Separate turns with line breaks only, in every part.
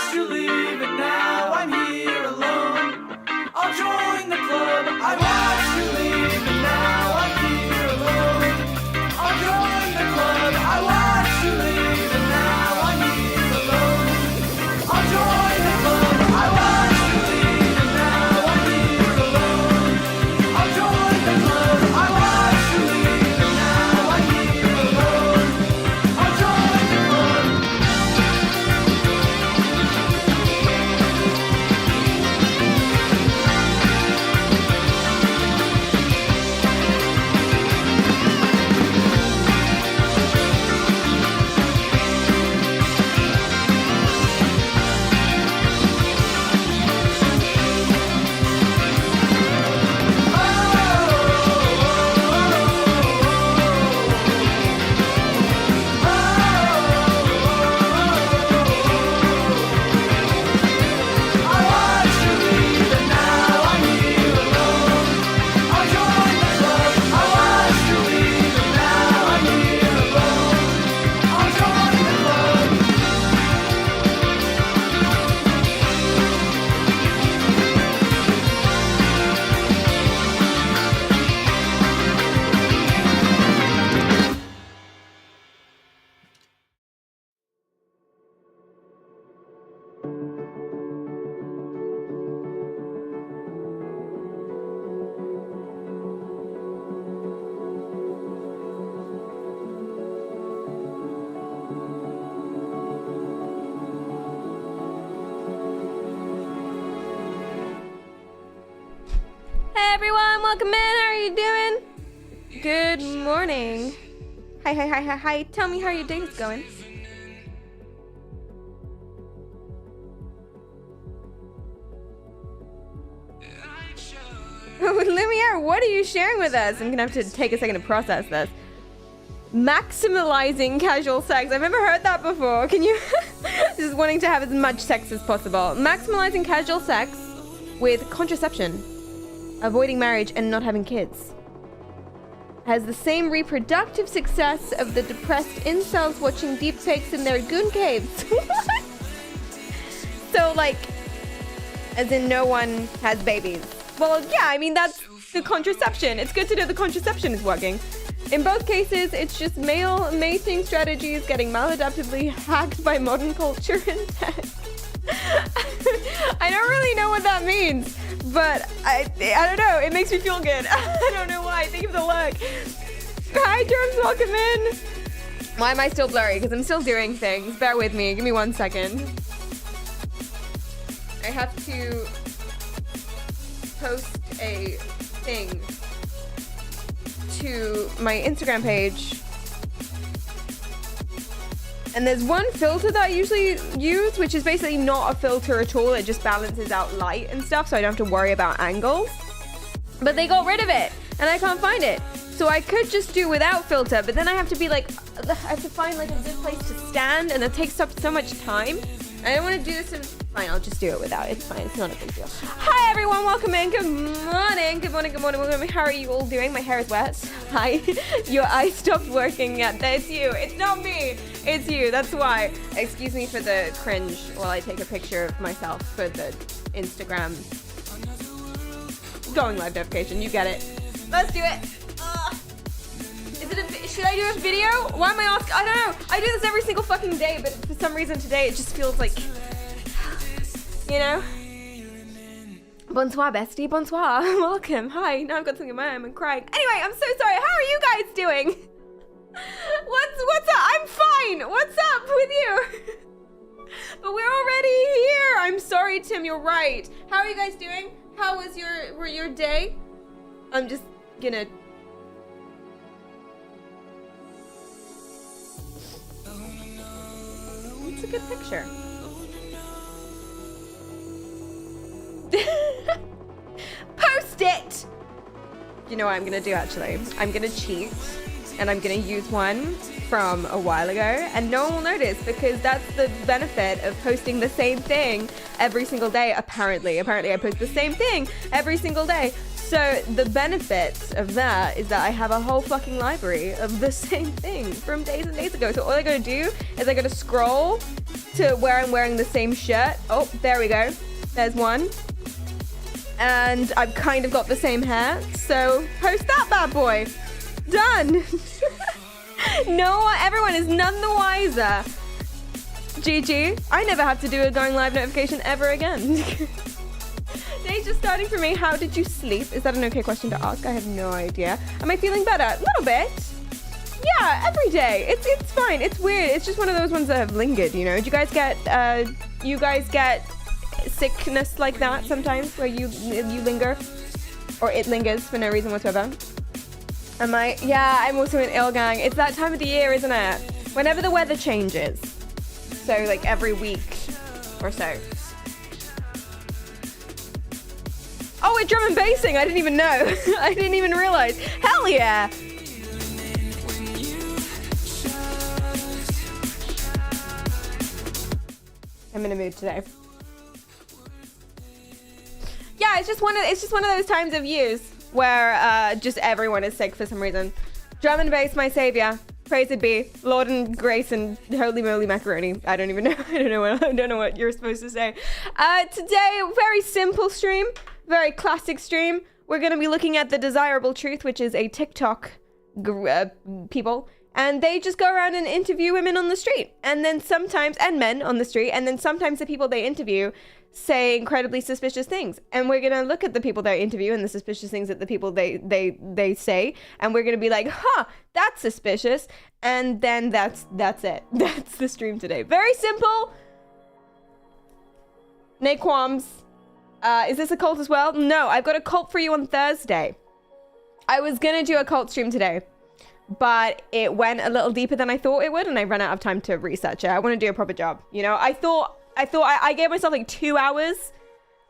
watched you leave and now I'm here alone. I'll join the club. I watched you leave and now I'm here alone. I'll join the club. I watched you leave and now I'm here alone. I'll join the club. I watched you leave and now I'm here alone. I'll join the club. I watched you leave and now I'm here alone. I'll join the club.
Hey everyone, welcome in. How are you doing? Good morning. Hi. Tell me how your day is going. Lumiere, what are you sharing with us? I'm gonna have to take a second to process this. Maximalizing casual sex. I've never heard that before. Can you? Just wanting to have as much sex as possible. Maximalizing casual sex with contraception. Avoiding marriage and not having kids. Has the same reproductive success of the depressed incels watching deep fakes in their goon caves. So like, as in no one has babies. Well, yeah, I mean, that's the contraception. It's good to know the contraception is working. In both cases, it's just male mating strategies getting maladaptively hacked by modern culture and tech. I don't really know what that means, but I don't know. It makes me feel good. I don't know why. Thank you for the look. Hi, Germs. Welcome in. Why am I still blurry? Because I'm still doing things. Bear with me. Give me 1 second. I have to post a thing to my Instagram page. And there's one filter that I usually use, which is basically not a filter at all. It just balances out light and stuff, so I don't have to worry about angles. But they got rid of it, and I can't find it. So I could just do without filter, but then I have to be like, I have to find like a good place to stand, and it takes up so much time. I don't want to do this in... Fine, I'll just do it without. It's fine. It's not a big deal. Hi, everyone. Welcome in. Good morning. Good morning. Good morning. Welcome. How are you all doing? My hair is wet. Hi. Your eye stopped working yet. It's you. It's not me. It's you. That's why. Excuse me for the cringe while I take a picture of myself for the Instagram going live notification. You get it. Let's do it. Should I do a video? Why am I asking? I don't know. I do this every single fucking day, but for some reason today it just feels like, you know? Bonsoir, bestie. Bonsoir. Welcome. Hi. Now I've got something in my eye. I'm crying. Anyway, I'm so sorry. How are you guys doing? What's up? I'm fine. What's up with you? But we're already here. I'm sorry, Tim. You're right. How are you guys doing? How was your day? I'm just gonna... It's a good picture. Post it! You know what I'm gonna do actually? I'm gonna cheat and I'm gonna use one from a while ago and no one will notice because that's the benefit of posting the same thing every single day. Apparently I post the same thing every single day. So the benefit of that is that I have a whole fucking library of the same thing from days and days ago. So all I gotta do is I gotta scroll to where I'm wearing the same shirt. Oh, there we go. There's one. And I've kind of got the same hair. So post that bad boy. Done. No, everyone is none the wiser. GG. I never have to do a going live notification ever again. Day's just starting for me. How did you sleep? Is that an okay question to ask? I have no idea. Am I feeling better? A little bit. Yeah, every day. It's fine. It's weird. It's just one of those ones that have lingered, you know? Do you guys get sickness like that sometimes where you linger? Or it lingers for no reason whatsoever? Am I? Yeah, I'm also in ill gang. It's that time of the year, isn't it? Whenever the weather changes. So like every week or so. Oh, we're drum and bassing. I didn't even know. I didn't even realize. Hell yeah. I'm in a mood today. Yeah, it's just one of those times of years where just everyone is sick for some reason. Drum and bass, my savior. Praise it be, Lord and grace and holy moly macaroni. I don't even know. I don't know what you're supposed to say. Today, very simple stream, very classic stream. We're gonna be looking at the Desirable Truth, which is a TikTok people, and they just go around and interview women on the street, and then sometimes men on the street, and then sometimes the people they interview say incredibly suspicious things, and we're gonna look at the people they interview and the suspicious things that the people they say, and we're gonna be like, huh, that's suspicious, and then that's it. That's the stream today. Very simple. No qualms. Is this a cult as well? No, I've got a cult for you on Thursday. I was gonna do a cult stream today, but it went a little deeper than I thought it would, and I ran out of time to research it. I want to do a proper job, you know? I thought I gave myself like 2 hours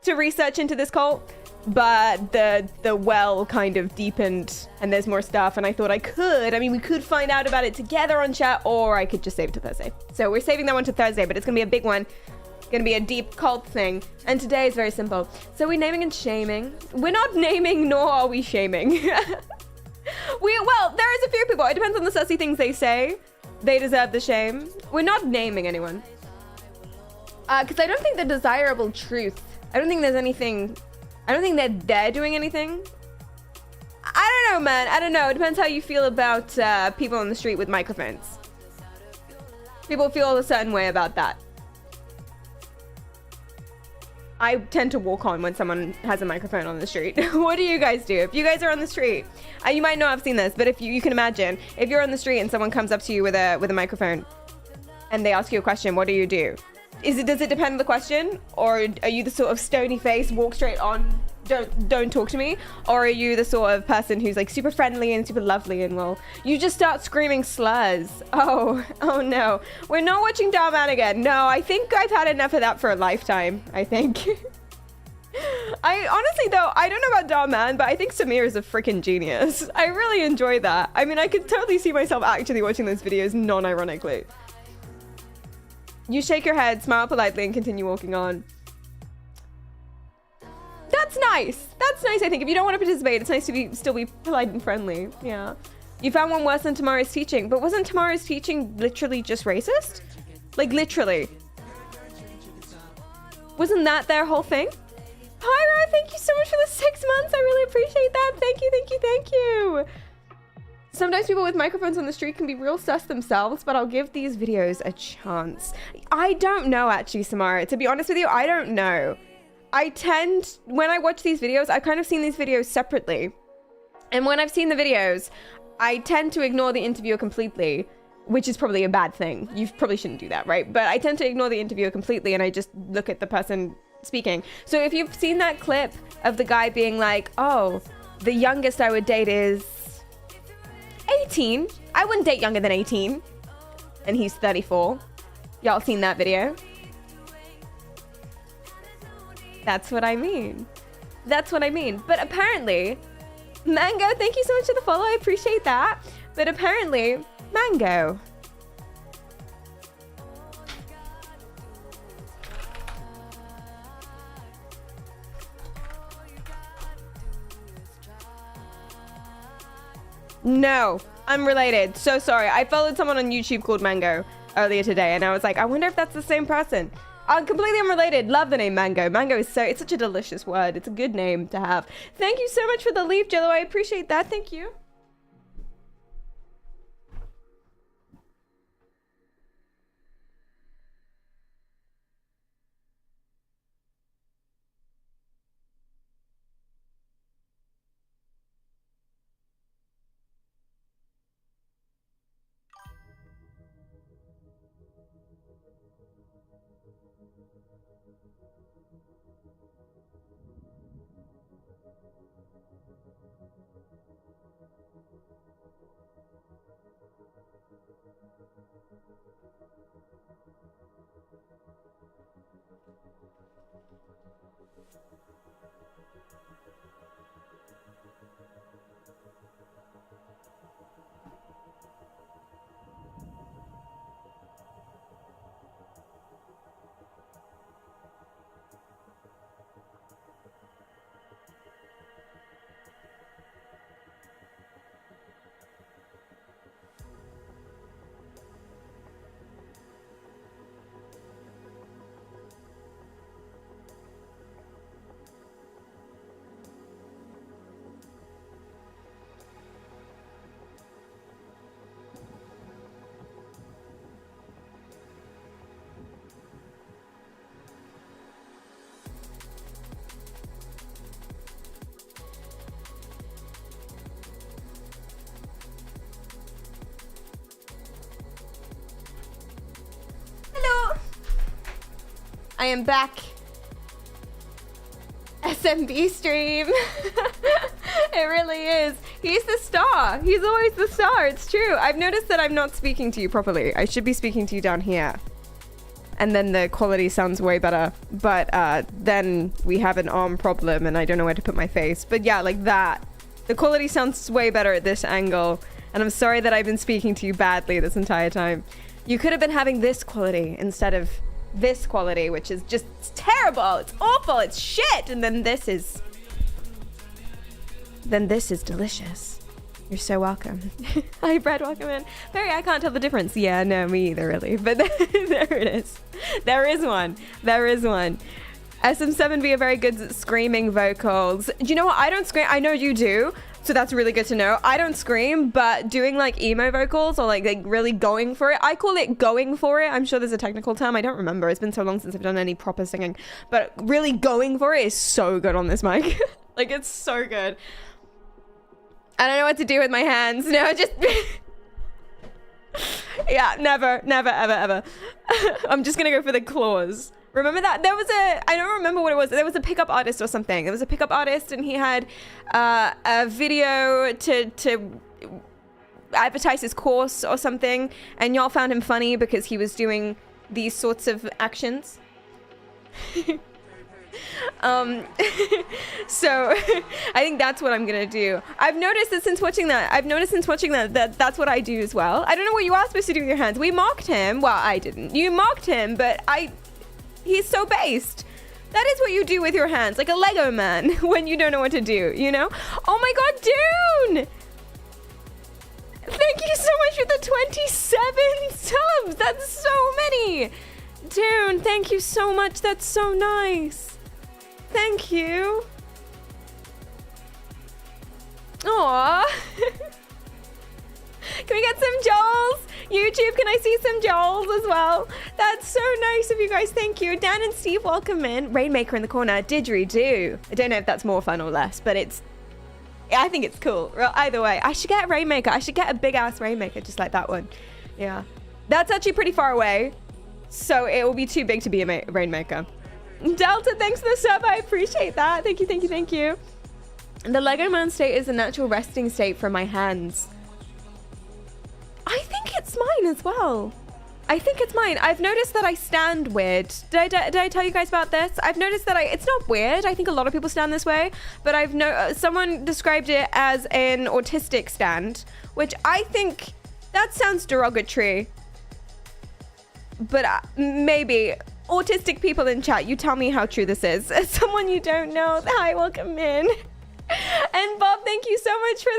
to research into this cult, but the well kind of deepened and there's more stuff, and I thought we could find out about it together on chat, or I could just save it to Thursday. So we're saving that one to Thursday, but it's gonna be a big one. It's gonna be a deep cult thing, and today is very simple. So we're naming and shaming. We're not naming, nor are we shaming. Well, there is a few people. It depends on the sussy things they say. They deserve the shame. We're not naming anyone. Because I don't think the Desirable Truth, I don't think there's anything, I don't think that they're doing anything. I don't know, man. I don't know. It depends how you feel about people on the street with microphones. People feel a certain way about that. I tend to walk on when someone has a microphone on the street. What do you guys do? If you guys are on the street, you might not have seen this, but if you can imagine, if you're on the street and someone comes up to you with a microphone and they ask you a question, what do? Does it depend on the question? Or are you the sort of stony face, walk straight on, don't talk to me? Or are you the sort of person who's like super friendly and super lovely and you just start screaming slurs? Oh no. We're not watching Darman again. No, I think I've had enough of that for a lifetime, I think. I honestly though, I don't know about Darman, but I think Samir is a freaking genius. I really enjoy that. I mean, I could totally see myself actually watching those videos non-ironically. You shake your head, smile politely, and continue walking on. That's nice. That's nice, I think. If you don't want to participate, it's nice to still be polite and friendly. Yeah. You found one worse than Tamara's teaching. But wasn't Tamara's teaching literally just racist? Like, literally. Wasn't that their whole thing? Pyro, thank you so much for the 6 months. I really appreciate that. Thank you, thank you, thank you. Sometimes people with microphones on the street can be real sus themselves, but I'll give these videos a chance. I don't know, actually, Samara. To be honest with you, I don't know. When I watch these videos, I've kind of seen these videos separately. And when I've seen the videos, I tend to ignore the interviewer completely, which is probably a bad thing. You probably shouldn't do that, right? But I tend to ignore the interviewer completely and I just look at the person speaking. So if you've seen that clip of the guy being like, oh, the youngest I would date is 18. I wouldn't date younger than 18. And he's 34. Y'all seen that video? That's what I mean. That's what I mean. But apparently, Mango, thank you so much for the follow. I appreciate that. But apparently, Mango. No, unrelated. So sorry. I followed someone on YouTube called Mango. earlier today, and I was like, I wonder if that's the same person. Completely unrelated. Love the name Mango. Mango is it's such a delicious word. It's a good name to have. Thank you so much for the leaf, Jello. I appreciate that. Thank you. I am back. SMB stream. It really is. He's the star. He's always the star. It's true. I've noticed that I'm not speaking to you properly. I should be speaking to you down here. And then the quality sounds way better. But then we have an arm problem and I don't know where to put my face. But yeah, like that. The quality sounds way better at this angle. And I'm sorry that I've been speaking to you badly this entire time. You could have been having this quality instead of this quality, which is just terrible. It's awful. It's shit. And then this is delicious. You're so welcome. Hi, Brad. Welcome in. Barry, I can't tell the difference. Yeah, no, me either, really. But there it is. There is one. There is one. SM7B are very good at screaming vocals. Do you know what? I don't scream. I know you do. So that's really good to know. I don't scream, but doing like emo vocals or like really going for it. I call it going for it. I'm sure there's a technical term. I don't remember. It's been so long since I've done any proper singing. But really going for it is so good on this mic. Like, it's so good. I don't know what to do with my hands. No, just... Yeah, never, ever. I'm just gonna go for the claws. Remember that? There was I don't remember what it was. There was a pickup artist or something. There was a pickup artist and he had a video to advertise his course or something. And y'all found him funny because he was doing these sorts of actions. So I think that's what I'm gonna do. I've noticed that since watching that, that's what I do as well. I don't know what you are supposed to do with your hands. We mocked him. Well, I didn't. You mocked him, but he's so based. That is what you do with your hands, like a Lego man when you don't know what to do, you know? Oh my god, Dune! Thank you so much for the 27 subs! That's so many! Dune, thank you so much. That's so nice. Thank you. Aww. Can we get some Joels? YouTube, can I see some Joels as well? That's so nice of you guys. Thank you. Dan and Steve, welcome in. Rainmaker in the corner. Didgeridoo. I don't know if that's more fun or less, but I think it's cool. Well, either way, I should get a Rainmaker. I should get a big ass Rainmaker just like that one. Yeah. That's actually pretty far away, so it will be too big to be a Rainmaker. Delta, thanks for the sub. I appreciate that. Thank you, thank you, thank you. The Lego Man state is a natural resting state for my hands. I think it's mine as well. I think it's mine. I've noticed that I stand weird. Did I tell you guys about this? I've noticed that it's not weird. I think a lot of people stand this way, but someone described it as an autistic stand, which I think that sounds derogatory. But maybe autistic people in chat, you tell me how true this is. As someone you don't know, hi, welcome in. And Bob, thank you so much for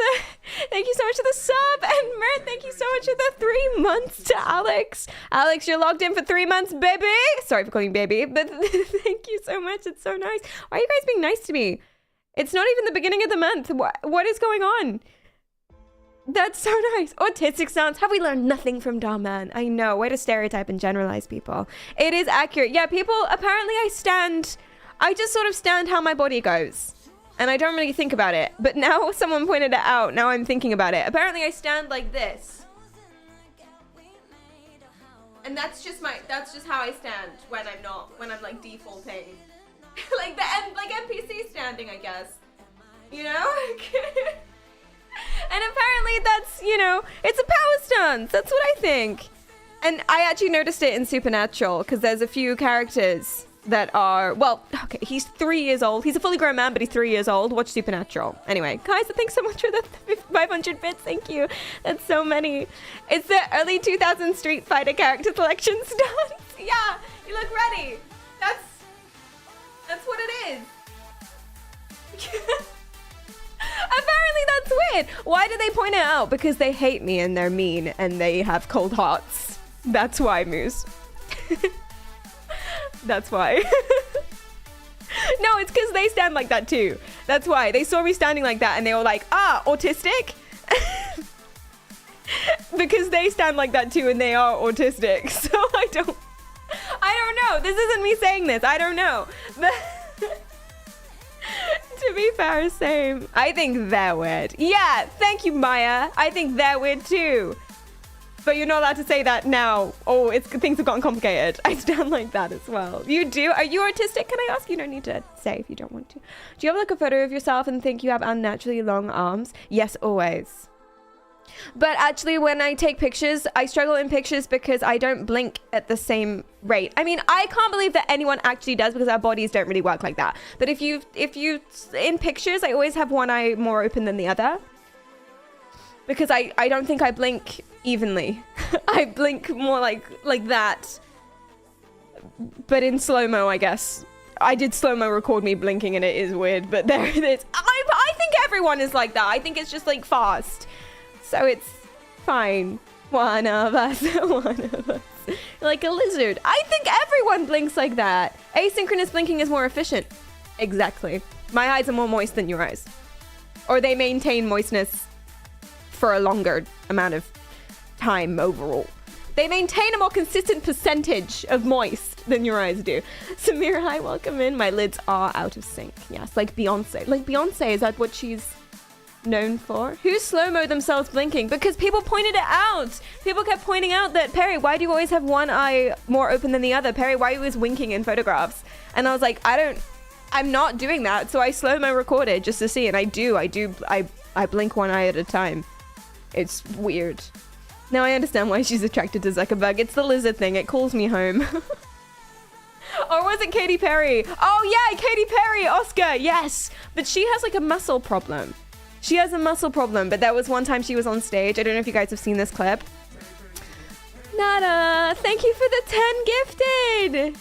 the sub. And Mert, thank you so much for the 3 months to Alex. Alex, you're logged in for 3 months, baby. Sorry for calling you baby, but thank you so much. It's so nice. Why are you guys being nice to me? It's not even the beginning of the month. What is going on? That's so nice. Autistic sounds. Have we learned nothing from Darman? I know. Way to stereotype and generalize people. It is accurate. Yeah, people, apparently I just sort of stand how my body goes. And I don't really think about it. But now someone pointed it out. Now I'm thinking about it. Apparently I stand like this. And that's just how I stand when I'm like defaulting. like NPC standing, I guess. You know? And apparently that's, it's a power stance. That's what I think. And I actually noticed it in Supernatural because there's a few characters that are, well, okay, he's 3 years old. He's a fully grown man, but he's 3 years old. Watch Supernatural. Anyway, guys, thanks so much for the 500 bits. Thank you. That's so many. It's the early 2000 Street Fighter character selection stance. Yeah, you look ready. That's what it is. Apparently that's weird. Why do they point it out? Because they hate me and they're mean and they have cold hearts. That's why, Moose. That's why. No, it's because they stand like that too. That's why. They saw me standing like that and they were like, autistic? Because they stand like that too and they are autistic. So I don't know. This isn't me saying this. I don't know. But to be fair, same. I think they're weird. Yeah, thank you, Maya. I think they're weird too. But you're not allowed to say that now. Oh, things have gotten complicated. I stand like that as well. You do? Are you autistic? Can I ask? You don't need to say if you don't want to. Do you have like a photo of yourself and think you have unnaturally long arms? Yes, always. But actually, when I take pictures, I struggle in pictures because I don't blink at the same rate. I mean, I can't believe that anyone actually does because our bodies don't really work like that. But if you in pictures, I always have one eye more open than the other. Because I don't think I blink evenly. I blink more like that. But in slow-mo, I guess. I did slow-mo record me blinking and it is weird, but there it is. I think everyone is like that. I think it's just like fast. So it's fine. One of us. Like a lizard. I think everyone blinks like that. Asynchronous blinking is more efficient. Exactly. My eyes are more moist than your eyes. Or they maintain moistness for a longer amount of time overall. They maintain a more consistent percentage of moist than your eyes do. Samira, hi, welcome in. My lids are out of sync. Yes, like Beyonce. Like Beyonce, is that what she's known for? Who slow-mo themselves blinking? Because people pointed it out. People kept pointing out that, Perry, why do you always have one eye more open than the other? Perry, why are you always winking in photographs? And I was like, I'm not doing that. So I slow-mo recorded just to see. And I blink one eye at a time. It's weird. Now I understand why she's attracted to Zuckerberg. It's the lizard thing. It calls me home. Or was it Katy Perry? Oh yeah, Katy Perry, Oscar, yes. But she has like a muscle problem. She has a muscle problem, but there was one time she was on stage. I don't know if you guys have seen this clip. Nada, thank you for the 10 gifted.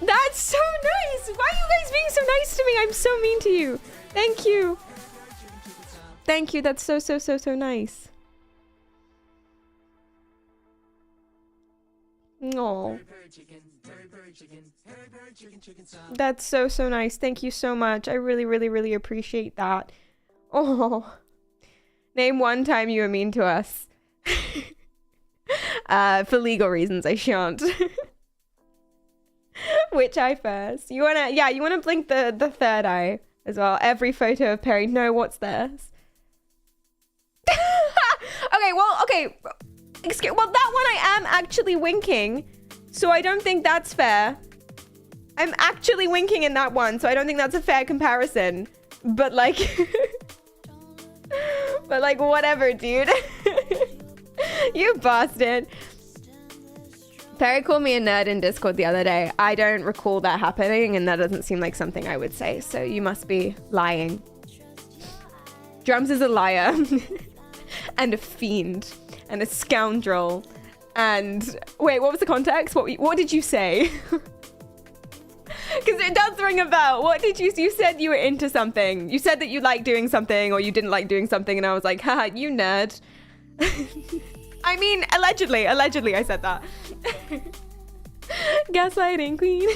That's so nice. Why are you guys being so nice to me? I'm so mean to you. Thank you. Thank you. That's so nice. Oh. That's so nice. Thank you so much. I really appreciate that. Oh. Name one time you were mean to us. For legal reasons, I shan't. Which eye first? You wanna blink the third eye as well. Every photo of Perry. No, what's this? Okay. Well, that one I am actually winking, so I don't think that's fair. I'm actually winking in that one, so I don't think that's a fair comparison. But like, whatever, dude. You bastard. Perry called me a nerd in Discord the other day. I don't recall that happening, and that doesn't seem like something I would say, so you must be lying. Drums is a liar. And a fiend. And a scoundrel. And wait, what was the context? What did you say? Because Because it does ring a bell. What did you said you were into something. You said that you liked doing something or you didn't like doing something, and I was like, haha, you nerd. I mean, allegedly I said that. Gaslighting queen.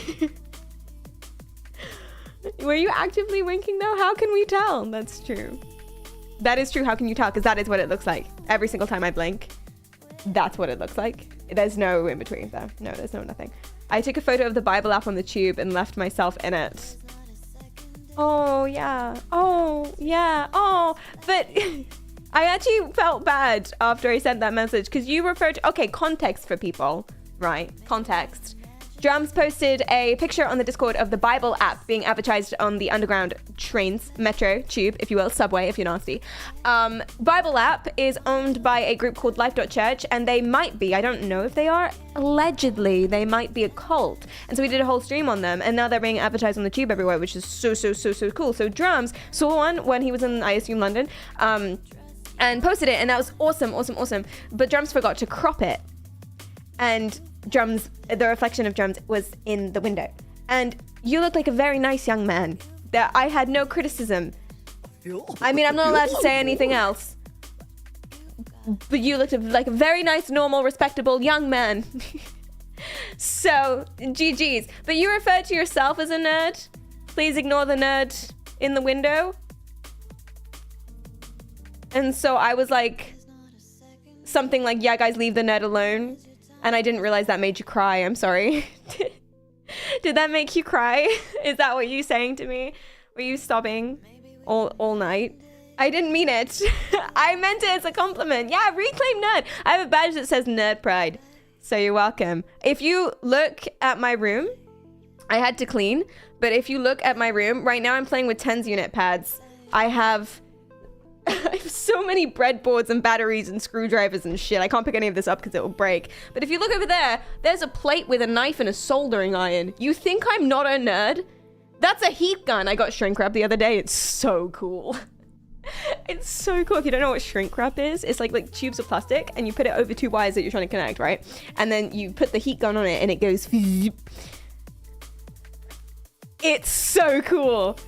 Were you actively winking though? How can we tell? That's true. That is true. How can you tell? Because that is what it looks like. Every single time I blink, that's what it looks like. There's no in between though. No, there's no nothing. I took a photo of the Bible app on the tube and left myself in it. Oh yeah. Oh yeah. Oh, but I actually felt bad after I sent that message because you referred to, okay, context for people, right? Context. Drums posted a picture on the Discord of the Bible app being advertised on the underground trains, metro, tube, if you will, subway, if you're nasty. Bible app is owned by a group called Life.Church, and they might be, I don't know if they are, allegedly, they might be a cult. And so we did a whole stream on them, and now they're being advertised on the tube everywhere, which is so cool. So Drums saw one when he was in, I assume, London, and posted it, and that was awesome. But Drums forgot to crop it. And Drums, the reflection of Drums was in the window. And you look like a very nice young man. That I had no criticism. I mean, I'm not allowed to say anything else. But you looked like a very nice, normal, respectable young man. So, GG's. But you referred to yourself as a nerd. Please ignore the nerd in the window. And so I was like, something like, yeah, guys, leave the nerd alone. And I didn't realize that made you cry. I'm sorry. Did that make you cry? Is that what you're saying to me? Were you sobbing all night? I didn't mean it. I meant it as a compliment. Yeah, reclaim nerd. I have a badge that says Nerd Pride. So you're welcome. If you look at my room, I had to clean. But if you look at my room, right now I'm playing with 10s unit pads. I have so many breadboards and batteries and screwdrivers and shit. I can't pick any of this up because it will break. But if you look over there, there's a plate with a knife and a soldering iron. You think I'm not a nerd? That's a heat gun. I got shrink wrap the other day. It's so cool. It's so cool. If you don't know what shrink wrap is, it's like tubes of plastic and you put it over two wires that you're trying to connect, right? And then you put the heat gun on it and it goes. It's so cool.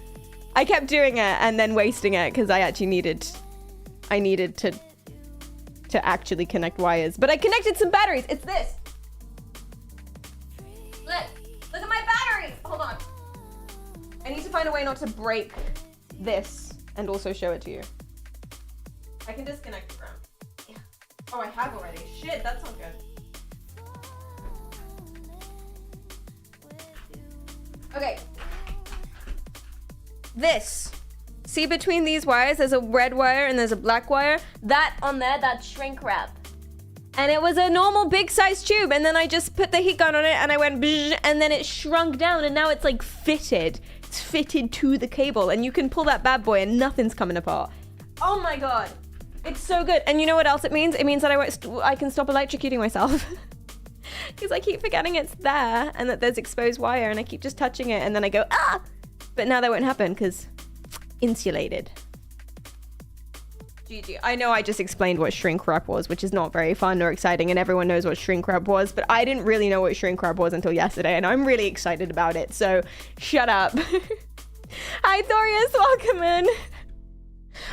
I kept doing it and then wasting it because I actually needed to actually connect wires. But I connected some batteries. It's this. Look at my batteries. Hold on. I need to find a way not to break this and also show it to you. I can disconnect it from. Yeah. Oh, I have already. Shit, that's not good. Okay. This. See between these wires, there's a red wire and there's a black wire. That on there, that's shrink wrap. And it was a normal big size tube. And then I just put the heat gun on it and I went bzz, and then it shrunk down and now it's like fitted. It's fitted to the cable and you can pull that bad boy and nothing's coming apart. Oh my God. It's so good. And you know what else it means? It means that I can stop electrocuting myself. Because I keep forgetting it's there and that there's exposed wire and I keep just touching it and then I go, ah! But now that won't happen because insulated. GG. I know I just explained what shrink wrap was, which is not very fun or exciting, and everyone knows what shrink wrap was, but I didn't really know what shrink wrap was until yesterday, and I'm really excited about it, so shut up. Hi, Thorius. Welcome in.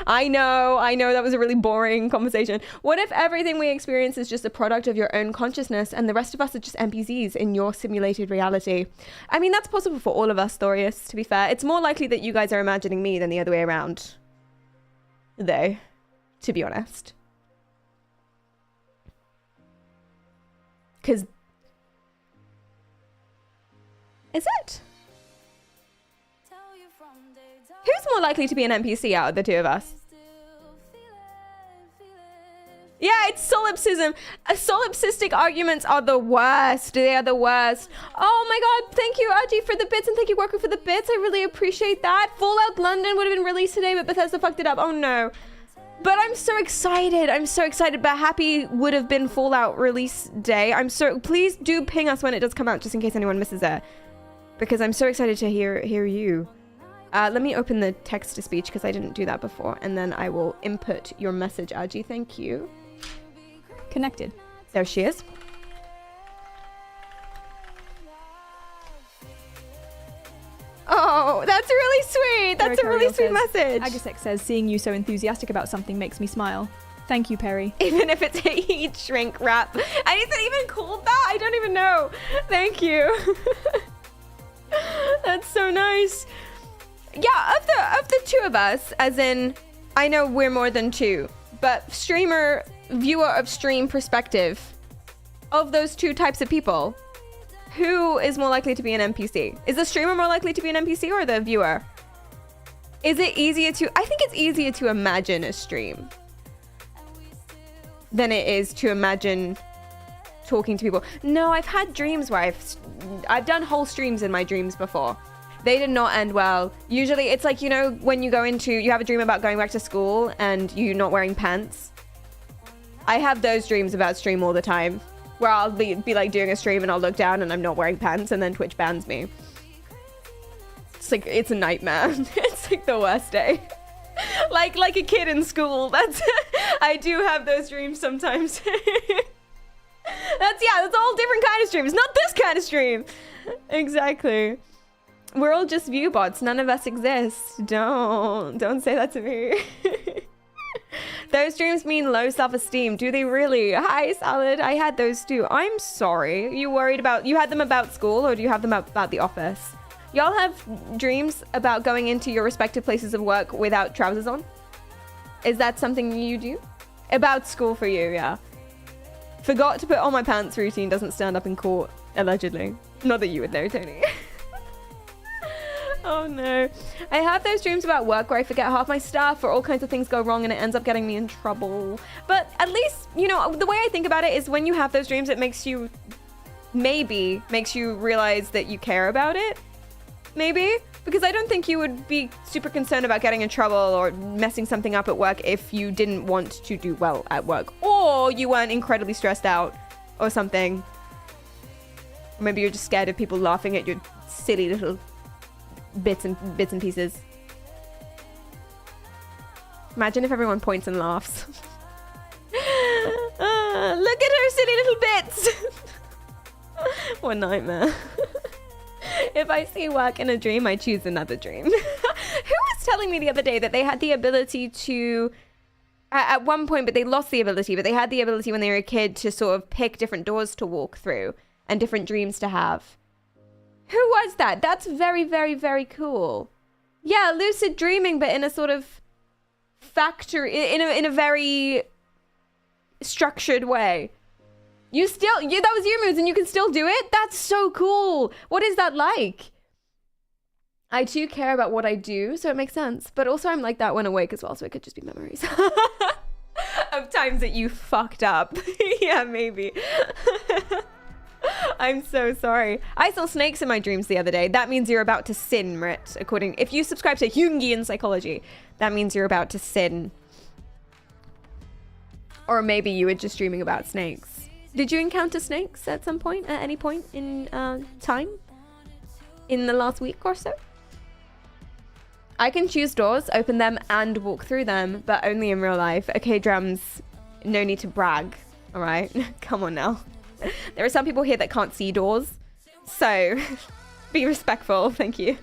I know that was a really boring conversation. What if everything we experience is just a product of your own consciousness and the rest of us are just NPCs in your simulated reality? I mean, that's possible for all of us, Thorius, to be fair. It's more likely that you guys are imagining me than the other way around, though, to be honest. Because... is it? Who's more likely to be an NPC out of the two of us? Yeah, it's solipsism. Solipsistic arguments are the worst. They are the worst. Oh my God, thank you, Archie, for the bits, and thank you, Worker, for the bits. I really appreciate that. Fallout London would have been released today, but Bethesda fucked it up. Oh no. But I'm so excited. I'm so excited. But happy would have been Fallout release day. Please do ping us when it does come out, just in case anyone misses it. Because I'm so excited to hear you. Let me open the text-to-speech because I didn't do that before. And then I will input your message, Aji. Thank you. Connected. There she is. That's really sweet. That's a really sweet message.
Agasek says, seeing you so enthusiastic about something makes me smile. Thank you, Perry.
Even if it's a heat shrink wrap. And is it even called that? I don't even know. Thank you. That's so nice. Yeah, of the two of us, as in, I know we're more than two, but streamer, viewer of stream perspective, of those two types of people, who is more likely to be an NPC? Is the streamer more likely to be an NPC or the viewer? Is it easier to... I think it's easier to imagine a stream than it is to imagine talking to people. No, I've had dreams where I've done whole streams in my dreams before. They did not end well. Usually it's like, you know, when you have a dream about going back to school and you not wearing pants. I have those dreams about stream all the time, where I'll be like doing a stream and I'll look down and I'm not wearing pants and then Twitch bans me. It's like, it's a nightmare. It's like the worst day. like a kid in school. That's I do have those dreams sometimes. That's a whole different kind of stream. It's not this kind of stream. Exactly. We're all just view bots. None of us exist. Don't say that to me. Those dreams mean low self-esteem. Do they really? Hi, Salad. I had those too. I'm sorry. You had them about school, or do you have them about the office? Y'all have dreams about going into your respective places of work without trousers on? Is that something you do? About school for you, yeah. Forgot to put on my pants routine doesn't stand up in court, allegedly. Not that you would know, Tony. Oh no. I have those dreams about work where I forget half my stuff or all kinds of things go wrong and it ends up getting me in trouble. But at least, you know, the way I think about it is when you have those dreams, it makes you realize that you care about it. Maybe. Because I don't think you would be super concerned about getting in trouble or messing something up at work if you didn't want to do well at work. Or you weren't incredibly stressed out or something. Or maybe you're just scared of people laughing at your silly little bits and pieces. Imagine if everyone points and laughs. Look at her silly little bits. What nightmare. If I see work in a dream, I choose another dream. Who was telling me the other day that they had the ability to, at one point, but they lost the ability, but they had the ability when they were a kid to sort of pick different doors to walk through and different dreams to have. Who was that? That's very, very, very cool. Yeah, lucid dreaming, but in a sort of in a very structured way. That was your moves and you can still do it? That's so cool. What is that like? I too care about what I do, so it makes sense. But also I'm like that when awake as well, so it could just be memories. Of times that you fucked up. Yeah, maybe. I'm so sorry. I saw snakes in my dreams the other day. That means you're about to sin, Mrit. If you subscribe to Jungian psychology, that means you're about to sin. Or maybe you were just dreaming about snakes. Did you encounter snakes at some point, at any point in time? In the last week or so? I can choose doors, open them, and walk through them, but only in real life. Okay, Drums, no need to brag, all right? Come on now. There are some people here that can't see doors, so be respectful, thank you.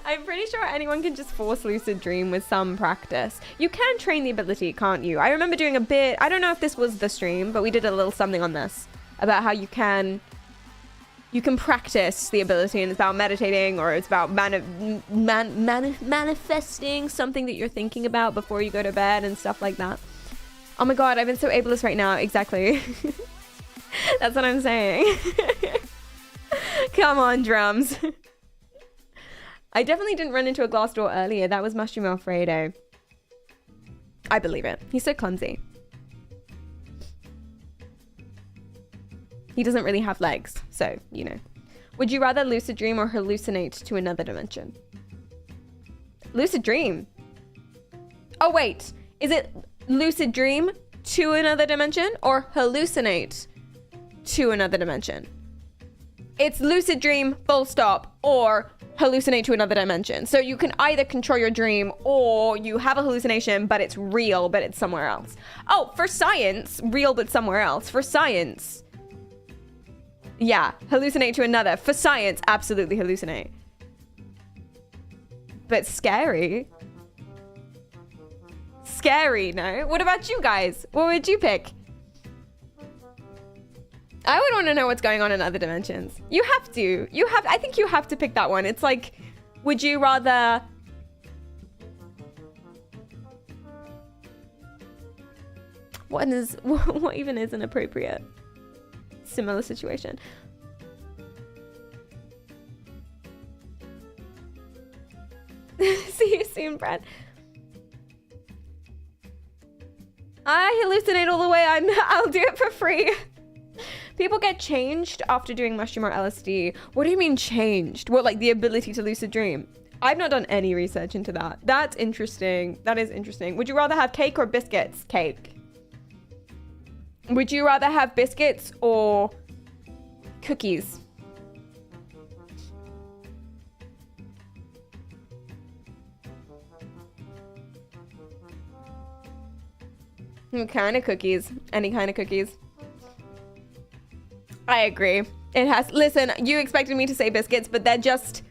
I'm pretty sure anyone can just force lucid dream with some practice. You can train the ability, can't you? I remember doing a bit, I don't know if this was the stream, but we did a little something on this about how you can practice the ability, and it's about meditating, or it's about manifesting something that you're thinking about before you go to bed and stuff like that. Oh my god, I've been so ableist right now. Exactly. That's what I'm saying. Come on, Drums. I definitely didn't run into a glass door earlier. That was Mushroom Alfredo. I believe it. He's so clumsy. He doesn't really have legs, so, you know. Would you rather lucid dream or hallucinate to another dimension? Lucid dream? Oh, wait. Is it lucid dream to another dimension or hallucinate to another dimension? It's lucid dream, full stop, or hallucinate to another dimension. So you can either control your dream or you have a hallucination, but it's real, but it's somewhere else. Oh, for science, real, but somewhere else. For science, yeah, hallucinate to another. For science, absolutely hallucinate. but scary. Scary, no? What about you guys? What would you pick? I would want to know what's going on in other dimensions. You have to. I think you have to pick that one. It's like, would you rather... What even is an appropriate similar situation? See you soon, Brad. I hallucinate all the way. I'll do it for free. People get changed after doing mushroom or LSD. What do you mean changed? What, like the ability to lucid dream? I've not done any research into that. That's interesting. That is interesting. Would you rather have cake or biscuits? Cake. Would you rather have biscuits or cookies? What kind of cookies? Any kind of cookies. I agree. It has... Listen, you expected me to say biscuits, but they're just...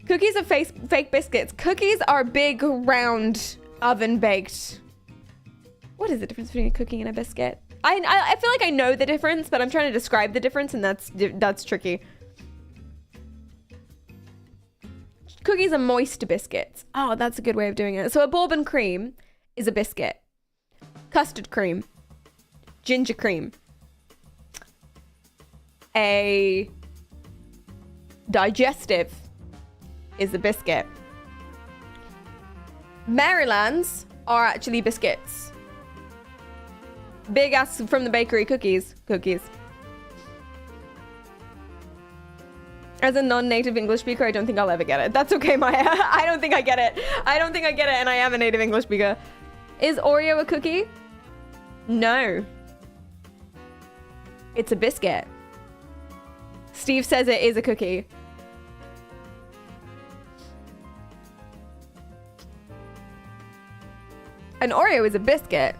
Cookies are fake biscuits. Cookies are big, round, oven-baked. What is the difference between a cookie and a biscuit? I feel like I know the difference, but I'm trying to describe the difference, and that's tricky. Cookies are moist biscuits. Oh, that's a good way of doing it. So a bourbon cream is a biscuit. Custard cream. Ginger cream. A digestive is a biscuit. Marylands are actually biscuits. Big ass from the bakery cookies. Cookies. As a non-native English speaker, I don't think I'll ever get it. That's okay, Maya. I don't think I get it. I don't think I get it, and I am a native English speaker. Is Oreo a cookie? No. It's a biscuit. Steve says it is a cookie. An Oreo is a biscuit.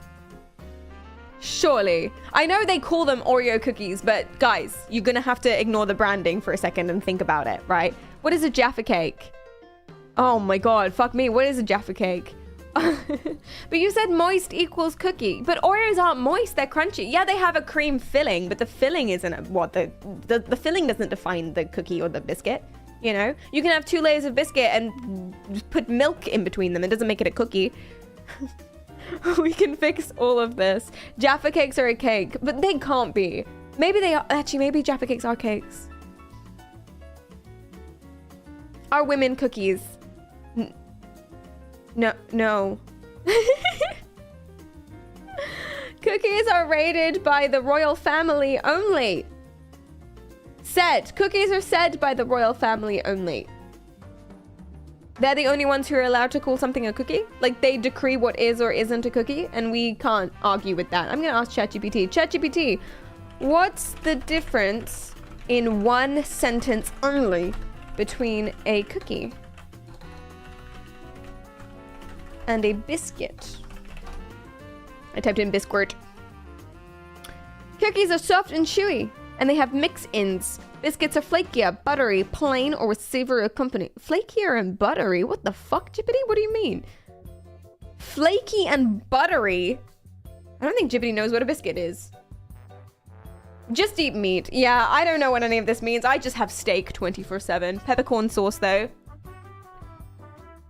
Surely. I know they call them Oreo cookies, but guys, you're gonna have to ignore the branding for a second and think about it, right? What is a Jaffa cake? Oh my god, fuck me. What is a Jaffa cake? But you said moist equals cookie. But Oreos aren't moist, they're crunchy. Yeah, they have a cream filling, but the filling isn't what the filling doesn't define the cookie or the biscuit. You know? You can have 2 layers of biscuit and put milk in between them. It doesn't make it a cookie. We can fix all of this. Jaffa cakes are a cake, but they can't be. Maybe they are. Actually, maybe Jaffa cakes are cakes. Are women cookies? No. Cookies are rated by the royal family only. Cookies are said by the royal family only. They're the only ones who are allowed to call something a cookie. Like, they decree what is or isn't a cookie, and we can't argue with that. I'm gonna ask ChatGPT. ChatGPT, what's the difference in one sentence only between a cookie and a biscuit? I typed in bisquirt. Cookies are soft and chewy, and they have mix-ins. Biscuits are flakier, buttery, plain, or with savory accompanying. Flakier and buttery? What the fuck, Jibbity? What do you mean? Flaky and buttery? I don't think Jibbity knows what a biscuit is. Just eat meat. Yeah, I don't know what any of this means. I just have steak 24/7. Peppercorn sauce, though.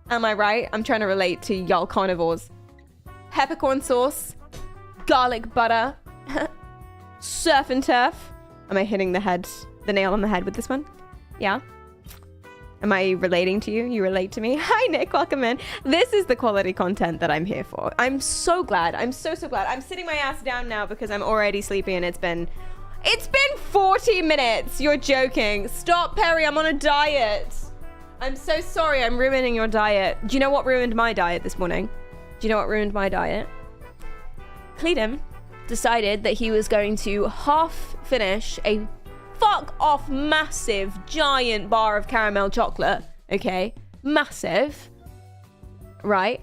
Am I right? I'm trying to relate to y'all carnivores. Peppercorn sauce. Garlic butter. Surf and turf. Am I hitting the nail on the head with this one? Yeah. Am I relating to you? You relate to me? Hi, Nick. Welcome in. This is the quality content that I'm here for. I'm so glad. I'm so glad. I'm sitting my ass down now because I'm already sleepy and it's been 40 minutes. You're joking. Stop, Perry. I'm on a diet. I'm so sorry. I'm ruining your diet. Do you know what ruined my diet this morning? Do you know what ruined my diet? Cleedom decided that he was going to half finish a fuck off massive giant bar of caramel chocolate. Okay, massive, right?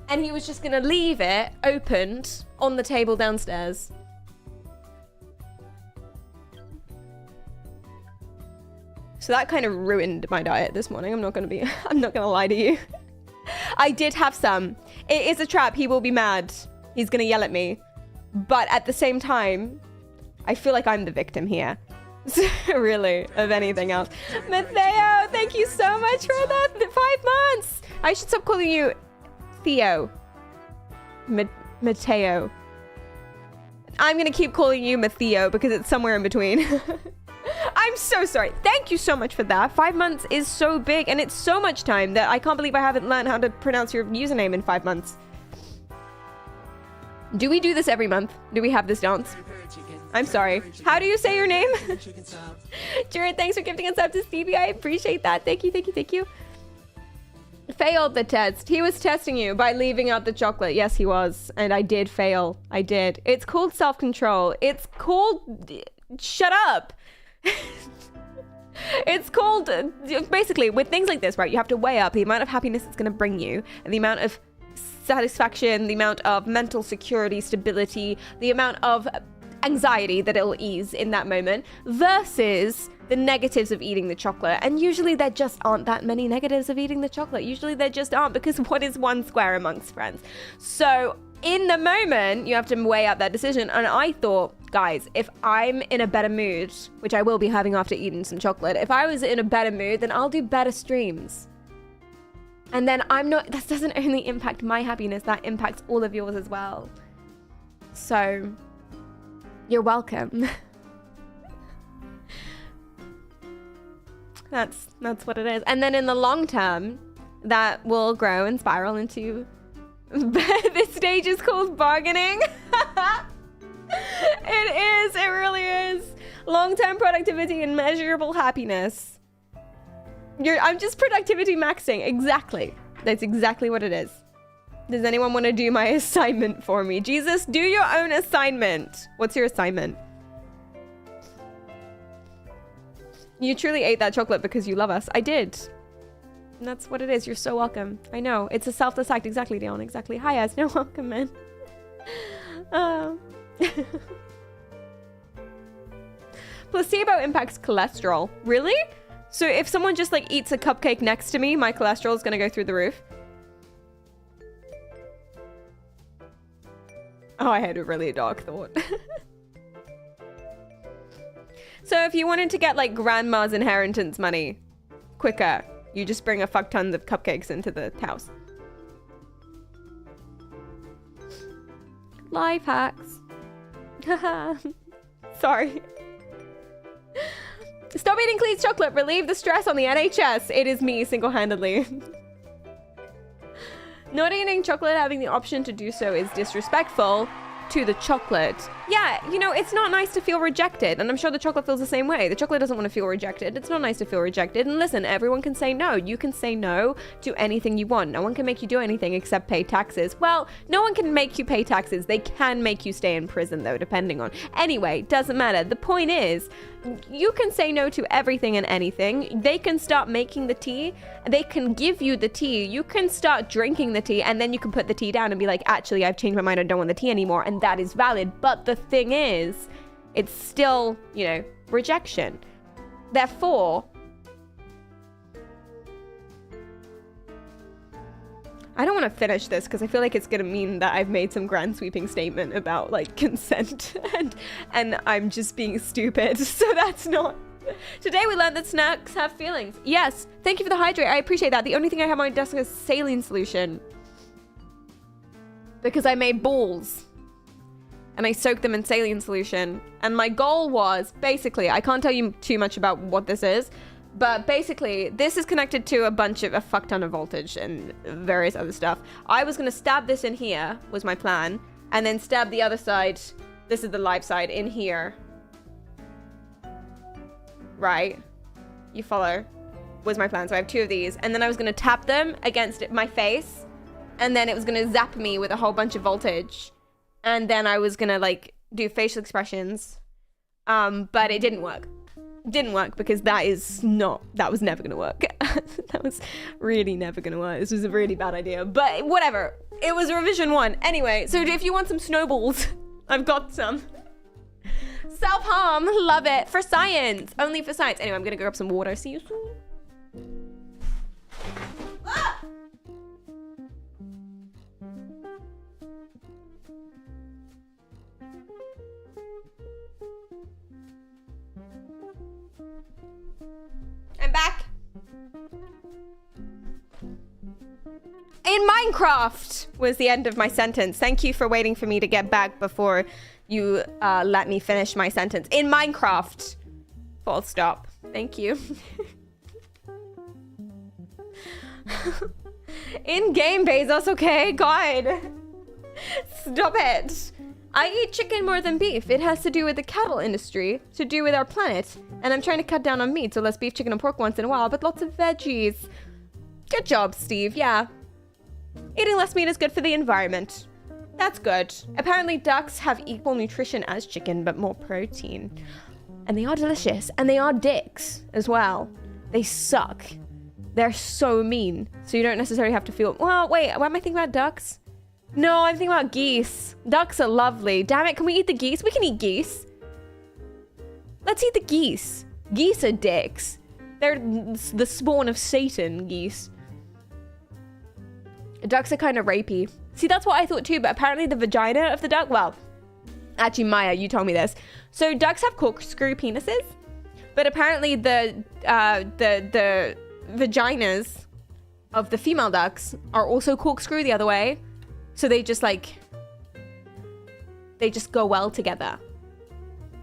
And he was just gonna leave it opened on the table downstairs. So that kind of ruined my diet this morning. I'm not gonna lie to you. I did have some. It is a trap. He will be mad. He's gonna yell at me. But at the same time, I feel like I'm the victim here. Really, of anything else. Matteo, thank you so much for that 5 months. I should stop calling you Theo. Matteo. I'm gonna keep calling you Matteo because it's somewhere in between. I'm so sorry. Thank you so much for that. 5 months is so big and it's so much time that I can't believe I haven't learned how to pronounce your username in 5 months. Do we do this every month? Do we have this dance? I'm sorry. How do you say your name? Jared, thanks for gifting us up to Stevie. I appreciate that. Thank you, thank you, thank you. Failed the test. He was testing you by leaving out the chocolate. Yes, he was. And I did fail. I did. It's called self-control. It's called... Shut up. It's called... Basically, with things like this, right, you have to weigh up the amount of happiness it's going to bring you and the amount of satisfaction, the amount of mental security, stability, the amount of anxiety that it'll ease in that moment versus the negatives of eating the chocolate. And usually there just aren't that many negatives of eating the chocolate. Usually there just aren't, because what is one square amongst friends? So in the moment, you have to weigh up that decision. And I thought, guys, if I'm in a better mood, which I will be having after eating some chocolate, if I was in a better mood, then I'll do better streams. And then that doesn't only impact my happiness, that impacts all of yours as well. So, you're welcome. That's what it is. And then in the long term, that will grow and spiral into... This stage is called bargaining. It is, it really is. Long-term productivity and measurable happiness. I'm just productivity maxing. Exactly. That's exactly what it is. Does anyone want to do my assignment for me? Jesus, do your own assignment. What's your assignment? You truly ate that chocolate because you love us. I did. And that's what it is. You're so welcome. I know. It's a selfless act. Exactly, Dion. Exactly. Hi, Az. No, welcome, man. Placebo impacts cholesterol. Really? So if someone just like eats a cupcake next to me, my cholesterol is going to go through the roof. Oh, I had a really dark thought. So if you wanted to get like grandma's inheritance money quicker, you just bring a fuck tons of cupcakes into the house. Life hacks. Sorry. Stop eating Clee's chocolate. Relieve the stress on the NHS. It is me, single-handedly. Not eating chocolate, having the option to do so, is disrespectful to the chocolate. Yeah, you know, it's not nice to feel rejected, and I'm sure the chocolate feels the same way. The chocolate doesn't want to feel rejected. It's not nice to feel rejected. And listen, everyone can say no. You can say no to anything you want. No one can make you do anything except pay taxes. Well, no one can make you pay taxes. They can make you stay in prison, though, depending on... Anyway, doesn't matter. The point is, you can say no to everything and anything. They can start making the tea. They can give you the tea. You can start drinking the tea, and then you can put the tea down and be like, actually, I've changed my mind. I don't want the tea anymore. And that is valid. But the thing is, it's still, you know, rejection. Therefore, I don't want to finish this because I feel like it's going to mean that I've made some grand sweeping statement about like consent and I'm just being stupid. So that's not. Today we learned that snacks have feelings. Yes, thank you for the hydrate. I appreciate that. The only thing I have on my desk is saline solution because I made balls and I soaked them in saline solution. And my goal was basically, I can't tell you too much about what this is, but basically this is connected to a fuck ton of voltage and various other stuff. I was going to stab this in here was my plan, and then stab the other side, this is the live side, in here. Right? You follow? Was my plan. So I have two of these, and then I was going to tap them against my face, and then it was going to zap me with a whole bunch of voltage, and then I was going to like do facial expressions, but it didn't work. Didn't work because that was never gonna work. That was really never gonna work. This was a really bad idea, but whatever. It was revision 1. Anyway, so if you want some snowballs, I've got some. Self-harm. Love it. For science. Only for science. Anyway, I'm going to grab some water. See you soon. Ah! I'm back. In Minecraft was the end of my sentence. Thank you for waiting for me to get back before you let me finish my sentence. In Minecraft. Full stop. Thank you. In-game Bezos, okay? God. Stop it. I eat chicken more than beef. It has to do with the cattle industry, to do with our planet. And I'm trying to cut down on meat, so less beef, chicken, and pork once in a while, but lots of veggies. Good job, Steve. Yeah. Eating less meat is good for the environment. That's good. Apparently ducks have equal nutrition as chicken, but more protein. And they are delicious. And they are dicks as well. They suck. They're so mean. So you don't necessarily have to feel... Well, wait. What am I thinking about ducks? No, I'm thinking about geese. Ducks are lovely. Damn it, can we eat the geese? We can eat geese. Let's eat the geese. Geese are dicks. They're the spawn of Satan, geese. Ducks are kind of rapey. See, that's what I thought too, but apparently the vagina of the duck... Well, actually, Maya, you told me this. So ducks have corkscrew penises, but apparently the vaginas of the female ducks are also corkscrew the other way. So they just go well together.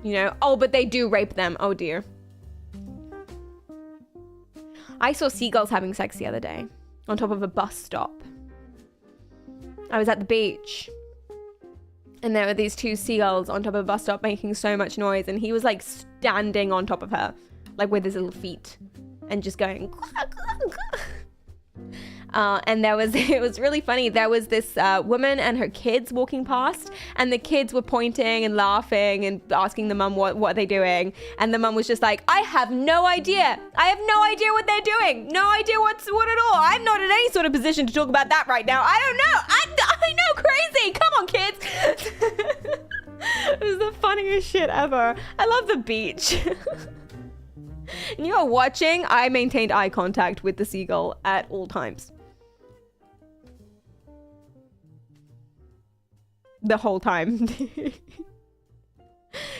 You know? Oh, but they do rape them. Oh dear. I saw seagulls having sex the other day on top of a bus stop. I was at the beach and there were these two seagulls on top of a bus stop making so much noise, and he was like standing on top of her, like with his little feet and just going and it was really funny. There was this woman and her kids walking past, and the kids were pointing and laughing and asking the mum what are they doing, and the mum was just like, I have no idea. I have no idea what they're doing. No idea what at all. I'm not in any sort of position to talk about that right now. I don't know. I know, crazy. Come on, kids. It was the funniest shit ever. I love the beach. And you're watching, I maintained eye contact with the seagull at all times. The whole time.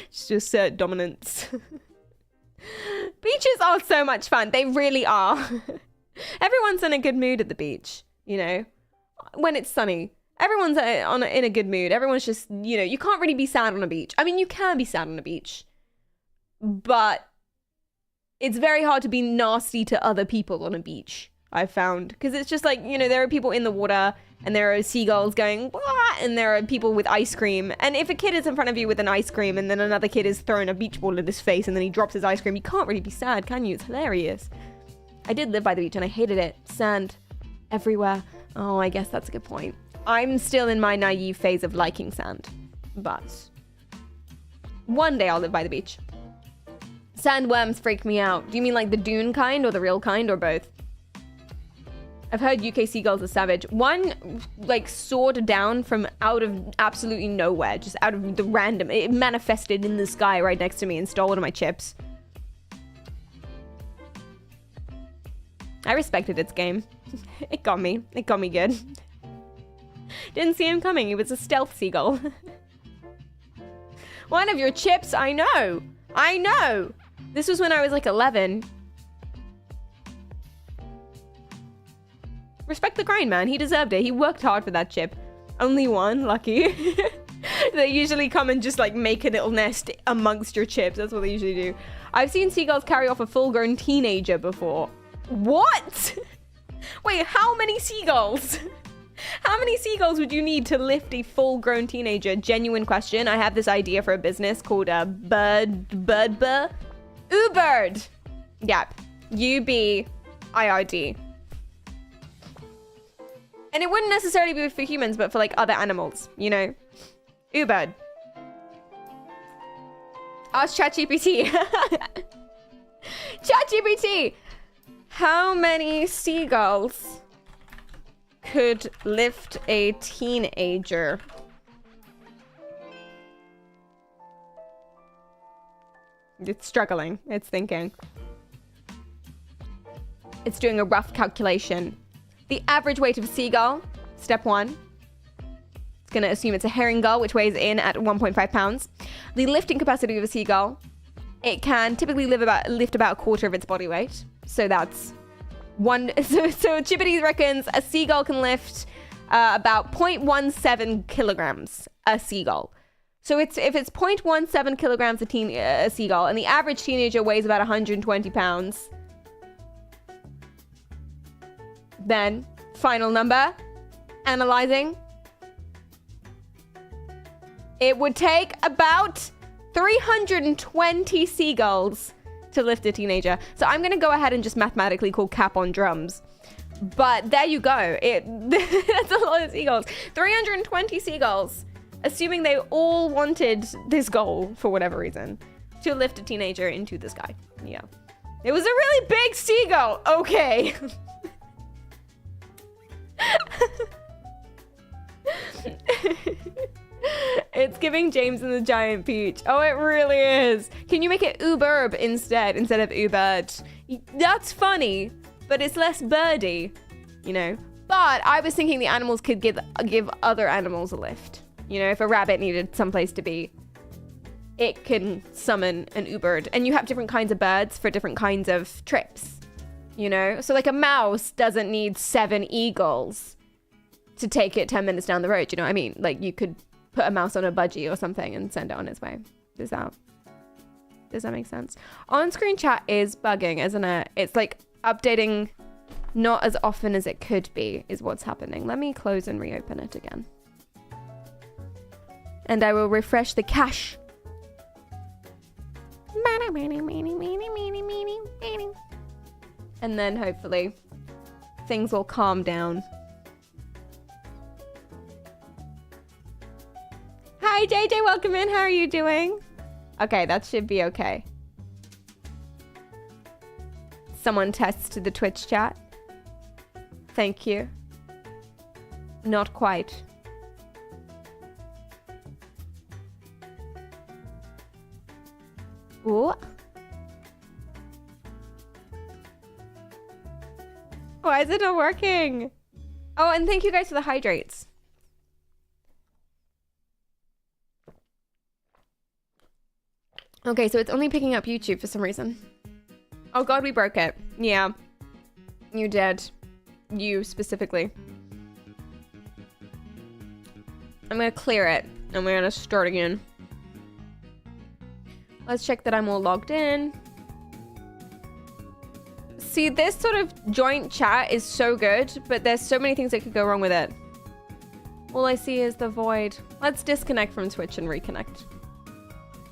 It's just dominance. Beaches are so much fun. They really are. Everyone's in a good mood at the beach, you know, when it's sunny. Everyone's in a good mood. Everyone's just, you know, you can't really be sad on a beach. I mean, you can be sad on a beach, but it's very hard to be nasty to other people on a beach, I've found. Because it's just like, you know, there are people in the water and there are seagulls going, "Wah!" And there are people with ice cream. And if a kid is in front of you with an ice cream and then another kid is throwing a beach ball in his face and then he drops his ice cream, you can't really be sad, can you? It's hilarious. I did live by the beach and I hated it. Sand everywhere. Oh, I guess that's a good point. I'm still in my naive phase of liking sand. But one day I'll live by the beach. Sandworms freak me out. Do you mean like the dune kind or the real kind or both? I've heard UK seagulls are savage. One like soared down from out of absolutely nowhere, just out of the random. It manifested in the sky right next to me and stole one of my chips. I respected its game. It got me. It got me good. Didn't see him coming. It was a stealth seagull. One of your chips? I know. I know. This was when I was like 11. Respect the grind, man. He deserved it. He worked hard for that chip. Only one. Lucky. They usually come and just like make a little nest amongst your chips. That's what they usually do. I've seen seagulls carry off a full-grown teenager before. What? Wait, how many seagulls? How many seagulls would you need to lift a full-grown teenager? Genuine question. I have this idea for a business called Ubird. Yep. UBIRD. And it wouldn't necessarily be for humans, but for like other animals, you know? Ubird. Ask ChatGPT. ChatGPT. How many seagulls could lift a teenager? It's struggling. It's thinking. It's doing a rough calculation. The average weight of a seagull, step 1. It's going to assume it's a herring gull, which weighs in at 1.5 pounds. The lifting capacity of a seagull, it can typically lift about a quarter of its body weight. So that's one. So Chippity reckons a seagull can lift about 0.17 kilograms, a seagull. So if it's 0.17 kilograms a seagull, and the average teenager weighs about 120 pounds, then final number, analyzing, it would take about 320 seagulls to lift a teenager. So I'm going to go ahead and just mathematically call cap on drums. But there you go. That's a lot of seagulls. 320 seagulls, assuming they all wanted this goal for whatever reason, to lift a teenager into the sky. Yeah. It was a really big seagull. Okay. It's giving James and the Giant Peach. Oh, it really is. Can you make it Uberb instead of Ubert? That's funny, but it's less birdy, you know. But I was thinking the animals could give other animals a lift. You know, if a rabbit needed someplace to be, it can summon an Ubird. And you have different kinds of birds for different kinds of trips, you know. So like a mouse doesn't need 7 eagles to take it 10 minutes down the road, you know what I mean? Like you could put a mouse on a budgie or something and send it on its way. Does that make sense? On-screen chat is bugging, isn't it? It's like updating not as often as it could be is what's happening. Let me close and reopen it again. And I will refresh the cache. And then hopefully things will calm down. Hi JJ, welcome in. How are you doing? Okay, that should be okay. Someone test the Twitch chat. Thank you. Not quite. Ooh. Why is it not working? Oh, and thank you guys for the hydrates. Okay, so it's only picking up YouTube for some reason. Oh god, we broke it. Yeah. You did. You specifically. I'm gonna clear it and we're gonna start again. Let's check that I'm all logged in. See, this sort of joint chat is so good, but there's so many things that could go wrong with it. All I see is the void. Let's disconnect from Twitch and reconnect.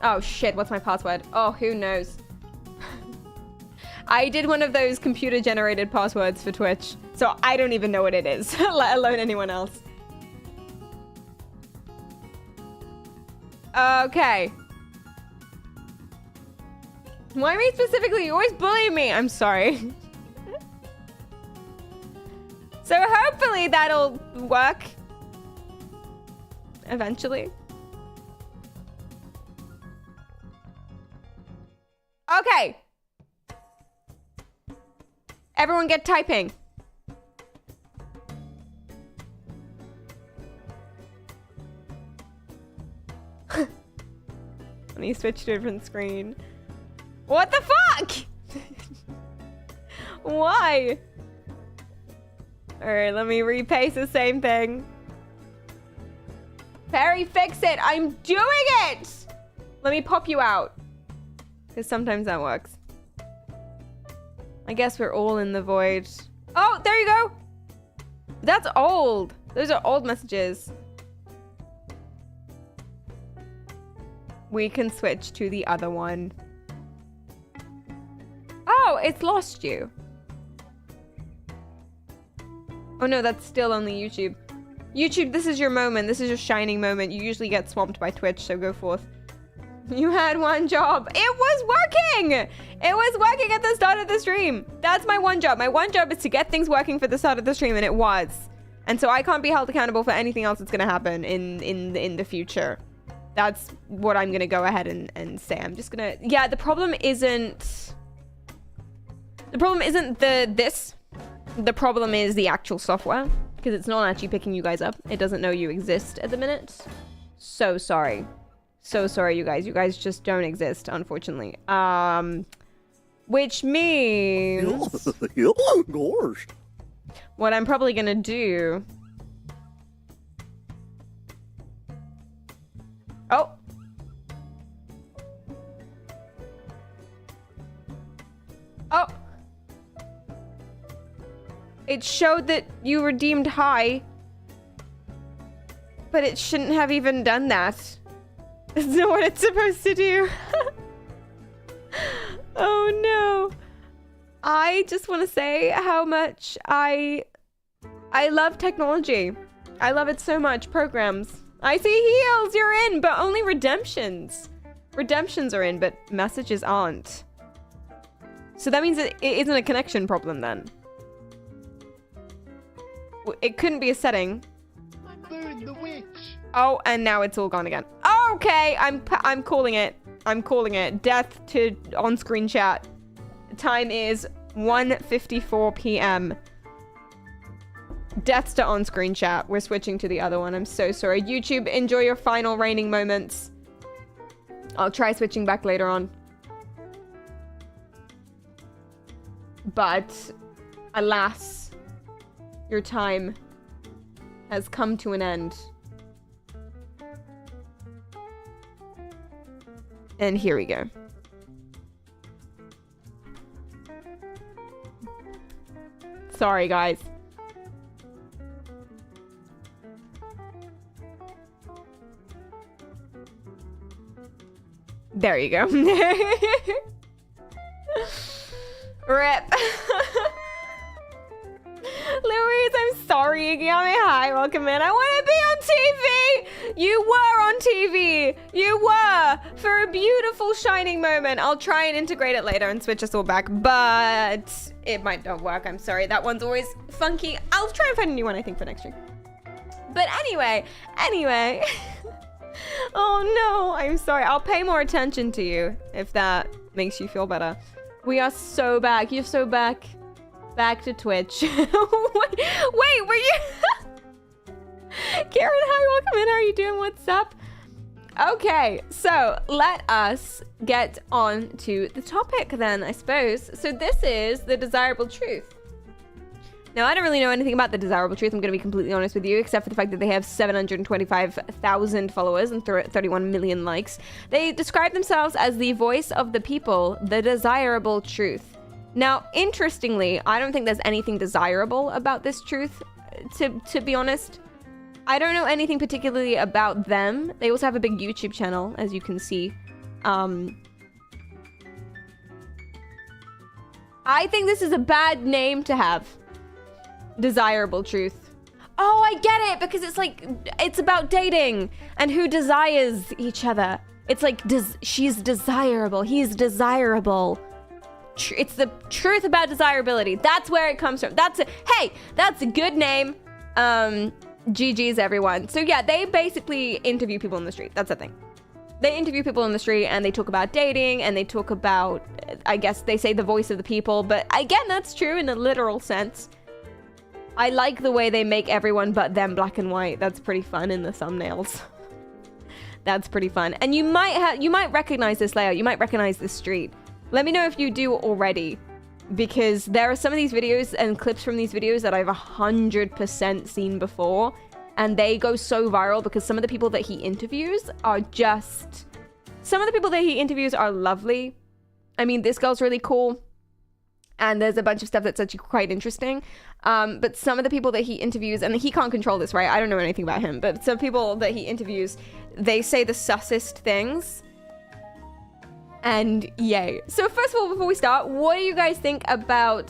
Oh shit, what's my password? Oh, who knows? I did one of those computer generated passwords for Twitch, so I don't even know what it is, let alone anyone else. Okay. Why me specifically? You always bully me. I'm sorry. So hopefully that'll work. Eventually. Okay. Everyone get typing. Let me switch to a different screen. What the fuck? Why? Alright, let me repaste the same thing. Perry, fix it! I'm doing it! Let me pop you out. Because sometimes that works. I guess we're all in the void. Oh, there you go! That's old. Those are old messages. We can switch to the other one. Oh, it's lost you. Oh no, that's still only YouTube. YouTube, this is your moment. This is your shining moment. You usually get swamped by Twitch, so go forth. You had one job. It was working! It was working at the start of the stream. That's my one job. My one job is to get things working for the start of the stream, and it was. And so I can't be held accountable for anything else that's gonna happen in the future. That's what I'm gonna go ahead and say. I'm just gonna, yeah, the problem isn't this. The problem is the actual software, because it's not actually picking you guys up. It doesn't know you exist at the minute. So sorry. So sorry, you guys. You guys just don't exist, unfortunately. Which means
Gosh.
what I'm probably gonna do. Oh. Oh. It showed that you redeemed high. But it shouldn't have even done that. That's not what it's supposed to do. Oh no. I just want to say how much I love technology. I love it so much. Programs. I see heals, you're in, but only redemptions. Redemptions are in, but messages aren't. So that means it isn't a connection problem then. It couldn't be a setting.
The witch.
Oh, and now it's all gone again. Okay, I'm calling it. I'm calling it. Death to on-screen chat. Time is 1:54 p.m. Deaths to on-screen chat. We're switching to the other one. I'm so sorry. YouTube, enjoy your final reigning moments. I'll try switching back later on. But, alas, your time has come to an end. And here we go. Sorry, guys. There you go. Rip. Louise, I'm sorry. You got me high. Welcome in. I want to be on TV. You were on TV. You were for a beautiful shining moment. I'll try and integrate it later and switch us all back, but it might not work. I'm sorry. That one's always funky. I'll try and find a new one, I think, for next week. But anyway. Oh no, I'm sorry. I'll pay more attention to you if that makes you feel better. We are so back. You're so back. Back to Twitch. Wait, were you? Karen, hi, welcome in. How are you doing? What's up? Okay, so let us get on to the topic then, I suppose. So this is the desirable truth. Now, I don't really know anything about the desirable truth, I'm going to be completely honest with you, except for the fact that they have 725,000 followers and 31 million likes. They describe themselves as the voice of the people, the desirable truth. Now, interestingly, I don't think there's anything desirable about this truth, to be honest. I don't know anything particularly about them. They also have a big YouTube channel, as you can see. I think this is a bad name to have. Desirable truth. Oh, I get it, because it's like, it's about dating and who desires each other. It's like, she's desirable, he's desirable. It's the truth about desirability. That's where it comes from. Hey, that's a good name. GG's everyone. So yeah, they basically interview people in the street. That's the thing. They interview people in the street and they talk about dating and they talk about, I guess they say the voice of the people, but again, that's true in a literal sense. I like the way they make everyone but them black and white. That's pretty fun in the thumbnails. That's pretty fun. And you might recognize this layout. You might recognize this street. Let me know if you do already, because there are some of these videos and clips from these videos that I've 100% seen before, and they go so viral because some of the people that he interviews are just... Some of the people that he interviews are lovely. I mean, this girl's really cool. And there's a bunch of stuff that's actually quite interesting. But some of the people that he interviews, and he can't control this, right? I don't know anything about him. But some people that he interviews, they say the sussest things. And yay. So first of all, before we start, what do you guys think about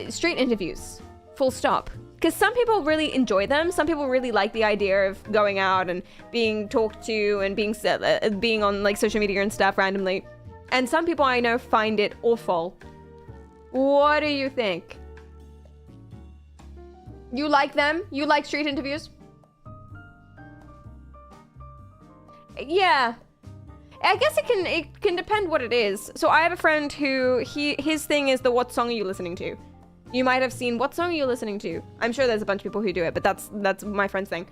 street interviews? Full stop. Because some people really enjoy them. Some people really like the idea of going out and being talked to and being on like social media and stuff randomly. And some people I know find it awful. What do you think? You like them? You like street interviews? Yeah. I guess it can depend what it is. So I have a friend who his thing is the what song are you listening to? You might have seen what song are you listening to? I'm sure there's a bunch of people who do it, but that's my friend's thing.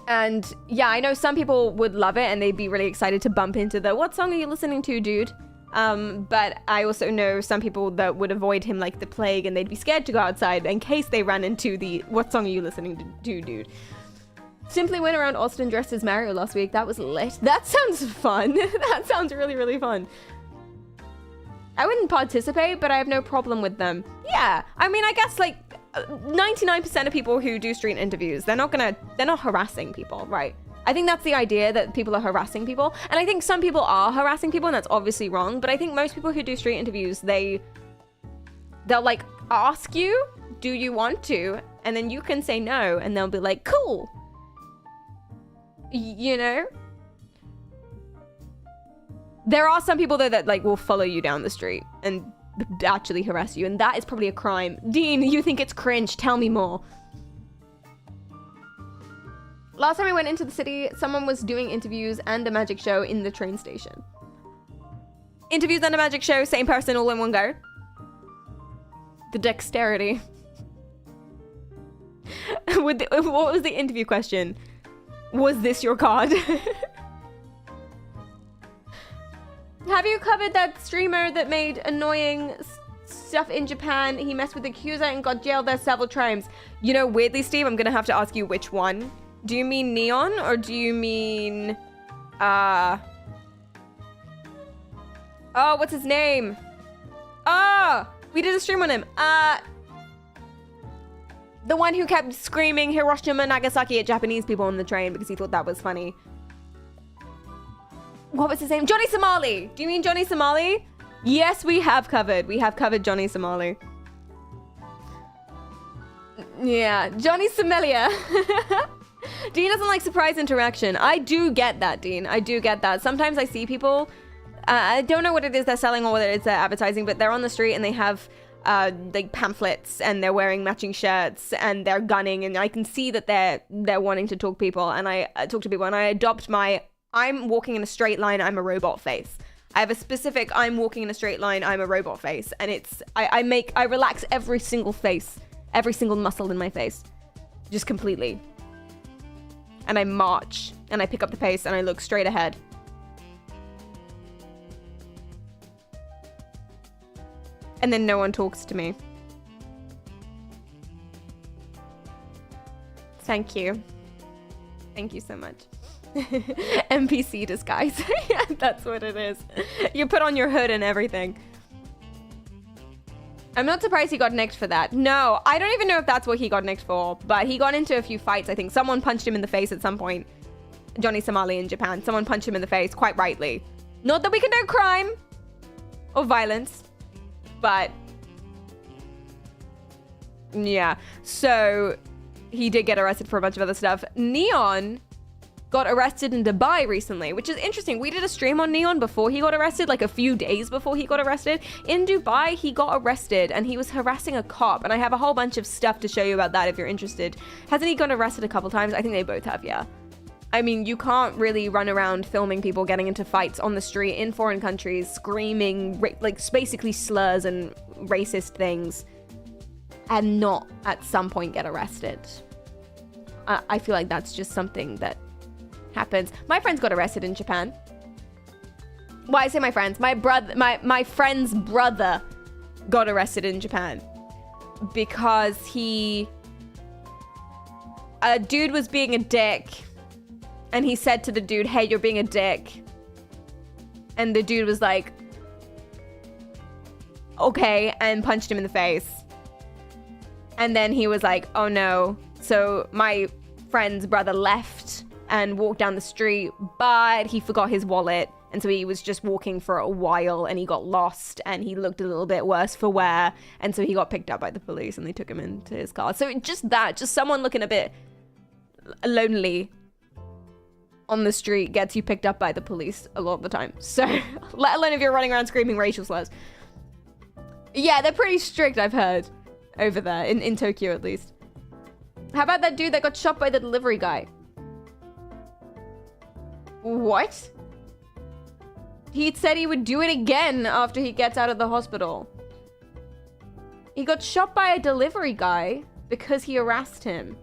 And yeah, I know some people would love it and they'd be really excited to bump into the what song are you listening to, dude? But I also know some people that would avoid him like the plague and they'd be scared to go outside in case they ran into the what song are you listening to, dude? Simply went around Austin dressed as Mario last week. That was lit. That sounds fun. That sounds really, really fun. I wouldn't participate, but I have no problem with them. Yeah, I mean, I guess like 99% of people who do street interviews, they're not harassing people, right? I think that's the idea, that people are harassing people. And I think some people are harassing people and that's obviously wrong. But I think most people who do street interviews, they'll like ask you, do you want to? And then you can say no and they'll be like, cool. You know? There are some people though that like will follow you down the street and actually harass you, and that is probably a crime. Dean, you think it's cringe? Tell me more. Last time I went into the city, someone was doing interviews and a magic show in the train station. Interviews and a magic show, same person all in one go. The dexterity. What was the interview question? Was this your card? Have you covered that streamer that made annoying stuff in Japan? He messed with the accuser and got jailed there several times. You know, weirdly, Steve, I'm gonna have to ask you which one. Do you mean Neon or do you mean... Oh, what's his name? Oh, we did a stream on him. The one who kept screaming Hiroshima, Nagasaki at Japanese people on the train because he thought that was funny. What was his name? Johnny Somali. Do you mean Johnny Somali? Yes, we have covered. We have covered Johnny Somali. Yeah, Johnny Somalia. Dean doesn't like surprise interaction. I do get that, Dean. I do get that. Sometimes I see people, I don't know what it is they're selling or whether it's their advertising, but they're on the street and they have like pamphlets and they're wearing matching shirts and they're gunning, and I can see that they're wanting to talk people, and I talk to people and I adopt my I'm walking in a straight line, I'm a robot face. I have a specific I'm walking in a straight line, I'm a robot face, and it's I relax every single face, every single muscle in my face, just completely. And I march and I pick up the pace and I look straight ahead. And then no one talks to me. Thank you. Thank you so much. NPC disguise. Yeah, that's what it is. You put on your hood and everything. I'm not surprised he got nicked for that. No, I don't even know if that's what he got nicked for, but he got into a few fights, I think. Someone punched him in the face at some point. Johnny Somali in Japan. Someone punched him in the face, quite rightly. Not that we condone crime or violence, but yeah. So he did get arrested for a bunch of other stuff. Neon got arrested in Dubai recently, which is interesting. We did a stream on Neon before he got arrested, like a few days before he got arrested. In Dubai, he got arrested and he was harassing a cop, and I have a whole bunch of stuff to show you about that if you're interested. Hasn't he gotten arrested a couple times? I think they both have, yeah. I mean, you can't really run around filming people getting into fights on the street in foreign countries, screaming like basically slurs and racist things, and not at some point get arrested. I feel like that's just something that happens. My friends got arrested in Japan. Well, I say my friends. My friend's brother got arrested in Japan because a dude was being a dick, and he said to the dude, "Hey, you're being a dick." And the dude was like, "Okay," and punched him in the face. And then he was like, "Oh no." So my friend's brother left and walked down the street, but he forgot his wallet, and so he was just walking for a while and he got lost and he looked a little bit worse for wear, and so he got picked up by the police and they took him into his car. So just someone looking a bit lonely on the street gets you picked up by the police a lot of the time. So let alone if you're running around screaming racial slurs. Yeah, they're pretty strict, I've heard, over there in Tokyo at least. How about that dude that got shot by the delivery guy? What? He said he would do it again after he gets out of the hospital. He got shot by a delivery guy because he harassed him.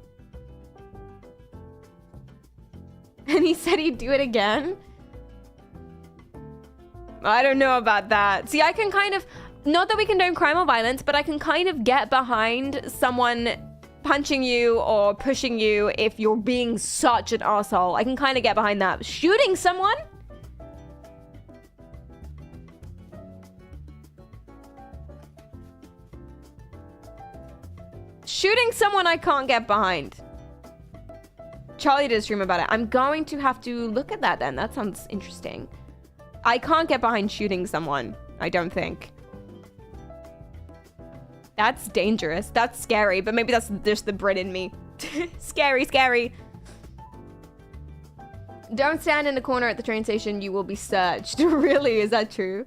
And he said he'd do it again? I don't know about that. See, I can kind of... Not that we condone crime or violence, but I can kind of get behind someone punching you or pushing you if you're being such an asshole. I can kind of get behind that. Shooting someone? Shooting someone I can't get behind. Charlie did a stream about it. I'm going to have to look at that then. That sounds interesting. I can't get behind shooting someone, I don't think. That's dangerous. That's scary, but maybe that's just the Brit in me. Scary, scary. Don't stand in the corner at the train station. You will be searched. Really? Is that true?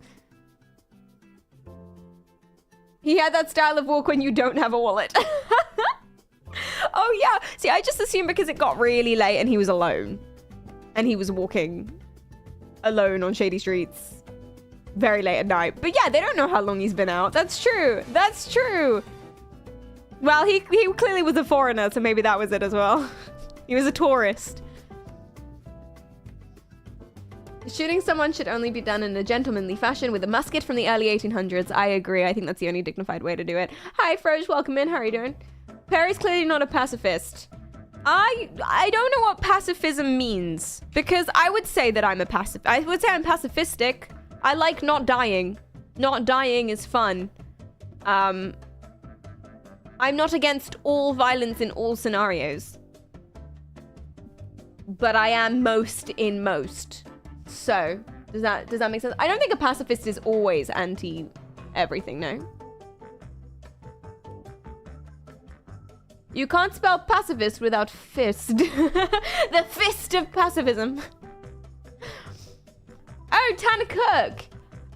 He had that style of walk when you don't have a wallet. Oh, yeah. See, I just assumed because it got really late and he was alone. And he was walking alone on shady streets very late at night. But yeah, they don't know how long he's been out. That's true. That's true. Well, he clearly was a foreigner, so maybe that was it as well. He was a tourist. Shooting someone should only be done in a gentlemanly fashion with a musket from the early 1800s. I agree. I think that's the only dignified way to do it. Hi, Froge. Welcome in. How are you doing? Perry's clearly not a pacifist. I don't know what pacifism means, because I would say that I'm a pacifist. I would say I'm pacifistic. I like not dying. Not dying is fun. I'm not against all violence in all scenarios. But I am most in most. So, does that make sense? I don't think a pacifist is always anti everything, no? You can't spell pacifist without fist. The fist of pacifism. Oh, Tanner Cook.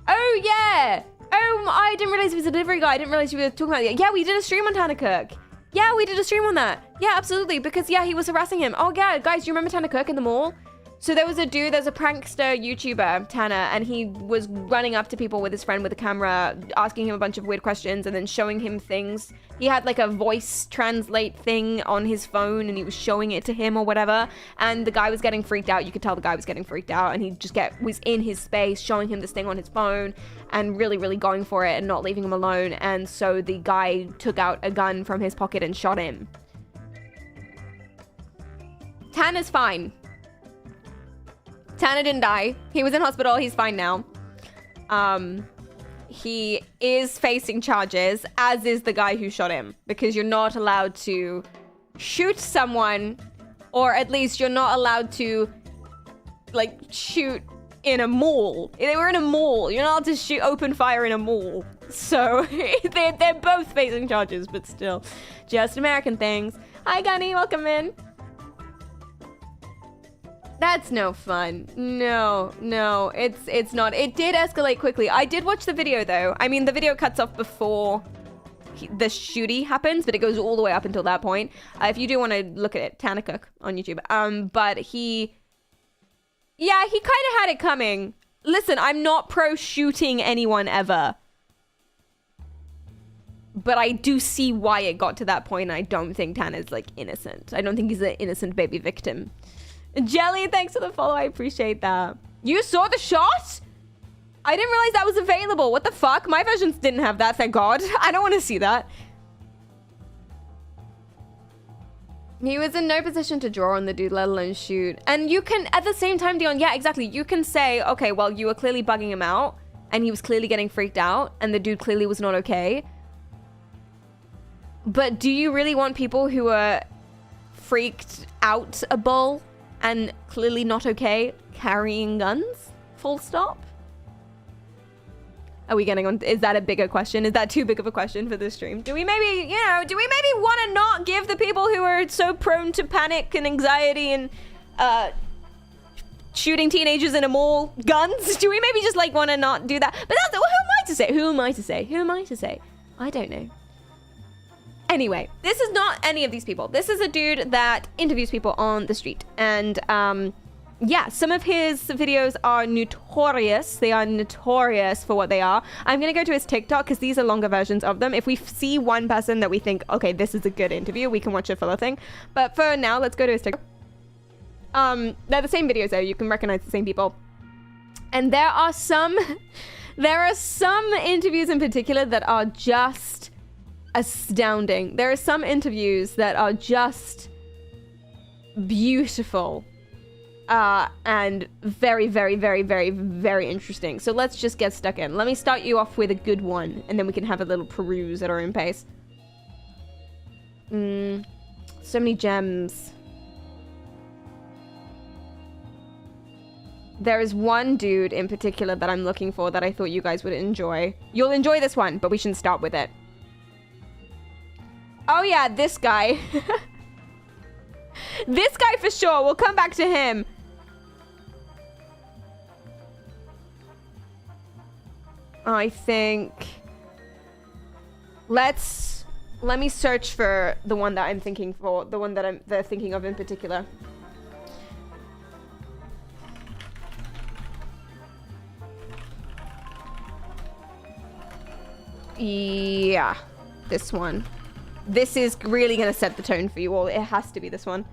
Oh, yeah. Oh, I didn't realize he was a delivery guy. I didn't realize you were talking about it. Yeah, we did a stream on Tanner Cook. Yeah, we did a stream on that. Yeah, absolutely. Because, yeah, he was harassing him. Oh, yeah, guys, do you remember Tanner Cook in the mall? So there was a dude, there's a prankster YouTuber, Tanner, and he was running up to people with his friend with a camera, asking him a bunch of weird questions and then showing him things. He had like a voice translate thing on his phone and he was showing it to him or whatever. And the guy was getting freaked out. You could tell the guy was getting freaked out and he just was in his space showing him this thing on his phone and really, really going for it and not leaving him alone. And so the guy took out a gun from his pocket and shot him. Tanner's fine. Tanner didn't die. He was in hospital. He's fine now. He is facing charges, as is the guy who shot him, because you're not allowed to shoot someone, or at least you're not allowed to, like, shoot in a mall. They were in a mall. You're not allowed to open fire in a mall. So they're both facing charges, but still, just American things. Hi, Gunny. Welcome in. That's no fun. No, it's not. It did escalate quickly. I did watch the video though. I mean, the video cuts off before the shooty happens, but it goes all the way up until that point. If you do want to look at it, Tanner Cook on YouTube. But he kind of had it coming. Listen, I'm not pro shooting anyone ever. But I do see why it got to that point. I don't think Tanner's like innocent. I don't think he's an innocent baby victim. Jelly, thanks for the follow. I appreciate that. You saw the shot? I didn't realize that was available. What the fuck? My versions didn't have that, thank God. I don't want to see that. He was in no position to draw on the dude, let alone shoot. And you can, at the same time, Dion, yeah, exactly. You can say, okay, well, you were clearly bugging him out, and he was clearly getting freaked out, and the dude clearly was not okay. But do you really want people who are freaked out-able and clearly not okay carrying guns? Full stop? Are we getting on? Is that a bigger question? Is that too big of a question for this stream? Do we maybe want to not give the people who are so prone to panic and anxiety and shooting teenagers in a mall guns? Do we maybe just like want to not do that? But that's, well, who am I to say? Who am I to say? Who am I to say? I don't know. Anyway, this is not any of these people. This is a dude that interviews people on the street. And yeah, some of his videos are notorious. They are notorious for what they are. I'm going to go to his TikTok because these are longer versions of them. If we see one person that we think, okay, this is a good interview, we can watch a fuller thing. But for now, let's go to his TikTok. They're the same videos though. You can recognize the same people. And there are some interviews in particular that are just astounding. There are some interviews that are just beautiful. And very, very, very, very, very interesting. So let's just get stuck in. Let me start you off with a good one, and then we can have a little peruse at our own pace. So many gems. There is one dude in particular that I'm looking for that I thought you guys would enjoy. You'll enjoy this one, but we shouldn't start with it. Oh yeah, this guy. This guy for sure. We'll come back to him. I think let me search for the one that I'm thinking for, the one that they're thinking of in particular. Yeah, this one. This is really gonna set the tone for you all. It has to be this one.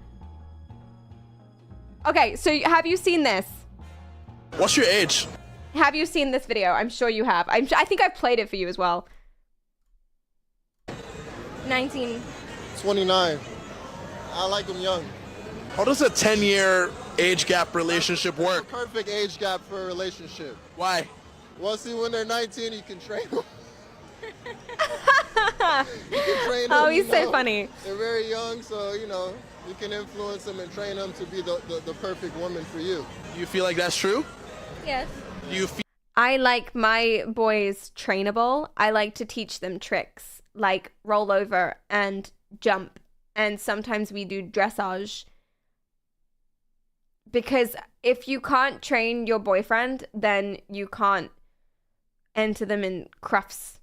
Okay, so have you seen this?
What's your age?
Have you seen this video? I'm sure you have. I think I've played it for you as well.
19.
29. I like them young.
How does a 10-year age gap relationship work?
Perfect age gap for a relationship.
Why?
Well, see, when they're 19, you can train them. You can train them.
Oh, he's so funny.
They're very young, so, you know, you can influence them and train them to be the perfect woman for you.
Do you feel like that's true?
Yes.
Do you feel
I like my boys trainable. I like to teach them tricks like roll over and jump. And sometimes we do dressage. Because if you can't train your boyfriend, then you can't enter them in crufts.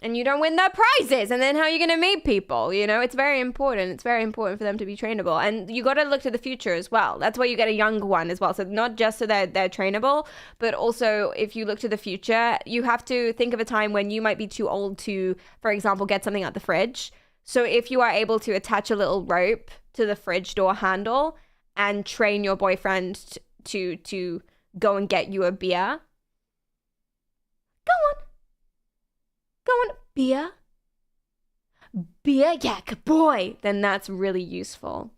And you don't win their prizes. And then how are you going to meet people? You know, it's very important. It's very important for them to be trainable. And you got to look to the future as well. That's why you get a young one as well. So not just so that they're trainable, but also if you look to the future, you have to think of a time when you might be too old to, for example, get something out the fridge. So if you are able to attach a little rope to the fridge door handle and train your boyfriend to go and get you a beer. Go on. Go on, beer? Beer? Yeah, good boy. Then that's really useful.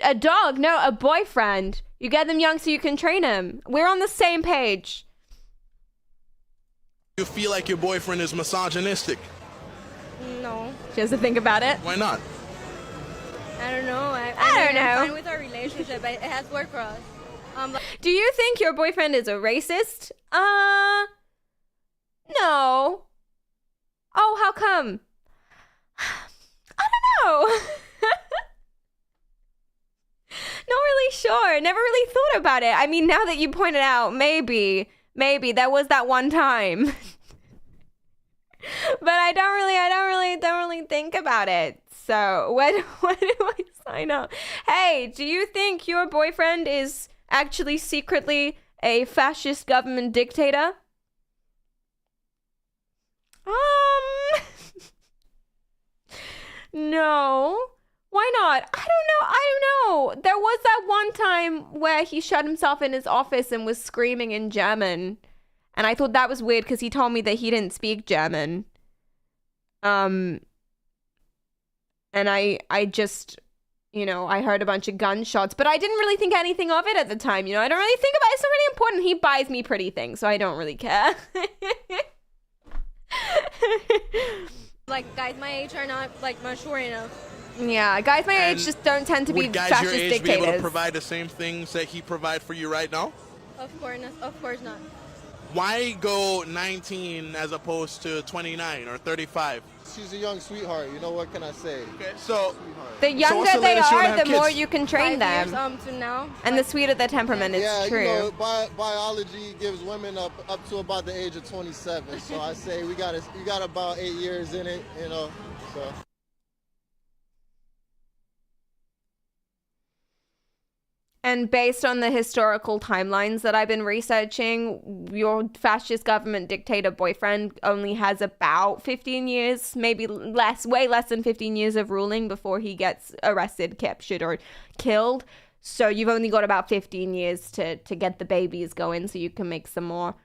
A dog? No, a boyfriend. You get them young so you can train them. We're on the same page.
you feel like your boyfriend is misogynistic?
No.
She has to think about it.
Why not?
I don't know. I
don't
mean,
know.
I'm fine with our relationship. It has worked for us.
Do you think your boyfriend is a racist? No. Oh, how come? I don't know. Not really sure. Never really thought about it. I mean, now that you pointed out, maybe there was that one time. But I don't really think about it. So when do I sign up? Hey, do you think your boyfriend is actually secretly a fascist government dictator? No. Why not? I don't know. There was that one time where he shut himself in his office and was screaming in German. And I thought that was weird because he told me that he didn't speak German. And I just, I heard a bunch of gunshots, but I didn't really think anything of it at the time. I don't really think about it. It's not really important. He buys me pretty things, so I don't really care.
Like, guys my age are not, mature enough.
Yeah, guys my age just don't tend to be
would guys
fascist
your age
dictators.
be able to provide the same things that he provide for you right now?
Of course not.
Why go 19 as opposed to 29 or 35?
She's a young sweetheart. What can I say?
Okay, so
The
what's
younger
the
they
latest you wanna
are,
have
the more
kids?
you can train
5
them.
years, to now.
And the sweeter their temperament, it's
Yeah,
true.
biology gives women up to about the age of 27. So I say we got about 8 years in it, so.
And based on the historical timelines that I've been researching, your fascist government dictator boyfriend only has about 15 years, maybe less, way less than 15 years of ruling before he gets arrested, captured, or killed. So you've only got about 15 years to get the babies going so you can make some more.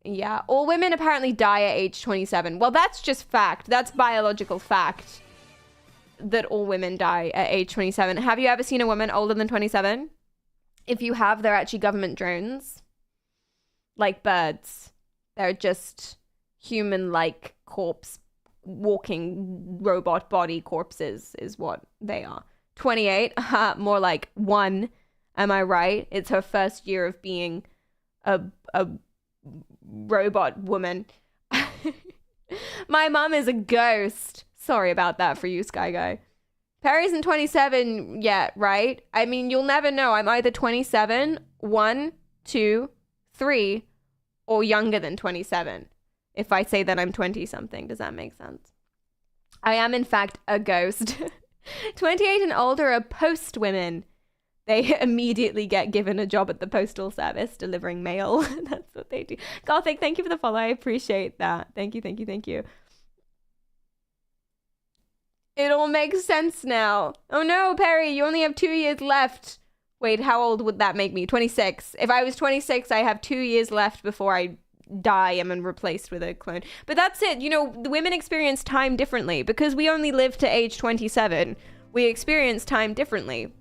Yeah, all women apparently die at age 27. Well, that's just fact. That's biological fact that all women die at age 27. Have you ever seen a woman older than 27? If you have, they're actually government drones. Like birds. They're just human-like corpse, walking robot body corpses is what they are. 28, more like 1. Am I right? It's her first year of being a robot woman. My mom is a ghost. Sorry about that for you, Sky Guy. Perry isn't 27 yet, right? I mean, you'll never know. I'm either 27, 1, 2, 3, or younger than 27. If I say that I'm 20-something, does that make sense? I am, in fact, a ghost. 28 and older are post women. They immediately get given a job at the postal service delivering mail. That's what they do. Gothic, thank you for the follow. I appreciate that. Thank you, thank you, thank you. It all makes sense now. Oh no, Perry, you only have 2 years left. Wait, how old would that make me? 26. If I was 26, I have 2 years left before I die and am replaced with a clone. But that's it. You know, the women experience time differently because we only live to age 27. We experience time differently.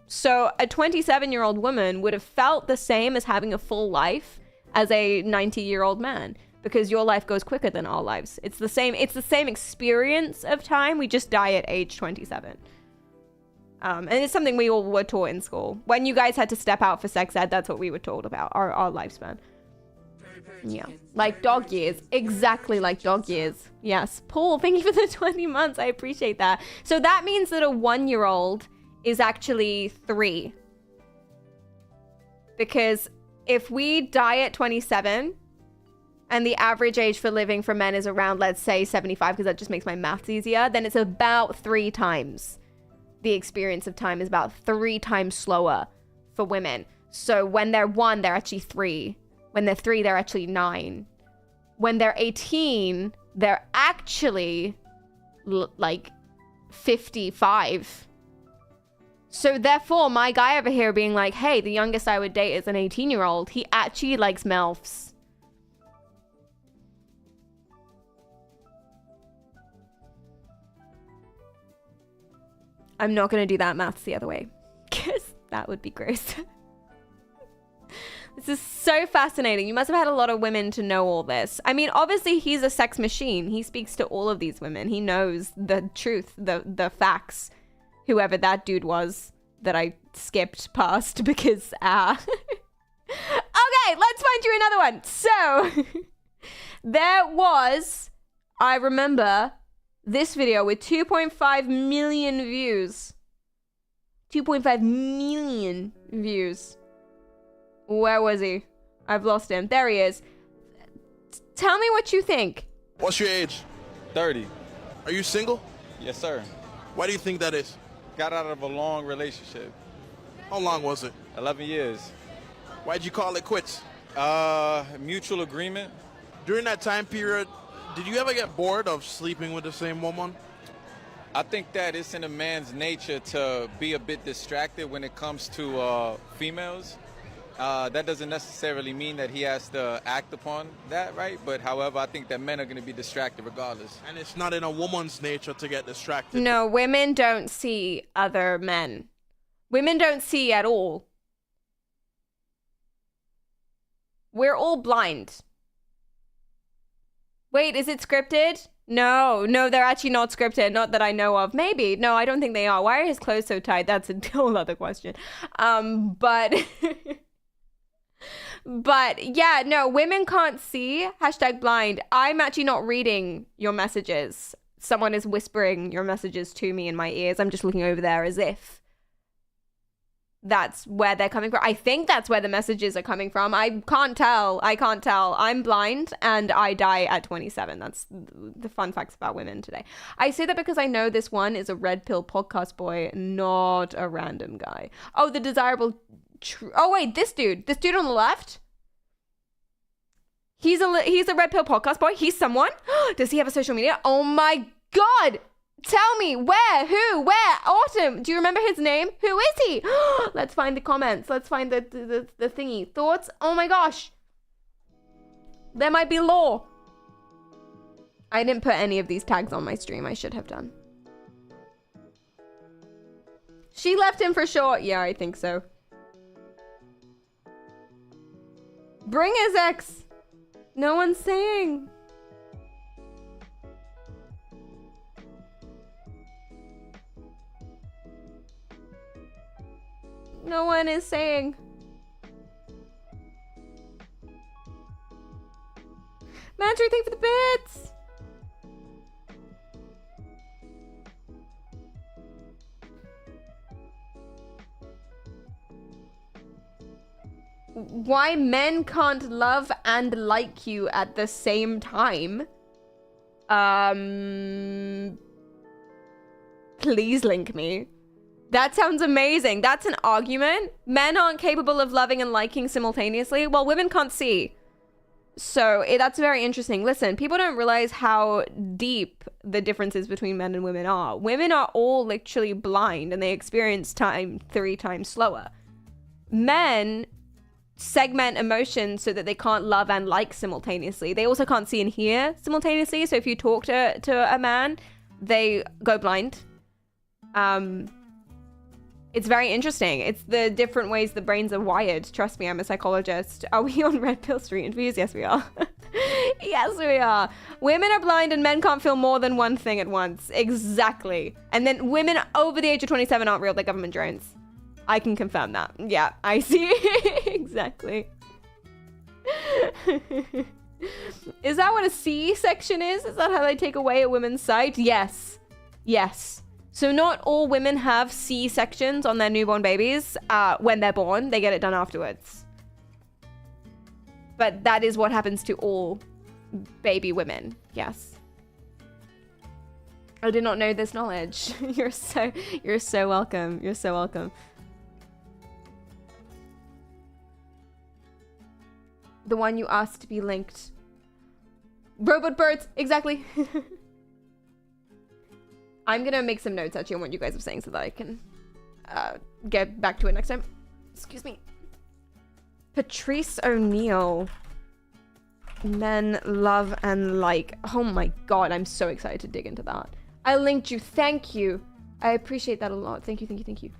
So a 27-year-old woman would have felt the same as having a full life as a 90-year-old man. Because your life goes quicker than our lives. It's the same experience of time. We just die at age 27. And it's something we all were taught in school. When you guys had to step out for sex ed, that's what we were told about, our lifespan. Yeah. Like dog years. Exactly like dog years. Yes. Paul, thank you for the 20 months. I appreciate that. So that means that a 1-year-old is actually 3. Because if we die at 27... and the average age for living for men is around, let's say, 75, because that just makes my maths easier, then it's about 3 times. The experience of time is about 3 times slower for women. So when they're 1, they're actually 3. When they're 3, they're actually 9. When they're 18, they're actually, like, 55. So therefore, my guy over here being like, hey, the youngest I would date is an 18-year-old, he actually likes MILFs. I'm not going to do that maths the other way, because that would be gross. This is so fascinating. You must have had a lot of women to know all this. I mean, obviously, he's a sex machine. He speaks to all of these women. He knows the truth, the facts, whoever that dude was that I skipped past because, Okay, let's find you another one. So, there was, I remember... this video with 2.5 million views. 2.5 million views. Where was he? I've lost him. There he is. Tell me what you think.
What's your age?
30.
Are you single?
Yes, sir.
Why do you think that is?
Got out of a long relationship.
How long was it?
11 years.
Why'd you call it quits?
Mutual agreement.
During that time period, did you ever get bored of sleeping with the same woman?
I think that it's in a man's nature to be a bit distracted when it comes to females. That doesn't necessarily mean that he has to act upon that, right? But however, I think that men are going to be distracted regardless.
And it's not in a woman's nature to get distracted.
No, women don't see other men. Women don't see at all. We're all blind. Wait, is it scripted? No, they're actually not scripted. Not that I know of. Maybe. No, I don't think they are. Why are his clothes so tight? That's a whole other question. But yeah, no, women can't see. #blind. I'm actually not reading your messages. Someone is whispering your messages to me in my ears. I'm just looking over there as if that's where they're coming from. I think that's where the messages are coming from. I can't tell. I'm blind and I die at 27. That's the fun facts about women today. I say that because I know this one is a red pill podcast boy, not a random guy. Oh, the desirable... oh, wait, this dude on the left? He's a red pill podcast boy. He's someone. Does he have a social media? Oh my God. Tell me where, who, where? Autumn. Do you remember his name? Who is he? Let's find the comments. Let's find the thingy. Thoughts? Oh my gosh. There might be law. I didn't put any of these tags on my stream. I should have done. She left him for sure. Yeah, I think so. Bring his ex. No one's saying. No one is saying. Mandry, thank you for the bits. Why men can't love and like you at the same time? Please link me. That sounds amazing. That's an argument. Men aren't capable of loving and liking simultaneously. Well, women can't see. So that's very interesting. Listen, people don't realize how deep the differences between men and women are. Women are all literally blind and they experience time 3 times slower. Men segment emotions so that they can't love and like simultaneously. They also can't see and hear simultaneously. So if you talk to a man, they go blind. It's very interesting. It's the different ways the brains are wired. Trust me, I'm a psychologist. Are we on Red Pill Street interviews? Yes, we are. Yes, we are. Women are blind and men can't feel more than one thing at once. Exactly. And then women over the age of 27 aren't real. They're government drones. I can confirm that. Yeah, I see. Exactly. Is that what a C-section is? Is that how they take away a woman's sight? Yes. Yes. So not all women have C-sections on their newborn babies when they're born. They get it done afterwards. But that is what happens to all baby women. Yes. I did not know this knowledge. You're so welcome. You're so welcome. The one you asked to be linked. Robot birds, exactly. I'm gonna make some notes actually on what you guys are saying so that I can get back to it next time. Excuse me. Patrice O'Neill. Men love and like. Oh my God, I'm so excited to dig into that. I linked you, thank you. I appreciate that a lot. Thank you, thank you, thank you.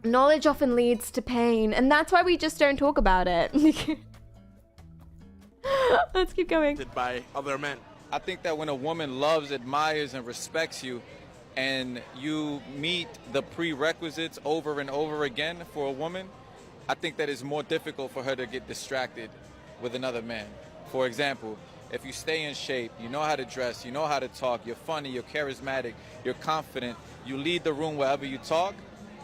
Knowledge often leads to pain, and that's why we just don't talk about it. Let's keep going.
By other men.
I think that when a woman loves, admires, and respects you, and you meet the prerequisites over and over again for a woman, I think that it's more difficult for her to get distracted with another man. For example, if you stay in shape, you know how to dress, you know how to talk, you're funny, you're charismatic, you're confident, you lead the room wherever you talk,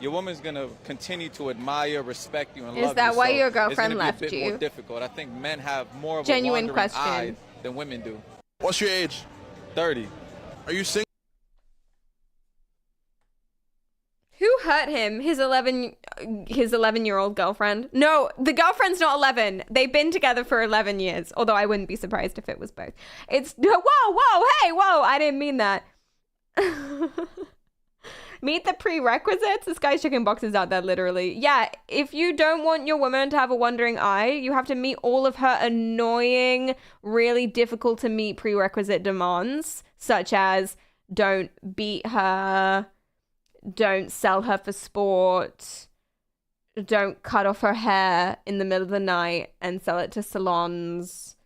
your woman's gonna continue to admire, respect you, and love you.
Is that why
So
your girlfriend
it's
left
gonna be a bit
you?
more difficult. I think men have more of
Genuine
a wandering
question.
eye than women do.
What's your age?
30.
Are you single?
Who hurt him? His 11-year-old girlfriend? No, the girlfriend's not 11. They've been together for 11 years. Although I wouldn't be surprised if it was both. It's whoa, hey, whoa! I didn't mean that. Meet the prerequisites. This guy's checking boxes out there, literally. Yeah, if you don't want your woman to have a wandering eye, you have to meet all of her annoying, really difficult to meet prerequisite demands, such as don't beat her, don't sell her for sport, don't cut off her hair in the middle of the night and sell it to salons,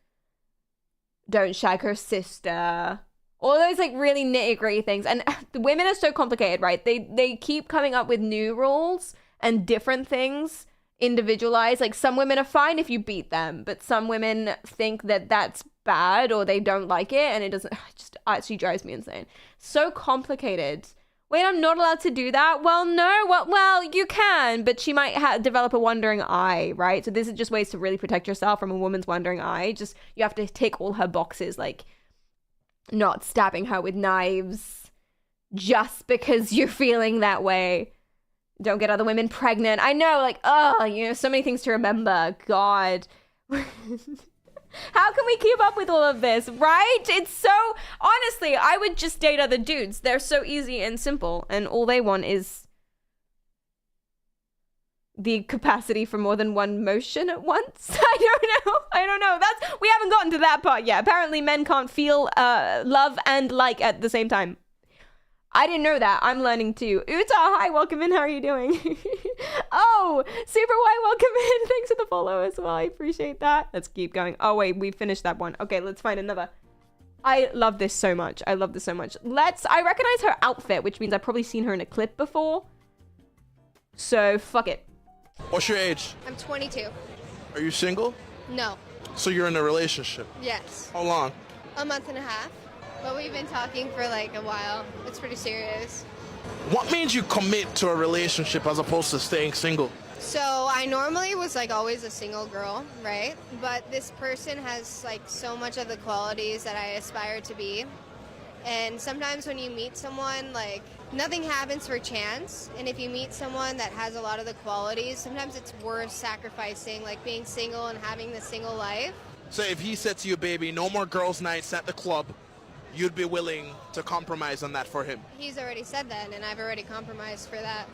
don't shag her sister. All those like really nitty-gritty things. And the women are so complicated, right? They keep coming up with new rules and different things individualized. Like some women are fine if you beat them, but some women think that that's bad or they don't like it, and it doesn't. It just actually drives me insane. So complicated Wait, I'm not allowed to do that? Well, no. Well, you can, but she might develop a wandering eye, right? So this is just ways to really protect yourself from a woman's wandering eye. Just, you have to tick all her boxes, like not stabbing her with knives just because you're feeling that way. Don't get other women pregnant. I know, like, oh, you know, so many things to remember. God. How can we keep up with all of this, right? It's so... Honestly, I would just date other dudes. They're so easy and simple, and all they want is the capacity for more than one motion at once. I don't know. We haven't gotten to that part yet. Apparently men can't feel love and like at the same time. I didn't know that. I'm learning too. Uta, hi, welcome in. How are you doing? Oh, Super White, welcome in. Thanks for the follow as well. I appreciate that. Let's keep going. Oh, wait, we finished that one. Okay, let's find another. I love this so much. I recognize her outfit, which means I've probably seen her in a clip before. So, fuck it.
What's your age?
I'm 22.
Are you single?
No.
So you're in a relationship?
Yes.
How long?
A month and a half. But we've been talking for like a while. It's pretty serious.
What made you commit to a relationship as opposed to staying single?
So I normally was like always a single girl, right? But this person has like so much of the qualities that I aspire to be. And sometimes when you meet someone, like nothing happens for chance. And if you meet someone that has a lot of the qualities, sometimes it's worth sacrificing, like being single and having the single life.
So if he said to you, baby, no more girls' nights at the club, you'd be willing to compromise on that for him?
He's already said that, and I've already compromised for that.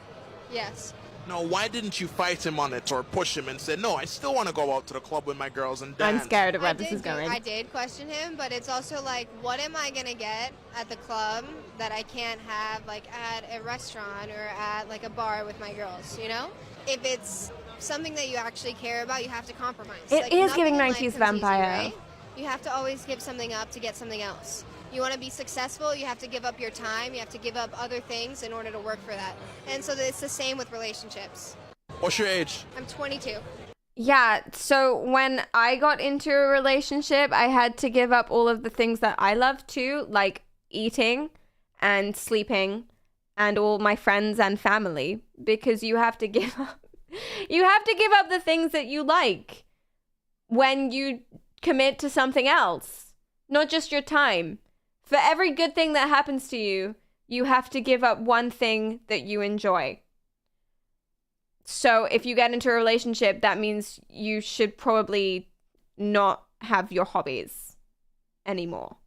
Yes.
No, why didn't you fight him on it or push him and say, no, I still want to go out to the club with my girls and dance?
I'm scared of where this is going.
I did question him, but it's also like, what am I going to get at the club that I can't have like at a restaurant or at like a bar with my girls, you know? If it's something that you actually care about, you have to compromise.
It is giving 90s vampire.
Right? You have to always give something up to get something else. You want to be successful, you have to give up your time, you have to give up other things in order to work for that. And so it's the same with relationships.
What's your age?
I'm 22.
Yeah, so when I got into a relationship, I had to give up all of the things that I love too, like eating and sleeping and all my friends and family, because you have to give up the things that you like when you commit to something else, not just your time. For every good thing that happens to you, you have to give up one thing that you enjoy. So if you get into a relationship, that means you should probably not have your hobbies anymore.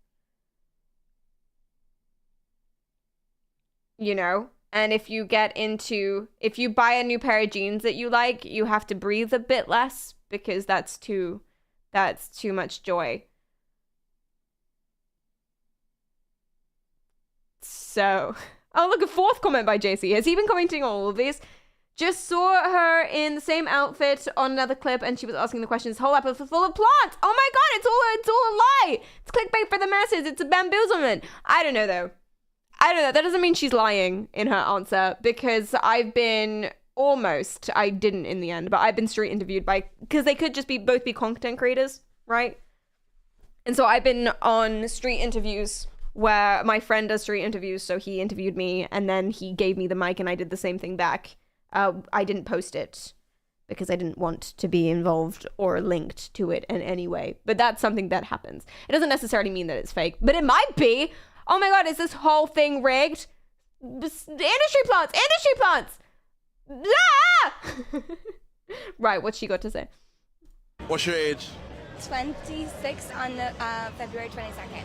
You know? And if you buy a new pair of jeans that you like, you have to breathe a bit less because that's too much joy. So, oh, look, a fourth comment by JC. Has he been commenting on all of these? Just saw her in the same outfit on another clip, and she was asking the questions. Whole episode full of plants. Oh my god, it's all a lie. It's clickbait for the masses. It's a bamboozlement. I don't know though. That doesn't mean she's lying in her answer, because I didn't in the end, but I've been street interviewed because they could just both be content creators, right? And so I've been on street interviews where my friend does street interviews, so he interviewed me, and then he gave me the mic, and I did the same thing back. I didn't post it because I didn't want to be involved or linked to it in any way. But that's something that happens. It doesn't necessarily mean that it's fake, but it might be. Oh my god, is this whole thing rigged? Industry plants! Ah! Right, what's she got to say?
What's your age?
26 on February 22nd.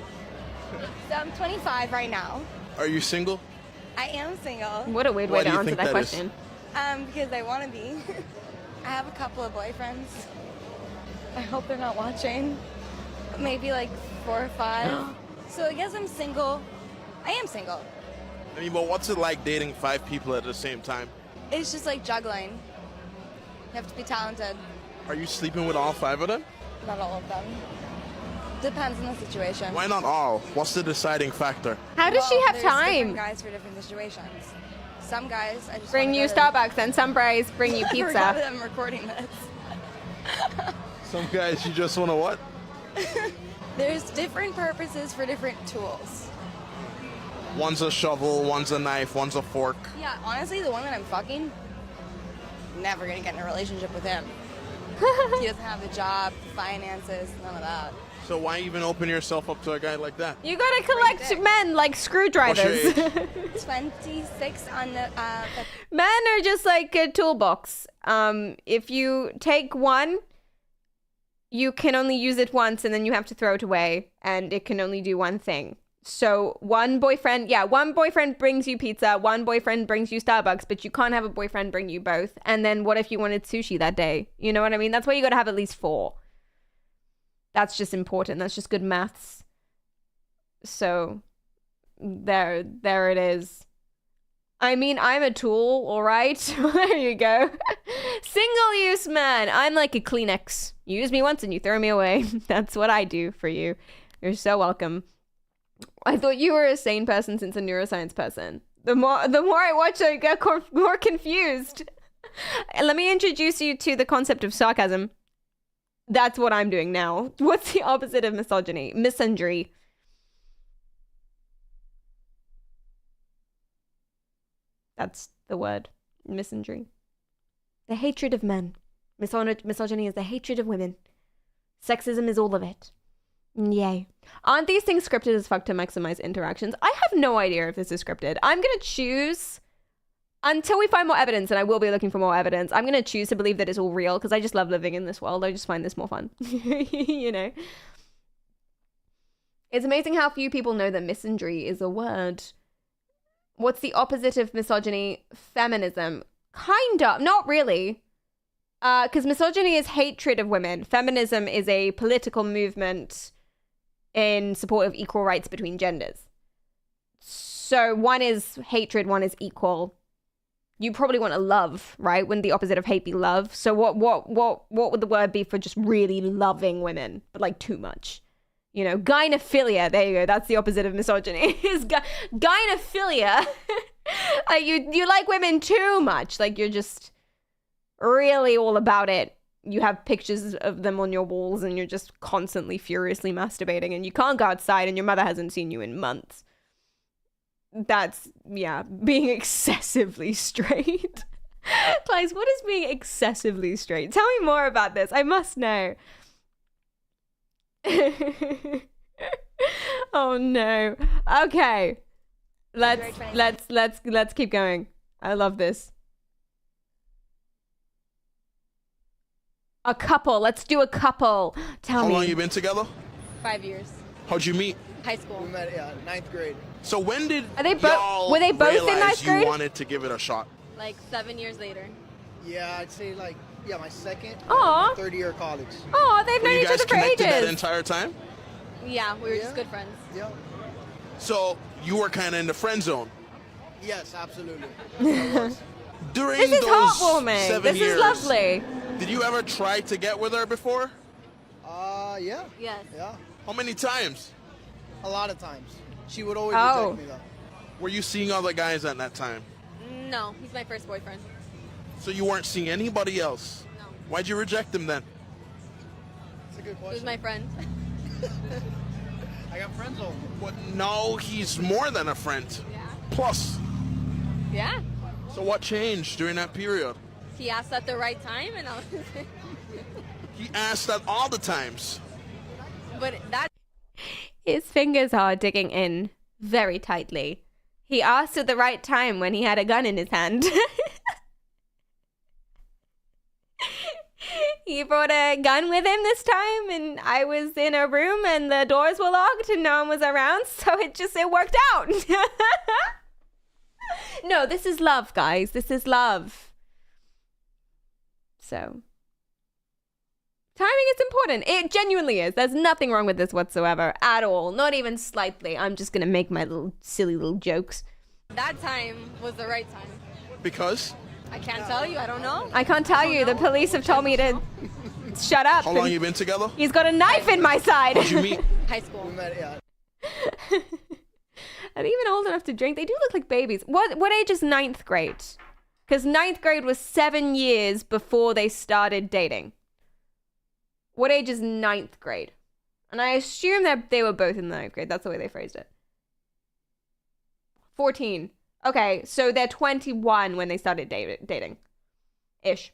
So I'm 25 right now.
Are you single?
I am single.
What a weird way to answer that question.
Because I want to be. I have a couple of boyfriends. I hope they're not watching. Maybe like 4 or 5. So I guess I'm single. I am single.
I mean, but what's it like dating 5 people at the same time?
It's just like juggling. You have to be talented.
Are you sleeping with all 5 of them?
Not all of them. Depends on the situation.
Why not all? What's the deciding factor?
How does she have
there's
time?
Different guys for different situations. Some guys, I just
Bring you Starbucks, and some guys bring you
I
pizza.
forgot that I'm recording this.
Some guys you just want to what?
There's different purposes for different tools.
One's a shovel, one's a knife, one's a fork.
Yeah, honestly, the one that I'm fucking, never gonna get in a relationship with him. He doesn't have the job, the finances, none of that.
So why even open yourself up to a guy like that?
You gotta collect men like screwdrivers.
What's your
26 on the,
Men are just like a toolbox. If you take one, you can only use it once and then you have to throw it away and it can only do one thing. So one boyfriend brings you pizza, one boyfriend brings you Starbucks, but you can't have a boyfriend bring you both. And then what if you wanted sushi that day? You know what I mean? That's why you gotta have at least 4. That's just important. That's just good maths. So there it is. I mean, I'm a tool, all right? There you go. Single-use man. I'm like a Kleenex. You use me once and you throw me away. That's what I do for you. You're so welcome. I thought you were a sane person since a neuroscience person. The more I watch, I get more confused. Let me introduce you to the concept of sarcasm. That's what I'm doing now. What's the opposite of misogyny? Misandry. That's the word. Misandry. The hatred of men. Misogyny is the hatred of women. Sexism is all of it. Yay. Aren't these things scripted as fuck to maximize interactions? I have no idea if this is scripted. I'm gonna choose, until we find more evidence, and I will be looking for more evidence, I'm gonna choose to believe that it's all real, because I just love living in this world. I just find this more fun. You know? It's amazing how few people know that misandry is a word. What's the opposite of misogyny? Feminism. Kind of. Not really. Because misogyny is hatred of women. Feminism is a political movement in support of equal rights between genders. So one is hatred, one is equal. You probably want to love, right? Wouldn't the opposite of hate be love? So what would the word be for just really loving women, but like too much? You know, gynephilia. There you go. That's the opposite of misogyny. Is gynephilia. You like women too much. Like you're just really all about it. You have pictures of them on your walls and you're just constantly furiously masturbating and you can't go outside and your mother hasn't seen you in months. That's, yeah, being excessively straight. Guys, what is being excessively straight? Tell me more about this. I must know. Oh no. Okay. Let's keep going. I love this. A couple. Let's do a couple. Tell me.
How long you been together?
5 years.
How'd you meet?
High school.
We met, yeah, 9th grade.
So when did
Are they
y'all
were they both in
realize
ninth grade?
you wanted to give it a shot?
Like 7 years later.
Yeah, I'd say like, yeah, my second,
Aw.
third year of college.
Oh, they've
Were
known
you
each
guys
other for
connected that
ages.
entire time?
Yeah, we were
Yeah.
just good friends.
Yeah.
So you were kind of in the friend zone.
Yes, absolutely.
During
This is
those
heartwarming.
7
This
years,
is lovely.
did you ever try to get with her before?
Yeah.
Yes.
Yeah.
How many times?
A lot of times. She would always
Oh.
reject me though.
Were you seeing other guys at that time?
No, he's my first boyfriend.
So you weren't seeing anybody else?
No.
Why'd you reject him then?
It's a good
He was
question.
my friend.
I got friends over.
But no, he's more than a friend.
Yeah.
Plus.
Yeah.
So what changed during that period?
He asked at the right time and I was
He asked that all the times.
but that
His fingers are digging in very tightly. He asked at the right time when he had a gun in his hand. He brought a gun with him this time, and I was in a room and the doors were locked and no one was around, so it worked out. No, this is love, guys. This is love. So, timing is important. It genuinely is. There's nothing wrong with this whatsoever at all. Not even slightly. I'm just gonna make my little silly little jokes.
that time was the right time.
Because?
I can't tell you, I don't know.
I can't tell you. The police have told me to shut up.
How long
and
you been together?
He's got a knife in my side.
How'd you meet?
High school.
We met, yeah.
Are they even old enough to drink? They do look like babies. What age is 9th grade? Because 9th grade was 7 years before they started dating. What age is 9th grade? And I assume that they were both in the 9th grade. That's the way they phrased it. 14. Okay, so they're 21 when they started dating. Ish.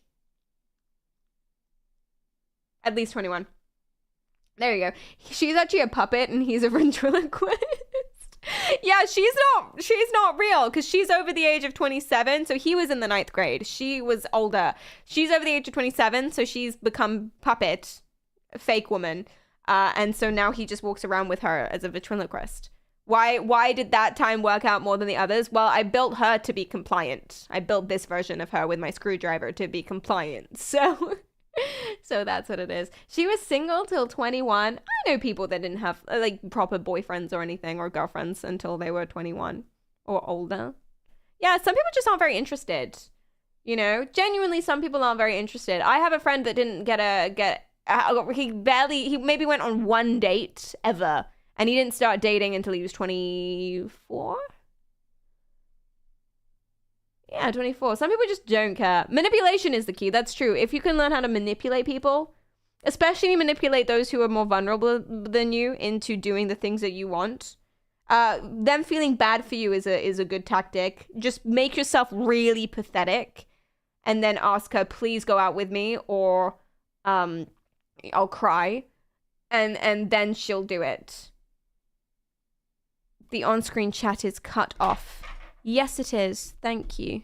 At least 21. There you go. She's actually a puppet and he's a ventriloquist. Yeah, she's not real because she's over the age of 27. So he was in the 9th grade. She was older. She's over the age of 27. So she's become puppet, fake woman. And so now he just walks around with her as a ventriloquist. Why did that time work out more than the others? Well, I built her to be compliant. I built this version of her with my screwdriver to be compliant. So that's what it is. She was single till 21. I know people that didn't have like proper boyfriends or anything or girlfriends until they were 21 or older. Yeah, some people just aren't very interested. You know, genuinely, some people aren't very interested. I have a friend that didn't he maybe went on one date ever, and he didn't start dating until he was 24. Yeah, 24. Some people just don't care. Manipulation is the key. That's true. If you can learn how to manipulate people, especially manipulate those who are more vulnerable than you into doing the things that you want, them feeling bad for you is a good tactic. Just make yourself really pathetic and then ask her, please go out with me, or I'll cry, and then she'll do it. The on-screen chat is cut off. Yes, it is. Thank you.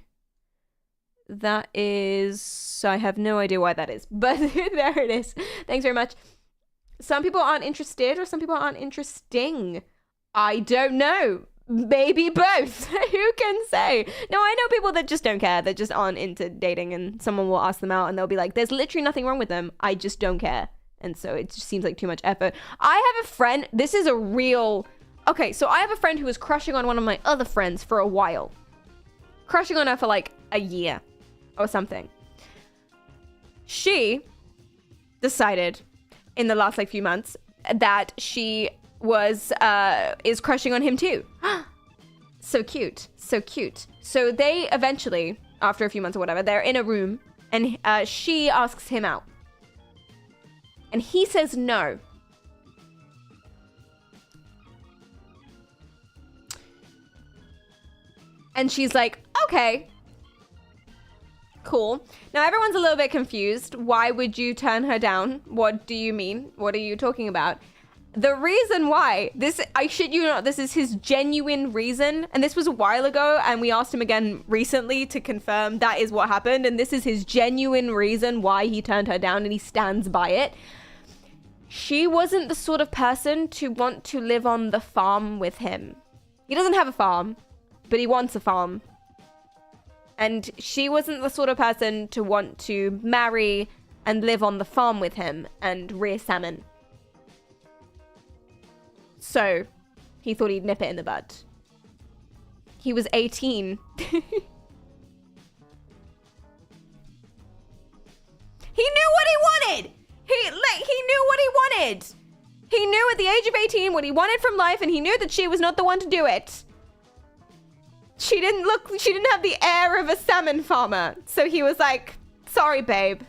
That is... I have no idea why that is, but there it is. Thanks very much. Some people aren't interested, or some people aren't interesting. I don't know. Maybe both. Who can say? No, I know people that just don't care. That just aren't into dating, and someone will ask them out and they'll be like, there's literally nothing wrong with them. I just don't care. And so it just seems like too much effort. I have a friend. This is a real... Okay, so I have a friend who was crushing on one of my other friends for a while. Crushing on her for like a year or something. She decided in the last like few months that she is crushing on him too. So cute. So cute. So they eventually, after a few months or whatever, they're in a room and she asks him out. And he says no. And she's like, okay, cool. Now everyone's a little bit confused. Why would you turn her down? What do you mean? What are you talking about? The reason why, I shit you not, this is his genuine reason. And this was a while ago, and we asked him again recently to confirm that is what happened. And this is his genuine reason why he turned her down, and he stands by it. She wasn't the sort of person to want to live on the farm with him. He doesn't have a farm, but he wants a farm. And she wasn't the sort of person to want to marry and live on the farm with him and rear salmon. So he thought he'd nip it in the bud. He was 18. He knew what he wanted. He knew what he wanted. He knew at the age of 18 what he wanted from life, and he knew that she was not the one to do it. She didn't have the air of a salmon farmer. So he was like, sorry, babe,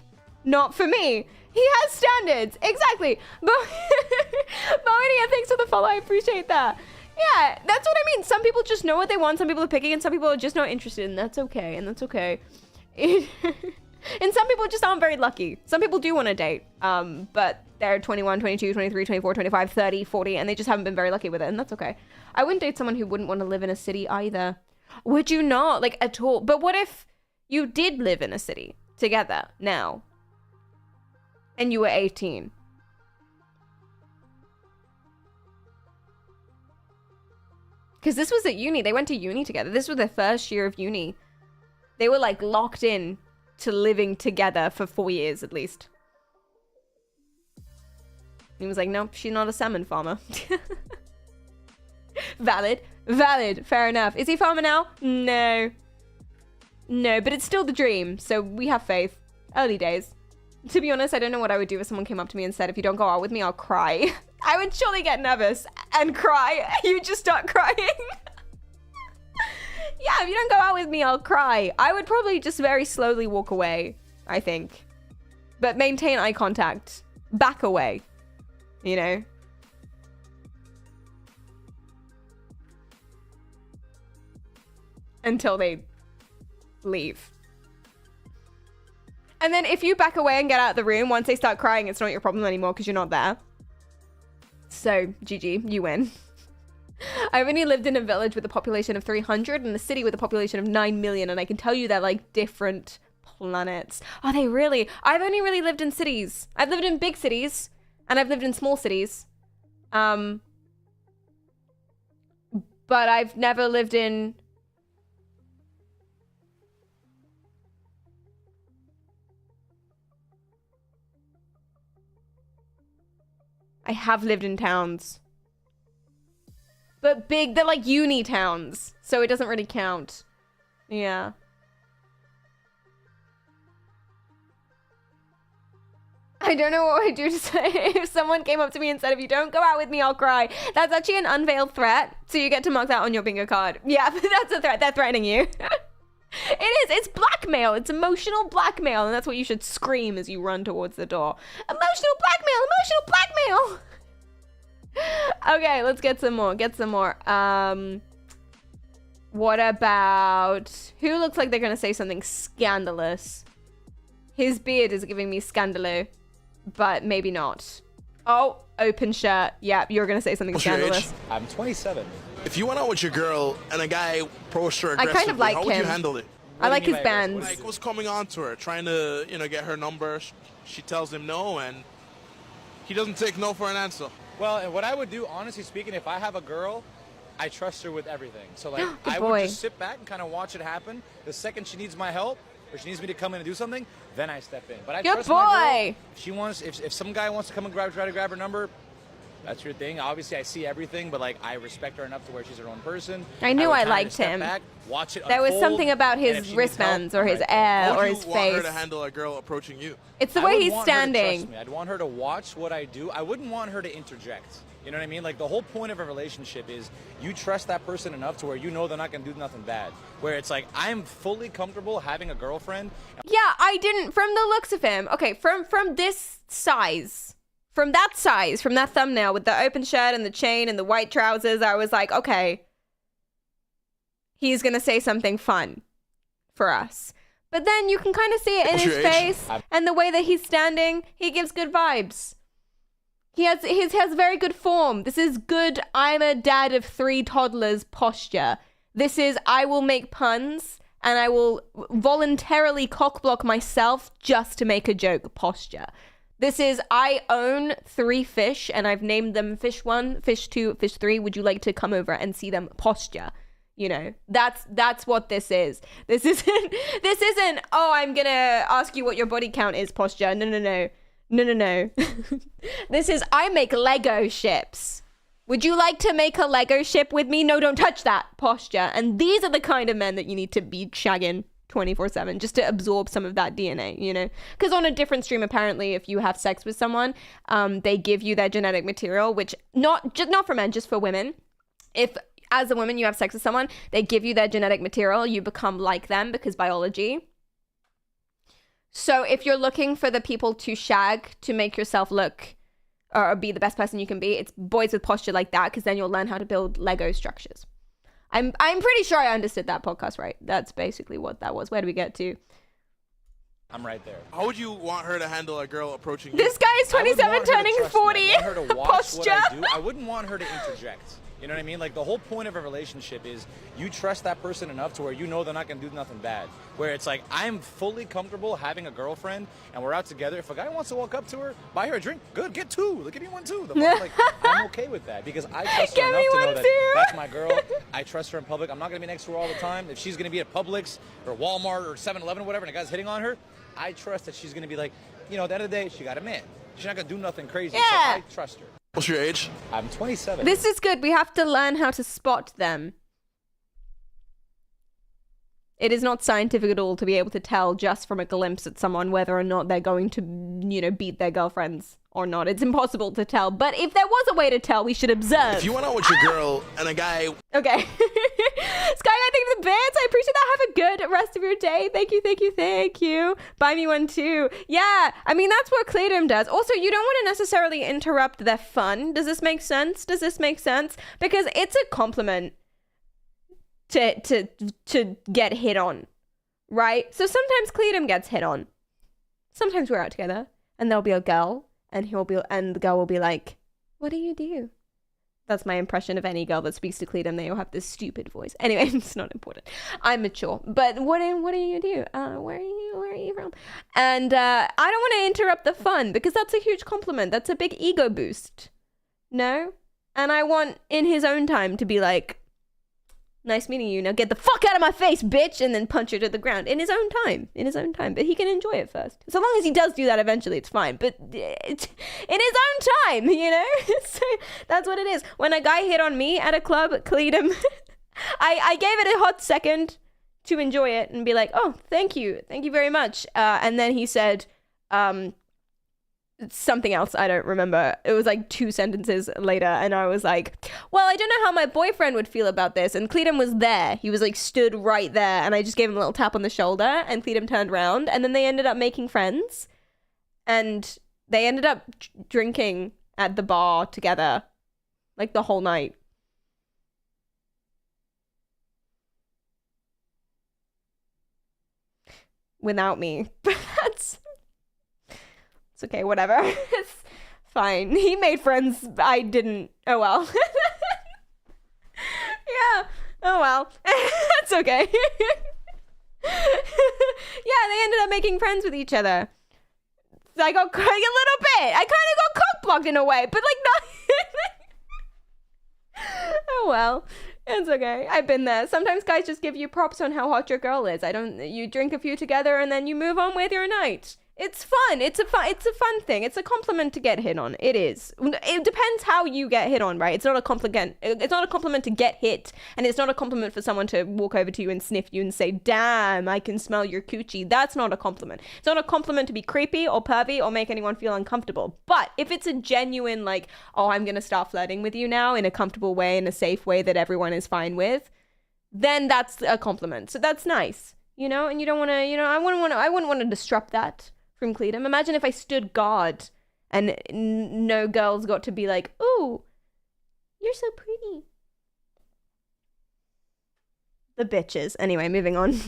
not for me. He has standards. Exactly. But Moenia, thanks for the follow. I appreciate that. Yeah, that's what I mean. Some people just know what they want. Some people are picky, and some people are just not interested, and that's okay. And that's okay. And some people just aren't very lucky. Some people do want to date, but they're 21, 22, 23, 24, 25, 30, 40, and they just haven't been very lucky with it, and that's okay. I wouldn't date someone who wouldn't want to live in a city either. Would you not? Like, at all? But what if you did live in a city together now, and you were 18? Because this was at uni. They went to uni together. This was their first year of uni. They were, like, locked in to living together for 4 years at least. He was like, nope, she's not a salmon farmer. Valid. Fair enough. Is he farmer now? No, but it's still the dream, so we have faith. Early days. To be honest, I don't know what I would do if someone came up to me and said, if you don't go out with me, I'll cry. I would surely get nervous and cry. You just start crying. Yeah, if you don't go out with me, I'll cry. I would probably just very slowly walk away, I think. But maintain eye contact. Back away. You know? until they leave. And then if you back away and get out of the room, once they start crying, it's not your problem anymore because you're not there. So, GG, you win. I've only lived in a village with a population of 300 and a city with a population of 9 million, and I can tell you they're like different planets. Are they really? I've only really lived in cities. I've lived in big cities, and I've lived in small cities. But I've never lived in... I have lived in towns. But big, they're like uni towns, so it doesn't really count. Yeah. I don't know what I'd do to say if someone came up to me and said, if you don't go out with me, I'll cry. That's actually an unveiled threat, so you get to mark that on your bingo card. Yeah, that's a threat. They're threatening you. It is. It's blackmail. It's emotional blackmail, and that's what you should scream as you run towards the door. Emotional blackmail! Emotional blackmail! Okay, let's get some more. What about... Who looks like they're going to say something scandalous? His beard is giving me scandalo, but maybe not. Oh, open shirt. Yeah, you're going to say something
What's your
scandalous.
age?
I'm 27.
If you went out with your girl and a guy approached her
I
aggressively,
kind of like
how would you
him.
handle it?
I like
do you
his
mean by
bands.
Like, what's coming on to her, trying to, get her number. She tells him no, and he doesn't take no for an answer.
Well, and what I would do, honestly speaking, if I have a girl, I trust her with everything. So, like,
Good
I
boy.
would just sit back and kind of watch it happen. The second she needs my help, or she needs me to come in and do something, then I step in. But I
Good
trust my
boy.
girl. If she wants, if some guy wants to come and try to grab her number, that's your thing. Obviously, I see everything, but like I respect her enough to where she's her own person.
I knew
would
I
kinda
liked
just step
him.
Back, watch it
There was
unfold,
something about
and if
his
she needs
wristbands
help,
or his
I'm right there.
air
How
or
would
his
you want her
face.
to handle a girl approaching you?
It's the
I
way
would
he's
want her to trust
standing.
me. I'd want her to watch what I do. I wouldn't want her to interject. You know what I mean? Like, the whole point of a relationship is you trust that person enough to where you know they're not going to do nothing bad. Where it's like, I'm fully comfortable having a girlfriend.
Yeah, I didn't, from the looks of him. Okay, from this size, from that thumbnail with the open shirt and the chain and the white trousers, I was like, okay, he's gonna say something fun for us. But then you can kind of see it in
What's
his
your age?
face and the way that he's standing. He gives good vibes. He has very good form. This is good, I'm a dad of 3 toddlers posture. This is, I will make puns and I will voluntarily cockblock myself just to make a joke posture. This is, I own 3 fish and I've named them fish 1, fish 2, fish 3. Would you like to come over and see them posture? You know, that's what this is. This isn't, oh, I'm gonna ask you what your body count is posture. No. This is, I make Lego ships. Would you like to make a Lego ship with me? No, don't touch that posture. And these are the kind of men that you need to be shagging 24/7 just to absorb some of that DNA, you know? Because on a different stream, apparently, if you have sex with someone, they give you their genetic material, which not for men, just for women. If as a woman you have sex with someone, they give you their genetic material, you become like them because biology. So if you're looking for the people to shag to make yourself look or be the best person you can be, it's boys with posture like that, because then you'll learn how to build Lego structures. I'm pretty sure I understood that podcast right. That's basically what that was. Where do we get to?
I'm right there.
How would you want her to handle a girl approaching you?
This guy is
I would
27
want her to
turning
trust me.
40.
I want her to watch
Posture.
what I do. I wouldn't want her to interject. You know what I mean? Like, the whole point of a relationship is you trust that person enough to where you know they're not going to do nothing bad. Where it's like, I'm fully comfortable having a girlfriend and we're out together. If a guy wants to walk up to her, buy her a drink, good, get 2. Like, give me 1 too. Like, I'm okay with that because I trust her
Give
enough
me
to know
1
that
too.
that's my girl. I trust her in public. I'm not going to be next to her all the time. If she's going to be at Publix or Walmart or 7-Eleven or whatever and a guy's hitting on her, I trust that she's going to be like, you know, at the end of the day, she got a man. She's not going to do nothing crazy.
Yeah.
So I trust her.
What's your age?
I'm 27.
This is good. We have to learn how to spot them. It is not scientific at all to be able to tell just from a glimpse at someone whether or not they're going to, you know, beat their girlfriends or not. It's impossible to tell. But if there was a way to tell, we should observe.
If you went out with your girl and a guy...
Okay. Sky, I think the bits. I appreciate that. Have a good rest of your day. Thank you. Buy me 1 too. Yeah. I mean, that's what Claydom does. Also, you don't want to necessarily interrupt their fun. Does this make sense? Because it's a compliment to get hit on, right? So sometimes Cleedum gets hit on. Sometimes we're out together and there'll be a girl and the girl will be like, what do you do? That's my impression of any girl that speaks to Cleedum. They all have this stupid voice. Anyway, it's not important. I'm mature. But what do you do? Where are you from? And I don't want to interrupt the fun because that's a huge compliment. That's a big ego boost. No? And I want in his own time to be like, nice meeting you. Now get the fuck out of my face, bitch, and then punch her to the ground in his own time. But he can enjoy it first. So long as he does do that eventually, it's fine. But in his own time, you know? So that's what it is. When a guy hit on me at a club, Cleedum, I gave it a hot second to enjoy it and be like, oh, thank you very much. And then he said, something else I don't remember. It was like 2 sentences later and I was like, well, I don't know how my boyfriend would feel about this. And Cleedum was there. He was like stood right there and I just gave him a little tap on the shoulder and Cleedum turned around and then they ended up making friends and they ended up drinking at the bar together like the whole night. Without me. It's okay, whatever. It's fine. He made friends. I didn't. Oh well. Yeah. Oh well. It's okay. Yeah, they ended up making friends with each other. So I got a little bit. I kind of got cock-blocked in a way, but like not. Oh well. It's okay. I've been there. Sometimes guys just give you props on how hot your girl is. You drink a few together and then you move on with your night. It's fun. It's a fun thing. It's a compliment to get hit on. It is. It depends how you get hit on, right? It's not a compliment. It's not a compliment to get hit, and it's not a compliment for someone to walk over to you and sniff you and say, "Damn, I can smell your coochie." That's not a compliment. It's not a compliment to be creepy or pervy or make anyone feel uncomfortable. But if it's a genuine like, "Oh, I'm gonna start flirting with you now" in a comfortable way, in a safe way that everyone is fine with, then that's a compliment. So that's nice, you know. And you don't want to, you know, I wouldn't want to disrupt that from Cleedum. Imagine if I stood guard and no girls got to be like, "Ooh, you're so pretty." The bitches. Anyway, moving on.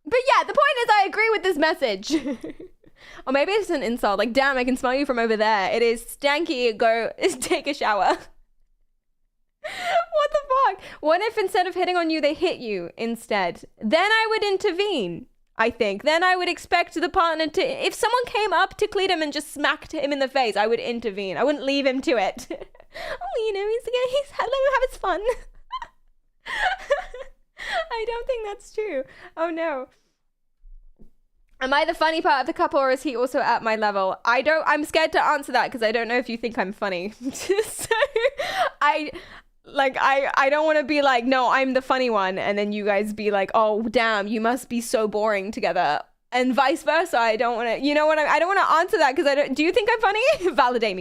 But yeah, the point is I agree with this message. Or maybe it's an insult. Like, damn, I can smell you from over there. It is stanky. Go take a shower. What the fuck? What if instead of hitting on you, they hit you instead? Then I would intervene, I think. Then I would expect the partner to... If someone came up to Cleedum and just smacked him in the face, I would intervene. I wouldn't leave him to it. Oh, you know, he's let him have his fun. I don't think that's true. Oh, no. Am I the funny part of the couple or is he also at my level? I'm scared to answer that because I don't know if you think I'm funny. So I don't want to be like, no, I'm the funny one. And then you guys be like, oh, damn, you must be so boring together. And vice versa. I don't want to, you know what? I don't want to answer that because do you think I'm funny? Validate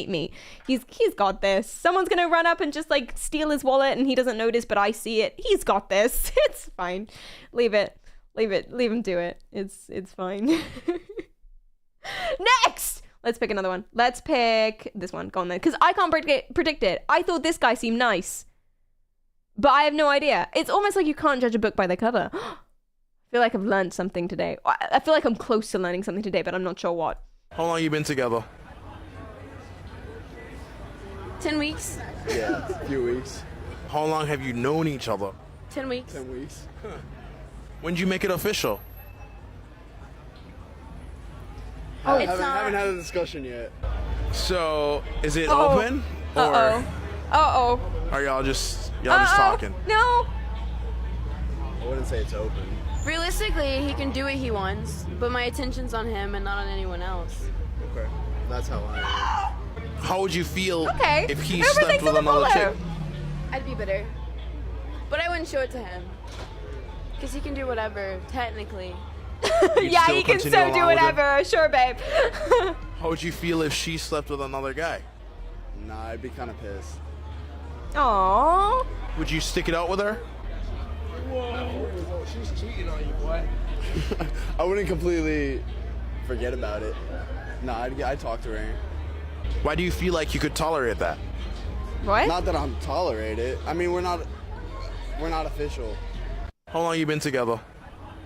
me. He's got this. Someone's going to run up and just like steal his wallet and he doesn't notice, but I see it. He's got this. It's fine. Leave him do it. It's fine. Next! Let's pick another one. Let's pick this one. Go on then. Because I can't predict it. I thought this guy seemed nice. But I have no idea. It's almost like you can't judge a book by the cover. I feel like I've learned something today. I feel like I'm close to learning something today, but I'm not sure what.
How long you been together?
10 weeks.
Yeah, a few weeks.
How long have you known each other?
10 weeks.
10 weeks.
Huh. When did you make it official?
Oh, I haven't had a discussion yet.
So, is it open? Or are y'all just talking?
No.
I wouldn't say it's open.
Realistically, he can do what he wants, but my attention's on him and not on anyone else.
Okay. That's how I am.
How would you feel if he
Whoever
slept
thinks
with
of
another
Apollo.
chick?
I'd be bitter. But I wouldn't show it to him. Because he can do whatever, technically.
Yeah, he can so do whatever. Sure, babe.
How would you feel if she slept with another guy?
Nah, I'd be kind of pissed.
Aww.
Would you stick it out with her?
Whoa, she's cheating on you, boy. I wouldn't completely forget about it. Nah, I'd talk to her.
Why do you feel like you could tolerate that?
What?
Not that I'm tolerate it. I mean, we're not official.
How long you been together?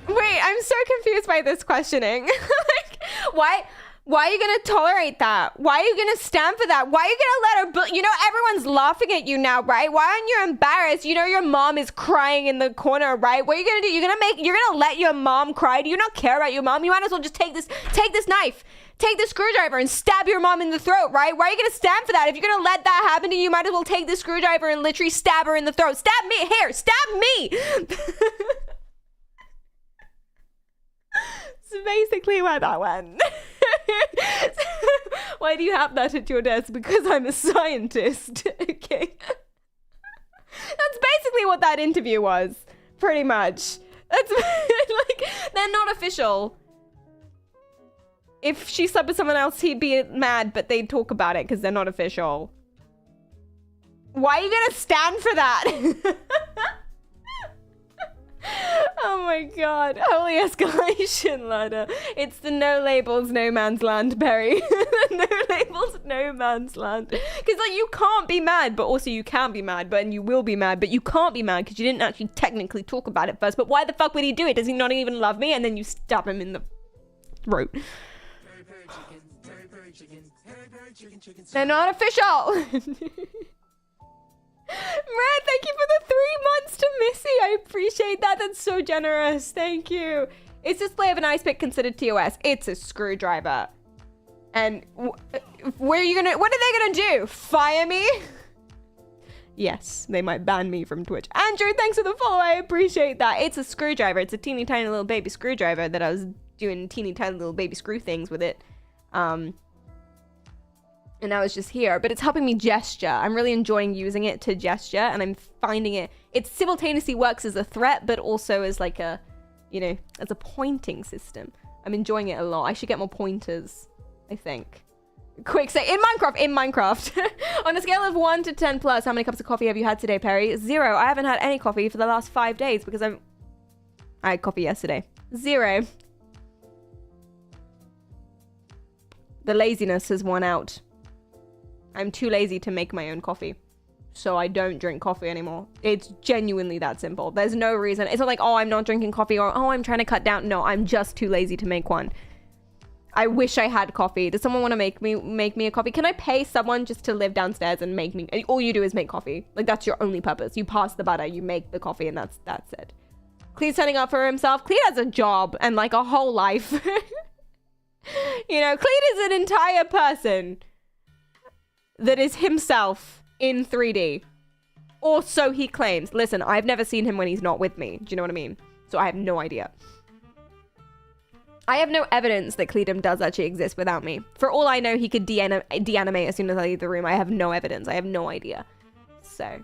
Wait, I'm so confused by this questioning. Like, why are you gonna tolerate that? Why are you gonna stand for that? Why are you gonna let her you know, everyone's laughing at you now, right? Why aren't you embarrassed? You know your mom is crying in the corner, right? What are you gonna do? You're gonna let your mom cry? Do you not care about your mom? You might as well just take this knife, take this screwdriver and stab your mom in the throat, right? Why are you gonna stand for that? If you're gonna let that happen to you, you might as well take this screwdriver and literally stab her in the throat. Stab me, here, stab me! That's basically where that went. Why do you have that at your desk? Because I'm a scientist. Okay. That's basically what that interview was. Pretty much. That's like, they're not official. If she slept with someone else, he'd be mad, but they'd talk about it because they're not official. Why are you gonna stand for that? Oh my god. Holy escalation ladder. It's the no labels, no man's land, Perry. No labels, no man's land. Because like, you can't be mad, but also you can be mad, and you will be mad, but you can't be mad because you didn't actually technically talk about it first. But why the fuck would he do it? Does he not even love me? And then you stab him in the throat. They're not official. Red, thank you for the 3 months to Missy. I appreciate that. That's so generous. Thank you. Is display of an ice pick considered TOS? It's a screwdriver. And what are they gonna do? Fire me? Yes, they might ban me from Twitch. Andrew, thanks for the follow. I appreciate that. It's a screwdriver. It's a teeny tiny little baby screwdriver that I was doing teeny tiny little baby screw things with it. And now it's just here, but it's helping me gesture. I'm really enjoying using it to gesture, and I'm finding it simultaneously works as a threat, but also as like a, you know, as a pointing system. I'm enjoying it a lot. I should get more pointers, I think. Quick say, in Minecraft. On a scale of 1 to 10 plus, how many cups of coffee have you had today, Perry? 0. I haven't had any coffee for the last 5 days because I had coffee yesterday. 0. The laziness has won out. I'm too lazy to make my own coffee, so I don't drink coffee anymore. It's genuinely that simple. There's no reason. It's not like, oh, I'm not drinking coffee, or oh, I'm trying to cut down. No, I'm just too lazy to make one. I wish I had coffee. Does someone want to make me a coffee? Can I pay someone just to live downstairs and make me? All you do is make coffee. Like, that's your only purpose. You pass the butter, you make the coffee, and that's it. Clee's setting up for himself. Clee has a job and like a whole life. You know, Clee is an entire person that is himself in 3D. Or so he claims. Listen, I've never seen him when he's not with me. Do you know what I mean? So I have no idea. I have no evidence that Cleedom does actually exist without me. For all I know, he could deanimate as soon as I leave the room. I have no evidence. I have no idea. So,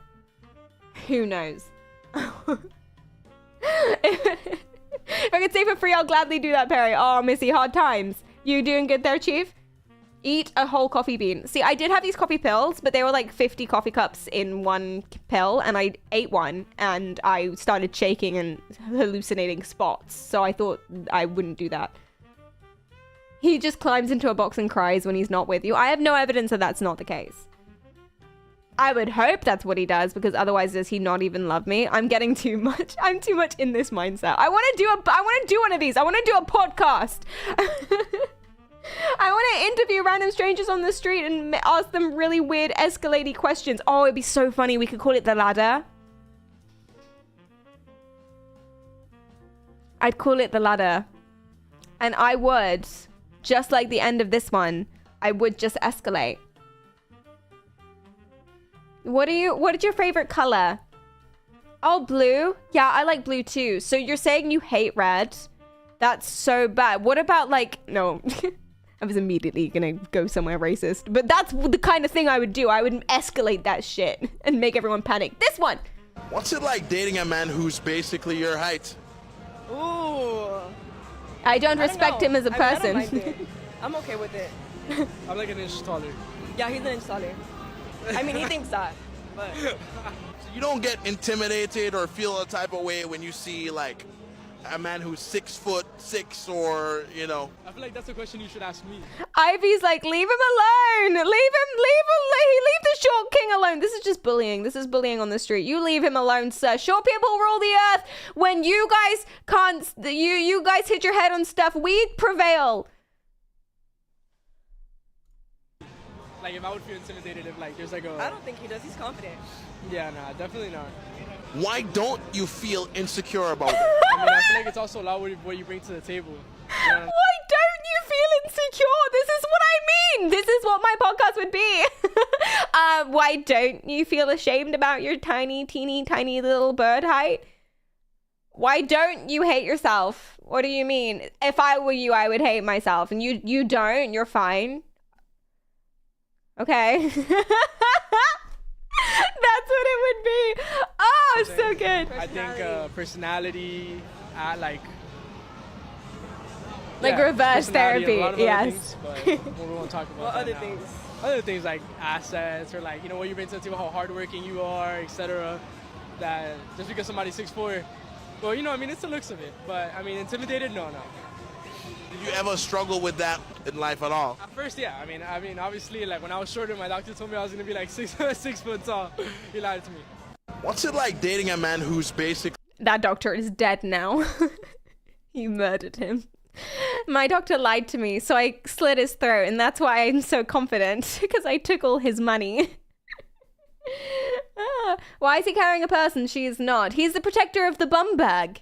who knows? If I could stay for free, I'll gladly do that, Perry. Oh, Missy, hard times. You doing good there, Chief? Eat a whole coffee bean. See, I did have these coffee pills, but they were like 50 coffee cups in one pill, and I ate one, and I started shaking and hallucinating spots, so I thought I wouldn't do that. He just climbs into a box and cries when he's not with you. I have no evidence that that's not the case. I would hope that's what he does, because otherwise does he not even love me? I'm getting too much. I'm too much in this mindset. I want to do one of these. I want to do a podcast. I want to interview random strangers on the street and ask them really weird escalating questions. Oh, it'd be so funny. We could call it The Ladder. I'd call it The Ladder. And I would, just like the end of this one, I would just escalate. What is your favorite color? Oh, blue? Yeah, I like blue too. So you're saying you hate red? That's so bad. What about like, no. I was immediately gonna go somewhere racist, but that's the kind of thing I would do. I would escalate that shit and make everyone panic. This one!
What's it like dating a man who's basically your height?
Ooh.
I don't respect him as a person.
I don't mind it. I'm okay with it.
I'm like an inch taller.
Yeah, he's an inch taller. I mean, he thinks that, but...
So you don't get intimidated or feel a type of way when you see like a man who's 6'6" or, you know?
I feel like that's a question you should ask me.
Ivy's like, leave him alone. Leave the short king alone. This is just bullying. This is bullying on the street. You leave him alone, sir. Short people rule the earth. When you guys can't, you guys hit your head on stuff, we prevail.
Like, if I would feel intimidated if, like, there's like a...
I don't think he does. He's confident.
Yeah, nah, definitely not.
Why don't you feel insecure about it?
I mean, I feel like it's also a lot what you bring to the table. You know?
Why don't you feel insecure? This is what I mean. This is what my podcast would be. Why don't you feel ashamed about your tiny, teeny, tiny little bird height? Why don't you hate yourself? What do you mean? If I were you, I would hate myself. And you don't. You're fine. Okay. That's what it would be. Oh, so good.
I think personality, like
reverse
personality and
therapy.
a lot of other
Yes.
things, but we won't talk about
What
that
other
now.
things?
Other things like assets or like, you know, what you bring to the table, how hardworking you are, etc. That just because somebody's 6'4", well, you know, I mean, it's the looks of it. But I mean, intimidated? No.
Did you ever struggle with that in life at all?
At first, yeah. I mean, obviously, like when I was shorter, my doctor told me I was gonna be like 6 foot tall. He lied to me.
What's it like dating a man who's basically...
That doctor is dead now. You murdered him. My doctor lied to me, so I slit his throat, and that's why I'm so confident, because I took all his money. Why is he carrying a purse and she is not? He's the protector of the bum bag.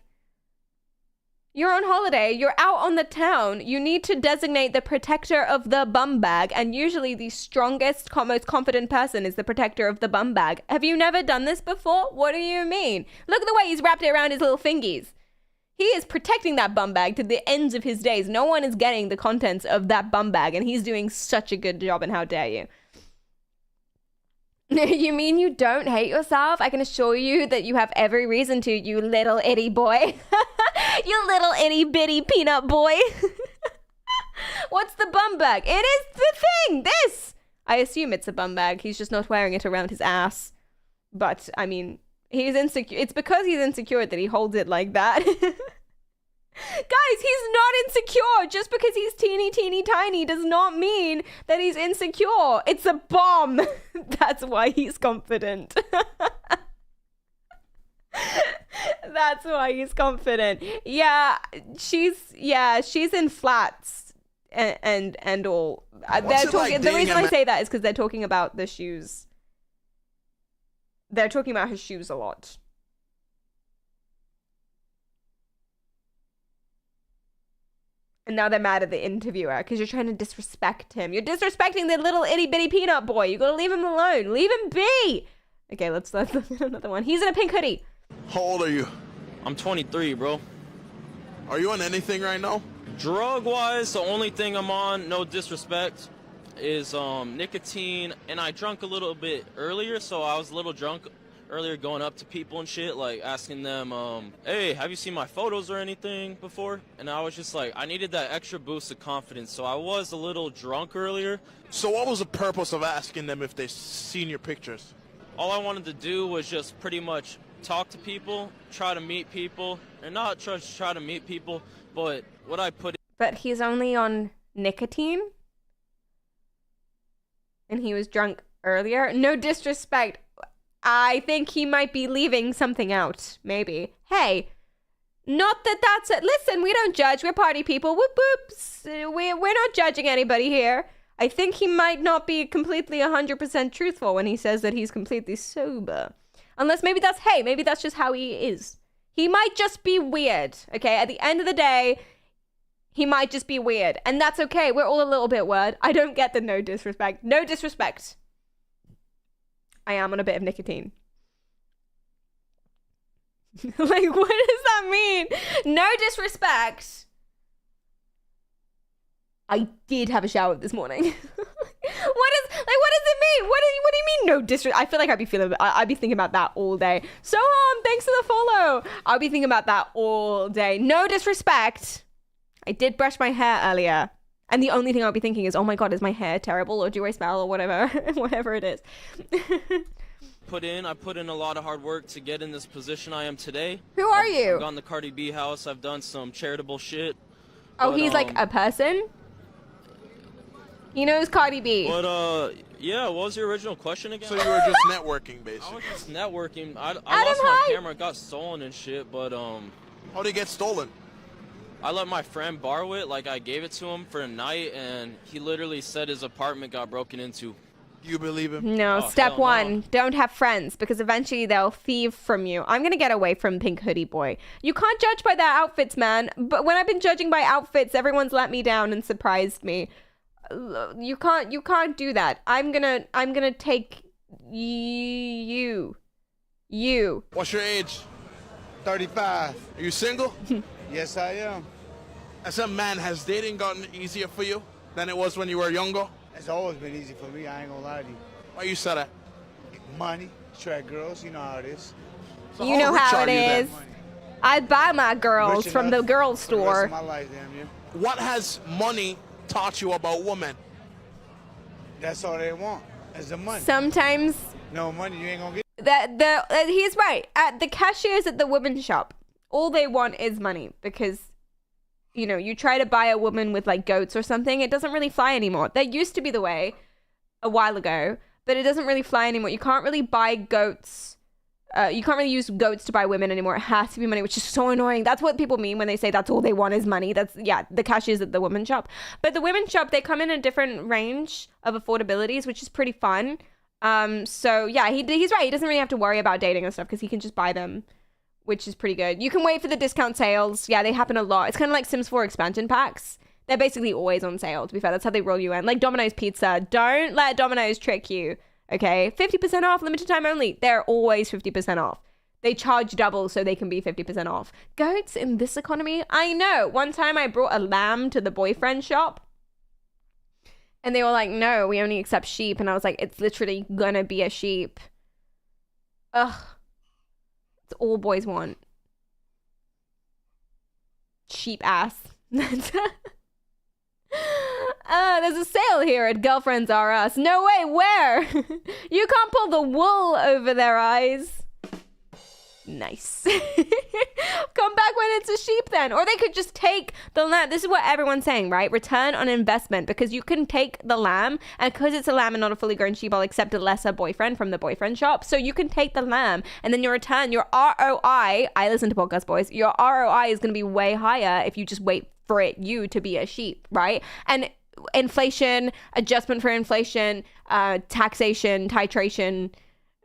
You're on holiday, you're out on the town, you need to designate the protector of the bum bag, and usually the strongest, most confident person is the protector of the bum bag. Have you never done this before? What do you mean? Look at the way he's wrapped it around his little fingies. He is protecting that bum bag to the ends of his days. No one is getting the contents of that bum bag, and he's doing such a good job, and how dare you? You mean you don't hate yourself? I can assure you that you have every reason to, you little itty boy. You little itty bitty peanut boy. What's the bum bag? It is the thing, this! I assume it's a bum bag. He's just not wearing it around his ass. But, I mean, he's insecure. It's because he's insecure that he holds it like that. Guys, he's not insecure. Just because he's teeny, teeny, tiny does not mean that he's insecure. It's a bomb. That's why he's confident. That's why he's confident. Yeah, she's in flats and all. They're talking. The reason I say that is because they're talking about the shoes. They're talking about his shoes a lot. And now they're mad at the interviewer because you're trying to disrespect him. You're disrespecting the little itty bitty peanut boy. You gotta leave him alone. Leave him be. Okay, let's look at another one. He's in a pink hoodie.
How old are you?
I'm 23, bro.
Are you on anything right now?
Drug-wise, the only thing I'm on, no disrespect, is nicotine. And I drank a little bit earlier, so I was a little drunk earlier going up to people and shit, like asking them, hey, have you seen my photos or anything before? And I was just like, I needed that extra boost of confidence, so I was a little drunk earlier.
So what was the purpose of asking them if they've seen your pictures?
All I wanted to do was just pretty much talk to people, try to meet people, and not just try to meet people, but what I put.
But he's only on nicotine? And he was drunk earlier? No disrespect. I think he might be leaving something out, maybe. Hey, not that that's it. Listen, we don't judge. We're party people. Whoop whoops. We're not judging anybody here. I think he might not be completely 100% truthful when he says that he's completely sober. Unless maybe that's just how he is. He might just be weird, okay? At the end of the day, he might just be weird. And that's okay. We're all a little bit weird. I don't get the no disrespect. No disrespect. I am on a bit of nicotine. Like, what does that mean? No disrespect. I did have a shower this morning. What does it mean? What do you mean no disrespect? I feel like I'd be thinking about that all day. Soham, thanks for the follow. I'll be thinking about that all day. No disrespect. I did brush my hair earlier. And the only thing I'll be thinking is, oh my God, is my hair terrible? Or do I smell? Or whatever. Whatever it is.
put in. I put in a lot of hard work to get in this position I am today.
Who are you?
I've gone to Cardi B house. I've done some charitable shit.
Oh,
but,
he's like a person? He knows Cardi B.
But, yeah, what was your original question again?
So you were just networking,
I
basically.
was just networking. I lost
Adam
my
Hyde.
camera. It got stolen and shit, but,
How did it get stolen?
I let my friend borrow it. Like, I gave it to him for a night, and he literally said his apartment got broken into.
Do you believe him?
No,
Oh,
step
hell no.
one, don't have friends because eventually they'll thieve from you. I'm gonna get away from Pink Hoodie Boy. You can't judge by their outfits, man. But when I've been judging by outfits, everyone's let me down and surprised me. You can't do that. I'm gonna take you.
What's your age?
35.
Are you single?
Yes, I am.
As a man, has dating gotten easier for you than it was when you were younger?
It's always been easy for me. I ain't gonna lie to you.
Why you said that?
Money, attract girls. You know how it is.
So
You know
rich
how
are
it
you then?
is. I buy my girls
Rich
from the
enough
girls
for the rest
store.
of my life, damn you.
What has money taught you about women?
That's all they want. Is the money.
Sometimes
No money, you ain't gonna get.
he's right. At the cashiers at the women's shop, all they want is money because, you know, you try to buy a woman with like goats or something, it doesn't really fly anymore. That used to be the way a while ago, but it doesn't really fly anymore. You can't really buy goats. You can't really use goats to buy women anymore. It has to be money, which is so annoying. That's what people mean when they say that's all they want is money. That's, yeah, the cashiers at the women's shop. But the women's shop, they come in a different range of affordabilities, which is pretty fun. So yeah, he's right. He doesn't really have to worry about dating and stuff because he can just buy them, which is pretty good. You can wait for the discount sales. Yeah, they happen a lot. It's kind of like Sims 4 expansion packs. They're basically always on sale, to be fair. That's how they roll you in. Like Domino's Pizza. Don't let Domino's trick you. Okay, 50% off, limited time only. They're always 50% off. They charge double so they can be 50% off. Goats in this economy? I know. One time I brought a lamb to the boyfriend shop. And they were like, no, we only accept sheep. And I was like, it's literally gonna be a sheep. Ugh. It's all boys want. Sheep ass. There's a sale here at Girlfriends R Us. No way, where? You can't pull the wool over their eyes. Nice. Come back when it's a sheep then. Or they could just take the lamb. This is what everyone's saying, right? Return on investment, because you can take the lamb, and because it's a lamb and not a fully grown sheep, I'll accept a lesser boyfriend from the boyfriend shop. So you can take the lamb and then your return, your ROI, I listen to Podcast Boys, your ROI is going to be way higher if you just wait for you to be a sheep, right? And inflation, adjustment for inflation, taxation, titration,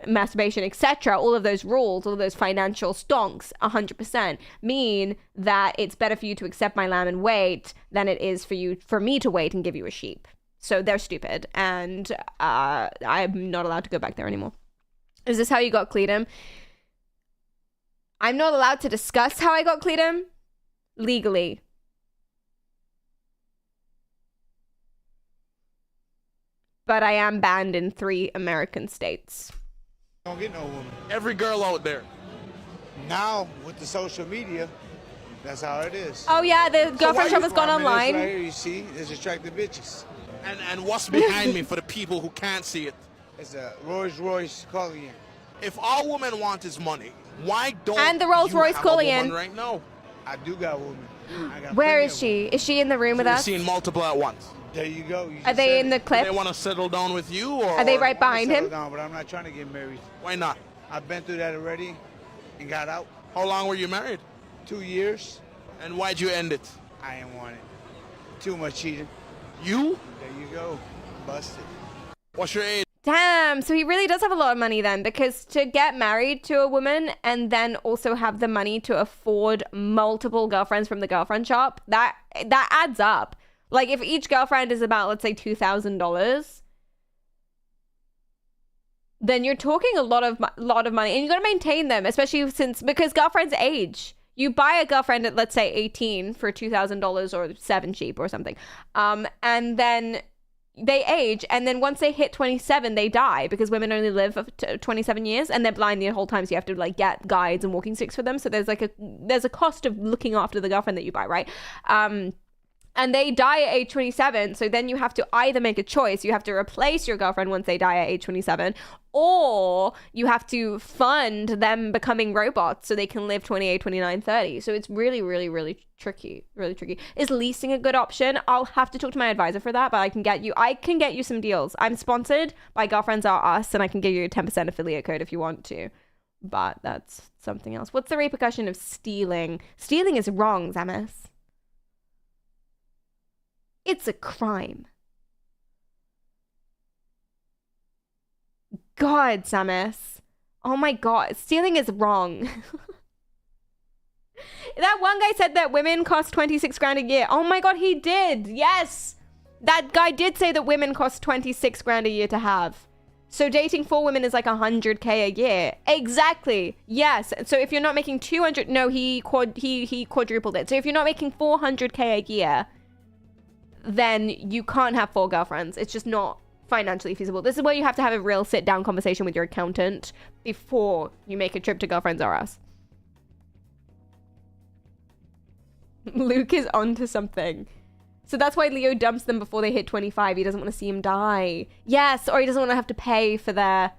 masturbation, etc., all of those rules, all of those financial stonks 100% mean that it's better for you to accept my lamb and wait than it is for me to wait and give you a sheep. So they're stupid, and I'm not allowed to go back there anymore. Is this how you got Cleedom? I'm not allowed to discuss how I got Cleedom legally. But I am banned in 3 American states.
Don't get no woman.
Every girl out there.
Now with the social media, that's how it is.
Oh yeah, the girlfriend shop has gone
I mean, this
online.
right here, you see, there's attractive bitches.
And what's behind me for the people who can't see it?
It's a Rolls Royce Cullinan.
If all women want is money, why don't
And the Rolls
you
Royce
have a woman
Cullinan.
right now?
I do got women. I got
Where
plenty
is
of
she? Is she in the room with
You're
us?
seeing multiple at once.
women. There you go. You
Are
just
they
said
in
it.
the
Do
clip?
they want to settle down with you, or
Are they right
I wanna
behind
settle
him?
down, but I'm not trying to get married.
Why not?
I've been through that already and got out.
How long were you married?
2 years.
And why'd you end it?
I ain't want it. Too much cheating.
You?
There you go. Busted.
What's your age?
Damn, so he really does have a lot of money then, because to get married to a woman and then also have the money to afford multiple girlfriends from the girlfriend shop, that adds up. Like if each girlfriend is about, let's say, $2,000, then you're talking a lot of money, and you got to maintain them, especially because girlfriends age. You buy a girlfriend at, let's say, 18 for $2,000 or 7 cheap or something, and then they age, and then once they hit 27, they die, because women only live for 27 years, and they're blind the whole time, so you have to like get guides and walking sticks for them. So there's a cost of looking after the girlfriend that you buy, right? and they die at age 27. So then you have to either make a choice. You have to replace your girlfriend once they die at age 27, or you have to fund them becoming robots so they can live 28, 29, 30. So it's really, really, really tricky. Really tricky. Is leasing a good option? I'll have to talk to my advisor for that, but I can get you some deals. I'm sponsored by Girlfriends Are Us, and I can give you a 10% affiliate code if you want to. But that's something else. What's the repercussion of stealing? Stealing is wrong, Zamis. It's a crime. God, Samus. Oh my God. Stealing is wrong. That one guy said that women cost 26 grand a year. Oh my God, he did. Yes. That guy did say that women cost 26 grand a year to have. So dating 4 women is like 100K a year. Exactly. Yes. So if you're not making 200, no, he quadrupled it. So if you're not making 400K a year, then you can't have 4 girlfriends. It's just not financially feasible. This is where you have to have a real sit-down conversation with your accountant before you make a trip to Girlfriends R Us. Luke is onto something. So that's why Leo dumps them before they hit 25. He doesn't want to see him die. Yes, or he doesn't want to have to pay for their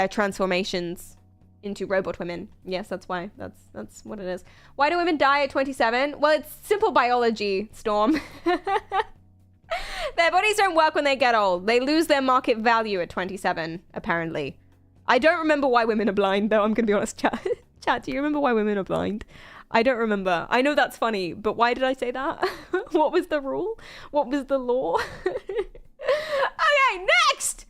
transformations into robot women. Yes, that's why. That's what it is. Why do women die at 27? Well, it's simple biology, Storm. Their bodies don't work when they get old. They lose their market value at 27, apparently. I don't remember why women are blind, though. I'm going to be honest. Chat, do you remember why women are blind? I don't remember. I know that's funny, but why did I say that? What was the rule? What was the law? Okay, next!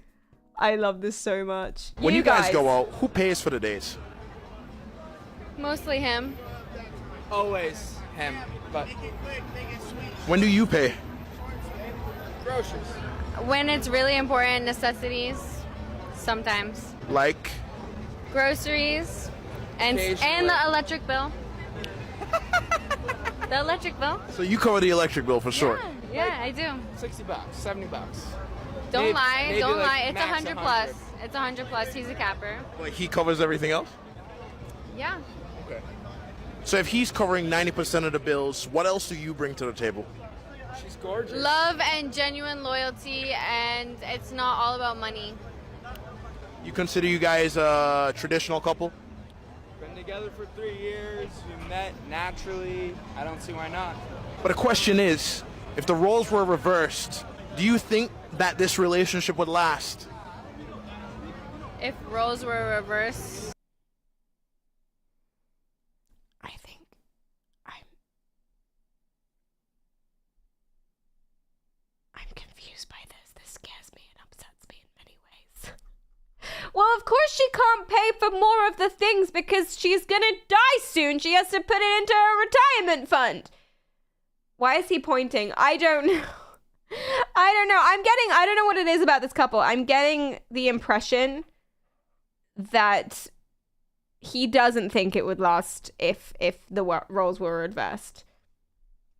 I love this so much.
When you guys go out, who pays for the dates?
Mostly him.
Always him. But
When do you pay?
groceries.
When it's really important, necessities, sometimes.
Like?
Groceries and the electric bill. The electric bill?
So you cover the electric bill for sure.
Yeah, I do.
$60, $70.
Don't
Maybe-
lie,
maybe
don't
like
lie. It's
max
100 plus. It's 100 plus. He's a capper.
Like he covers everything else?
Yeah.
Okay. So if he's covering 90% of the bills, what else do you bring to the table?
She's gorgeous.
Love and genuine loyalty, and it's not all about money.
You consider you guys a traditional couple?
Been together for 3 years. We met naturally. I don't see why not.
But the question is, if the roles were reversed, do you think that this relationship would last?
If roles were reversed.
I'm confused by this. This scares me and upsets me in many ways. Well, of course she can't pay for more of the things because she's gonna die soon. She has to put it into her retirement fund. Why is he pointing? I don't know. I don't know. I don't know what it is about this couple. I'm getting the impression that he doesn't think it would last if the roles were reversed.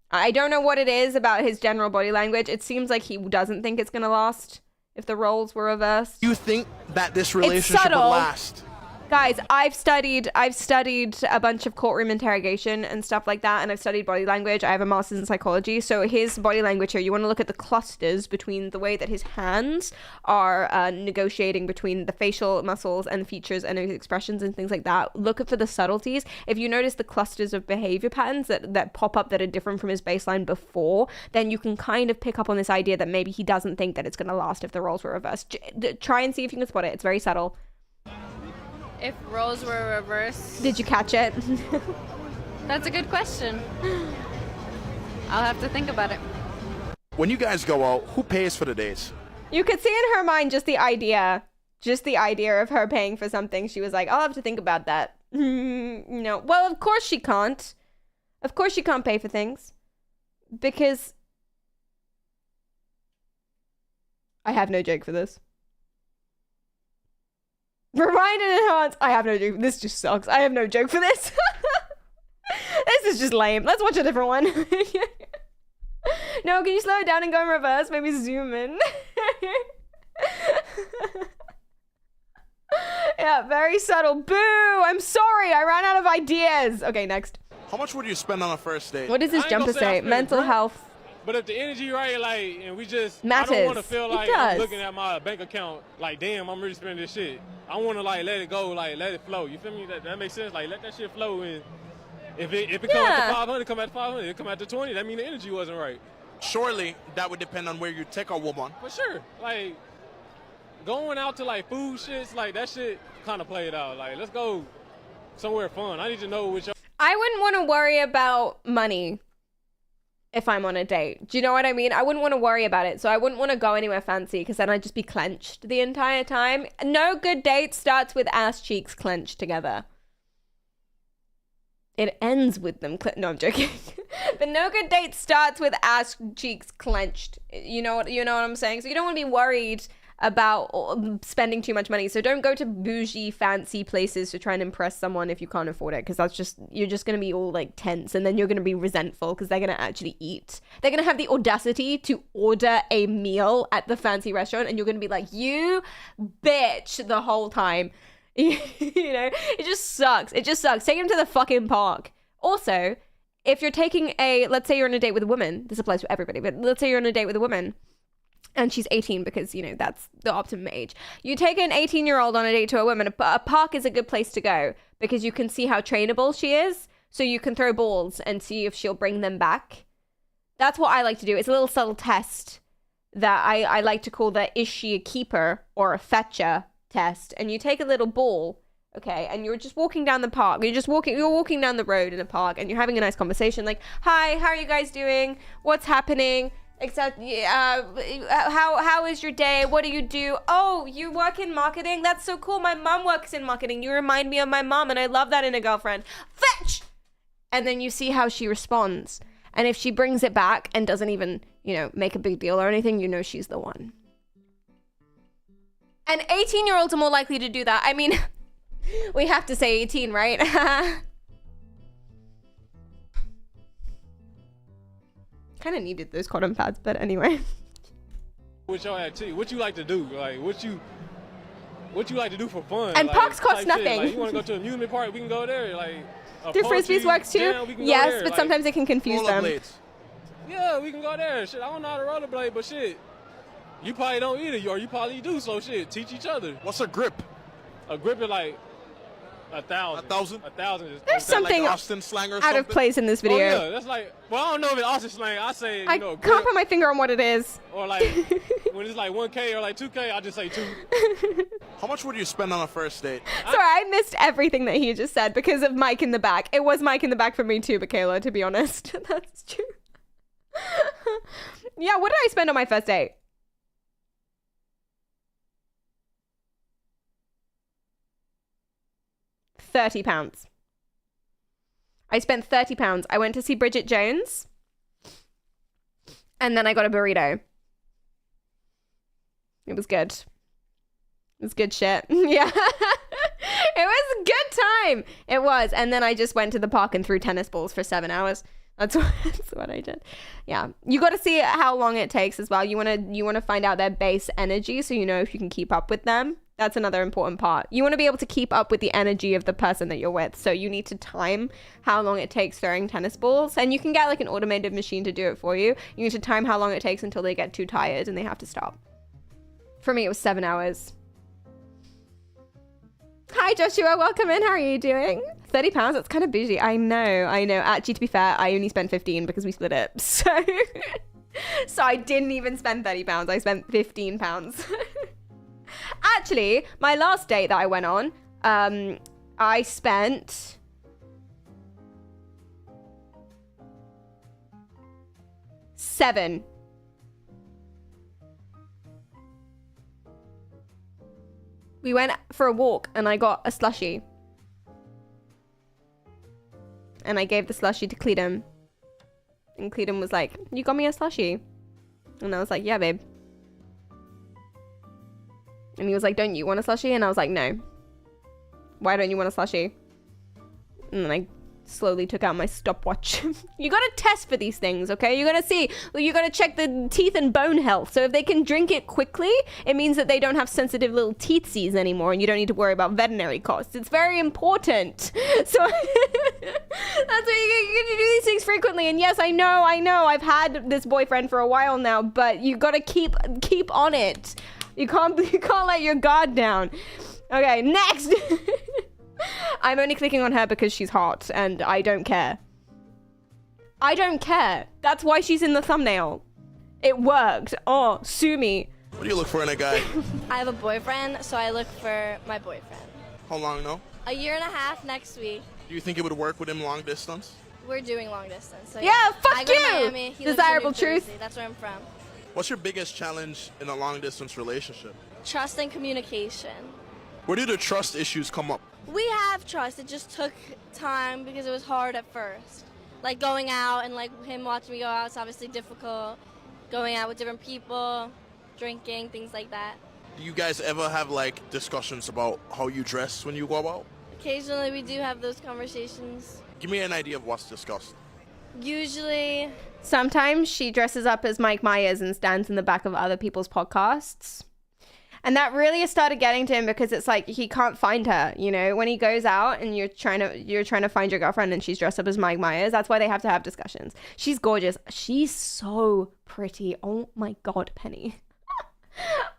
I don't know what it is about his general body language. It seems like he doesn't think it's going to last if the roles were reversed.
Do you think that this relationship would last?
Guys, I've studied a bunch of courtroom interrogation and stuff like that, and I've studied body language. I have a master's in psychology. So his body language here, you want to look at the clusters between the way that his hands are negotiating between the facial muscles and features and his expressions and things like that. Look for the subtleties. If you notice the clusters of behavior patterns that pop up that are different from his baseline before, then you can kind of pick up on this idea that maybe he doesn't think that it's going to last if the roles were reversed. Try and see if you can spot it. It's very subtle.
If roles were reversed.
Did you catch it?
That's a good question. I'll have to think about it.
When you guys go out, who pays for the dates?
You could see in her mind just the idea of her paying for something. She was like, I'll have to think about that. No. Well, of course she can't. Of course she can't pay for things. Because I have no joke for this. Rewind and enhance. I have no joke. This just sucks. I have no joke for this. This is just lame. Let's watch a different one. No, can you slow it down and go in reverse? Maybe zoom in. Yeah, very subtle. Boo! I'm sorry. I ran out of ideas. Okay, next.
How much would you spend on a first date?
What does this jumper say? Mental health.
But if the energy right, like, and we just, I
Matters.
don't want to feel
It
like
does.
I'm looking at my bank account, like, damn, I'm really spending this shit. I want to, like, let it go, like, let it flow. You feel me? That makes sense? Like, let that shit flow. And if it come
Yeah.
at the 500, come at the 500. It come at the 20, that mean the energy wasn't right.
Surely that would depend on where you take a woman.
For sure. Like, going out to, like, food shits, like, that shit kind of played out. Like, let's go somewhere fun. I need to know which.
I wouldn't want to worry about money if I'm on a date. Do you know what I mean? I wouldn't want to worry about it. So I wouldn't want to go anywhere fancy because then I'd just be clenched the entire time. No good date starts with ass cheeks clenched together. It ends with them. No, I'm joking. But no good date starts with ass cheeks clenched. You know what I'm saying? So you don't want to be worried about spending too much money. So don't go to bougie, fancy places to try and impress someone if you can't afford it, because you're just going to be all like tense, and then you're going to be resentful because they're going to actually eat. They're going to have the audacity to order a meal at the fancy restaurant, and you're going to be like, you bitch, the whole time. You know, it just sucks. It just sucks. Take them to the fucking park. Also, if you're taking let's say you're on a date with a woman, this applies to everybody, but let's say you're on a date with a woman, and she's 18 because, you know, that's the optimum age. You take an 18-year-old on a date to a woman, a park is a good place to go because you can see how trainable she is. So you can throw balls and see if she'll bring them back. That's what I like to do. It's a little subtle test that I like to call the is she a keeper or a fetcher test. And you take a little ball, okay, and you're just walking down the park. You're walking down the road in a park and you're having a nice conversation like, hi, how are you guys doing? What's happening? Except, how is your day? What do you do? Oh, you work in marketing? That's so cool. My mom works in marketing. You remind me of my mom, and I love that in a girlfriend. Fetch! And then you see how she responds. And if she brings it back and doesn't even, you know, make a big deal or anything, you know she's the one. And 18-year-olds are more likely to do that. I mean, we have to say 18, right? Kind of needed those cotton pads, but anyway.
With your activity, what you like to do? Like, what you like to do for fun?
And
like,
parks cost
type shit.
nothing.
Like, you want to go to an amusement park? We can go there. Like,
Do frisbees works too? Yes, but
like,
sometimes it can confuse them.
Yeah, we can go there. Shit, I don't know how to rollerblade, but shit, you probably don't either, or you probably do. So shit, teach each other.
What's a grip?
A grip is like 1,000.
1,000?
1,000 is.
There's something
like Austin slang or
out
something?
of place in this video.
Oh, yeah, that's like. Well, I don't know if it's Austin slang. I say
I
grip,
can't put my finger on what it is.
or like when it's like 1K or like 2K, I just say 2.
How much would you spend on a first date?
Sorry, I missed everything that he just said because of Mike in the back. It was Mike in the back for me too, Michaela, to be honest. That's true. Yeah, what did I spend on my first date? £30. I spent £30. I went to see Bridget Jones. And then I got a burrito. It was good. It was good shit. Yeah. It was a good time. It was. And then I just went to the park and threw tennis balls for 7 hours. That's what I did. Yeah. You got to see how long it takes as well. You want to find out their base energy so you know if you can keep up with them. That's another important part. You want to be able to keep up with the energy of the person that you're with. So you need to time how long it takes throwing tennis balls. And you can get like an automated machine to do it for you. You need to time how long it takes until they get too tired and they have to stop. For me, it was 7 hours. Hi, Joshua. Welcome in. How are you doing? £30? That's kind of bougie. I know. Actually, to be fair, I only spent 15 because we split it. So I didn't even spend £30. I spent £15. Actually, my last date that I went on, I spent £7. We went for a walk and I got a slushie. And I gave the slushie to Cleedum. And Cleedum was like, you got me a slushie? And I was like, yeah, babe. And he was like, don't you want a slushie? And I was like, no. Why don't you want a slushie? And then I slowly took out my stopwatch. You gotta test for these things, okay? You gotta see. You gotta check the teeth and bone health. So if they can drink it quickly, it means that they don't have sensitive little teethsies anymore, and you don't need to worry about veterinary costs. It's very important. So that's why you get to do these things frequently. And yes, I know. I've had this boyfriend for a while now, but you gotta keep on it. You can't let your guard down. Okay, next. I'm only clicking on her because she's hot, and I don't care. I don't care. That's why she's in the thumbnail. It worked. Oh, sue me.
What do you look for in a guy?
I have a boyfriend, so I look for my boyfriend.
How long, no?
A year and a half next week.
Do you think it would work with him long distance?
We're doing long distance. So
Yeah, fuck
I go to
you!
Miami, he lives in
Desirable
New Jersey.
truth.
That's where I'm from.
What's your biggest challenge in a long distance relationship?
Trust and communication.
Where do the trust issues come up?
We have trust. It just took time because it was hard at first. Like going out and like him watching me go out, it's obviously difficult. Going out with different people, drinking, things like that.
Do you guys ever have like discussions about how you dress when you go out?
Occasionally we do have those conversations.
Give me an idea of what's discussed.
Usually,
Sometimes she dresses up as Mike Myers and stands in the back of other people's podcasts. And that really started getting to him because it's like he can't find her, you know, when he goes out and you're trying to find your girlfriend and she's dressed up as Mike Myers. That's why they have to have discussions. She's gorgeous. She's so pretty. Oh my God, Penny.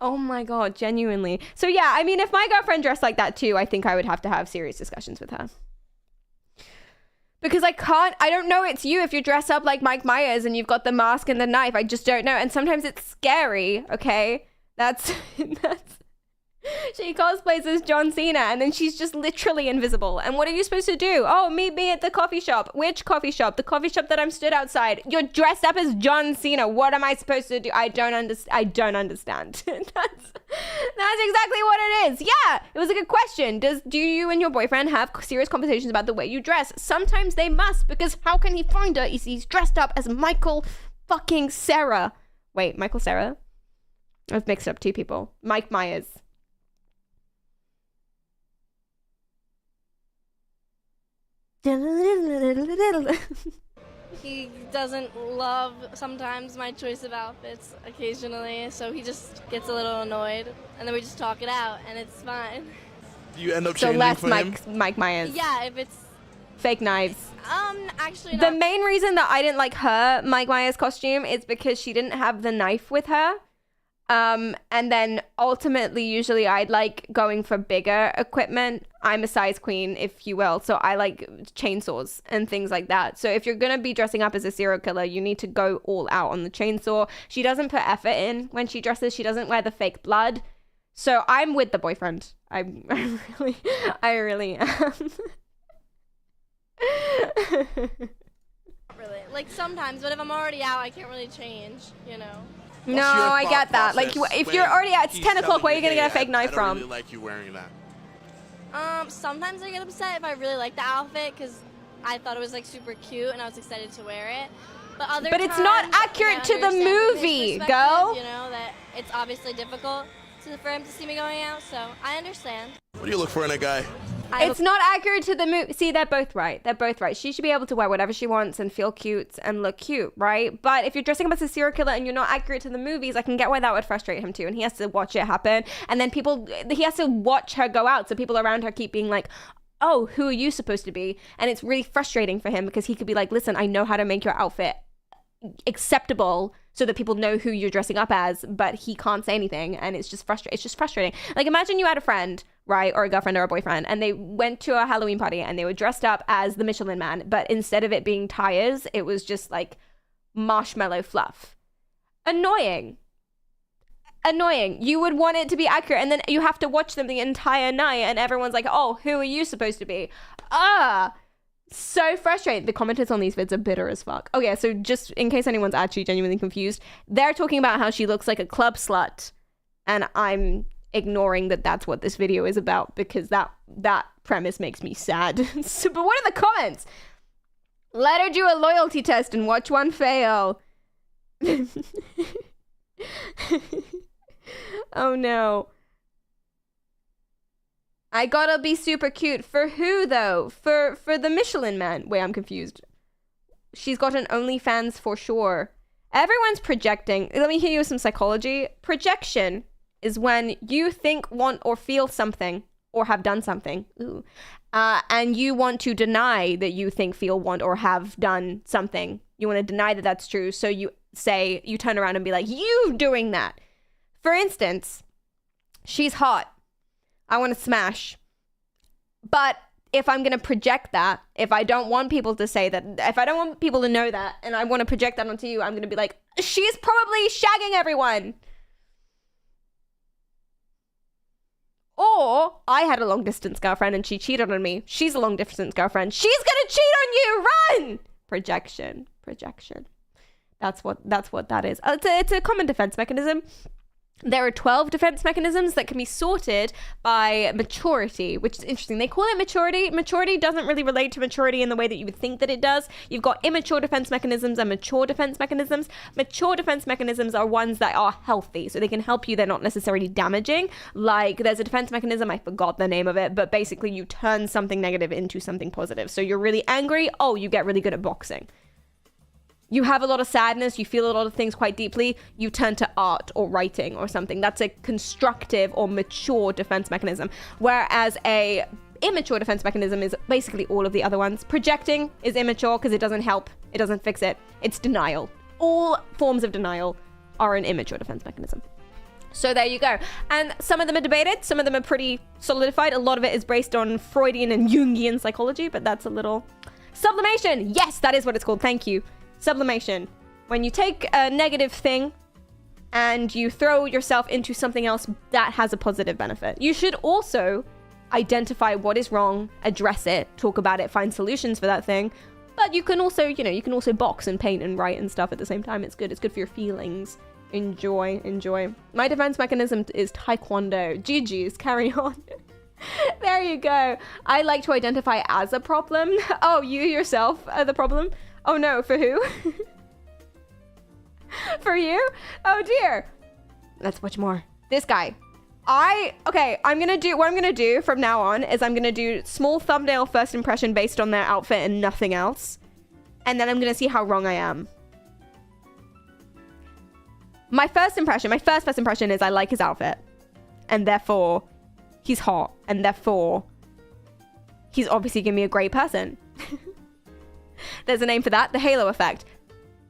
Oh my God, genuinely. So yeah, I mean, if my girlfriend dressed like that too, I think I would have to have serious discussions with her. Because I don't know it's you if you dress up like Mike Myers and you've got the mask and the knife. I just don't know. And sometimes it's scary, okay? That's she cosplays as John Cena and then she's just literally invisible. And what are you supposed to do? Oh, meet me at the coffee shop. Which coffee shop? The coffee shop that I'm stood outside. You're dressed up as John Cena. What am I supposed to do? I don't understand. That's exactly what it is. Yeah, it was a good question. Do you and your boyfriend have serious conversations about the way you dress? Sometimes they must, because how can he find her if he's dressed up as Michael fucking Sarah? Wait, Michael Sarah? I've mixed up two people. Mike Myers.
he doesn't love sometimes my choice of outfits occasionally, so he just gets a little annoyed, and then we just talk it out, and it's fine.
Do you end up
So
changing
less
for him?
Mike Myers.
Yeah, if it's
Fake knives.
Actually
The
not.
main reason that I didn't like her Mike Myers costume is because she didn't have the knife with her. And then ultimately, usually I'd like going for bigger equipment. I'm a size queen, if you will. So I like chainsaws and things like that. So if you're going to be dressing up as a serial killer, you need to go all out on the chainsaw. She doesn't put effort in when she dresses. She doesn't wear the fake blood. So I'm with the boyfriend. I really am.
Really, like sometimes, but if I'm already out, I can't really change, you know.
No, I get that. Like, if you're already out, it's 10 o'clock, where are you going to get a fake knife
I
from?
really like you wearing that.
Sometimes I get upset if I really like the outfit because I thought it was like super cute and I was excited to wear it. But other
But it's not
times,
accurate
I
to the
understand from his
movie,
perspective,
girl.
You know that it's obviously difficult for him to see me going out, so I understand.
What do you look for in a guy?
It's not accurate to the movie. See, they're both right. They're both right. She should be able to wear whatever she wants and feel cute and look cute, right? But if you're dressing up as a serial killer and you're not accurate to the movies, I can get why that would frustrate him too. And he has to watch it happen. And then he has to watch her go out. So people around her keep being like, oh, who are you supposed to be? And it's really frustrating for him because he could be like, listen, I know how to make your outfit acceptable so that people know who you're dressing up as, but he can't say anything, and it's just frustrating. Like, imagine you had a friend, right, or a girlfriend or a boyfriend, and they went to a Halloween party and they were dressed up as the Michelin Man, but instead of it being tires, it was just like marshmallow fluff. Annoying. You would want it to be accurate, and then you have to watch them the entire night, and everyone's like, oh, who are you supposed to be? So frustrating. The commenters on these vids are bitter as fuck. Okay, so just in case anyone's actually genuinely confused, they're talking about how she looks like a club slut, and I'm ignoring that that's what this video is about because that premise makes me sad. So, but what are the comments? Let her do a loyalty test and watch one fail. Oh no. I gotta be super cute. For who, though? For the Michelin Man. Wait, I'm confused. She's got an OnlyFans for sure. Everyone's projecting. Let me hear you with some psychology. Projection is when you think, want, or feel something, or have done something. Ooh. And you want to deny that you think, feel, want, or have done something. You want to deny that that's true. So you turn around and be like, you doing that. For instance, she's hot. I want to smash. But if I'm going to project that, if I don't want people to say that, if I don't want people to know that, and I want to project that onto you, I'm going to be like, she's probably shagging everyone. Or I had a long distance girlfriend and she cheated on me. She's a long distance girlfriend. She's going to cheat on you. Run! Projection. That's what that is. It's a common defense mechanism. There are 12 defense mechanisms that can be sorted by maturity, which is interesting. They call it maturity. Maturity doesn't really relate to maturity in the way that you would think that it does. You've got immature defense mechanisms and mature defense mechanisms. Mature defense mechanisms are ones that are healthy, so they can help you. They're not necessarily damaging. Like, there's a defense mechanism, I forgot the name of it, but basically you turn something negative into something positive. So you're really angry, you get really good at boxing. You have a lot of sadness, you feel a lot of things quite deeply, you turn to art or writing or something. That's a constructive or mature defense mechanism. Whereas a immature defense mechanism is basically all of the other ones. Projecting is immature because it doesn't help, it doesn't fix it. It's denial. All forms of denial are an immature defense mechanism. So there you go. And some of them are debated, some of them are pretty solidified. A lot of it is based on Freudian and Jungian psychology, but that's a little... Sublimation! Yes, that is what it's called, thank you. Sublimation. When you take a negative thing and you throw yourself into something else that has a positive benefit. You should also identify what is wrong, address it, talk about it, find solutions for that thing. But you can also, you can also box and paint and write and stuff at the same time. It's good. It's good for your feelings. Enjoy. My defense mechanism is Taekwondo. GG's, carry on. There you go. I like to identify as a problem. Oh, you yourself are the problem? Oh no, for who? For you? Oh dear. Let's watch more. This guy. what I'm gonna do from now on is I'm gonna do small thumbnail first impression based on their outfit and nothing else. And then I'm gonna see how wrong I am. My first impression is I like his outfit. And therefore, he's hot. And therefore, he's obviously gonna be a great person. There's a name for that, the halo effect.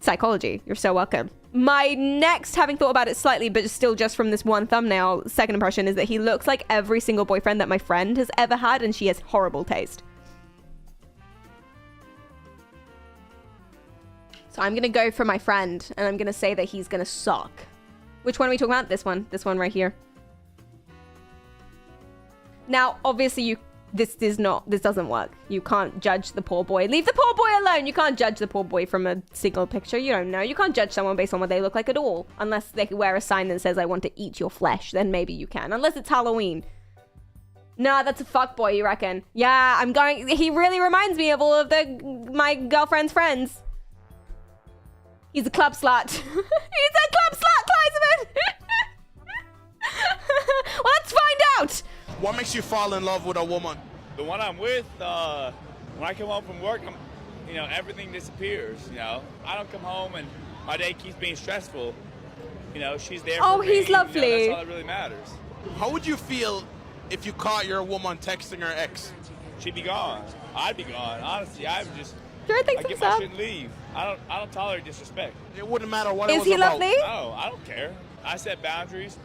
Psychology, you're so welcome. My next, having thought about it slightly, but still just from this one thumbnail, second impression is that he looks like every single boyfriend that my friend has ever had, and she has horrible taste. So I'm gonna go for my friend, and I'm gonna say that he's gonna suck. Which one are we talking about? This one right here. Now, obviously this doesn't work. You can't judge the poor boy. Leave the poor boy alone. You can't judge the poor boy from a single picture. You don't know. You can't judge someone based on what they look like at all. Unless they wear a sign that says, I want to eat your flesh. Then maybe you can. Unless it's Halloween. Nah, that's a fuckboy, you reckon? Yeah, he really reminds me of all of my girlfriend's friends. He's a club slut. He's a club slut, Kleisman! Well, let's find out!
What makes you fall in love with a woman?
The one I'm with, when I come home from work, everything disappears, I don't come home and my day keeps being stressful. She's there for me.
He's lovely.
That's all that really matters.
How would you feel if you caught your woman texting her ex?
She'd be gone. I'd be gone. Honestly, I get my shit and leave. I don't tolerate disrespect.
It wouldn't matter what it was
Is he
about.
lovely?
No, I don't care. I set boundaries.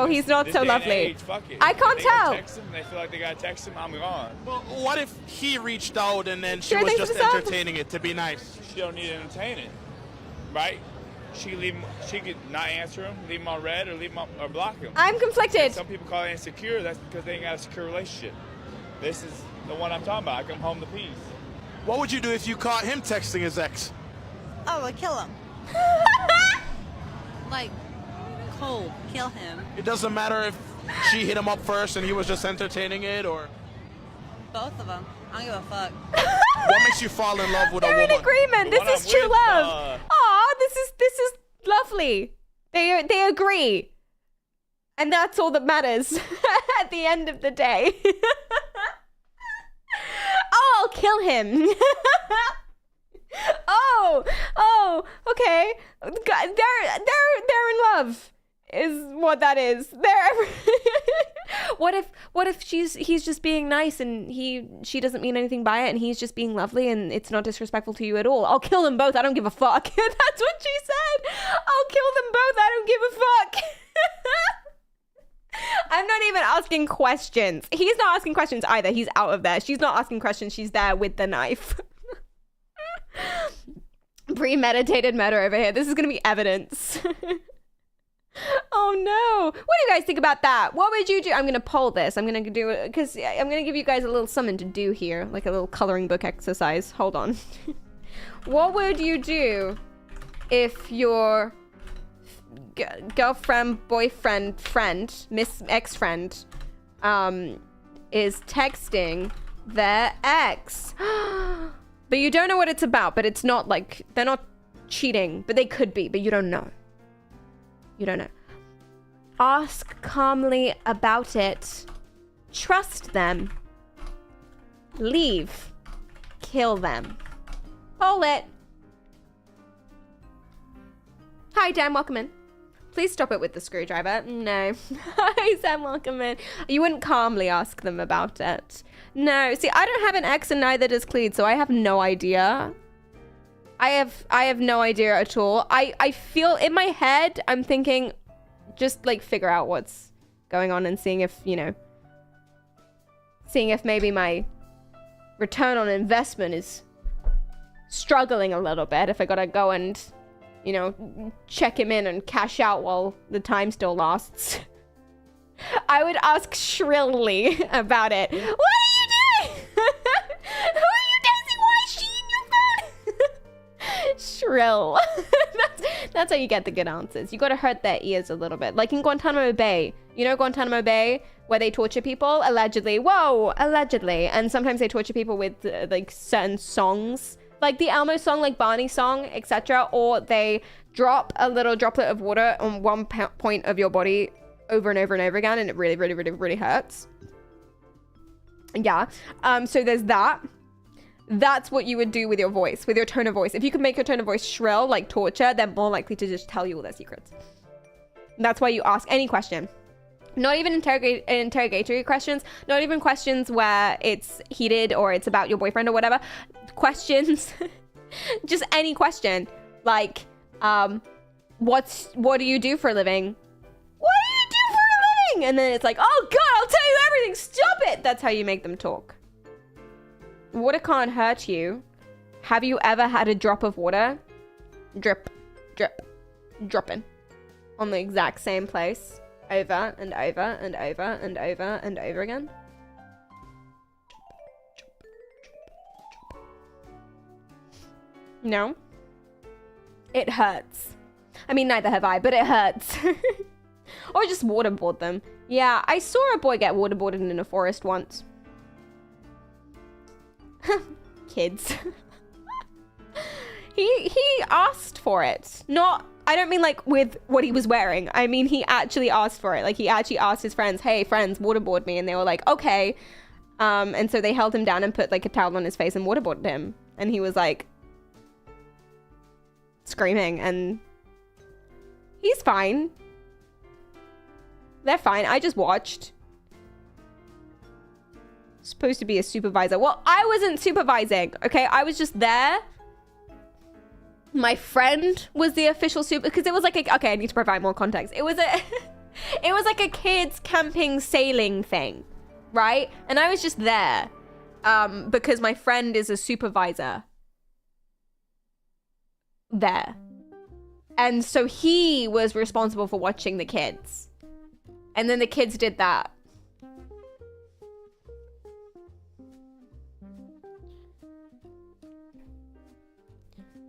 He's not so lovely.
Age, fuck it.
I can't tell.
Text him, they feel like they gotta text him, I'm gone.
Well, what if he reached out and then she was just entertaining it to be nice?
She don't need to entertain it, right? She could not answer him, leave him on red, or or block him.
I'm conflicted.
And some people call it insecure. That's because they ain't got a secure relationship. This is the one I'm talking about. I come home to peace.
What would you do if you caught him texting his ex?
Oh, I'd kill him. Like, cold, kill him.
It doesn't matter if she hit him up first and he was just entertaining it, or...
Both of them. I don't give a fuck.
What makes you fall in love with a woman?
They're in agreement. This is true love. Aw, this is lovely. They agree. And that's all that matters. at the end of the day. Oh, I'll kill him. Oh, okay. They're in love, is what that is. What if he's just being nice and she doesn't mean anything by it and he's just being lovely and it's not disrespectful to you at all? I'll kill them both. I don't give a fuck. That's what she said. I'll kill them both. I don't give a fuck. I'm not even asking questions. He's not asking questions either. He's out of there. She's not asking questions. She's there with the knife. Premeditated murder over here. This is gonna be evidence. Oh no. What do you guys think about that? What would you do? I'm gonna poll this. I'm gonna do it because I'm gonna give you guys a little something to do here, like a little coloring book exercise. Hold on. What would you do if your girlfriend, boyfriend, friend, Miss ex-friend, is texting their ex? But you don't know what it's about, but it's not like, they're not cheating, but they could be, but you don't know. You don't know. Ask calmly about it. Trust them. Leave. Kill them. Hold it. Hi, Dan, welcome in. Please stop it with the screwdriver. No. Hi, Sam, welcome in. You wouldn't calmly ask them about it. No. See, I don't have an ex and neither does Cleed, so I have no idea. I have no idea at all. I feel in my head, I'm thinking, just like figure out what's going on and seeing if, you know, seeing if maybe my return on investment is struggling a little bit. If I gotta go and, you know, check him in and cash out while the time still lasts. I would ask shrilly about it. What are you doing? Who are you dancing? Why is she in your phone? Shrill. That's how you get the good answers. You gotta hurt their ears a little bit. Like in Guantanamo Bay. You know Guantanamo Bay? Where they torture people? Allegedly. Whoa! Allegedly. And sometimes they torture people with like certain songs. Like the Elmo song, like Barney song, etc. Or they drop a little droplet of water on one point of your body over and over and over again, and it really, really, really, really hurts. Yeah. So there's that. That's what you would do with your voice, with your tone of voice. If you could make your tone of voice shrill, like torture, they're more likely to just tell you all their secrets. That's why you ask any question. Not even interrogatory questions, not even questions where it's heated or it's about your boyfriend or whatever. Questions, just any question. Like, what do you do for a living? What do you do for a living? And then it's like, oh God, I'll tell you everything. Stop it. That's how you make them talk. Water can't hurt you. Have you ever had a drop of water? Drip, drip, dropping on the exact same place over and over and over and over and over again? No? It hurts. I mean, neither have I, but it hurts. Or just waterboard them. Yeah, I saw a boy get waterboarded in a forest once. Kids. He asked for it. Not, I don't mean like with what he was wearing. I mean, he actually asked for it. Like he actually asked his friends, hey friends, waterboard me. And they were like, okay. And so they held him down and put like a towel on his face and waterboarded him. And he was like screaming, and he's fine. They're fine. I just watched. Supposed to be a supervisor. Well, I wasn't supervising, okay? I was just there. My friend was the official because it was like a, okay, I need to provide more context. It was like a kids camping sailing thing, right? And I was just there because my friend is a supervisor there. And so he was responsible for watching the kids. And then the kids did that.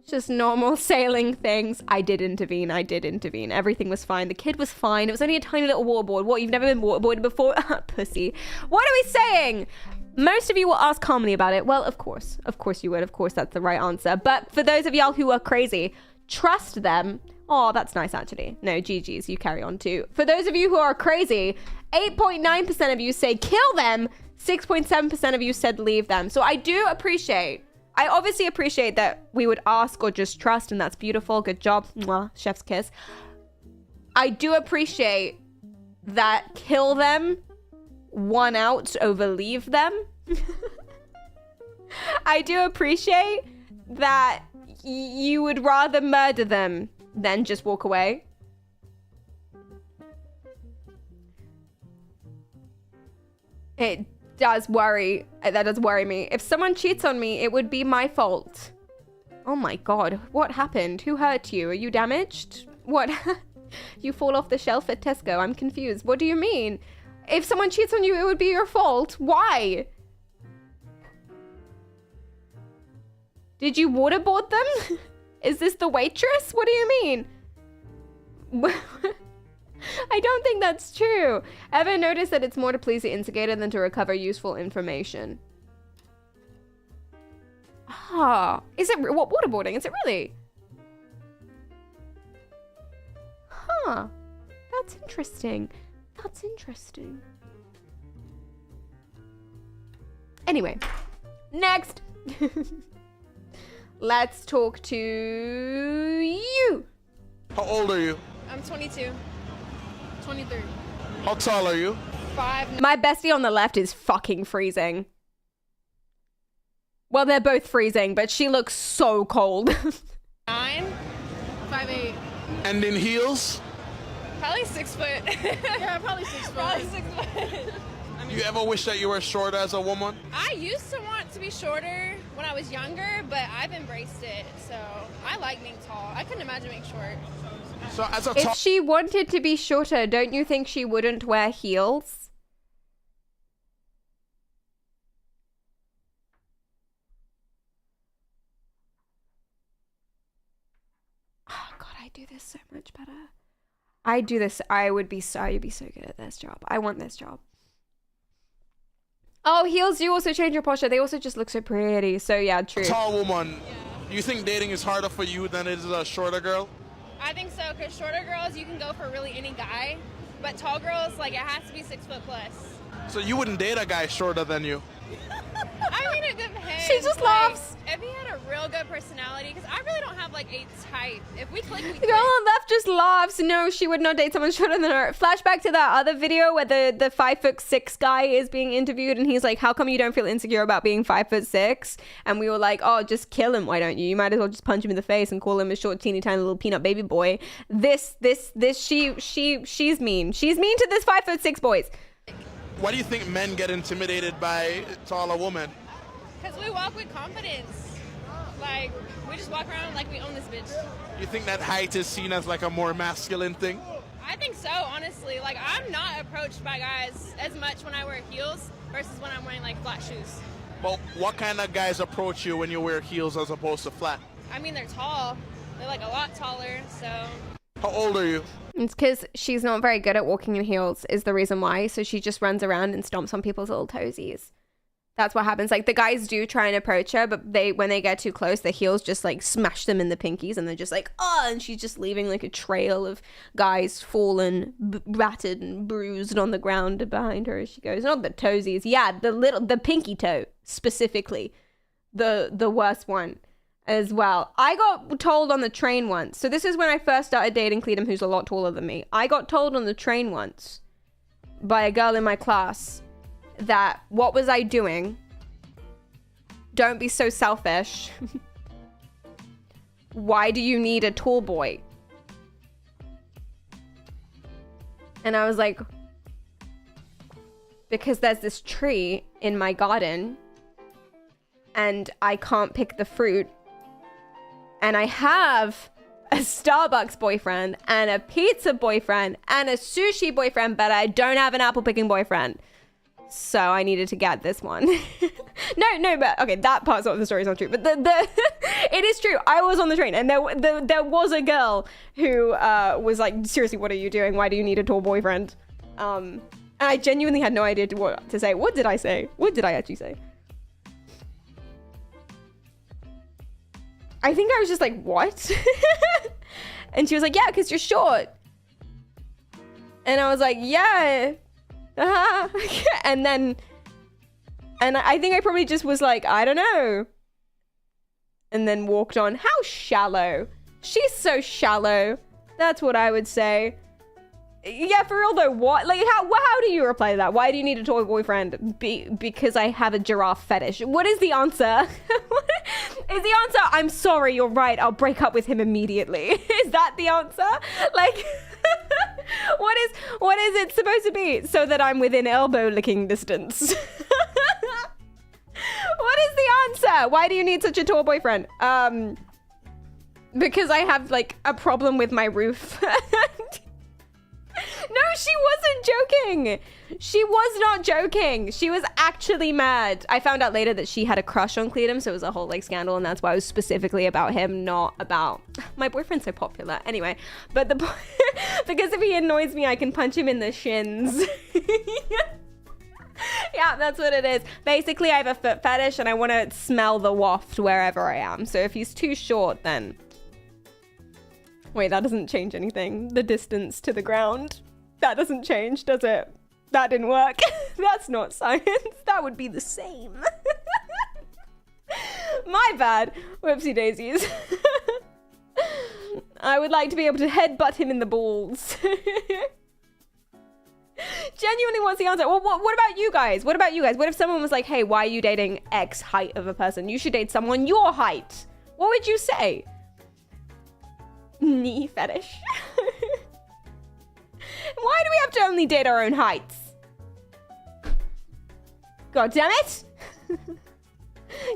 Just normal sailing things. I did intervene. Everything was fine. The kid was fine. It was only a tiny little waterboard. What, you've never been waterboarded before? Pussy. What are we saying? Most of you will ask calmly about it. Well, of course. Of course you would. Of course that's the right answer. But for those of y'all who are crazy, trust them Oh, that's nice, actually. No, GG's, you carry on too. For those of you who are crazy, 8.9% of you say kill them, 6.7% of you said leave them. So I obviously appreciate that we would ask or just trust, and that's beautiful. Good job. Mwah, chef's kiss. I do appreciate that kill them won out over leave them. I do appreciate that you would rather murder them than just walk away. It does worry. That does worry me. If someone cheats on me, it would be my fault. Oh my god. What happened? Who hurt you? Are you damaged? What? You fall off the shelf at Tesco. I'm confused. What do you mean? If someone cheats on you, it would be your fault. Why? Did you waterboard them? Is this the waitress? What do you mean? I don't think that's true. Ever noticed that it's more to please the instigator than to recover useful information? Ah, is it what waterboarding? Is it really? Huh. That's interesting. That's interesting. Anyway, next. Let's talk to you.
How old are you?
I'm 22. 23.
How tall are you?
5.
My bestie on the left is fucking freezing. Well, they're both freezing, but she looks so cold.
9. 5'8".
And in heels?
Probably 6 foot. Yeah, probably 6 foot. Probably 6 foot.
You ever wish that you were shorter as a woman?
I used to want to be shorter when I was younger, but I've embraced it. So I like being tall. I couldn't imagine being short.
So as a
If she wanted to be shorter, don't you think she wouldn't wear heels? Oh god, I do this so much better. I do this. I would be so good at this job. I want this job. Oh, heels do also change your posture. They also just look so pretty. So yeah, true.
Tall woman. You think dating is harder for you than it is a shorter girl?
I think so, because shorter girls, you can go for really any guy. But tall girls, like, it has to be 6 foot plus.
So you wouldn't date a guy shorter than you?
I mean, it depends.
She just laughs.
If he had a real good personality, because I really don't have, like, a type. If we click, we click.
The girl on the left just laughs. No, she would not date someone shorter than her. Flashback to that other video where the 5'6" guy is being interviewed, and he's like, "How come you don't feel insecure about being 5'6"? And we were like, "Oh, just kill him. Why don't you? You might as well just punch him in the face and call him a short, teeny tiny little peanut baby boy." She's mean. She's mean to this 5'6" boys.
Why do you think men get intimidated by taller women?
Because we walk with confidence. Like, we just walk around like we own this bitch.
You think that height is seen as like a more masculine thing?
I think so, honestly. Like, I'm not approached by guys as much when I wear heels versus when I'm wearing, like, flat shoes.
Well, what kind of guys approach you when you wear heels as opposed to flat?
I mean, they're tall. They're, like, a lot taller, so...
How old are you?
It's because she's not very good at walking in heels is the reason why. So she just runs around and stomps on people's little toesies. That's what happens. Like, the guys do try and approach her, but when they get too close, the heels just like smash them in the pinkies, and they're just like, oh, and she's just leaving like a trail of guys fallen, battered and bruised on the ground behind her as she goes. Not the toesies. Yeah, the pinky toe specifically. The worst one as well. I got told on the train once. So this is when I first started dating Cleedum, who's a lot taller than me. I got told on the train once by a girl in my class that what was I doing? Don't be so selfish. Why do you need a tall boy? And I was like, because there's this tree in my garden and I can't pick the fruit. And I have a Starbucks boyfriend and a pizza boyfriend and a sushi boyfriend, but I don't have an apple picking boyfriend. So I needed to get this one. No, but okay, that part of the story is not true. But it is true. I was on the train and there was a girl who was like, seriously, what are you doing? Why do you need a tall boyfriend? And I genuinely had no idea what to say. What did I say? What did I actually say? I think I was just like, what? And she was like, yeah, because you're short. And I was like, yeah. And I think I probably just was like, I don't know. And then walked on. How shallow. She's so shallow. That's what I would say. Yeah, for real though, what? Like, how do you reply to that? Why do you need a toy boyfriend? Because I have a giraffe fetish. What is the answer? Is the answer, I'm sorry, you're right, I'll break up with him immediately? Is that the answer? Like, what is it supposed to be? So that I'm within elbow licking distance. What is the answer? Why do you need such a tall boyfriend? Because I have, like, a problem with my roof. No, she wasn't joking. She was not joking. She was actually mad. I found out later that she had a crush on Cletum, so it was a whole, like, scandal, and that's why it was specifically about him, not about... My boyfriend's so popular. Anyway, but because if he annoys me, I can punch him in the shins. Yeah, that's what it is. Basically, I have a foot fetish, and I want to smell the waft wherever I am. So if he's too short, then... Wait, that doesn't change anything. The distance to the ground. That doesn't change, does it? That didn't work. That's not science. That would be the same. My bad. Whoopsie daisies. I would like to be able to headbutt him in the balls. Genuinely, what's the answer? Well, what about you guys? What about you guys? What if someone was like, hey, why are you dating X height of a person? You should date someone your height. What would you say? Knee fetish. Why do we have to only date our own heights? God damn it.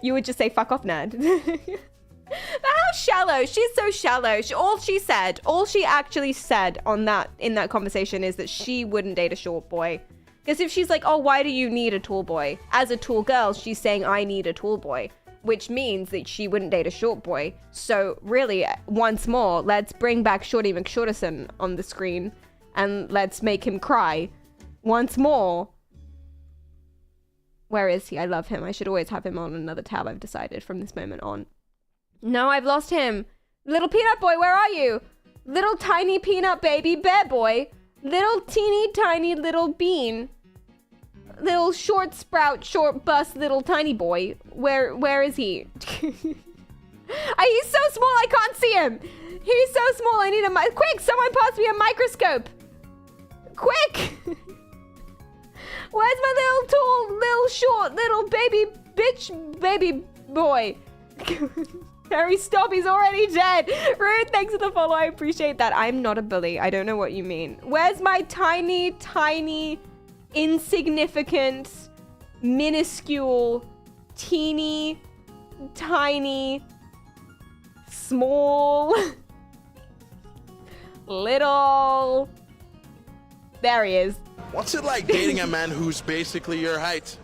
You would just say fuck off, Ned. But how shallow? She's so shallow. All she actually said in that conversation is that she wouldn't date a short boy. Because if she's like, oh, why do you need a tall boy? As a tall girl, she's saying I need a tall boy. Which means that she wouldn't date a short boy. So really, once more, let's bring back Shorty McShorterson on the screen and let's make him cry. Once more. Where is he? I love him. I should always have him on another tab, I've decided from this moment on. No, I've lost him. Little peanut boy, where are you? Little tiny peanut baby bear boy. Little teeny tiny little bean. Little short sprout, short bust, little tiny boy. Where is he? He's so small, I can't see him. He's so small, I need a quick, someone pass me a microscope. Quick. Where's my little tall, little short, little baby boy? Harry, stop, he's already dead. Rude, thanks for the follow, I appreciate that. I'm not a bully, I don't know what you mean. Where's my tiny, insignificant, minuscule, teeny, tiny, small, little... There he is.
What's it like dating a man who's basically your height?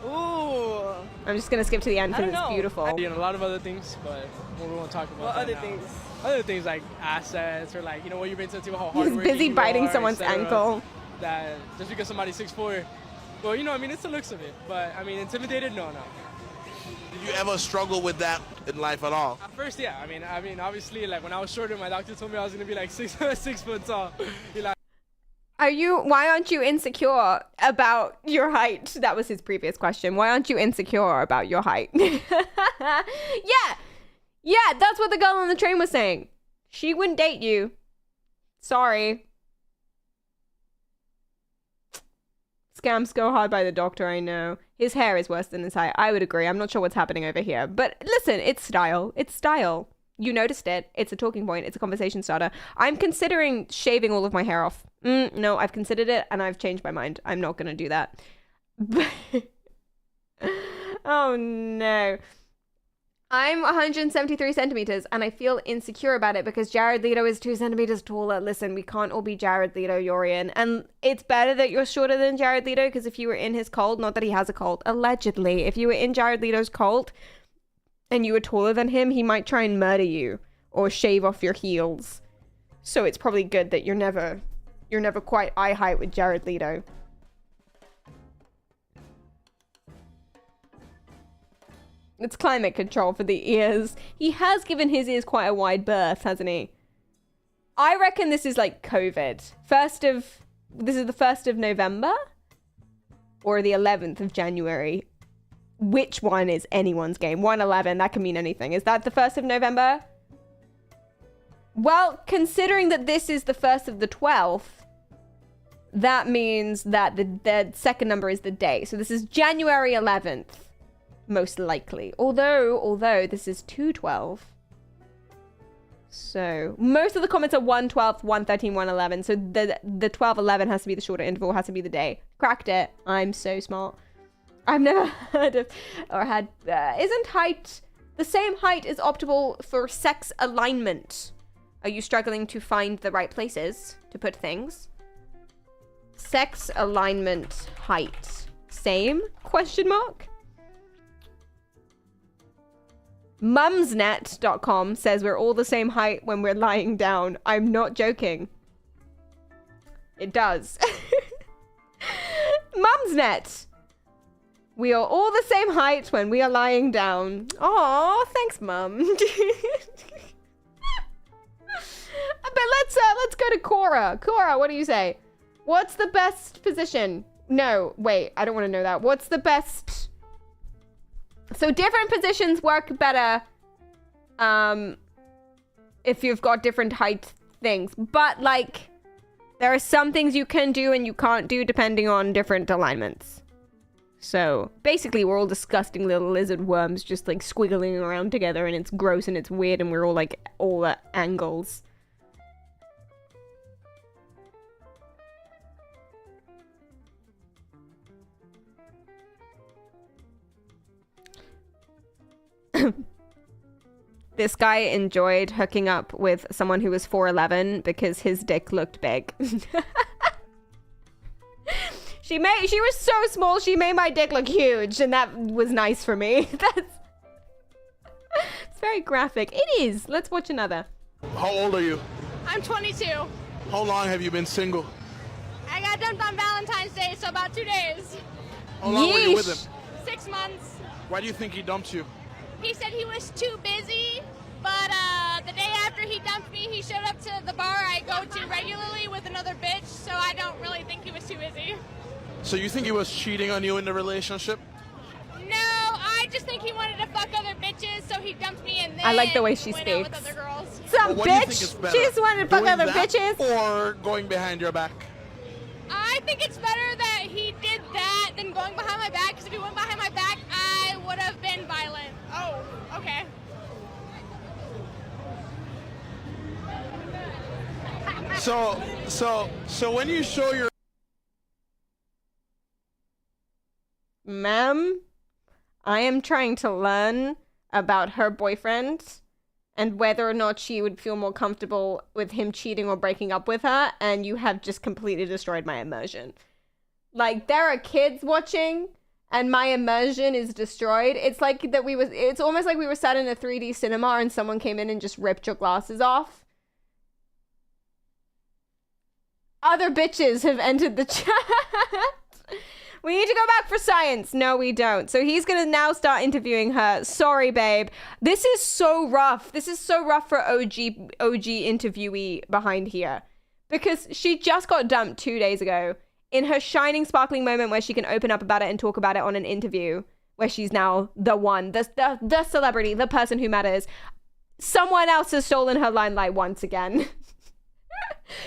Ooh.
I'm just gonna skip to the end because it's beautiful.
You know, a lot of other things, but we won't talk about
what
that
other
now.
things?
Other things like assets or like, you know, what you bring to the table, how
He's
hardworking
busy
you
biting
are,
someone's
etc.
ankle.
That just because somebody's 6'4", well, you know, I mean, it's the looks of it. But I mean, intimidated? No.
Did you ever struggle with that in life at all?
At first, yeah. I mean, obviously, like when I was shorter, my doctor told me I was gonna be like 6 foot tall.
Why aren't you insecure about your height? That was his previous question. Why aren't you insecure about your height? Yeah, that's what the girl on the train was saying. She wouldn't date you. Sorry. Scams go hard by the doctor, I know. His hair is worse than his height. I would agree. I'm not sure what's happening over here. But listen, it's style. It's style. You noticed it. It's a talking point. It's a conversation starter. I'm considering shaving all of my hair off. No, I've considered it and I've changed my mind. I'm not going to do that. Oh no. I'm 173 centimeters and I feel insecure about it because Jared Leto is 2 centimeters taller. Listen, we can't all be Jared Leto, Yorian. And it's better that you're shorter than Jared Leto because if you were in his cult, not that he has a cult, allegedly, if you were in Jared Leto's cult and you were taller than him, he might try and murder you or shave off your heels. So it's probably good that you're never quite eye height with Jared Leto. It's climate control for the ears. He has given his ears quite a wide berth, hasn't he? I reckon this is like COVID. This is the 1st of November or the 11th of January. Which one is anyone's game? 1/11, that can mean anything. Is that the 1st of November? Well, considering that this is the 1st of the 12th, that means that the second number is the day. So this is January 11th, most likely. Although this is 2/12. So most of the comments are 1/12, 1/13, 1/11. So the 12/11 has to be the shorter interval, has to be the day. Cracked it. I'm so smart. I've never heard of or had. Isn't height the same height is optimal for sex alignment? Are you struggling to find the right places to put things? Sex alignment height. Same? Question mark? Mumsnet.com says we're all the same height when we're lying down. I'm not joking. It does. Mumsnet. We are all the same height when we are lying down. Aw, thanks, Mum. But let's go to Cora. Cora, what do you say? What's the best position? No, wait, I don't want to know that. What's the best? So different positions work better if you've got different height things. But like, there are some things you can do and you can't do depending on different alignments. So basically we're all disgusting little lizard worms just like squiggling around together, and it's gross and it's weird, and we're all like all at angles. This guy enjoyed hooking up with someone who was 4'11" because his dick looked big. She was so small, she made my dick look huge, and that was nice for me. It's very graphic. It is. Let's watch another.
How old are you?
I'm 22.
How long have you been single?
I got dumped on Valentine's Day, so about 2 days.
How long were you with him?
6 months.
Why do you think he dumped you?
He said he was too busy, but the day after he dumped me, he showed up to the bar I go to regularly with another bitch, so I don't really think he was too busy.
So you think he was cheating on you in the relationship?
No, I just think he wanted to fuck other bitches, so he dumped me and then
I like the way she
went out
speaks.
with other girls.
Some
What do you think
bitch.
is better?
She just wanted to fuck
Doing
other
that
bitches.
Or going behind your back?
I think it's better that he did that than going behind my back, because if he went behind my back, I would have been violent. Oh, okay.
So when you show your...
Ma'am, I am trying to learn about her boyfriend and whether or not she would feel more comfortable with him cheating or breaking up with her, and you have just completely destroyed my immersion. Like, there are kids watching and my immersion is destroyed. It's like that it's almost like we were sat in a 3D cinema and someone came in and just ripped your glasses off. Other bitches have entered the chat. We need to go back for science. No, we don't. So he's going to now start interviewing her. Sorry, babe. This is so rough. This is so rough for OG interviewee behind here. Because she just got dumped 2 days ago in her shining, sparkling moment where she can open up about it and talk about it on an interview, where she's now the one, the celebrity, the person who matters. Someone else has stolen her limelight once again.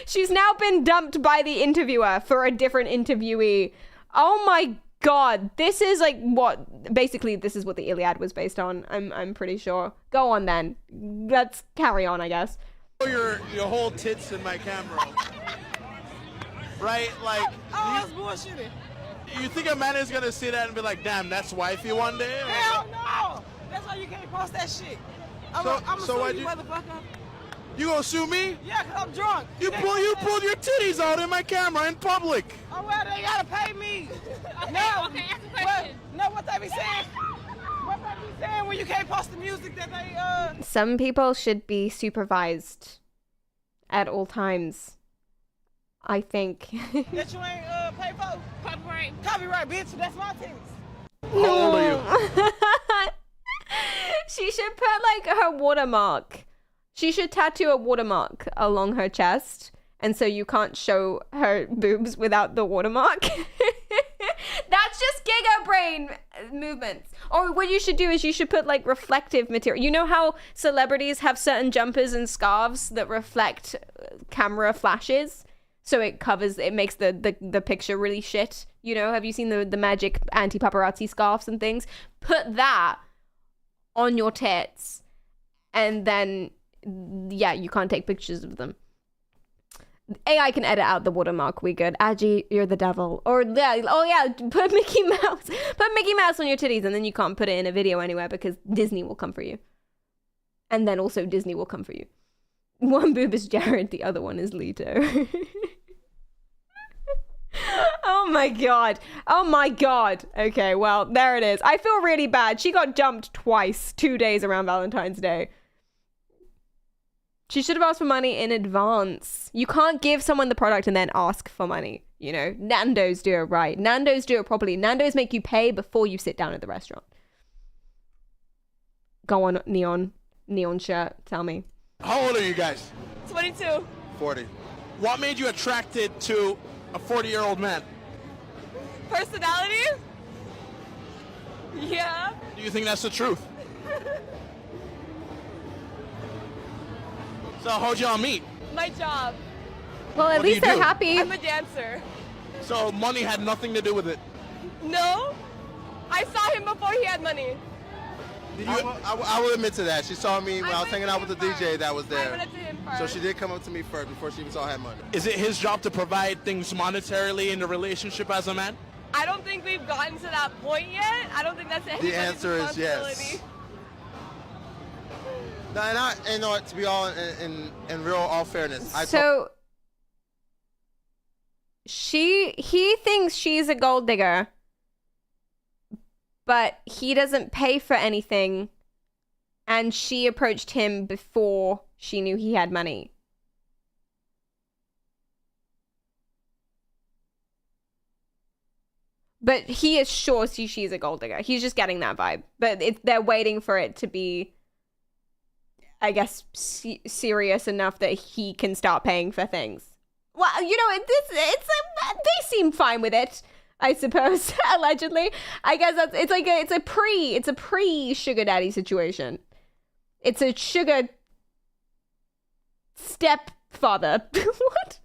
She's now been dumped by the interviewer for a different interviewee. Oh my god, this is like what, basically this is what the Iliad was based on, I'm pretty sure. Go on then. Let's carry on, I guess.
Your whole tits in my camera. Right? Like,
that's bullshitting.
You think a man is gonna see that and be like, damn, that's wifey one day?
Hell no! That's why you can't post that shit. I'm gonna sue you, motherfucker.
You gonna sue me?
Yeah, cause I'm drunk.
You pulled your titties out in my camera in public.
Oh, well, they gotta pay me.
Okay,
no,
okay, ask a question.
What they be saying? What they be saying when you can't post the music that they,
Some people should be supervised at all times, I think.
that you ain't, pay for?
Copyright.
Copyright, bitch. That's my titties.
How old are you?
She should put like her watermark. She should tattoo a watermark along her chest, and so you can't show her boobs without the watermark. That's just giga brain movements. Or what you should do is you should put like reflective material. You know how celebrities have certain jumpers and scarves that reflect camera flashes? So it makes the picture really shit. You know, have you seen the magic anti-paparazzi scarves and things? Put that on your tits, and then, yeah, you can't take pictures of them. AI can edit out the watermark. We good. Agi, you're the devil. Or yeah, oh yeah, put Mickey Mouse. Put Mickey Mouse on your titties, and then you can't put it in a video anywhere because Disney will come for you. And then also Disney will come for you. One boob is Jared, the other one is Leto. Oh my god. Oh my god. Okay, well, there it is. I feel really bad. She got jumped twice, 2 days around Valentine's Day. She should have asked for money in advance. You can't give someone the product and then ask for money. You know, Nando's do it right. Nando's do it properly. Nando's make you pay before you sit down at the restaurant. Go on, neon shirt. Tell me.
How old are you guys?
22.
40.
What made you attracted to a 40-year-old man?
Personality? Yeah.
Do you think that's the truth? So how'd y'all meet?
My job.
Well, at
What do
least
you
they're
do?
happy.
I'm a dancer.
So money had nothing to do with it?
No. I saw him before he had money.
I will admit to that. She saw me when I was
went
hanging
to
out
him
with the DJ
first.
that was
I
there.
went up to him first.
So she did come up to me first before she even saw I had money.
Is it his job to provide things monetarily in the relationship as a man?
I don't think we've gotten to that point yet. I don't think that's anybody's
The answer is
responsibility.
yes. No, and you know what, to be all in real all fairness,
So he thinks she's a gold digger, but he doesn't pay for anything, and she approached him before she knew he had money. But he is sure she's a gold digger. He's just getting that vibe. But they're waiting for it to be, I guess, serious enough that he can start paying for things. Well, you know, they seem fine with it, I suppose. Allegedly, I guess it's a pre sugar daddy situation. It's a sugar stepfather. What?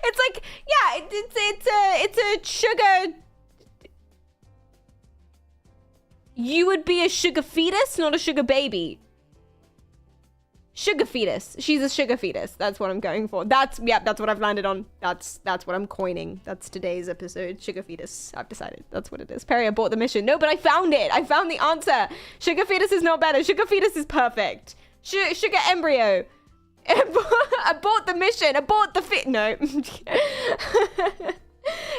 It's like, yeah, it's a sugar. You would be a sugar fetus, not a sugar baby. Sugar fetus. She's a sugar fetus. That's what I'm going for. That's what I've landed on. That's what I'm coining. That's today's episode. Sugar fetus. I've decided. That's what it is. Perry abort the mission. No, but I found it. I found the answer. Sugar fetus is not better. Sugar fetus is perfect. Sugar embryo. Abort the mission. Abort the No.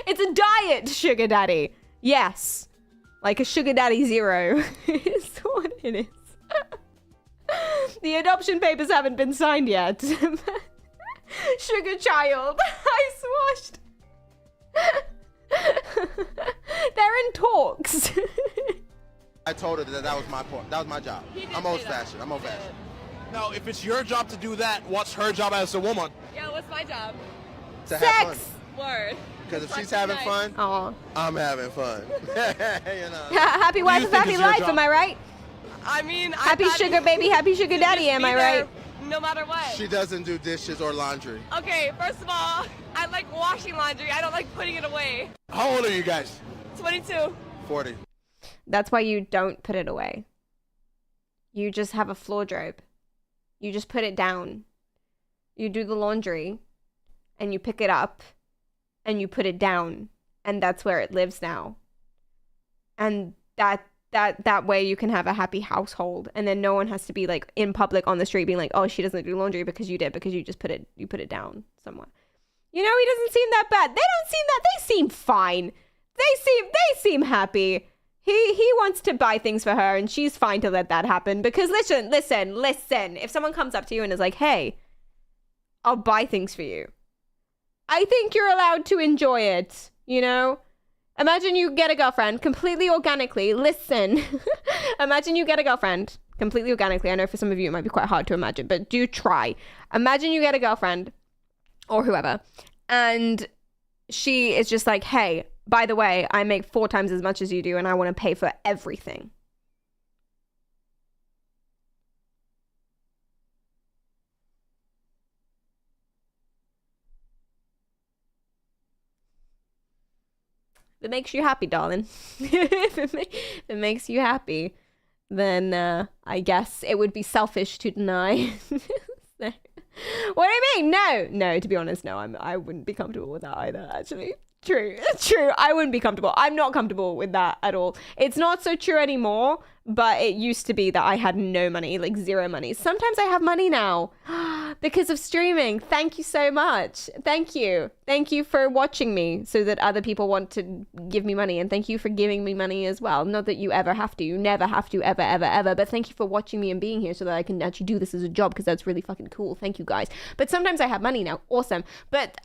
It's a diet sugar daddy. Yes. Like a sugar daddy zero is what it is. The adoption papers haven't been signed yet. Sugar child. I swashed. They're in talks.
I told her that was my point. That was my job. I'm old-fashioned.
Now, if it's your job to do that, what's her job as a woman?
Yeah, what's my job?
To have fun.
Word.
Because if she's having fun, I'm having fun. You know.
Happy wife, happy life. Am I right?
I mean,
happy sugar baby, happy sugar daddy. Am I right?
No matter what.
She doesn't do dishes or laundry.
Okay, first of all, I like washing laundry. I don't like putting it away.
How old are you guys?
22.
40.
That's why you don't put it away. You just have a wardrobe. You just put it down. You do the laundry, and you pick it up, and you put it down, and that's where it lives now. And that way you can have a happy household, and then no one has to be like in public on the street being like, oh, she doesn't do laundry because you just put it down somewhere. You know, he doesn't seem that bad. They don't seem that. They seem fine. They seem happy. He wants to buy things for her, and she's fine to let that happen. Because listen. If someone comes up to you and is like, hey, I'll buy things for you, I think you're allowed to enjoy it, you know? Imagine you get a girlfriend completely organically. Listen. Imagine you get a girlfriend completely organically. I know for some of you it might be quite hard to imagine, but do try. Imagine you get a girlfriend or whoever, and she is just like, hey, by the way, I make 4 times as much as you do and I want to pay for everything. If it makes you happy, darling. if it makes you happy, then I guess it would be selfish to deny. What do you mean? No, to be honest, no, I wouldn't be comfortable with that either, actually. True. I wouldn't be comfortable. I'm not comfortable with that at all. It's not so true anymore, but it used to be that I had no money, like 0 money. Sometimes I have money now because of streaming. Thank you so much. Thank you. Thank you for watching me so that other people want to give me money. And thank you for giving me money as well. Not that you ever have to. You never have to, ever. But thank you for watching me and being here so that I can actually do this as a job, because that's really fucking cool. Thank you guys. But sometimes I have money now. Awesome. But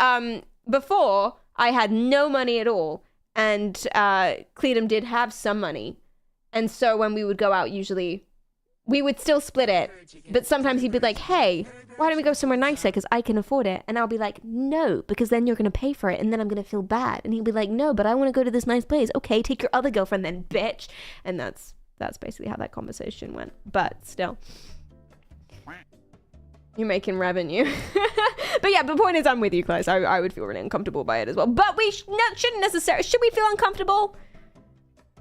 before, I had no money at all, and Cleedom did have some money, and so when we would go out, usually we would still split it, but sometimes he'd be like, hey, why don't we go somewhere nicer because I can afford it? And I'll be like, no, because then you're gonna pay for it and then I'm gonna feel bad. And he'd be like, no, but I want to go to this nice place. Okay, take your other girlfriend then, bitch. And that's basically how that conversation went. But still, you're making revenue. But yeah, the point is, I'm with you, Klaus. I would feel really uncomfortable by it as well. But we shouldn't necessarily. Should we feel uncomfortable?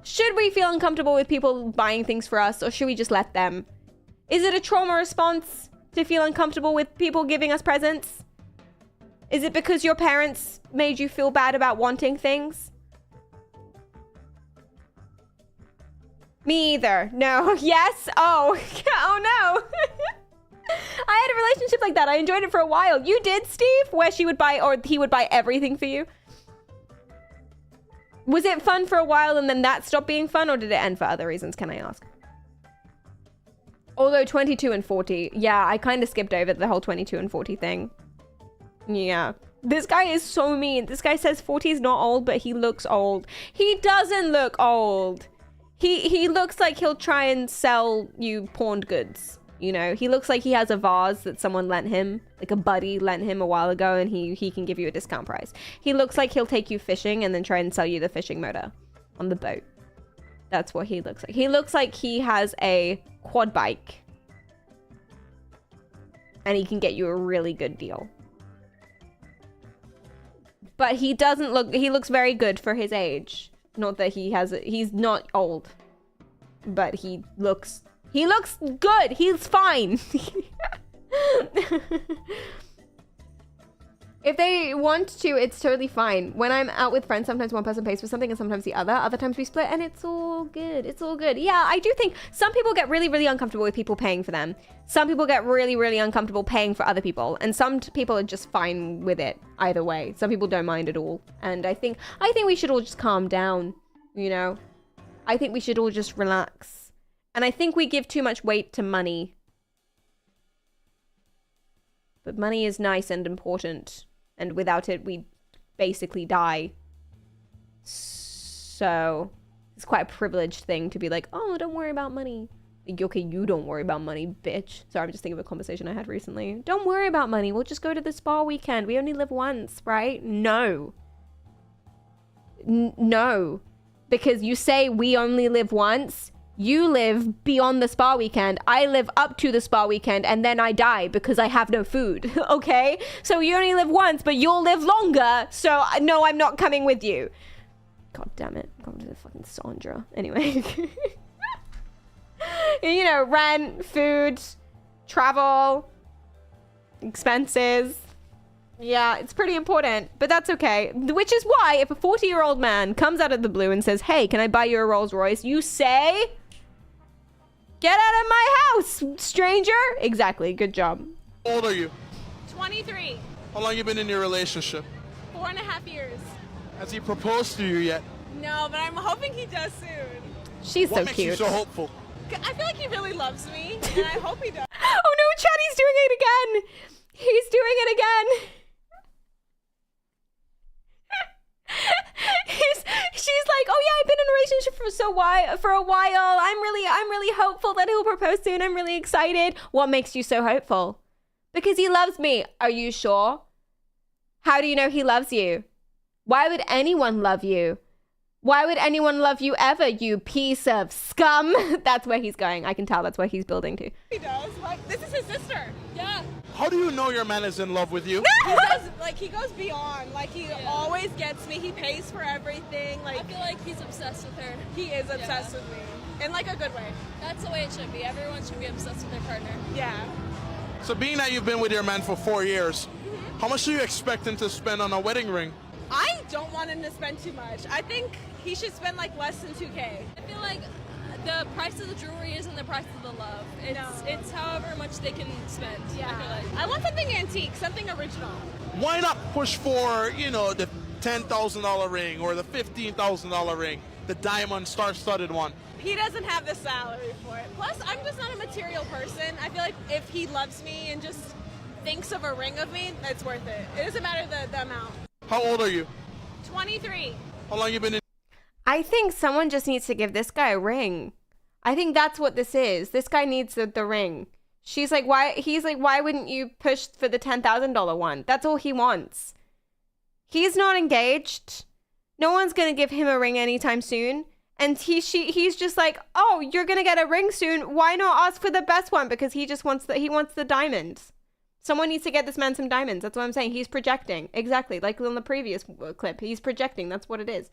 Should we feel uncomfortable with people buying things for us, or should we just let them? Is it a trauma response to feel uncomfortable with people giving us presents? Is it because your parents made you feel bad about wanting things? Me either. No. Yes. Oh. Oh no. I had a relationship like that. I enjoyed it for a while. You did, Steve? Where she would buy, or he would buy everything for you? Was it fun for a while and then that stopped being fun, or did it end for other reasons, can I ask? Although 22 and 40, yeah, I kind of skipped over the whole 22 and 40 thing. Yeah. This guy is so mean. This guy says 40 is not old, but he looks old. He doesn't look old. He looks like he'll try and sell you pawned goods. You know, he looks like he has a vase that someone lent him, like a buddy lent him a while ago, and he can give you a discount price. He looks like he'll take you fishing and then try and sell you the fishing motor on the boat. That's what he looks like. He looks like he has a quad bike and he can get you a really good deal. But he doesn't look, he looks very good for his age. Not that he's not old, but he looks good. He's fine. If they want to, it's totally fine. When I'm out with friends, sometimes one person pays for something and sometimes the other. Other times we split and it's all good. It's all good. Yeah, I do think some people get really, really uncomfortable with people paying for them. Some people get really, really uncomfortable paying for other people. And some people are just fine with it either way. Some people don't mind at all. And I think we should all just calm down, you know? I think we should all just relax. And I think we give too much weight to money. But money is nice and important. And without it, we basically die. So it's quite a privileged thing to be like, oh, don't worry about money. Like, okay, you don't worry about money, bitch. Sorry, I'm just thinking of a conversation I had recently. Don't worry about money. We'll just go to the spa weekend. We only live once, right? No. No. Because you say we only live once. You live beyond the spa weekend. I live up to the spa weekend and then I die because I have no food, okay? So you only live once, but you'll live longer. So no, I'm not coming with you. God damn it. I'm going to the fucking Sandra. Anyway. You know, rent, food, travel, expenses. Yeah, it's pretty important, but that's okay. Which is why if a 40-year-old man comes out of the blue and says, hey, can I buy you a Rolls Royce? You say... Get out of my house, stranger! Exactly, good job.
How old are you?
23.
How long you been in your relationship?
4.5 years.
Has he proposed to you yet?
No, but I'm hoping he does soon.
She's
what
so
makes
cute.
you so hopeful?
I feel like he really loves me, and I hope he does.
Oh no, Chatty's doing it again! He's doing it again! She's like, oh yeah, I've been in a relationship for for a while. I'm really hopeful that he'll propose soon. I'm really excited. What makes you so hopeful? Because he loves me. Are you sure? How do you know he loves you? Why would anyone love you? Why would anyone love you ever, you piece of scum? That's where he's going. I can tell that's where he's building to.
He does. Like, this is his sister. Yeah.
How do you know your man is in love with you?
He does, like, he goes beyond. Like, he always gets me. He pays for everything. Like,
I feel like he's obsessed with her.
He is obsessed with me. In, like, a good way.
That's the way it should be. Everyone should be obsessed with their partner.
Yeah.
So being that you've been with your man for 4 years, how much do you expect him to spend on a wedding ring?
I don't want him to spend too much. I think he should spend, like, less than $2K.
I feel like the price of the jewelry isn't the price of the love. It's however much they can spend.
Yeah.
I feel like.
I want something antique, something original.
Why not push for, you know, the $10,000 ring or the $15,000 ring, the diamond star-studded one?
He doesn't have the salary for it. Plus, I'm just not a material person. I feel like if he loves me and just thinks of a ring of me, it's worth it. It doesn't matter the amount.
How old are you?
23.
How long you been in?
I think someone just needs to give this guy a ring. I think that's what this is. This guy needs the ring. She's like, why? He's like, why wouldn't you push for the $10,000 one? That's all he wants. He's not engaged. No one's gonna give him a ring anytime soon. And he's just like, oh, you're gonna get a ring soon. Why not ask for the best one? Because he just wants he wants the diamonds. Someone needs to get this man some diamonds. That's what I'm saying. He's projecting. Exactly. Like on the previous clip. He's projecting. That's what it is.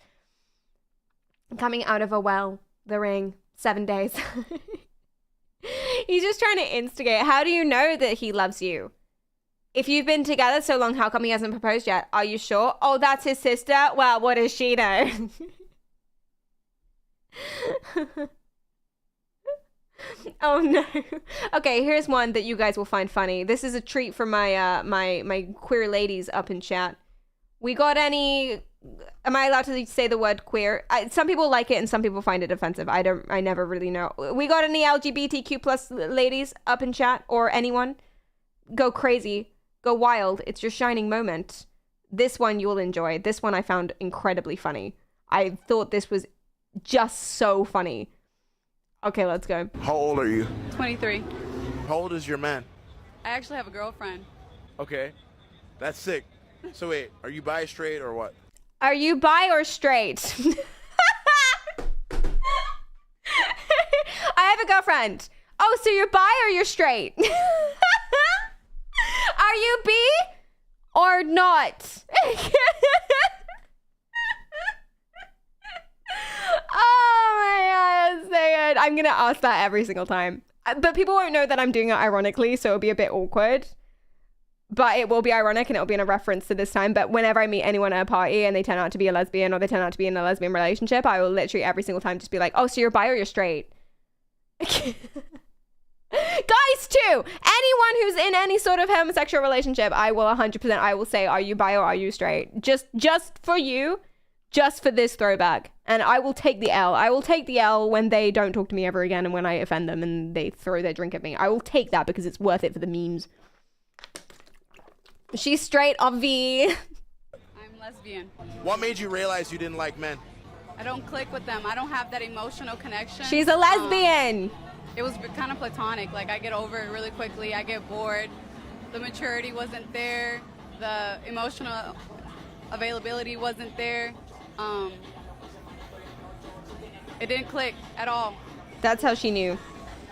Coming out of a well. The ring. 7 days. He's just trying to instigate. How do you know that he loves you? If you've been together so long, how come he hasn't proposed yet? Are you sure? Oh, that's his sister? Well, what does she know? Oh no. Okay, here's one that you guys will find funny. This is a treat for my my queer ladies up in chat. We got any? Am I allowed to say the word queer? Some people like it and some people find it offensive. I never really know. We got any LGBTQ plus ladies up in chat or anyone? Go crazy, go wild. It's your shining moment. This one you'll enjoy. This one I found incredibly funny. I thought this was just so funny. Okay, let's go.
How old are you?
23.
How old is your man?
I actually have a girlfriend.
Okay, that's sick. So wait, are you bi, straight, or what?
Are you bi or straight? I have a girlfriend. Oh, so you're bi or you're straight? Are you bi or not? Oh my god, that's so good. I'm gonna ask that every single time. But people won't know that I'm doing it ironically, so it'll be a bit awkward. But it will be ironic and it'll be in a reference to this time. But whenever I meet anyone at a party and they turn out to be a lesbian or they turn out to be in a lesbian relationship, I will literally every single time just be like, oh, so you're bi or you're straight? Guys too! Anyone who's in any sort of homosexual relationship, I will 100%, I will say, are you bi or are you straight? Just for you, just for this throwback. And I will take the L. I will take the L when they don't talk to me ever again and when I offend them and they throw their drink at me. I will take that because it's worth it for the memes. She's straight, obvi.
I'm lesbian.
What made you realize you didn't like men?
I don't click with them. I don't have that emotional connection.
She's a lesbian.
It was kind of platonic. Like, I get over it really quickly. I get bored. The maturity wasn't there. The emotional availability wasn't there. It didn't click at all.
That's how she knew.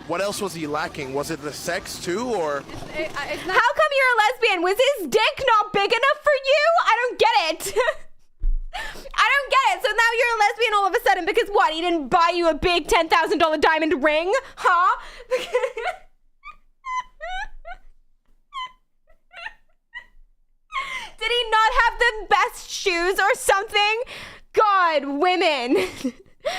What else was he lacking? Was it the sex too, or?
It's not.
How come you're a lesbian? Was his dick not big enough for you? I don't get it. I don't get it. So now you're a lesbian all of a sudden because what? He didn't buy you a big $10,000 diamond ring? Huh? Did he not have the best shoes or something? God, women.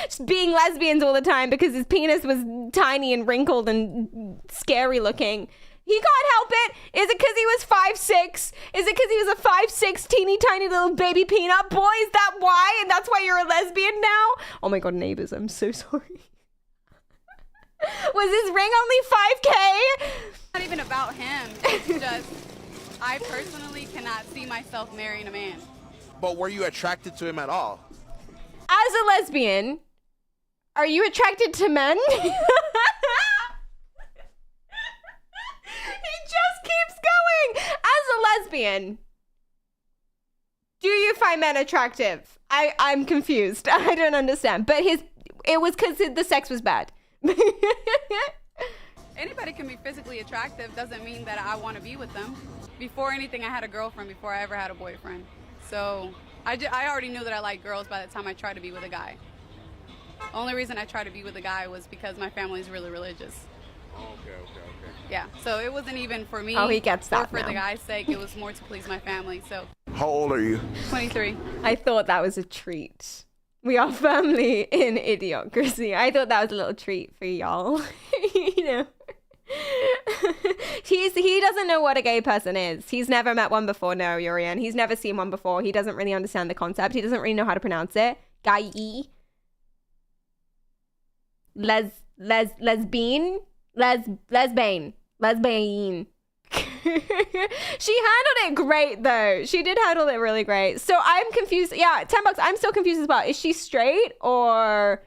Just being lesbians all the time because his penis was tiny and wrinkled and scary looking. He can't help it. Is it because he was 5'6"? Is it because he was a 5'6" teeny tiny little baby peanut boy? Is that why? And that's why you're a lesbian now? Oh my god, neighbors, I'm so sorry. Was his ring only 5K?
It's not even about him. It's just, I personally cannot see myself marrying a man.
But were you attracted to him at all?
As a lesbian, Are you attracted to men? He just keeps going. As a lesbian, do you find men attractive? I'm confused. I don't understand. But it was because the sex was bad.
Anybody can be physically attractive, doesn't mean that I want to be with them. Before anything, I had a girlfriend before I ever had a boyfriend. So I already knew that I liked girls by the time I tried to be with a guy. Only reason I tried to be with a guy was because my family's really religious.
Okay.
Yeah, so it wasn't even for me.
Oh, he gets that
or for
now.
the guy's sake. It was more to please my family. So
How old are you?
23.
I thought that was a treat. We are firmly in idiocracy. I thought that was a little treat for y'all. You know. He doesn't know what a gay person is. He's never met one before, no, Urian. He's never seen one before. He doesn't really understand the concept. He doesn't really know how to pronounce it. Guy-y. Lesbian. She handled it great though. She did handle it really great. So I'm confused. Yeah, $10. I'm still confused as well. Is she straight or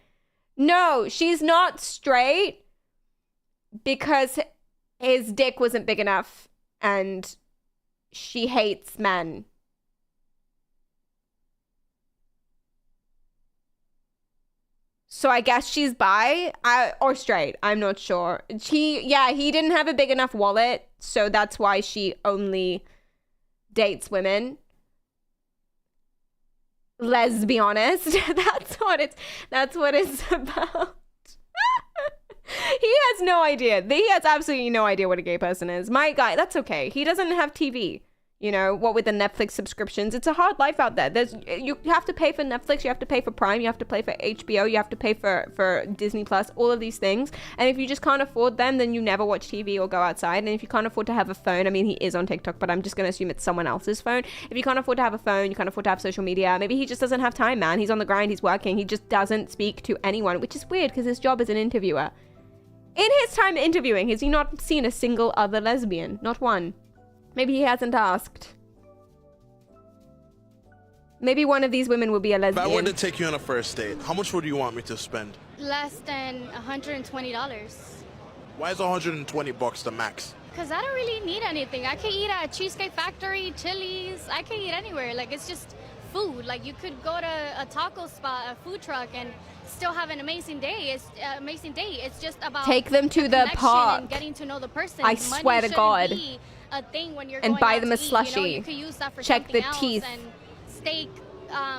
no? She's not straight because his dick wasn't big enough and she hates men. So I guess she's bi or straight. I'm not sure. He didn't have a big enough wallet, so that's why she only dates women. Let's be honest. That's what it's about. He has no idea. He has absolutely no idea what a gay person is. My guy, that's okay. He doesn't have TV. You know, what with the Netflix subscriptions, it's a hard life out there. You have to pay for Netflix, you have to pay for Prime, you have to pay for HBO, you have to pay for Disney Plus, all of these things. And if you just can't afford them, then you never watch TV or go outside. And if you can't afford to have a phone, I mean, he is on TikTok, but I'm just going to assume it's someone else's phone. If you can't afford to have a phone, you can't afford to have social media, maybe he just doesn't have time, man. He's on the grind, he's working, he just doesn't speak to anyone, which is weird because his job is an interviewer. In his time interviewing, has he not seen a single other lesbian? Not one. Maybe he hasn't asked. Maybe one of these women will be a lesbian.
If I were to take you on a first date, how much would you want me to spend?
Less than $120.
Why is $120 the max?
Because I don't really need anything. I can eat at Cheesecake Factory, Chili's. I can eat anywhere. Like, it's just food. Like, you could go to a taco spot, a food truck, and still have an amazing day. It's amazing day. It's just about
take them to the
connection
park
and getting to know the person.
I
Money
swear to
shouldn't
God.
be a thing when you're
and
going
buy
out
them
to
a
eat.
slushie.
You know, you could use that for
check the
something
teeth
else, and steak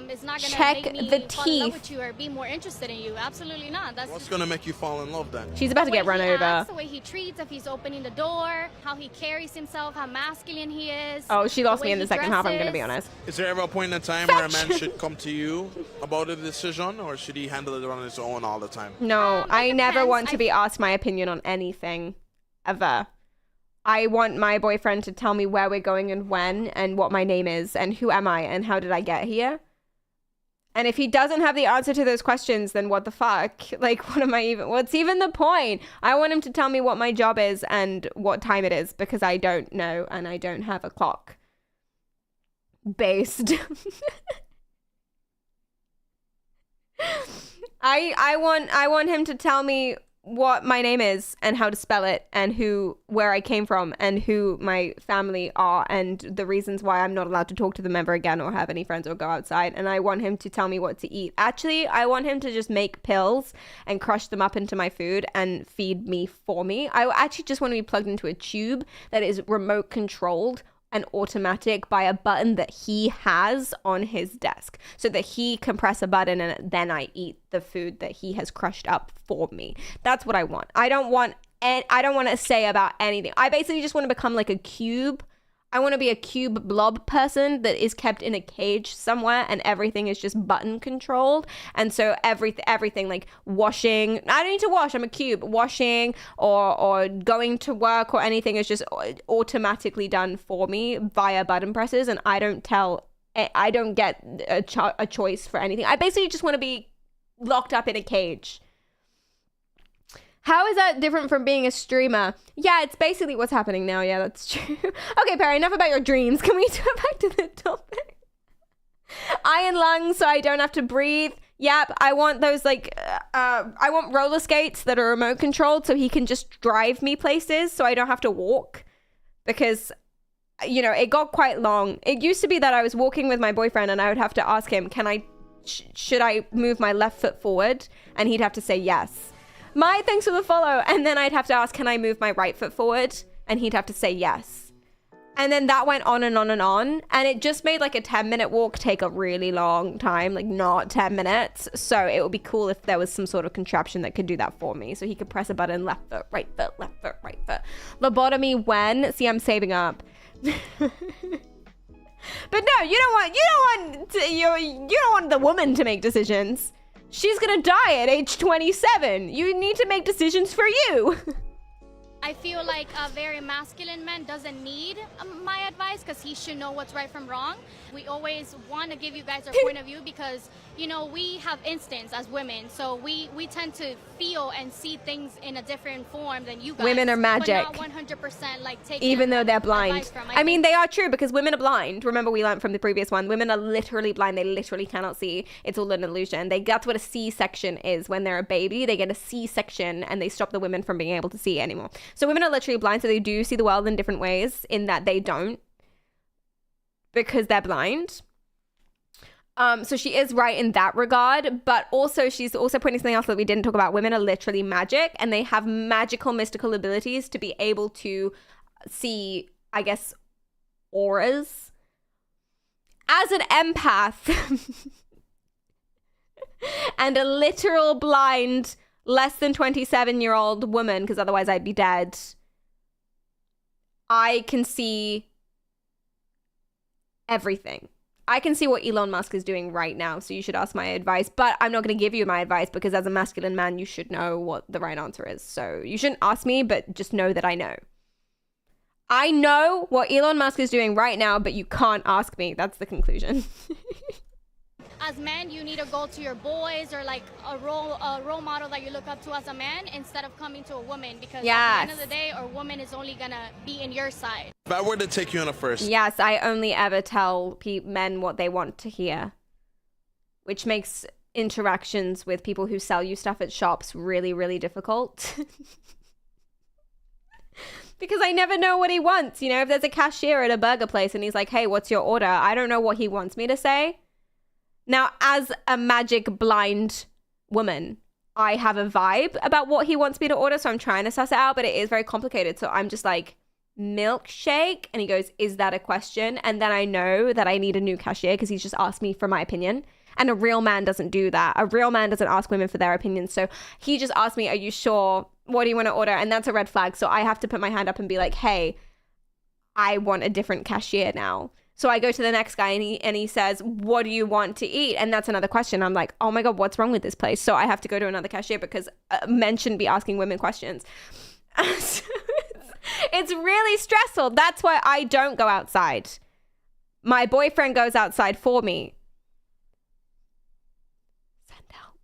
is not gonna
check
make me
the
fall in love
teeth.
with you or be more interested in you. Absolutely not. That's
What's
just
gonna make you fall in love then?
She's about to get run over.
acts, the way he treats, if he's opening the door, how he carries himself, how masculine he is.
Oh, she lost
the
me
way
in the
he
second half, I'm gonna be
dresses.
honest.
Is there ever a point in time where a man should come to you about a decision, or should he handle it on his own all the time?
No, I never want to be asked my opinion on anything, ever. I want my boyfriend to tell me where we're going and when, and what my name is, and who am I, and how did I get here. And if he doesn't have the answer to those questions, then what the fuck? Like, what's even the point? I want him to tell me what my job is and what time it is, because I don't know, and I don't have a clock. Based. I want him to tell me what my name is and how to spell it and where I came from and who my family are and the reasons why I'm not allowed to talk to them ever again or have any friends or go outside. And I want him to tell me what to eat. Actually, I want him to just make pills and crush them up into my food and feed me for me. I actually just want to be plugged into a tube that is remote controlled and automatic by a button that he has on his desk so that he can press a button and then I eat the food that he has crushed up for me. That's what I want. I don't want to say about anything. I basically just want to become like a cube. I want to be a cube blob person that is kept in a cage somewhere and everything is just button controlled. And so everything like washing, I don't need to wash, I'm a cube. Washing or going to work or anything is just automatically done for me via button presses. And I don't get a choice for anything. I basically just want to be locked up in a cage. How is that different from being a streamer? Yeah, it's basically what's happening now. Yeah, that's true. Okay, Perry, enough about your dreams. Can we go back to the topic? Iron lungs so I don't have to breathe. Yep, I want those like I want roller skates that are remote controlled so he can just drive me places so I don't have to walk, because you know, it got quite long. It used to be that I was walking with my boyfriend and I would have to ask him, should I move my left foot forward? And he'd have to say yes. Thanks for the follow. And then I'd have to ask, can I move my right foot forward? And he'd have to say yes. And then that went on and on and on. And it just made like a 10-minute walk take a really long time, like not 10 minutes. So it would be cool if there was some sort of contraption that could do that for me. So he could press a button, left foot, right foot, left foot, right foot. Lobotomy when? See, I'm saving up. But no, you don't want the woman to make decisions. She's gonna die at age 27. You need to make decisions for you.
I feel like a very masculine man doesn't need my advice because he should know what's right from wrong. We always want to give you guys our point of view because, you know, we have instincts as women. So we tend to feel and see things in a different form than you guys.
Women are magic.
But not 100% like taking
even though they're blind.
From.
I mean, they are true because women are blind. Remember, we learned from the previous one. Women are literally blind. They literally cannot see. It's all an illusion. That's what a C-section is. When they're a baby, they get a C-section and they stop the women from being able to see anymore. So women are literally blind, so they do see the world in different ways in that they don't because they're blind. So she is right in that regard, but also she's also pointing something else that we didn't talk about. Women are literally magic and they have magical, mystical abilities to be able to see, I guess, auras. As an empath and a literal blind less than 27-year-old woman, because otherwise I'd be dead, I can see everything. I can see what Elon Musk is doing right now, so you should ask my advice, but I'm not going to give you my advice because as a masculine man, you should know what the right answer is. So you shouldn't ask me, but just know that I know. I know what Elon Musk is doing right now, but you can't ask me. That's the conclusion.
As men, you need to go to your boys or like a role model that you look up to as a man instead of coming to a woman, because at the end of the day, a woman is only gonna be in your side.
If I were to take you on a first.
Yes, I only ever tell men what they want to hear, which makes interactions with people who sell you stuff at shops really, really difficult. Because I never know what he wants. You know, if there's a cashier at a burger place and he's like, hey, what's your order? I don't know what he wants me to say. Now, as a magic blind woman, I have a vibe about what he wants me to order, so I'm trying to suss it out, but it is very complicated. So I'm just like, milkshake? And he goes, is that a question? And then I know that I need a new cashier because he's just asked me for my opinion. And a real man doesn't do that. A real man doesn't ask women for their opinions. So he just asked me, are you sure? What do you want to order? And that's a red flag. So I have to put my hand up and be like, hey, I want a different cashier now. So I go to the next guy and he says, what do you want to eat? And that's another question. I'm like, oh my God, what's wrong with this place? So I have to go to another cashier because men shouldn't be asking women questions. It's really stressful. That's why I don't go outside. My boyfriend goes outside for me. Send help.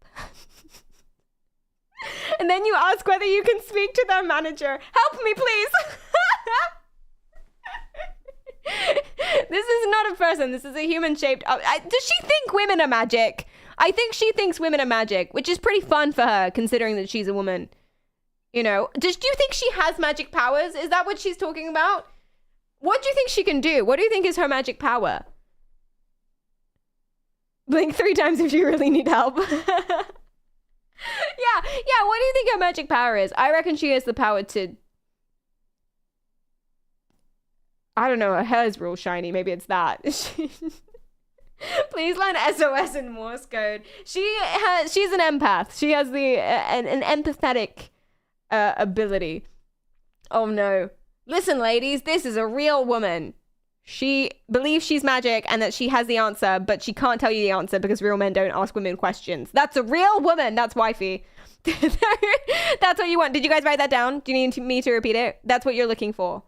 And then you ask whether you can speak to their manager. Help me, please. This is not a person. This is a human-shaped... does she think women are magic? I think she thinks women are magic, which is pretty fun for her, considering that she's a woman. You know? Do you think she has magic powers? Is that what she's talking about? What do you think she can do? What do you think is her magic power? Blink 3 times if you really need help. Yeah, what do you think her magic power is? I reckon she has the power to... I don't know, her hair is real shiny. Maybe it's that. Please learn SOS in Morse code. She's an empath. She has an empathetic ability. Oh no. Listen, ladies, this is a real woman. She believes she's magic and that she has the answer, but she can't tell you the answer because real men don't ask women questions. That's a real woman. That's wifey. That's what you want. Did you guys write that down? Do you need me to repeat it? That's what you're looking for.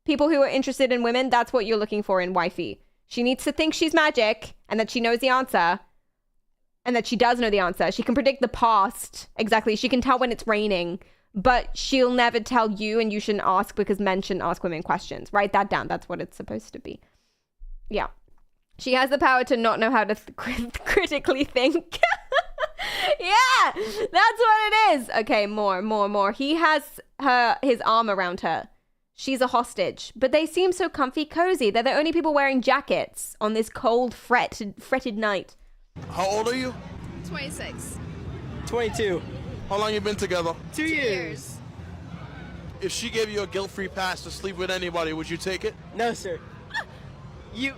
People who are interested in women, that's what you're looking for in wifey. She needs to think she's magic and that she knows the answer and that she does know the answer. She can predict the past. Exactly. She can tell when it's raining, but she'll never tell you and you shouldn't ask because men shouldn't ask women questions. Write that down. That's what it's supposed to be. Yeah. She has the power to not know how to critically think. Yeah, that's what it is. Okay, more. He has his arm around her. She's a hostage, but they seem so comfy cozy. They're the only people wearing jackets on this cold, fretted night.
How old are you?
26.
22.
How long you been together?
2 years.
If she gave you a guilt-free pass to sleep with anybody, would you take it?
No, sir. You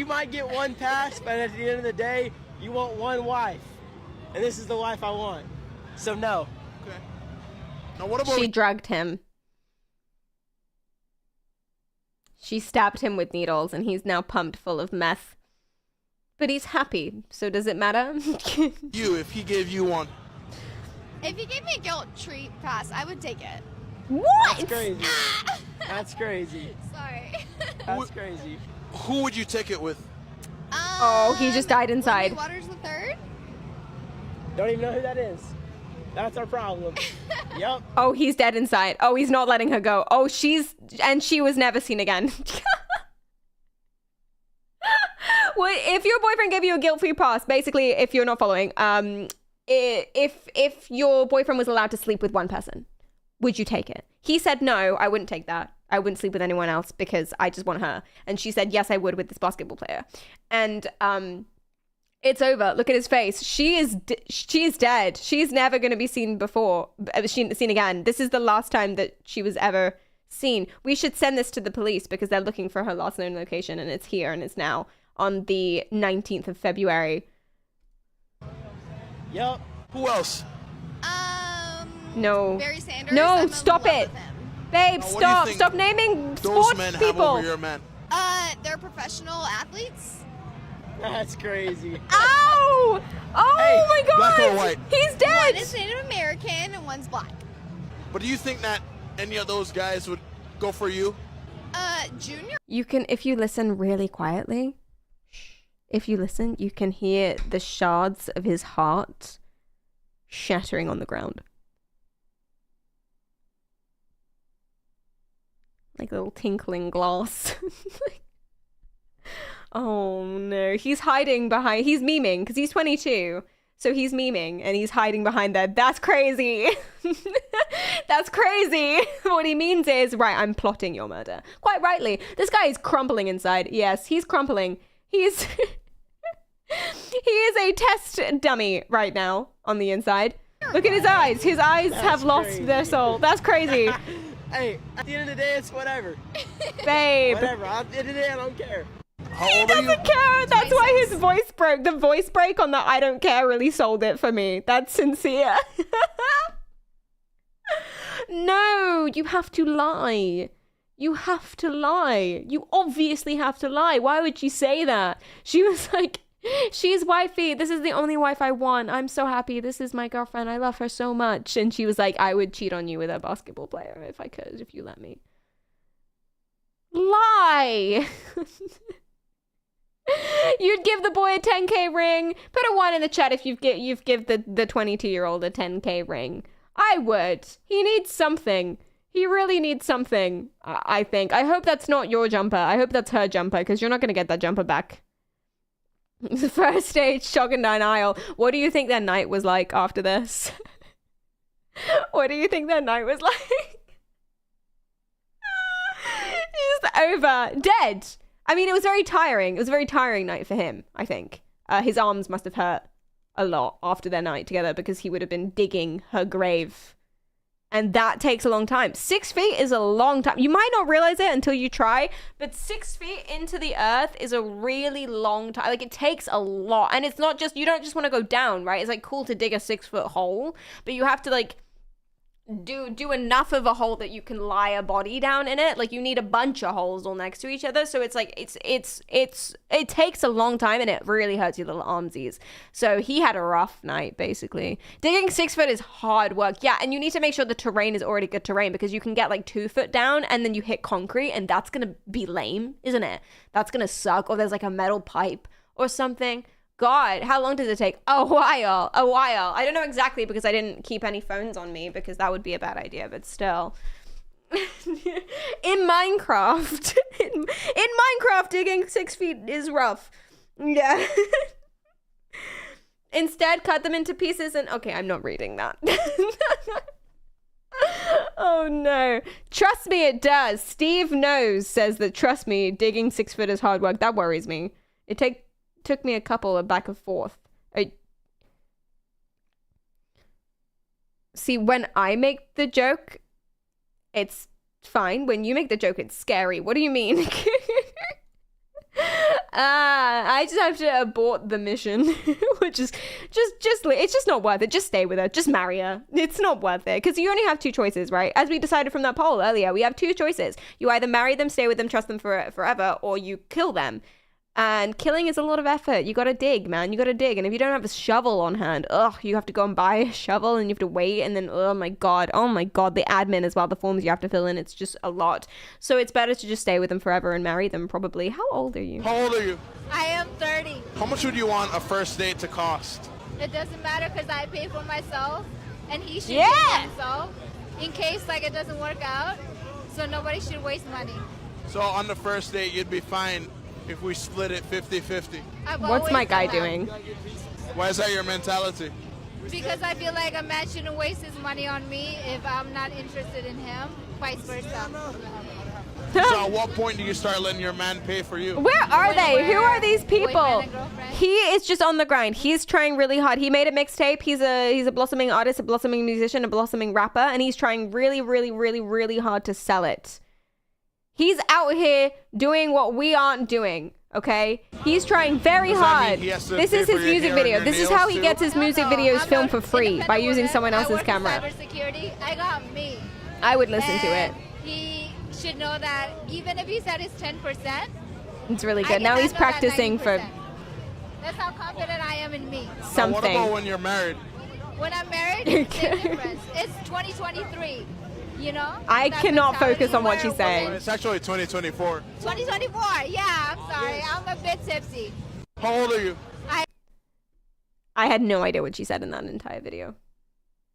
might get one pass, but at the end of the day, you want one wife. And this is the wife I want. So no.
Okay. Now what about
She drugged him. She stabbed him with needles, and he's now pumped full of meth. But he's happy, so does it matter?
you if he gave you one?
If you gave me a guilt-free pass, I would take it.
What?
That's crazy. That's crazy.
Sorry.
That's crazy.
Who would you take it with?
Oh, he just died inside.
Waters the third?
Don't even know who that is. That's our problem. Yep.
Oh, he's dead inside. Oh, he's not letting her go. Oh, she was never seen again. Well, if your boyfriend gave you a guilt-free pass, basically, if you're not following, if your boyfriend was allowed to sleep with one person, would you take it? He said, no, I wouldn't take that. I wouldn't sleep with anyone else because I just want her. And she said, yes, I would with this basketball player. And it's over. Look at his face. She is dead. She's never going to be seen again. This is the last time that she was ever seen. We should send this to the police because they're looking for her last known location, and it's here and it's now on the 19th of February.
Yep.
Who else?
No.
Barry Sanders.
No,
I'm in
stop
love
it.
with him.
Babe,
What do you
stop.
think
Stop naming
Those
sports
men have
people.
over your man.
They're professional athletes.
That's crazy.
Ow! Oh
Hey,
my god!
black or white?
He's dead!
One is Native American and one's black.
But do you think that any of those guys would go for you?
Junior.
You can, if you listen really quietly, if you listen, you can hear the shards of his heart shattering on the ground. Like a little tinkling glass. Oh no, he's hiding behind, he's memeing, because he's 22. So he's memeing and he's hiding behind that. That's crazy. That's crazy. What he means is, right, I'm plotting your murder. Quite rightly. This guy is crumpling inside. Yes, he's crumpling. He's... he is a test dummy right now on the inside. Look at his eyes. His eyes have lost their soul. That's crazy.
Hey, at the end of the day, it's whatever.
Babe.
Whatever. At the end of the day, I don't care.
How
He
old are you?
doesn't care. That's why his voice broke. The voice break on the I don't care really sold it for me. That's sincere. No, you have to lie. You have to lie. You obviously have to lie. Why would you say that? She was like, she's wifey. This is the only wife I want. I'm so happy. This is my girlfriend. I love her so much. And she was like, I would cheat on you with a basketball player if I could, if you let me. Lie. You'd give the boy a 10k ring. Put a 1 in the chat if you've give the 22-year-old a 10k ring. I would. He needs something. He really needs something, I think. I hope that's not your jumper. I hope that's her jumper, because you're not going to get that jumper back. The first stage, shock and denial. What do you think their night was like after this? What do you think their night was like? Just over. Dead. I mean, it was very tiring. It was a very tiring night for him, I think. His arms must have hurt a lot after their night together because he would have been digging her grave. And that takes a long time. 6 feet is a long time. You might not realize it until you try, but 6 feet into the earth is a really long time. Like, it takes a lot. And it's not just, you don't just want to go down, right? It's like cool to dig a 6-foot hole, but you have to like do enough of a hole that you can lie a body down in it. Like, you need a bunch of holes all next to each other. So it's like, it takes a long time and it really hurts your little armsies. So he had a rough night, basically. Digging 6 foot is hard work. Yeah, and you need to make sure the terrain is already good terrain because you can get like 2 foot down and then you hit concrete and that's gonna be lame, isn't it? That's gonna suck. Or there's like a metal pipe or something. God, how long does it take? A while. I don't know exactly because I didn't keep any phones on me because that would be a bad idea, but still. In Minecraft. In Minecraft, digging 6 feet is rough. Yeah. Instead, cut them into pieces and... Okay, I'm not reading that. Oh, no. Trust me, it does. Steve knows, says that, trust me, digging 6 foot is hard work. That worries me. It took me a couple of back and forth. See, when I make the joke, it's fine. When you make the joke, it's scary. What do you mean? I just have to abort the mission, which is it's just not worth it. Just stay with her. Just marry her. It's not worth it because you only have 2 choices, right? As we decided from that poll earlier, we have 2 choices. You either marry them, stay with them, trust them forever, or you kill them. And killing is a lot of effort. You gotta dig, man. You gotta dig. And if you don't have a shovel on hand, you have to go and buy a shovel and you have to wait. And then, oh my God, the admin as well, the forms you have to fill in. It's just a lot. So it's better to just stay with them forever and marry them, probably. How old are you?
How old are you?
I am 30.
How much would you want a first date to cost?
It doesn't matter because I pay for myself and he should
Yeah.
pay for himself in case like it doesn't work out. So nobody should waste money.
So on the first date, you'd be fine if we split it 50-50.
What's my guy doing?
Why is that your mentality?
Because I feel like a man shouldn't waste his money on me if I'm not interested in him, vice versa.
So at what point do you start letting your man pay for you?
Where are they? Who are these people?
boyfriend and girlfriend.
He is just on the grind. He's trying really hard. He made a mixtape. He's a blossoming artist, a blossoming musician, a blossoming rapper, and he's trying really, really, really, really hard to sell it. He's out here doing what we aren't doing, okay? He's trying very
Does that mean
hard.
he has to
This
pay
is
for
his
your
music
hair and
video.
your
This is
nails
how he
too?
gets his music videos filmed for free, by using someone
I
else's
work
camera.
in cybersecurity. I got me.
I would listen to it.
And he should know that even if he said it's 10%,
It's really
I
good.
can
Now he's
handle that
practicing for
90%. That's how confident I am in me.
Now, what
something.
about when you're married?
When I'm married, it's a difference. It's 2023, you know?
I
That
cannot
mentality
focus on what
where
she's saying.
It's actually 2024.
2024, yeah, I'm sorry. I'm a bit tipsy.
How old are you?
I had no idea what she said in that entire video.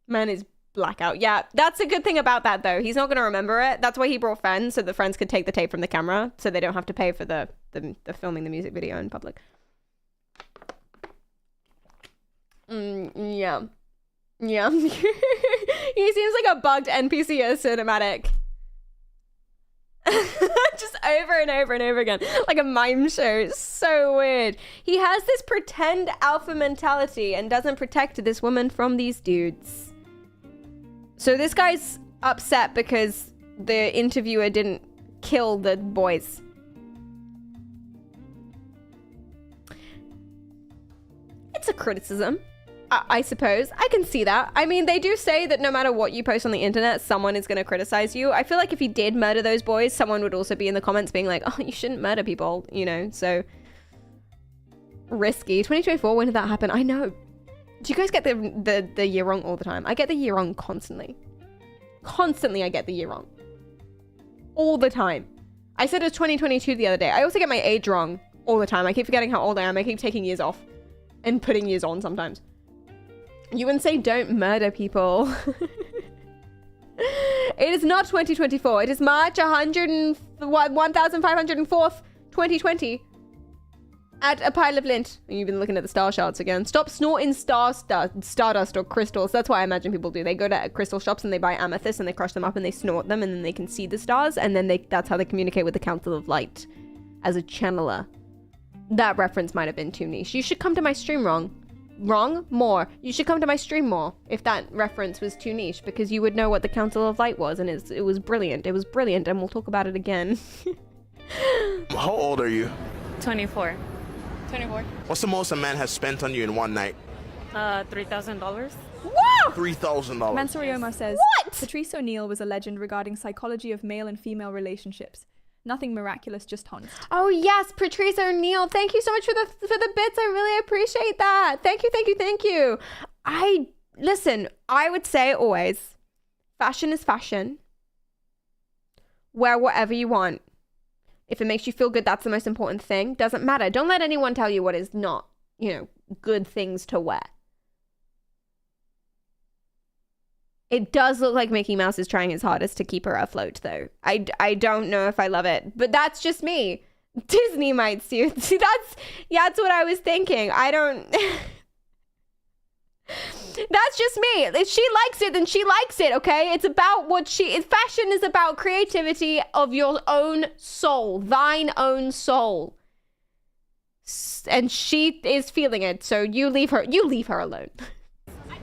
Man is blackout. Yeah, that's a good thing about that, though. He's not going to remember it. That's why he brought friends, so the friends could take the tape from the camera, so they don't have to pay for the filming the music video in public. Yeah. Yeah. He seems like a bugged NPC at cinematic. Just over and over and over again. Like a mime show. It's so weird. He has this pretend alpha mentality and doesn't protect this woman from these dudes. So this guy's upset because the interviewer didn't kill the boys. It's a criticism, I suppose. I can see that. I mean, they do say that no matter what you post on the internet, someone is going to criticize you. I feel like if he did murder those boys, someone would also be in the comments being like, oh, you shouldn't murder people, you know? So, risky. 2024, when did that happen? I know. Do you guys get the year wrong all the time? I get the year wrong constantly. Constantly I get the year wrong. All the time. I said it was 2022 the other day. I also get my age wrong all the time. I keep forgetting how old I am. I keep taking years off and putting years on sometimes. You wouldn't say don't murder people. It is not 2024. It is March 1504th, 2020. At a pile of lint. And you've been looking at the star shards again. Stop snorting stardust or crystals. That's what I imagine people do. They go to crystal shops and they buy amethyst and they crush them up and they snort them and then they can see the stars and then that's how they communicate with the Council of Light as a channeler. That reference might have been too niche. You should come to my stream more. You should come to my stream more if that reference was too niche because you would know what the Council of Light was and it was brilliant. It was brilliant and we'll talk about it again.
How old are you?
24. 24.
What's the most a man has spent on you in one night?
$3,000.
Whoa!
$3,000.
Mansurioma says,
What?
Patrice O'Neill was a legend regarding psychology of male and female relationships. Nothing miraculous, just honest.
Oh yes, Patrice O'Neill. Thank you so much for the bits. I really appreciate that. Thank you. Listen, I would say always, fashion is fashion. Wear whatever you want. If it makes you feel good, that's the most important thing. Doesn't matter. Don't let anyone tell you what is not, good things to wear. It does look like Mickey Mouse is trying his hardest to keep her afloat, though. I don't know if I love it, but that's just me. Disney might see. See, that's what I was thinking. I don't. That's just me. If she likes it, then she likes it, okay? It's about fashion is about creativity of your own soul, thine own soul. And she is feeling it, so you leave her alone.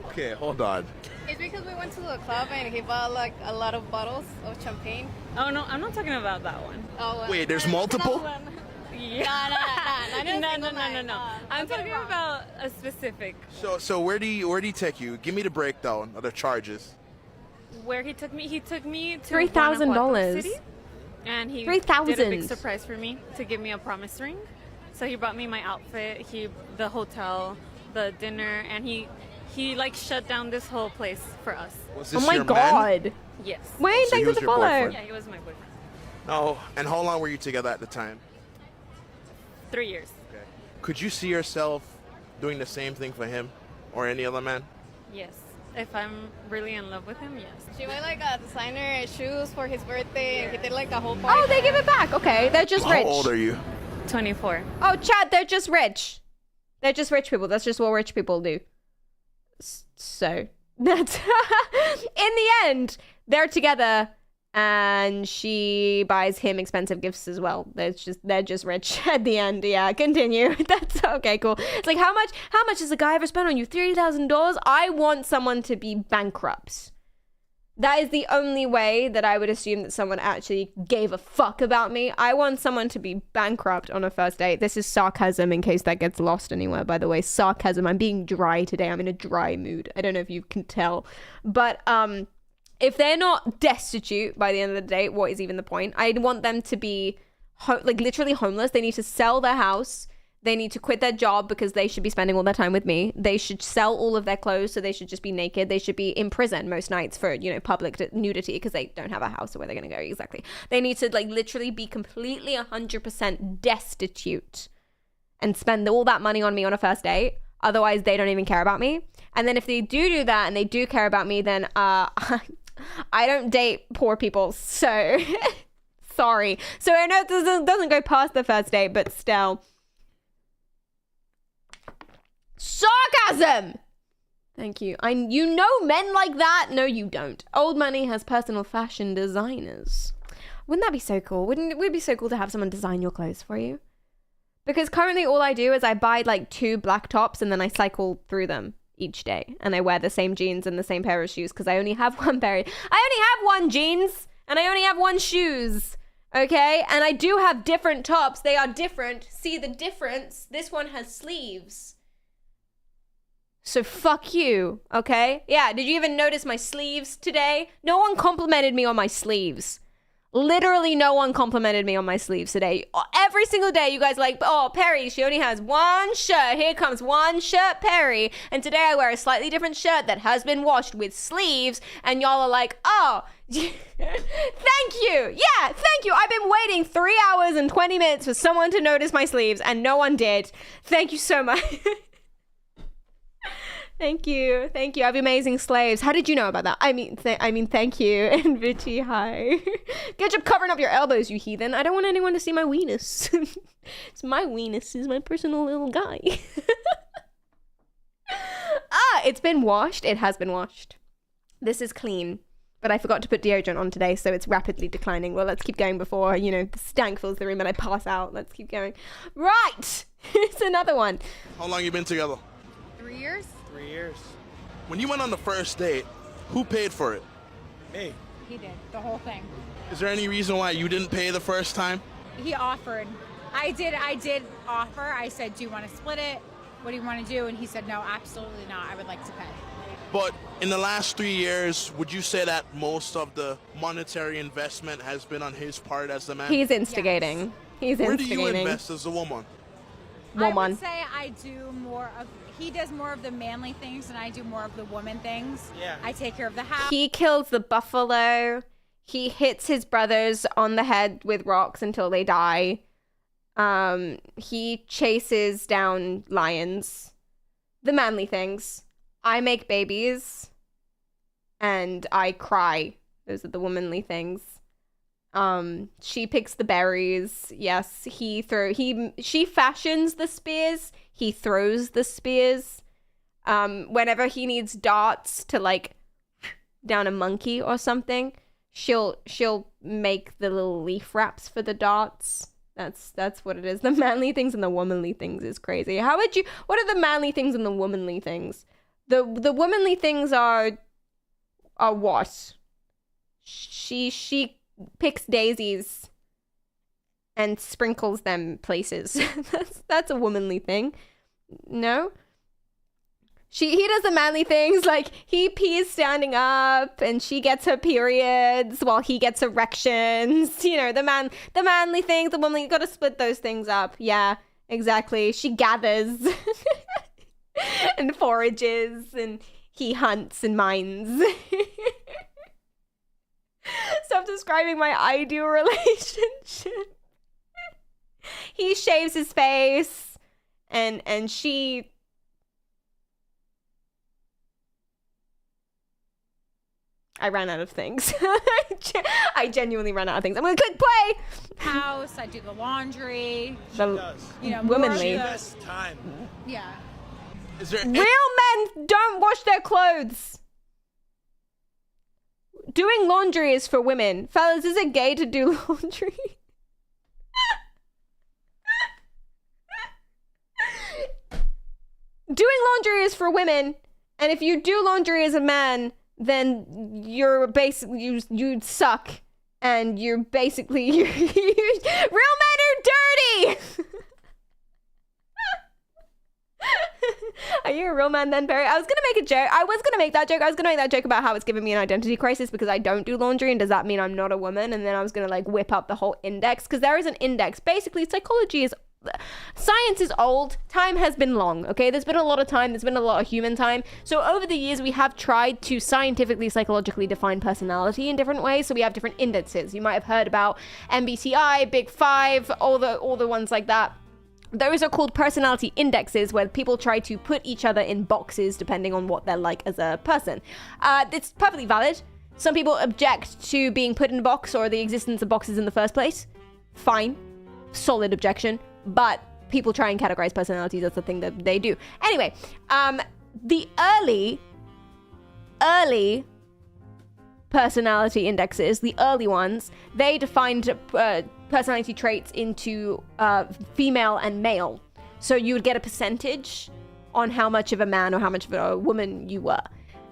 Okay, hold on.
It's because we went to the club and he bought like a lot of bottles of champagne.
Oh no, I'm not talking about that one.
Oh,
Wait, there's multiple?
Yeah. No. I'm talking about a specific.
So where do he take you? Give me the breakdown of the charges.
Where he took me to
$3,000.
City, and he
$3,000.
did a big surprise for me to give me a promise ring. So he brought me my outfit, the hotel, the dinner, and he like shut down this whole place for us.
Was this
Oh my
your
god.
man?
Yes.
Wayne,
So
thanks
he
for
was
the
your
follow.
boyfriend?
Yeah, he was my boyfriend.
Oh, and how long were you together at the time?
3 years.
Could you see yourself doing the same thing for him or any other man?
Yes. If I'm really in love with him, yes.
She went like a designer shoes for his birthday and he did like a whole party.
Oh, they give it back. Okay, they're just rich.
How old are you?
24.
Oh, Chad, they're just rich. They're just rich people. That's just what rich people do. So, that's in the end, they're together and she buys him expensive gifts as well. They're just rich at the end. Yeah, continue. That's okay, cool. It's like, how much has a guy ever spent on you? $3,000? I want someone to be bankrupt. That is the only way that I would assume that someone actually gave a fuck about me. I want someone to be bankrupt on a first date. This is sarcasm in case that gets lost anywhere, by the way. Sarcasm. I'm being dry today. I'm in a dry mood. I don't know if you can tell. But if they're not destitute by the end of the day, what is even the point? I want them to be like literally homeless. They need to sell their house. They need to quit their job because they should be spending all their time with me. They should sell all of their clothes, so they should just be naked. They should be in prison most nights for, public nudity because they don't have a house or where they're going to go exactly. They need to like literally be completely 100% destitute and spend all that money on me on a first date. Otherwise, they don't even care about me. And then if they do that and they do care about me, then I don't date poor people. So sorry. So I know it doesn't go past the first date, but still. Sarcasm! Thank you. You know men like that? No, you don't. Old Money has personal fashion designers. Wouldn't that be so cool? Wouldn't it be so cool to have someone design your clothes for you? Because currently all I do is I buy like 2 black tops and then I cycle through them each day. And I wear the same jeans and the same pair of shoes because I only have one pair. I only have 1 jeans and I only have 1 shoes. Okay? And I do have different tops. They are different. See the difference? This one has sleeves. So fuck you, okay? Yeah, did you even notice my sleeves today? No one complimented me on my sleeves. Literally no one complimented me on my sleeves today. Every single day you guys are like, oh, Perry, she only has 1 shirt. Here comes 1 shirt, Perry. And today I wear a slightly different shirt that has been washed with sleeves. And y'all are like, oh, thank you. Yeah, thank you. I've been waiting 3 hours and 20 minutes for someone to notice my sleeves and no one did. Thank you so much. Thank you. I have amazing slaves. How did you know about that? I mean, thank you. And Vitty, hi. Good job covering up your elbows, you heathen. I don't want anyone to see my weenus. It's my weenus. It's my personal little guy. It's been washed. It has been washed. This is clean. But I forgot to put deodorant on today, so it's rapidly declining. Well, let's keep going before, the stank fills the room and I pass out. Let's keep going. Right. It's another one.
How long you been together?
3 years?
3 years.
When you went on the first date, who paid for it?
Me.
He did, the whole thing.
Is there any reason why you didn't pay the first time?
He offered. I did offer. I said, do you want to split it? What do you want to do? And he said, no, absolutely not. I would like to pay.
But in the last 3 years, would you say that most of the monetary investment has been on his part as the man?
He's instigating. Yes.
Where do you invest as a woman?
I would say I do he does more of the manly things and I do more of the woman things. Yeah. I take care of the house.
He kills the buffalo. He hits his brothers on the head with rocks until they die. He chases down lions. The manly things. I make babies. And I cry. Those are the womanly things. She picks the berries. Yes, she fashions the spears. He throws the spears. Whenever he needs darts to like down a monkey or something, she'll make the little leaf wraps for the darts. That's what it is. The manly things and the womanly things is crazy. What are the manly things and the womanly things? The womanly things are what? She picks daisies and sprinkles them places. that's a womanly thing. No? He does the manly things, like he pees standing up and she gets her periods while he gets erections. You know, the manly things, the womanly, you gotta split those things up. Yeah, exactly. She gathers and forages and he hunts and mines. Stop describing my ideal relationship. He shaves his face and she... I ran out of things. I genuinely ran out of things. I'm gonna click play.
House, I do the laundry.
You know, womanly.
Time. Yeah.
Is there
Real men don't wash their clothes. Doing laundry is for women. Fellas, is it gay to do laundry? Doing laundry is for women, and if you do laundry as a man, then you're basically you suck, and you're basically real men are dirty. Are you a real man then, Barry? I was gonna make a joke. I was gonna make that joke about how it's giving me an identity crisis because I don't do laundry, and does that mean I'm not a woman? And then I was gonna like whip up the whole index because there is an index. Basically, science is old. Time has been long, okay? There's been a lot of time. There's been a lot of human time. So over the years, we have tried to scientifically, psychologically define personality in different ways. So we have different indexes. You might have heard about MBTI, Big Five, all the ones like that. Those are called personality indexes, where people try to put each other in boxes depending on what they're like as a person. It's perfectly valid. Some people object to being put in a box or the existence of boxes in the first place. Fine. Solid objection. But people try and categorize personalities. That's the thing that they do. Anyway, the early personality indexes, the early ones, they defined personality traits into female and male. So you would get a percentage on how much of a man or how much of a woman you were.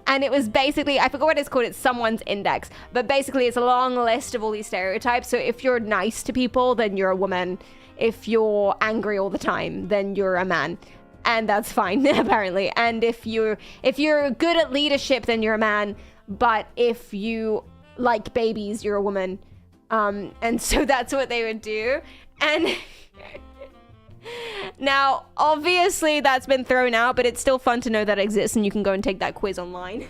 And it was basically, I forgot what it's called, it's someone's index. But basically it's a long list of all these stereotypes. So if you're nice to people, then you're a woman. If you're angry all the time, then you're a man. And that's fine, apparently. And if you're good at leadership, then you're a man. But if you like babies, you're a woman. And so that's what they would do. And now, obviously, that's been thrown out, but it's still fun to know that exists, and you can go and take that quiz online.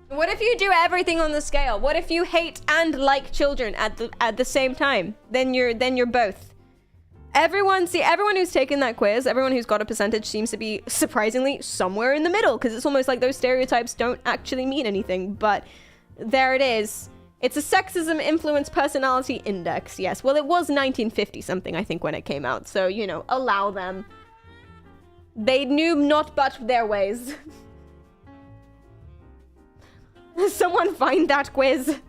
What if you do everything on the scale? What if you hate and like children at the same time? Then you're both. Everyone who's taken that quiz, everyone who's got a percentage seems to be surprisingly somewhere in the middle, because it's almost like those stereotypes don't actually mean anything, but there it is. It's a sexism influenced personality index, yes. Well, it was 1950 something, I think, when it came out, so, you know, allow them. They knew not but their ways. Someone find that quiz.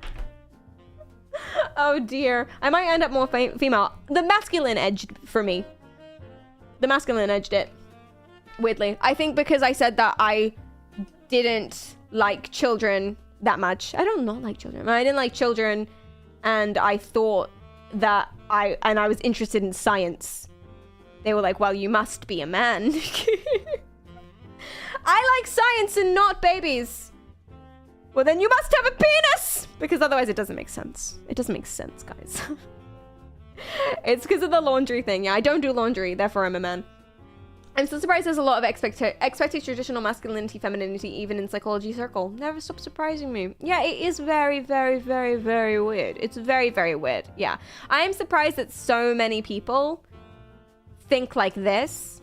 Oh dear. I might end up more female. The masculine edged for me. The masculine edged it. Weirdly. I think because I said that I didn't like children that much. I don't not like children. I didn't like children, and I thought that I was interested in science. They were like, well, you must be a man. I like science and not babies. Well, then you must have a penis! Because otherwise it doesn't make sense. It doesn't make sense, guys. It's because of the laundry thing. Yeah, I don't do laundry, therefore I'm a man. I'm still surprised there's a lot of expected traditional masculinity, femininity, even in psychology circle. Never stop surprising me. Yeah, it is very, very, very, very weird. It's very, very weird. Yeah. I am surprised that so many people think like this.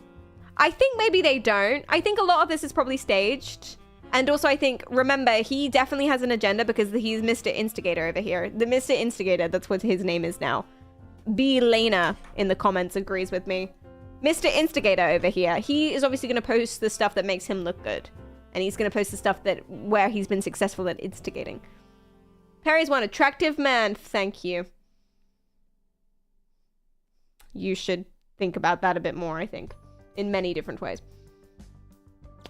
I think maybe they don't. I think a lot of this is probably staged. And also, I think, remember, he definitely has an agenda because he's Mr. Instigator over here. The Mr. Instigator, that's what his name is now. B. Lena in the comments agrees with me. Mr. Instigator over here, he is obviously going to post the stuff that makes him look good. And he's going to post the stuff that where he's been successful at instigating. Perry's one attractive man. Thank you. You should think about that a bit more, I think. In many different ways.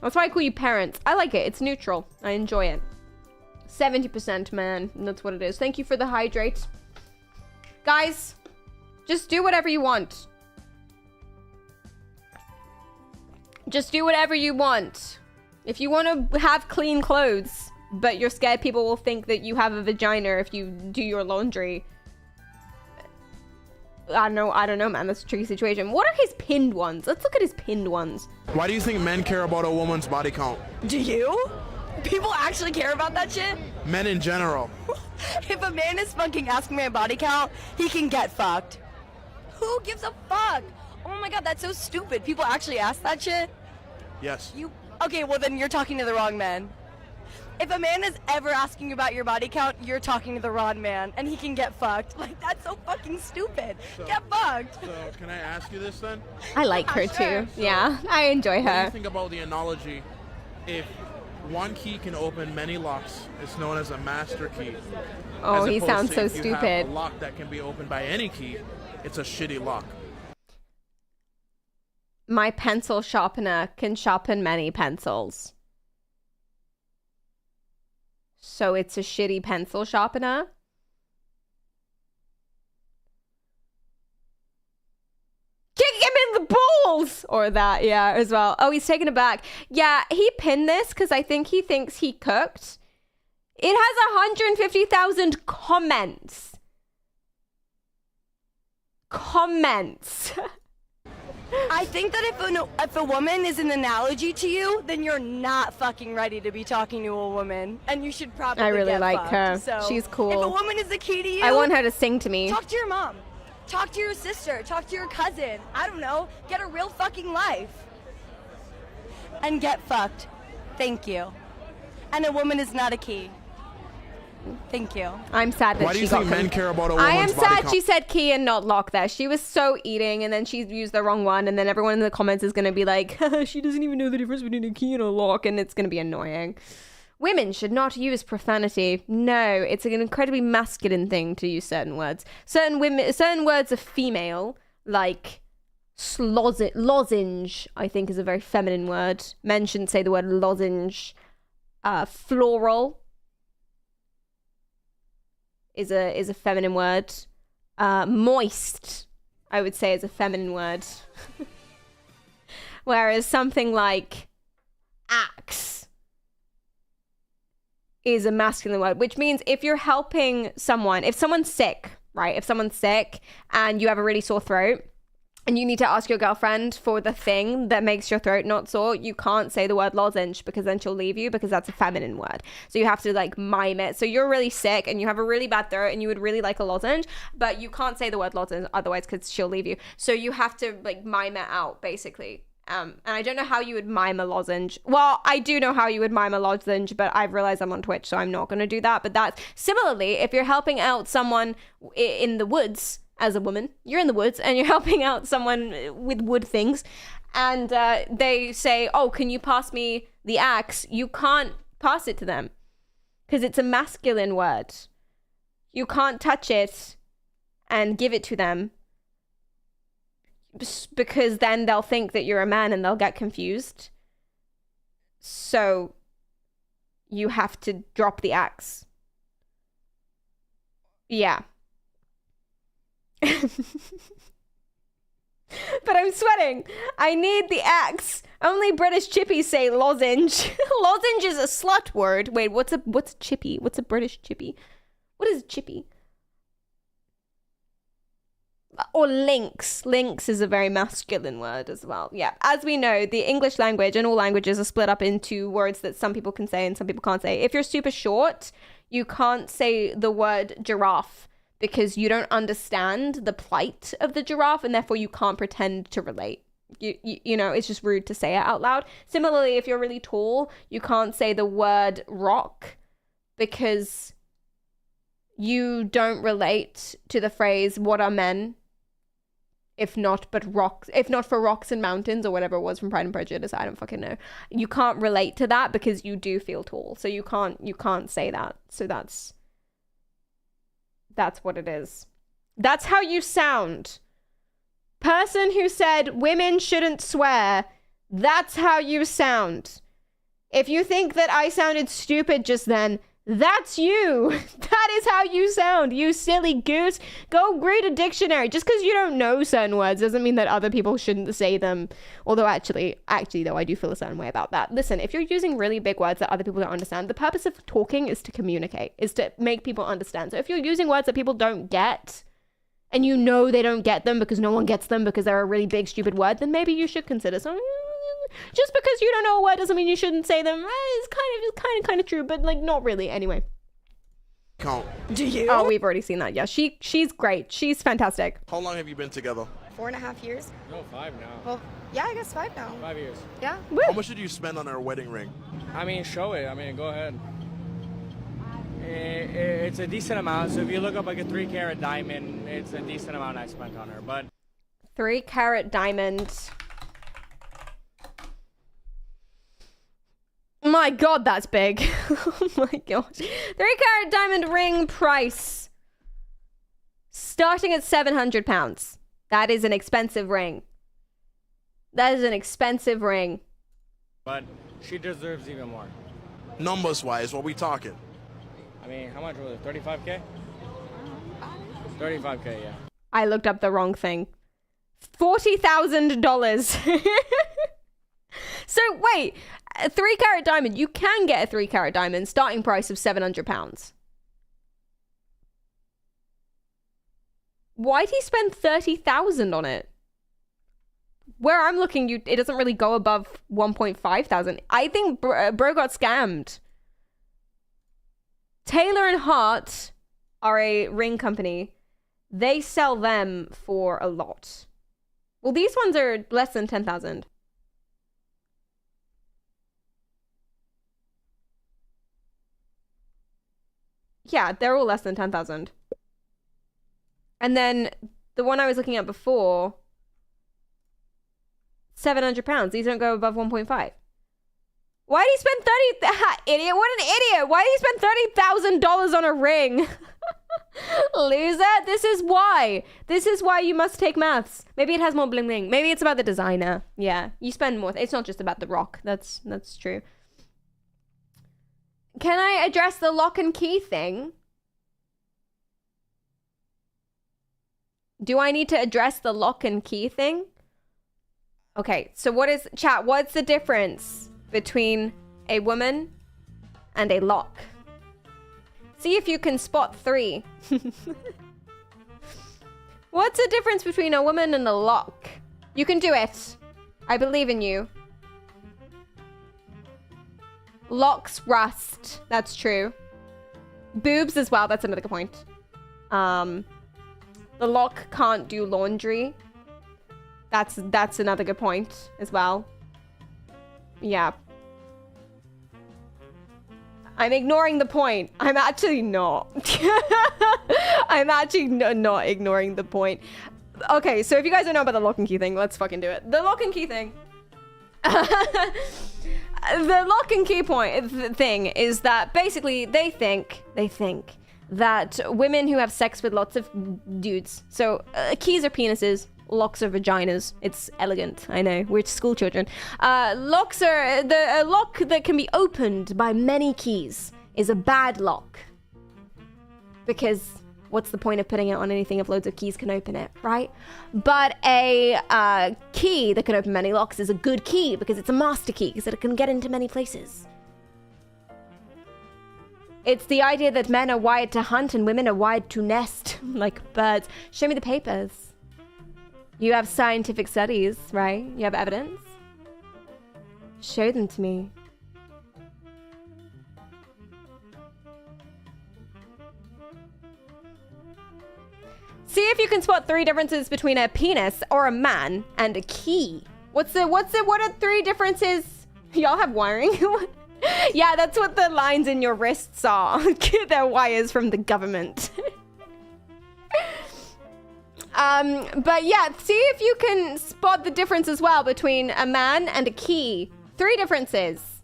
That's why I call you parents. I like it. It's neutral. I enjoy it. 70%, man. That's what it is. Thank you for the hydrate. Guys, just do whatever you want. Just do whatever you want. If you want to have clean clothes, but you're scared people will think that you have a vagina if you do your laundry. I don't know, man. That's a tricky situation. What are his pinned ones? Let's look at his pinned ones.
Why do you think men care about a woman's body count?
Do you? People actually care about that shit?
Men in general.
If a man is fucking asking my body count, he can get fucked. Who gives a fuck? Oh my god, that's so stupid. People actually ask that shit?
Yes.
Okay, well then you're talking to the wrong man. If a man is ever asking about your body count, you're talking to the wrong man, and he can get fucked. Like, that's so fucking stupid. Get fucked.
So, can I ask you this then?
I like her too. Yeah, I enjoy
What do
her.
you think about the analogy? If one key can open many locks, it's known as a master key.
Oh,
As
he
opposed
sounds
to
so
if you have
stupid.
a lock that can be opened by any key, it's a shitty lock.
My pencil sharpener can sharpen many pencils. So it's a shitty pencil sharpener? Kick him in the balls! Or that, yeah, as well. Oh, he's taken aback. Yeah, he pinned this because I think he thinks he cooked. It has 150,000 comments. Comments.
I think that if a woman is an analogy to you, then you're not fucking ready to be talking to a woman, and you should probably
I really
get
like
fucked.
her.
So,
She's cool.
If a woman is the key to you,
I want her to sing to me.
Talk to your mom. Talk to your sister. Talk to your cousin. I don't know. Get a real fucking life. And get fucked. Thank you. And a woman is not a key. Thank you.
I'm sad that
Why do
she
you
got
think men care about a
I am
woman's body
sad
count?
she said key and not lock there. She was so eating and then she used the wrong one and then everyone in the comments is going to be like, she doesn't even know the difference between a key and a lock, and it's going to be annoying. Women should not use profanity. No, it's an incredibly masculine thing to use certain words. Certain words are female, like lozenge, I think is a very feminine word. Men shouldn't say the word lozenge. Floral is a feminine word. Moist, I would say, is a feminine word. Whereas something like axe is a masculine word, which means if you're helping someone, if someone's sick, right? If someone's sick and you have a really sore throat, and you need to ask your girlfriend for the thing that makes your throat not sore, you can't say the word lozenge because then she'll leave you because that's a feminine word. So you have to like mime it. So you're really sick and you have a really bad throat and you would really like a lozenge, but you can't say the word lozenge otherwise because she'll leave you. So you have to like mime it out basically. And I don't know how you would mime a lozenge. Well, I do know how you would mime a lozenge, but I've realized I'm on Twitch, so I'm not going to do that. But that's similarly, if you're helping out someone in the woods, as a woman, you're in the woods and you're helping out someone with wood things and they say, oh, can you pass me the axe? You can't pass it to them because it's a masculine word. You can't touch it and give it to them because then they'll think that you're a man and they'll get confused. So you have to drop the axe. Yeah. But I'm sweating. I need the axe. Only British chippies say lozenge. Lozenge is a slut word. Wait, what's a chippy? What's a British chippy? What is a chippy? Or lynx. Lynx is a very masculine word as well. Yeah. As we know, the English language and all languages are split up into words that some people can say and some people can't say. If you're super short, you can't say the word giraffe, because you don't understand the plight of the giraffe and therefore you can't pretend to relate. You know, it's just rude to say it out loud. Similarly, if you're really tall, you can't say the word rock because you don't relate to the phrase, what are men? If not for Rocks and Mountains or whatever it was from Pride and Prejudice, I don't fucking know. You can't relate to that because you do feel tall. So you can't say that. So that's what it is. That's how you sound. Person who said women shouldn't swear, that's how you sound. If you think that I sounded stupid just then, that's you. That is how you sound, you silly goose. Go read a dictionary. Just because you don't know certain words doesn't mean that other people shouldn't say them. Although actually though, I do feel a certain way about that. Listen, if you're using really big words that other people don't understand, the purpose of talking is to communicate, is to make people understand. So if you're using words that people don't get, and you know they don't get them because no one gets them because they're a really big stupid word, then maybe you should consider something. Just because you don't know a word doesn't mean you shouldn't say them. It's kind of true, but like not really. Anyway.
Count.
Do you? Oh, we've already seen that. Yeah, she's great. She's fantastic.
How long have you been together?
4.5 years.
No, 5 now.
Well, yeah, I guess 5 now.
5 years.
Yeah.
How much did you spend on her wedding ring?
I mean, show it. I mean, go ahead. It's a decent amount. So if you look up like a 3-carat diamond, it's a decent amount I spent on her. But
3-carat diamond. My God, that's big. Oh my God. 3-carat diamond ring price starting at £700. That is an expensive ring. That is an expensive ring.
But she deserves even more.
Numbers wise, what we talking?
I mean, how much was it? 35K? 35K, yeah.
I looked up the wrong thing. $40,000. So wait, a 3-carat diamond, you can get a 3-carat diamond, starting price of £700. Why'd he spend $30,000 on it? Where I'm looking, it doesn't really go above 1,500. I think bro got scammed. Taylor and Hart are a ring company. They sell them for a lot. Well, these ones are less than 10,000. Yeah, they're all less than 10,000. And then the one I was looking at before, £700. These don't go above 1.5. Why did he spend idiot? What an idiot! Why did he spend $30,000 on a ring? Loser, this is why. This is why you must take maths. Maybe it has more bling bling. Maybe it's about the designer. Yeah, you spend more. It's not just about the rock. That's true. Can I address the lock and key thing? Do I need to address the lock and key thing? Okay, so what's the difference between a woman and a lock? See if you can spot 3. What's the difference between a woman and a lock? You can do it. I believe in you. Locks rust. That's true. Boobs as well. That's another good point. The lock can't do laundry. That's another good point as well. Yeah. I'm ignoring the point. I'm actually not. I'm actually not ignoring the point. Okay, so if you guys don't know about the lock and key thing, let's fucking do it. The lock and key thing. The lock and key thing is that basically they think that women who have sex with lots of dudes, so keys are penises, locks are vaginas. It's elegant, I know, we're school children. Locks are a lock that can be opened by many keys is a bad lock, because what's the point of putting it on anything if loads of keys can open it, right? But a key that can open many locks is a good key because it's a master key, because it can get into many places. It's the idea that men are wired to hunt and women are wired to nest like birds. Show me the papers. You have scientific studies, right? You have evidence? Show them to me. See if you can spot 3 differences between a penis or a man and a key. What are 3 differences? Y'all have wiring? Yeah, that's what the lines in your wrists are. They're wires from the government. But yeah, see if you can spot the difference as well between a man and a key. 3 differences.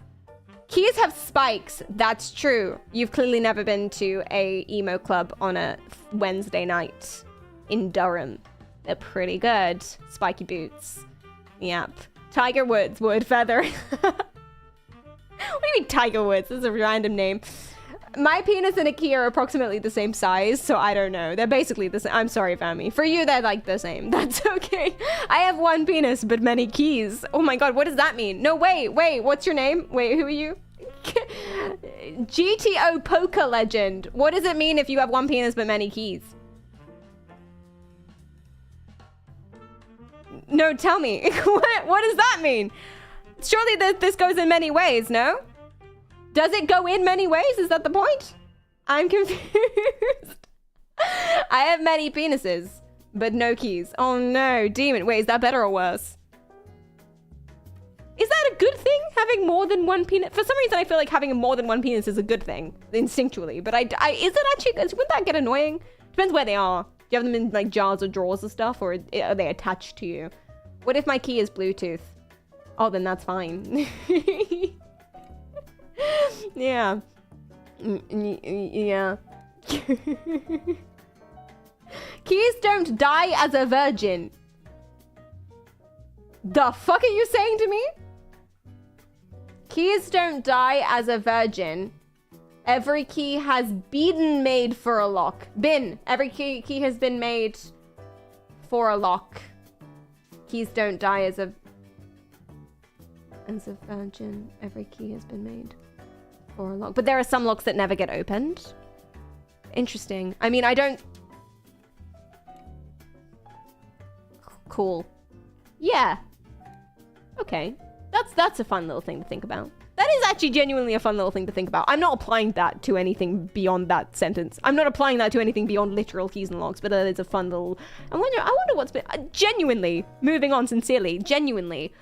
Keys have spikes. That's true. You've clearly never been to a emo club on a Wednesday night in Durham. They're pretty good. Spiky boots. Yep. Tiger Woods, wood feather. What do you mean Tiger Woods? This is a random name. My penis and a key are approximately the same size, so I don't know. They're basically the same. I'm sorry, Fami. For you, they're like the same. That's okay. I have 1 penis, but many keys. Oh my god, what does that mean? No, wait. What's your name? Wait, who are you? GTO Poker Legend. What does it mean if you have 1 penis, but many keys? No, tell me. What does that mean? Surely this goes in many ways, no? Does it go in many ways? Is that the point? I'm confused. I have many penises, but no keys. Oh no, demon. Wait, is that better or worse? Is that a good thing, having more than 1 penis? For some reason, I feel like having more than 1 penis is a good thing, instinctually. But is it actually, wouldn't that get annoying? Depends where they are. Do you have them in like jars or drawers or stuff, or are they attached to you? What if my key is Bluetooth? Oh, then that's fine. Yeah. Yeah. Keys don't die as a virgin. The fuck are you saying to me? Keys don't die as a virgin. Every key has been made for a lock. Every key has been made for a lock. Keys don't die as a virgin. Every key has been made for a lock. But there are some locks that never get opened. Interesting. I mean, I don't... Cool. Yeah. Okay. That's a fun little thing to think about. That is actually genuinely a fun little thing to think about. I'm not applying that to anything beyond that sentence. I'm not applying that to anything beyond literal keys and locks, but that is a fun little... I wonder what's been... Genuinely, moving on sincerely, genuinely,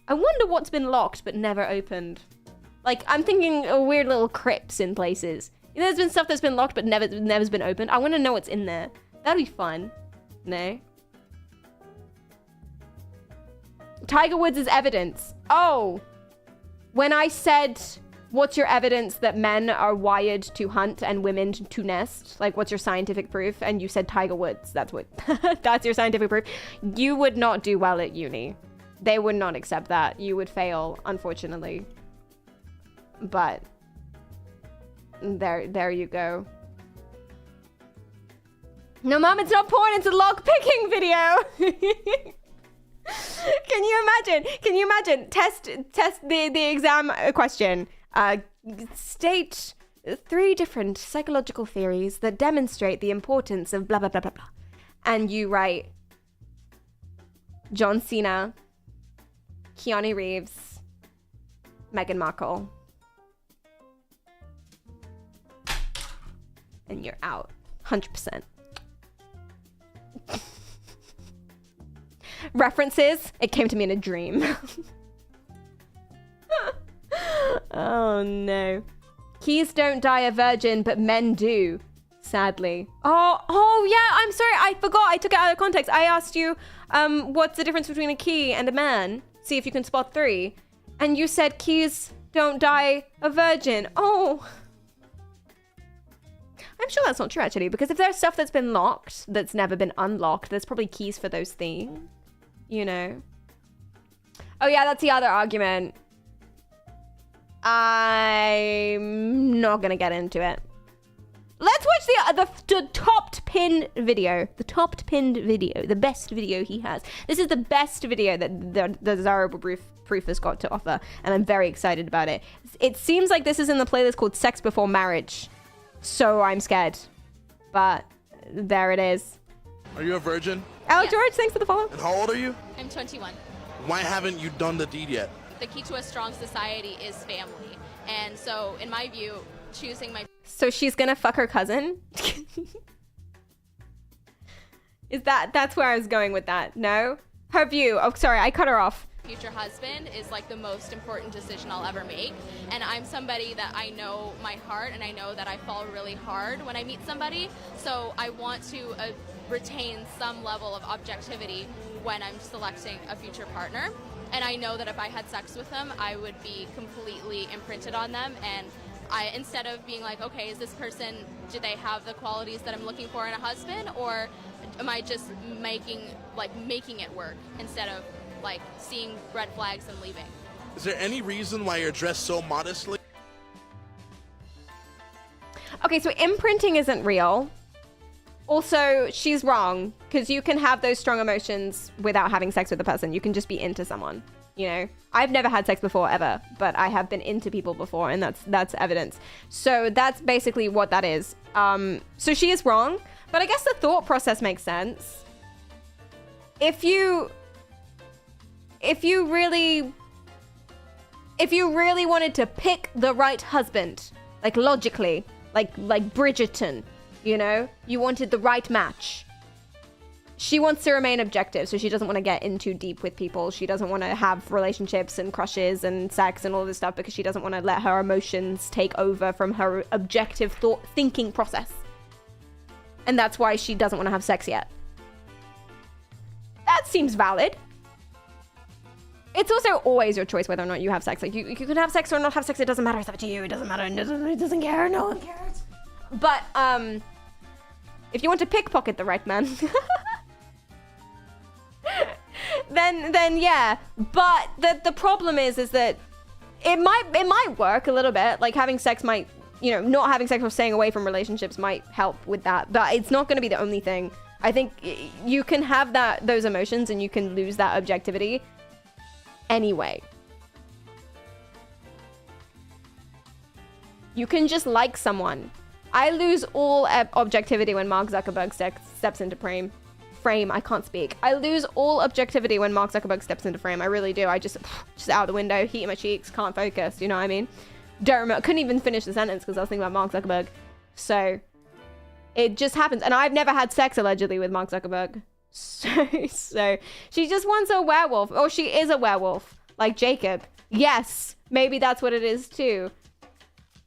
I wonder what's been locked but never opened. Like, I'm thinking of weird little crypts in places. You know, there's been stuff that's been locked but never's been opened. I want to know what's in there. That'd be fun. No? Tiger Woods is evidence. Oh! When I said, what's your evidence that men are wired to hunt and women to nest? Like, what's your scientific proof? And you said Tiger Woods. That's what... that's your scientific proof. You would not do well at uni. They would not accept that. You would fail, unfortunately. But... There you go. No, Mom, it's not porn. It's a lock-picking video. Can you imagine? Test the exam question. State 3 different psychological theories that demonstrate the importance of blah, blah, blah, blah, blah. And you write John Cena, Keanu Reeves, Meghan Markle. And you're out. 100%. References, it came to me in a dream. Oh no. Keys don't die a virgin, but men do. Sadly. Oh yeah, I'm sorry, I forgot. I took it out of context. I asked you, what's the difference between a key and a man? See if you can spot 3. And you said keys don't die a virgin. Oh. I'm sure that's not true, actually, because if there's stuff that's been locked that's never been unlocked, there's probably keys for those things. You know. Oh yeah, that's the other argument. I'm not gonna get into it. Let's watch the topped pinned video. The topped pinned video. The best video he has. This is the best video that the Desirable Proof has got to offer. And I'm very excited about it. It seems like this is in the playlist called Sex Before Marriage. So I'm scared. But there it is.
Are you a virgin?
Oh, yes. George, thanks for the follow.
And how old are you?
I'm 21.
Why haven't you done the deed yet?
The key to a strong society is family. And so, in my view, choosing my...
So she's gonna fuck her cousin? That's where I was going with that, no? Her view. Oh, sorry, I cut her off.
Future husband is like the most important decision I'll ever make. And I'm somebody that I know my heart, and I know that I fall really hard when I meet somebody. So I want to retain some level of objectivity when I'm selecting a future partner. And I know that if I had sex with them, I would be completely imprinted on them. And instead of being like, okay, is this person, do they have the qualities that I'm looking for in a husband, or am I just making it work instead of like seeing red flags and leaving?
Is there any reason why you're dressed so modestly?
Okay, so imprinting isn't real. Also, she's wrong, because you can have those strong emotions without having sex with a person. You can just be into someone, you know? I've never had sex before, ever, but I have been into people before, and that's evidence. So that's basically what that is. So she is wrong, but I guess the thought process makes sense. If you really wanted to pick the right husband, like logically, like Bridgerton, you know, you wanted the right match. She wants to remain objective, so she doesn't want to get in too deep with people. She doesn't want to have relationships and crushes and sex and all this stuff, because she doesn't want to let her emotions take over from her objective thinking process. And that's why she doesn't want to have sex yet. That seems valid. It's also always your choice whether or not you have sex. Like, you can have sex or not have sex. It doesn't matter. It's up to you. It doesn't matter. It doesn't care. No one cares. But, if you want to pickpocket the right man, then yeah. But the problem is that it might work a little bit. Like, having sex might, you know, not having sex or staying away from relationships might help with that. But it's not going to be the only thing. I think you can have those emotions and you can lose that objectivity anyway. You can just like someone. I lose all objectivity when Mark Zuckerberg steps into frame. I can't speak. I lose all objectivity when Mark Zuckerberg steps into frame. I really do. I just out the window, heat in my cheeks, can't focus. You know what I mean? Don't remember. Couldn't even finish the sentence because I was thinking about Mark Zuckerberg. So it just happens. And I've never had sex allegedly with Mark Zuckerberg. So she just wants a werewolf. Or she is a werewolf, like Jacob. Yes, maybe that's what it is too.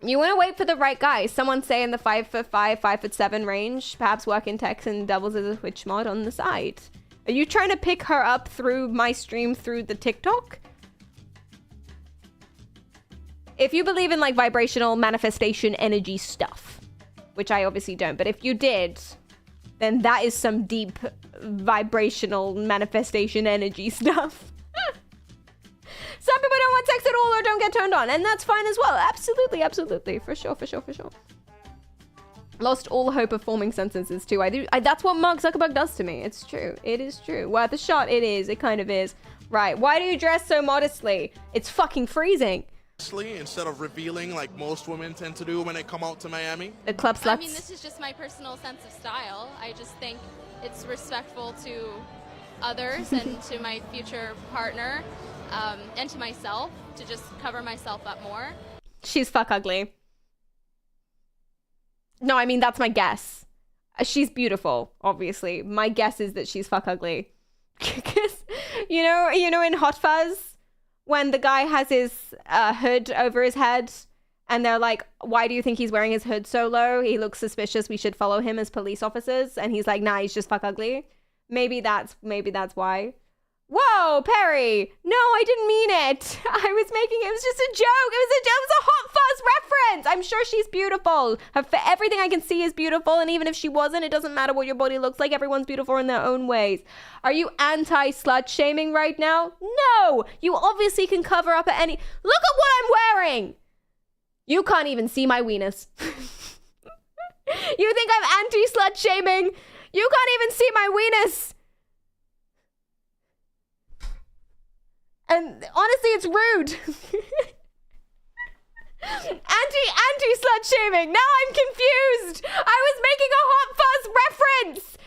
You want to wait for the right guy. Someone say in the 5'5", 5'7" range, perhaps work in tech and doubles as a Twitch mod on the side. Are you trying to pick her up through my stream through the TikTok? If you believe in like vibrational manifestation energy stuff, which I obviously don't, but if you did, then that is some deep vibrational manifestation energy stuff. Some people don't want sex at all or don't get turned on, and that's fine as well. Absolutely, absolutely. For sure. Lost all hope of forming sentences too. That's what Mark Zuckerberg does to me. It's true. It is true. Worth a shot. It is. It kind of is. Right. Why do you dress so modestly? It's fucking freezing.
Instead of revealing like most women tend to do when they come out to Miami.
The club sluts.
I mean, this is just my personal sense of style. I just think it's respectful to others and to my future partner. And to myself, to just cover myself up more.
She's fuck ugly. No, I mean, that's my guess. She's beautiful, obviously. My guess is that she's fuck ugly. Because, you know in Hot Fuzz, when the guy has his hood over his head, and they're like, why do you think he's wearing his hood so low? He looks suspicious. We should follow him as police officers. And he's like, nah, he's just fuck ugly. Maybe that's why. Whoa, Perry! No, I didn't mean it. It was just a joke. It was a Hot Fuzz reference. I'm sure she's beautiful. Everything I can see is beautiful, and even if she wasn't, it doesn't matter what your body looks like. Everyone's beautiful in their own ways. Are you anti-slut shaming right now? No! You obviously can cover up at any... Look at what I'm wearing! You can't even see my weenus. You think I'm anti-slut shaming? You can't even see my weenus! And honestly, it's rude. Anti-slut shaming. Now I'm confused. I was making a Hot Fuzz reference.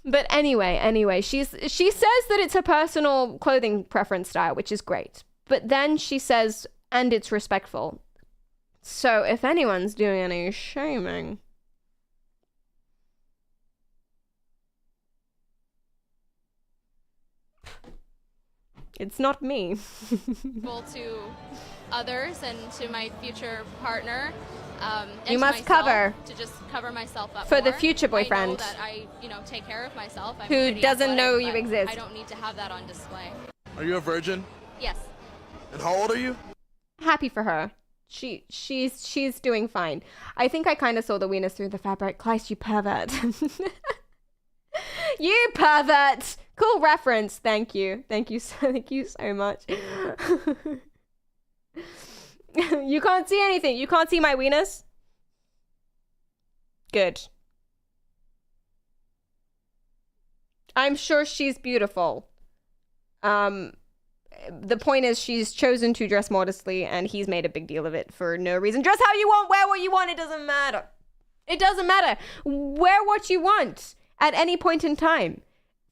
But anyway, she says that it's her personal clothing preference style, which is great. But then she says, and it's respectful. So if anyone's doing any shaming... It's not me.
To others and to my future partner. And
You
to
must
myself,
cover.
to just cover myself up
For the
more.
future
I know
boyfriend.
that I, take care of myself. I'm
Who
pretty
doesn't
athletic,
know you
but
exist.
I don't need to have that on display.
Are you a virgin?
Yes.
And how old are you?
Happy for her. She's doing fine. I think I kind of saw the weenus through the fabric. Kleist, you pervert. You pervert. Cool reference. Thank you so much. You can't see anything. You can't see my weenus. Good. I'm sure she's beautiful. The point is she's chosen to dress modestly and he's made a big deal of it for no reason. Dress how you want, wear what you want, it doesn't matter. It doesn't matter. Wear what you want at any point in time.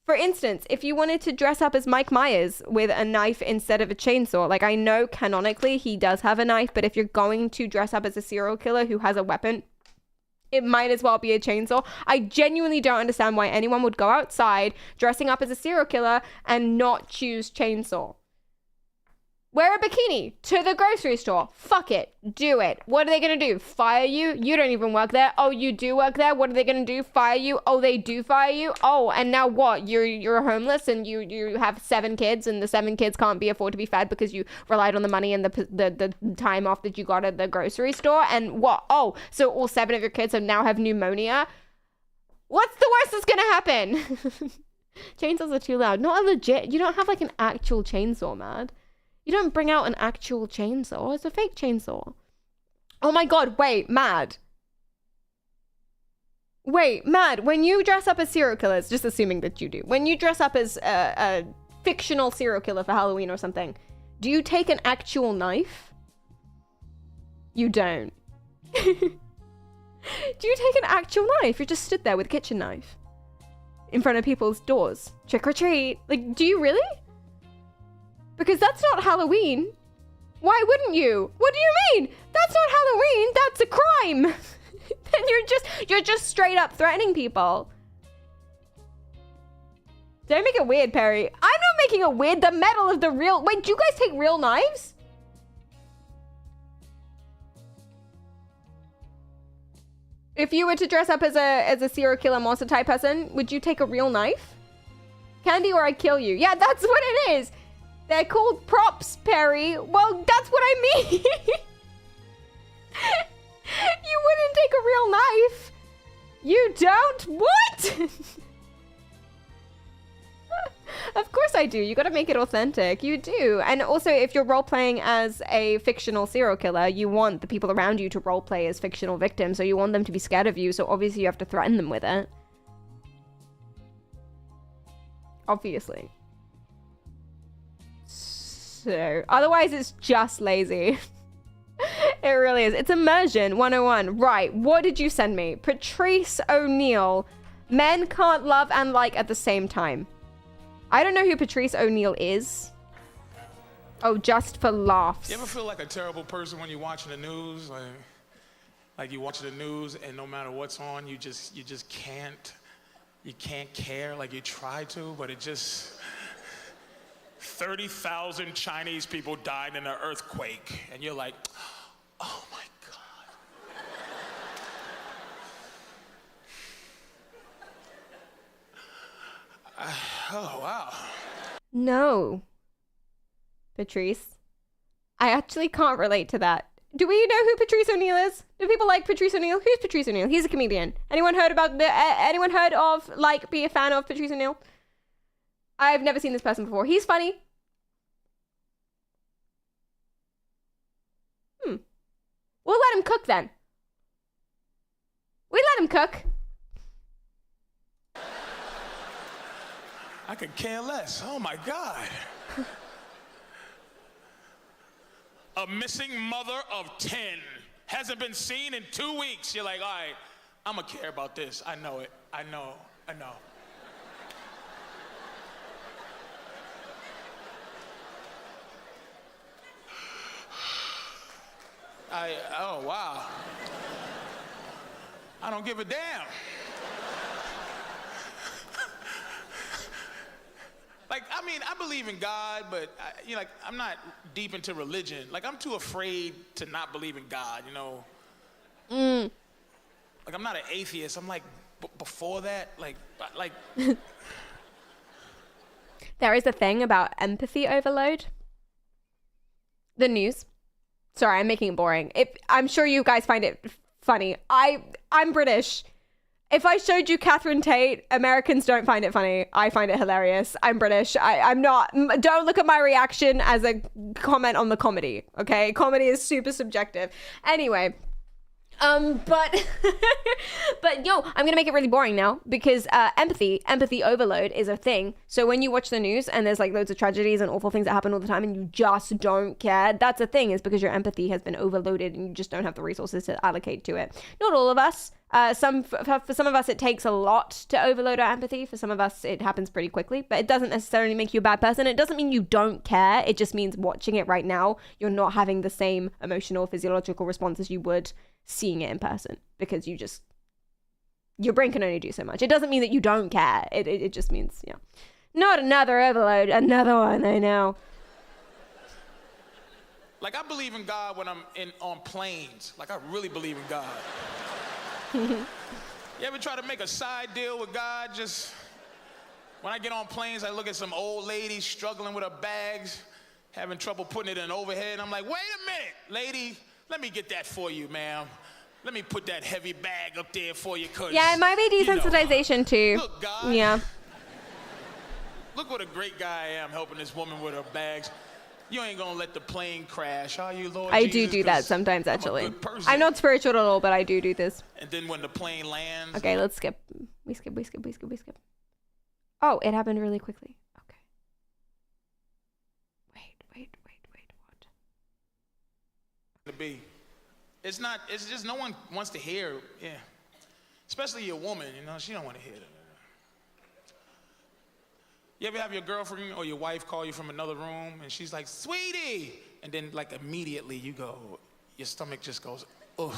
For instance, if you wanted to dress up as Mike Myers with a knife instead of a chainsaw, like I know canonically he does have a knife, but if you're going to dress up as a serial killer who has a weapon, it might as well be a chainsaw. I genuinely don't understand why anyone would go outside dressing up as a serial killer and not choose chainsaw. Wear a bikini to the grocery store. Fuck it. Do it. What are they going to do? Fire you? You don't even work there. Oh, you do work there? What are they going to do? Fire you? Oh, they do fire you? Oh, and now what? You're homeless and you have 7 kids and the 7 kids can't be afford to be fed because you relied on the money and the time off that you got at the grocery store. And what? Oh, so all 7 of your kids now have pneumonia? What's the worst that's going to happen? Chainsaws are too loud. Not a legit. You don't have like an actual chainsaw, Mad. You don't bring out an actual chainsaw. It's a fake chainsaw. Oh my god, wait, Mad. Wait, Mad, when you dress up as serial killers, just assuming that you do, when you dress up as a fictional serial killer for Halloween or something, do you take an actual knife? You don't. Do you take an actual knife? You just stood there with a kitchen knife in front of people's doors. Trick or treat. Like, do you really? Because that's not Halloween. Why wouldn't you? What do you mean? That's not Halloween. That's a crime. Then you're just straight up threatening people. Don't make it weird, Perry. I'm not making it weird. The metal of the real... Wait, do you guys take real knives? If you were to dress up as a serial killer monster type person, would you take a real knife? Candy or I'd kill you. Yeah, that's what it is. They're called props, Perry. Well, that's what I mean. You wouldn't take a real knife. You don't? What? Of course I do. You gotta make it authentic. You do. And also, if you're role-playing as a fictional serial killer, you want the people around you to role-play as fictional victims, so you want them to be scared of you, so obviously you have to threaten them with it. Obviously. So, otherwise it's just lazy. It really is. It's immersion 101. Right, what did you send me? Patrice O'Neal. Men can't love and like at the same time. I don't know who Patrice O'Neal is. Oh, just for laughs.
You ever feel like a terrible person when you're watching the news? Like you watch the news and no matter what's on, you just can't care. Like you try to, but it just... 30,000 Chinese people died in an earthquake, and you're like, oh my God. Oh, wow.
No. Patrice. I actually can't relate to that. Do we know who Patrice O'Neal is? Do people like Patrice O'Neal? Who's Patrice O'Neal? He's a comedian. Anyone heard of, like, be a fan of Patrice O'Neal? I've never seen this person before. He's funny. We'll let him cook then. We let him cook.
I could care less. Oh my God. A missing mother of 10 hasn't been seen in 2 weeks. You're like, all right, I'm gonna care about this. I know it. I know. Oh, wow. I don't give a damn. Like, I mean, I believe in God, but I'm not deep into religion. Like, I'm too afraid to not believe in God,
Mm.
Like, I'm not an atheist. I'm like, before that, like.
There is a thing about empathy overload. The news. Sorry, I'm making it boring. I'm sure you guys find it funny. I'm British. If I showed you Catherine Tate, Americans don't find it funny. I find it hilarious. I'm British. I'm not. Don't look at my reaction as a comment on the comedy. Okay, comedy is super subjective. Anyway. But yo, I'm gonna make it really boring now because empathy overload is a thing. So when you watch the news and there's like loads of tragedies and awful things that happen all the time and you just don't care, that's a thing. Is because your empathy has been overloaded and you just don't have the resources to allocate to it. Not all of us. For some of us it takes a lot to overload our empathy. For some of us it happens pretty quickly, but it doesn't necessarily make you a bad person. It doesn't mean you don't care. It just means watching it right now, you're not having the same emotional, physiological response as you would seeing it in person, because your brain can only do so much. It doesn't mean that you don't care. It just means, not another overload, another one. I know.
Like, I believe in God when I'm on planes. Like, I really believe in God. You ever try to make a side deal with God? Just when I get on planes, I look at some old lady struggling with her bags, having trouble putting it in overhead. And I'm like, wait a minute, lady. Let me get that for you, ma'am. Let me put that heavy bag up there for you, cause
yeah, it might be desensitization too.
Look, God.
Yeah.
Look what a great guy I am helping this woman with her bags. You ain't gonna let the plane crash, are you, Lord
I
Jesus?
do that sometimes, actually.
I'm a good person.
I'm not spiritual at all, but I do this.
And then when the plane lands.
Okay, let's skip. We skip. Oh, it happened really quickly. Okay. Wait. What?
To be. It's just no one wants to hear, especially your woman, she don't want to hear that. You ever have your girlfriend or your wife call you from another room and she's like, sweetie, and then like immediately your stomach just goes, ugh.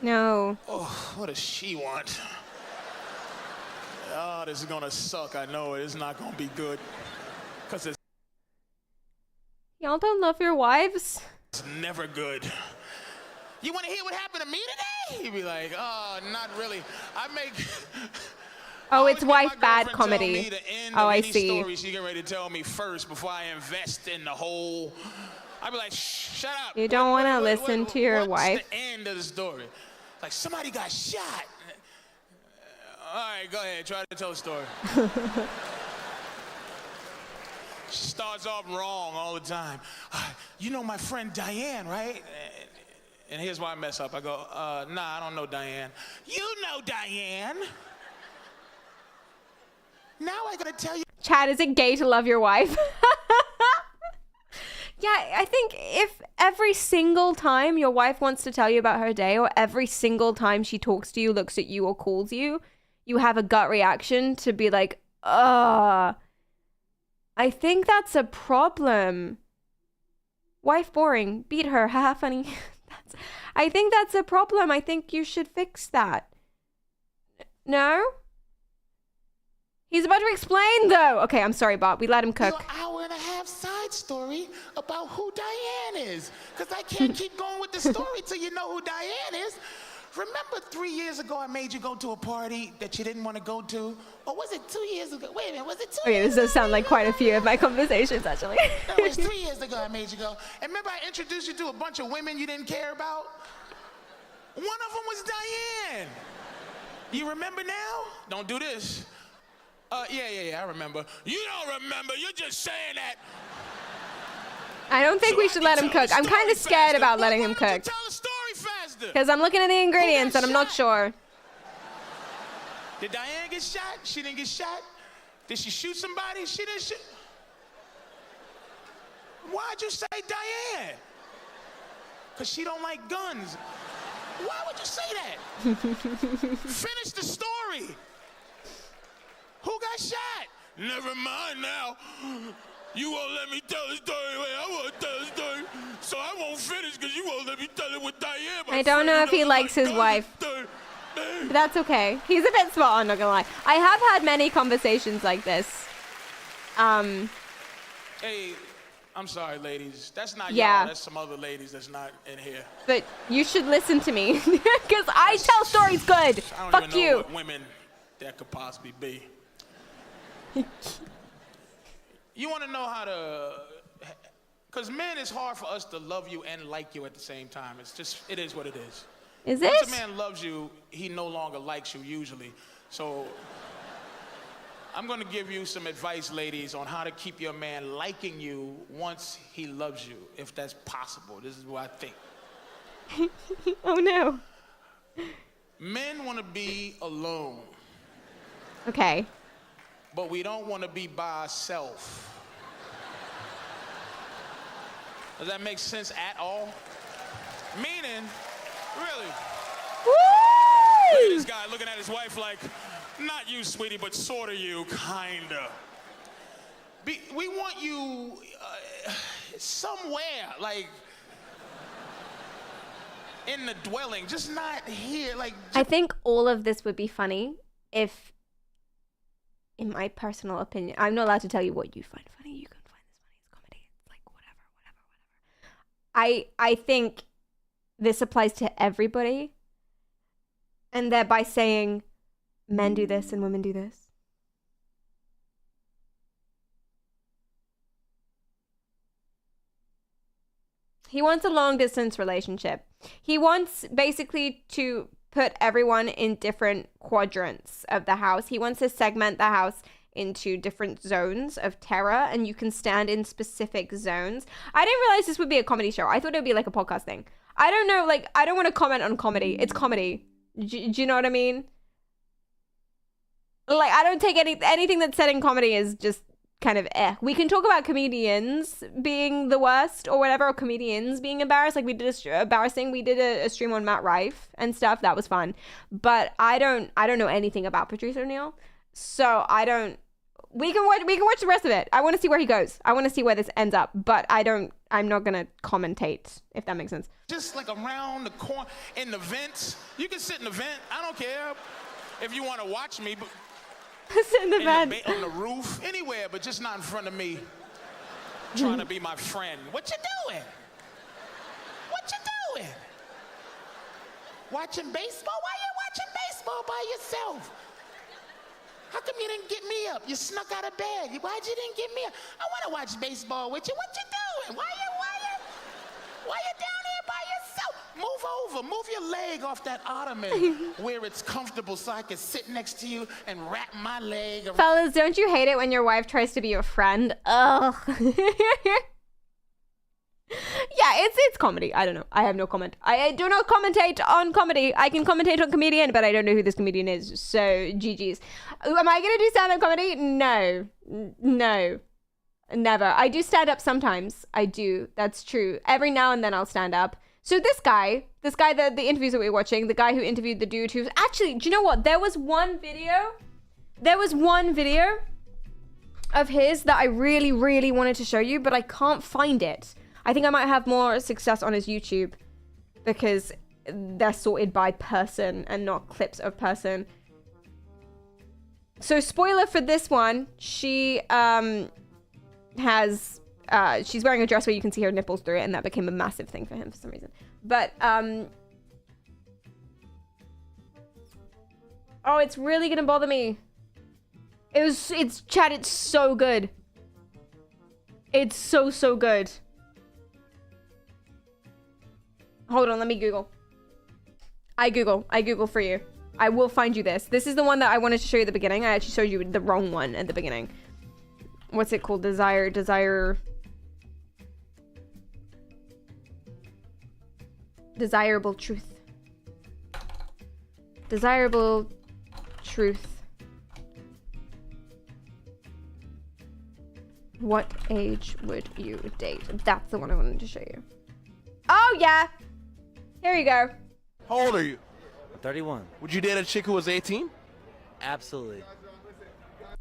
No.
Oh, what does she want? Oh, this is gonna suck, I know it. It's not gonna be good. Because it's
Y'all don't love your wives?
It's never good. You want to hear what happened to me today? You'd be like, oh, not really.
Oh, it's wife bad comedy.
Tell me the end
oh,
of
I
any
see.
Story she get ready to tell me first before I invest in the whole. I'd be like, shut up.
You don't want to listen to your wife.
What's the end of the story? Like, somebody got shot. All right, go ahead. Try to tell the story. She starts off wrong all the time. You know my friend Diane, right? And here's why I mess up. I go, nah, I don't know Diane. You know Diane. Now I gotta tell you.
Chad, is it gay to love your wife? Yeah, I think if every single time your wife wants to tell you about her day, or every single time she talks to you, looks at you, or calls you, you have a gut reaction to be like, ugh. I think that's a problem. Wife boring. Beat her. Haha, funny. I think that's a problem. I think you should fix that. No? He's about to explain, though. Okay, I'm sorry, Bob. We let him cook.
An hour and a half side story about who Diane is. Because I can't keep going with the story till you know who Diane is. Remember 3 years ago I made you go to a party that you didn't want to go to? Or was it 2 years ago? Wait a minute, was it 2 years ago?
This does sound like quite a few of my conversations, actually.
No, it was 3 years ago I made you go. And remember I introduced you to a bunch of women you didn't care about? One of them was Diane. You remember now? Don't do this. Yeah, I remember. You don't remember, you're just saying that.
I don't think we should let him cook. I'm kind of scared about letting him cook.
Tell the story faster.
Because I'm looking at the ingredients and I'm not sure.
Did Diane get shot? She didn't get shot. Did she shoot somebody? She didn't shoot. Why'd you say Diane? Because she don't like guns. Why would you say that? Finish the story. Who got shot? Never mind now. You won't let me tell the story the way I want to tell the story. So I won't finish because you won't let me tell it with Diane.
I don't know if he likes his wife. But that's okay. He's a bit smart, I'm not gonna lie. I have had many conversations like this.
Hey, I'm sorry, ladies. That's not
Yeah.
y'all. That's some other ladies that's not in here.
But you should listen to me because I tell stories good.
I don't
Fuck
even know
you.
what women that could possibly be. You want to know how to... Because men, it's hard for us to love you and like you at the same time. It's just, it is what it is.
Is
Once
it?
a man loves you, he no longer likes you usually. So I'm going to give you some advice, ladies, on how to keep your man liking you once he loves you, if that's possible. This is what I think.
Oh no.
Men want to be alone,
Okay.
but we don't want to be by ourselves. Does that make sense at all? Meaning, really. Look at this guy looking at his wife like, not you, sweetie, but sort of you, kinda. We want you somewhere, like in the dwelling, just not here. Like,
I think all of this would be funny if, in my personal opinion, I'm not allowed to tell you what you find funny. You can find this funny. It's comedy. It's like whatever. I think this applies to everybody, and thereby saying men do this and women do this. He wants a long distance relationship. He wants basically to put everyone in different quadrants of the house. He wants to segment the house into different zones of terror, and you can stand in specific zones. I didn't realize this would be a comedy show. I thought it would be like a podcast thing. I don't know, like, I don't want to comment on comedy. It's comedy. Do you know what I mean? Like, I don't take anything that's said in comedy is just kind of We can talk about comedians being the worst or whatever, or comedians being embarrassed. Like we did a stream on Matt Rife and stuff. That was fun. But I don't know anything about Patrice O'Neal. So we can watch the rest of it. I want to see where he goes. I want to see where this ends up. But I'm not going to commentate, if that makes sense.
just like around the corner in the vents. You can sit in the vent. I don't care if you want to watch me, but
sit in the vent.
On the roof, anywhere, but just not in front of me. Trying to be my friend. What you doing? What you doing? Watching baseball? Why you watching baseball by yourself? How come you didn't get me up? You snuck out of bed. Why'd you didn't get me up? I want to watch baseball with you. What you doing? Why you down here by yourself? Move over. Move your leg off that ottoman where it's comfortable so I can sit next to you and wrap my leg around.
Fellas, don't you hate it when your wife tries to be your friend? Ugh. Yeah, it's comedy. I don't know. I have no comment. I do not commentate on comedy. I can commentate on comedian, but I don't know who this comedian is. So, GG's. Am I going to do stand-up comedy? No. No. Never. I do stand-up sometimes. I do. That's true. Every now and then I'll stand up. So this guy, the interviews that we were watching, the guy who interviewed the dude who's... Actually, do you know what? There was one video of his that I really, really wanted to show you, but I can't find it. I think I might have more success on his YouTube because they're sorted by person and not clips of person. So spoiler for this one, she she's wearing a dress where you can see her nipples through it, and that became a massive thing for him for some reason. But oh, it's really gonna bother me. It's so good. It's so good. Hold on, let me Google. I Google for you. I will find you this. This is the one that I wanted to show you at the beginning. I actually showed you the wrong one at the beginning. What's it called? Desirable truth. Desirable truth. What age would you date? That's the one I wanted to show you. Oh, yeah. Here you go.
How old are you?
31.
Would you date a chick who was 18?
Absolutely.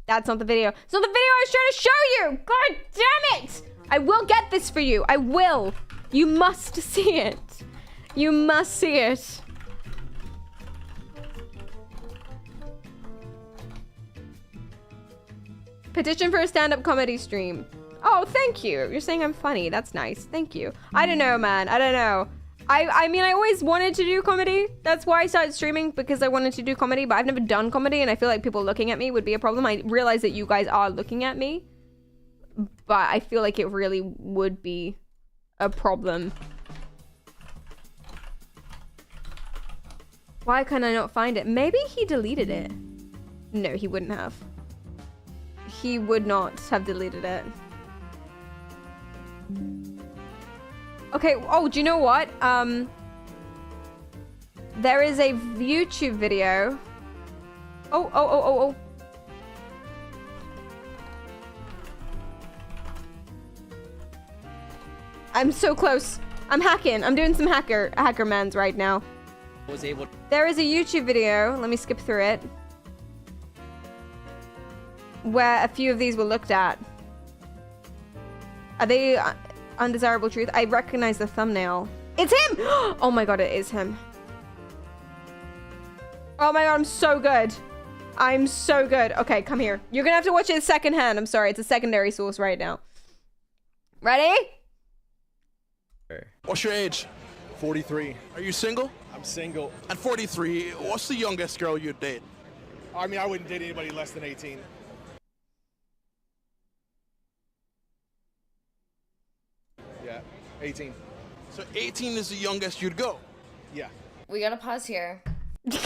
That's not the video. It's not the video I was trying to show you. God damn it. I will get this for you. I will. You must see it. You must see it. Petition for a stand-up comedy stream. Oh, thank you. You're saying I'm funny. That's nice. Thank you. I don't know, man. I don't know. I mean, I always wanted to do comedy. That's why I started streaming, because I wanted to do comedy, but I've never done comedy, and I feel like people looking at me would be a problem. I realize that you guys are looking at me, but I feel like it really would be a problem. Why can I not find it? Maybe he deleted it. No, he wouldn't have. He would not have deleted it. Okay, oh, do you know what? There is a YouTube video. Oh. I'm so close. I'm hacking. I'm doing some hacker mans right now.
Was able.
There is a YouTube video. Let me skip through it. Where a few of these were looked at. Are they undesirable truth? I recognize the thumbnail. It's him! Oh my god, it is him. Oh my god, I'm so good. I'm so good. Okay, come here. You're gonna have to watch it secondhand. I'm sorry, it's a secondary source right now. Ready?
What's your age?
43.
Are you single?
I'm single.
At 43, what's the youngest girl you'd date?
I mean, I wouldn't date anybody less than 18. Yeah, 18.
So 18 is the youngest you'd go?
Yeah.
We gotta pause here.
What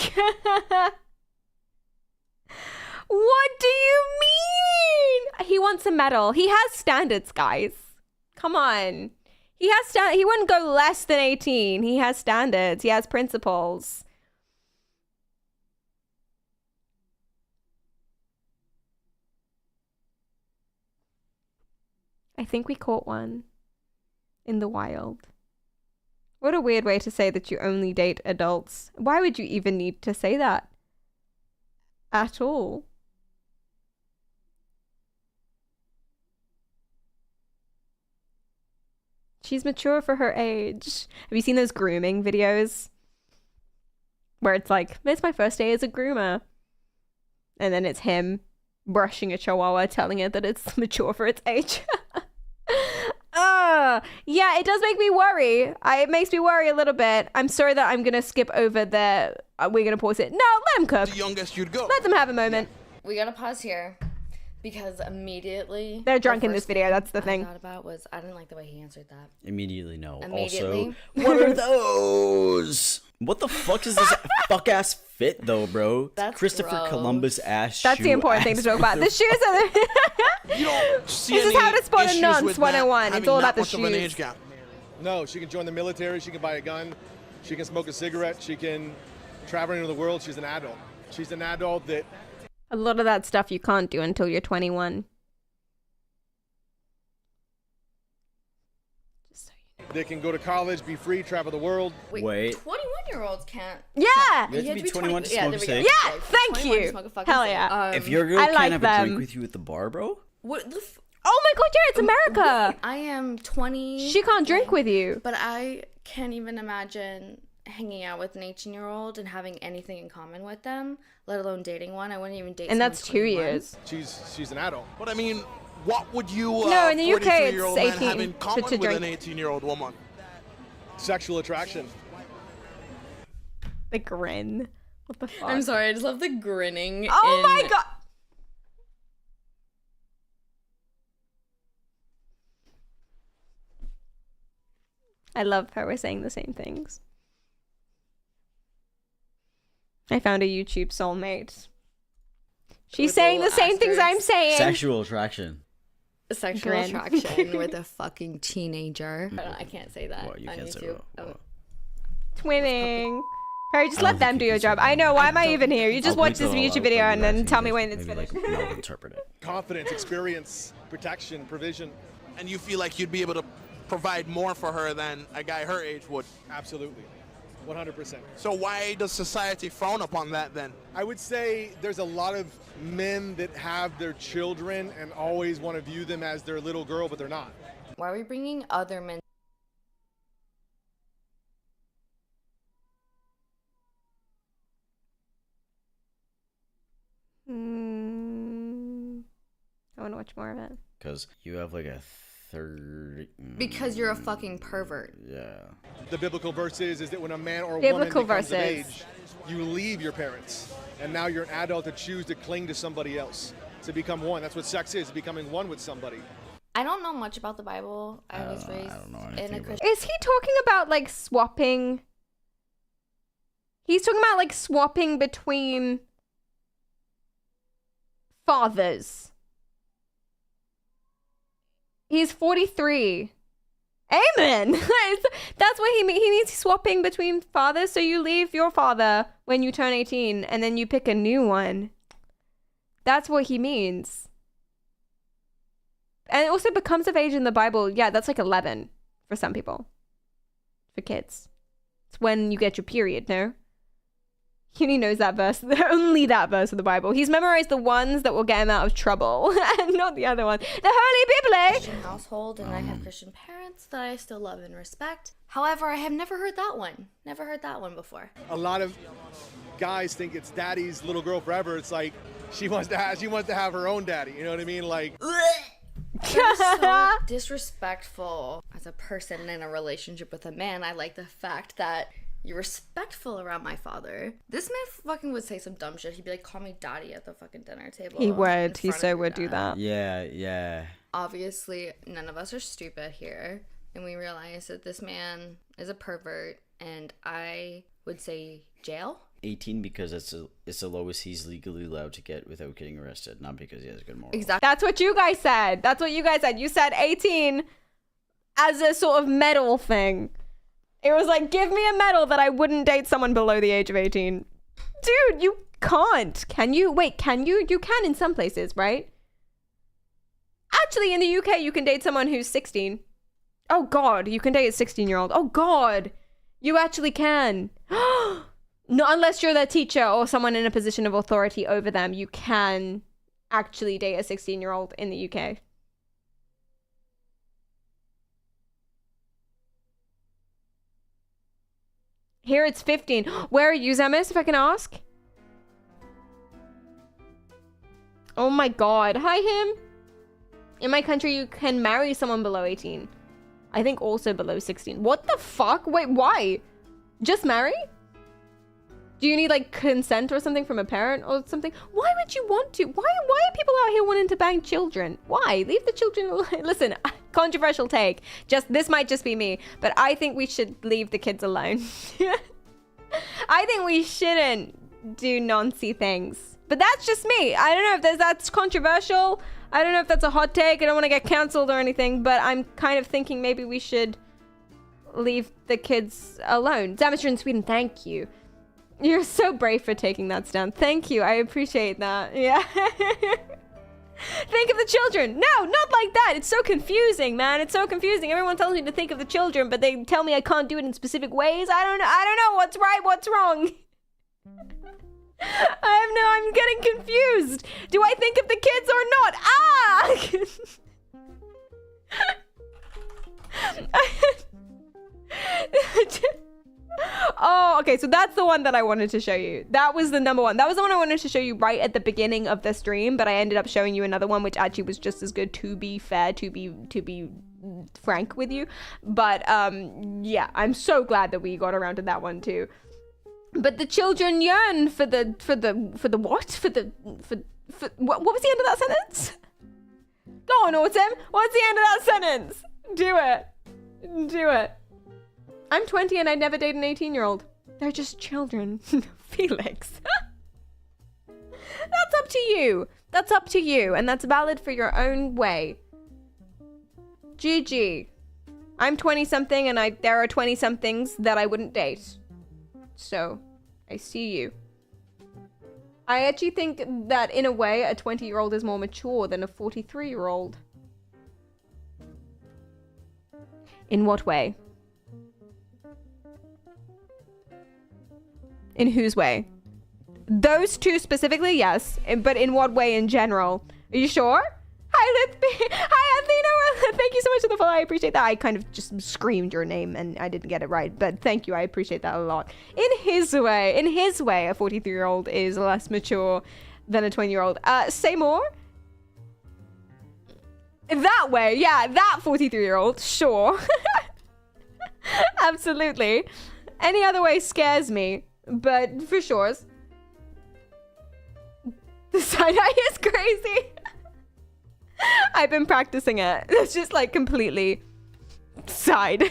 do you mean? He wants a medal. He has standards, guys. Come on. He has he wouldn't go less than 18. He has standards. He has principles. I think we caught one in the wild. What a weird way to say that you only date adults. Why would you even need to say that? At all. She's mature for her age. Have you seen those grooming videos? Where it's like, it's my first day as a groomer. And then it's him brushing a chihuahua, telling it that it's mature for its age. Yeah, it does make me worry. It makes me worry a little bit. I'm sorry that I'm gonna skip over the. We're gonna pause it. No, let him cook.
The youngest you'd go.
Let them have a moment.
We gotta pause here because immediately
they're drunk in this video. That's the thing.
I thought about was I didn't like the way he answered that.
Immediately, no.
Immediately.
Also, what are those? What the fuck is this fuck ass fit though, bro?
That's
Christopher
gross.
Columbus ass.
That's the important thing to talk about. The shoes are the.
You don't see
This is
any
how to spot a
issues
nonce
with
101.
that
It's all
having
about the
that much of an
shoes.
age gap.
No, she can join the military. She can buy a gun. She can smoke a cigarette. She can travel into the world. She's an adult. She's an adult that.
A lot of that stuff you can't do until you're 21.
They can go to college, be free, travel the world.
Wait.
21-year-olds can't.
Yeah.
You have to be 21 to smoke a
there we
cig?
go.
Yeah, thank you. Hell yeah.
If your girl
I
can't
like
have
them.
a drink with you at the bar, bro.
What the
Oh my god, yeah, it's America.
Wait, I am 20.
She can't drink with you.
But I can't even imagine hanging out with an 18-year-old and having anything in common with them, let alone dating one. I wouldn't even date.
And that's
someone
2
21.
years.
She's an adult.
But I mean, what would you,
No, in the UK,
43-year-old
it's
man have
18
in common
to
with
drink.
an 18-year-old woman?
Sexual attraction.
The grin. What the fuck?
I'm sorry, I just love the grinning.
Oh my god. I love how we're saying the same things. I found a YouTube soulmate. She's saying the same things I'm saying.
Sexual attraction.
Sexual
Grin.
attraction with a fucking teenager. I can't say that
What, you
on
can't say
YouTube.
what?
Twinning. Perry, just
I don't
let them
think
do
you
your
can say
job.
that.
I know. Why am I even here? You just
I'll
watch
bleep
this
it all
YouTube
out,
video
but
and
you
then
guys
tell
can
me when
just
it's
maybe,
finished.
like, malinterpret it.
Confidence, experience, protection, provision.
And you feel like you'd be able to provide more for her than a guy her age would?
Absolutely. 100%.
So why does society frown upon that then?
I would say there's a lot of men that have their children and always want to view them as their little girl, but they're not.
Why are we bringing other men?
I want to watch more of it.
Because you have like a third.
Because you're a fucking pervert.
Yeah.
The biblical verse is that when a man or a
Biblical
woman becomes of
verses.
age, you leave your parents, and now you're an adult to choose to cling to somebody else, to become one. That's what sex is, becoming one with somebody.
I don't know much about the Bible. I was raised in a Christian.
Is he talking about like swapping? He's talking about like swapping between fathers. He's 43. Amen. That's what he means. He means swapping between fathers. So you leave your father when you turn 18 and then you pick a new one. That's what he means. And it also becomes of age in the Bible. Yeah, that's like 11 for some people. For kids. It's when you get your period, no? He knows that verse. Only that verse of the Bible. He's memorized the ones that will get him out of trouble. And not the other one. The Holy Bible!
Christian household, and I have Christian parents that I still love and respect. However, I have never heard that one. Never heard that one before.
A lot of guys think it's daddy's little girl forever. It's like she wants to have her own daddy. You know what I mean? Like.
That is so disrespectful. As a person in a relationship with a man, I like the fact that you're respectful around my father. This man fucking would say some dumb shit. He'd be like, call me daddy at the fucking dinner table.
He would. He so would do that.
Yeah, yeah.
Obviously, none of us are stupid here. And we realize that this man is a pervert. And I would say jail.
18 because it's the lowest he's legally allowed to get without getting arrested, not because he has good morals.
Exactly. That's what you guys said. That's what you guys said. You said 18 as a sort of medal thing. It was like, give me a medal that I wouldn't date someone below the age of 18. Dude, you can't. Can you? Wait, can you? You can in some places, right? Actually, in the UK, you can date someone who's 16. Oh, God. You can date a 16-year-old. Oh, God. You actually can. No, unless you're the teacher or someone in a position of authority over them, you can actually date a 16-year-old in the UK. Here it's 15. Where are you, Zemis, if I can ask? Oh my God. Hi, him. In my country, you can marry someone below 18. I think also below 16. What the fuck? Wait, why? Just marry? Do you need like consent or something from a parent or something? Why would you want to? Why are people out here wanting to bang children? Why? Leave the children alone. Listen, controversial take. This might just be me, but I think we should leave the kids alone. I think we shouldn't do noncy things. But that's just me. I don't know if that's controversial. I don't know if that's a hot take. I don't want to get canceled or anything, but I'm kind of thinking maybe we should leave the kids alone. Zamister in Sweden, thank you. You're so brave for taking that stand. Thank you. I appreciate that. Yeah. Think of the children. No, not like that. It's so confusing, man. It's so confusing. Everyone tells me to think of the children, but they tell me I can't do it in specific ways. I don't know what's right, what's wrong. I'm getting confused. Do I think of the kids or not? Oh, okay, so that's the one that I wanted to show you. That was the number one. That was the one I wanted to show you right at the beginning of the stream, but I ended up showing you another one, which actually was just as good, to be fair, to be frank with you. But yeah, I'm so glad that we got around to that one too. But the children yearn for the what? For what was the end of that sentence? Go on, Autumn. What's the end of that sentence? Do it. I'm 20 and I'd never date an 18-year-old. They're just children. Felix. That's up to you. That's up to you. And that's valid for your own way. GG. I'm 20-something and there are 20-somethings that I wouldn't date. So, I see you. I actually think that in a way, a 20-year-old is more mature than a 43-year-old. In what way? In whose way? Those two specifically, yes. But in what way in general? Are you sure? Hi, Athena. Thank you so much for the follow. I appreciate that. I kind of just screamed your name and I didn't get it right. But thank you. I appreciate that a lot. In his way, a 43-year-old is less mature than a 20-year-old. Say more? That way, yeah, that 43-year-old, sure. Absolutely. Any other way scares me, but for sure. The side-eye is crazy. I've been practicing it. It's just like completely side.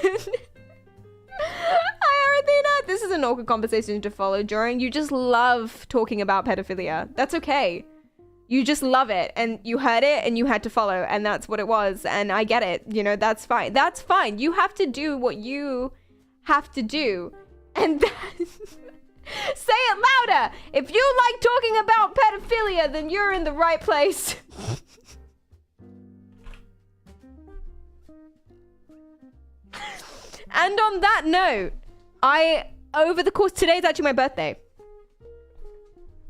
Hi, Arathina. This is an awkward conversation to follow during. You just love talking about pedophilia. That's okay. You just love it, and you heard it, and you had to follow, and that's what it was, and I get it. You know, that's fine. That's fine. You have to do what you have to do, and say it louder. If you like talking about pedophilia, then you're in the right place. And on that note, over the course, today's actually my birthday.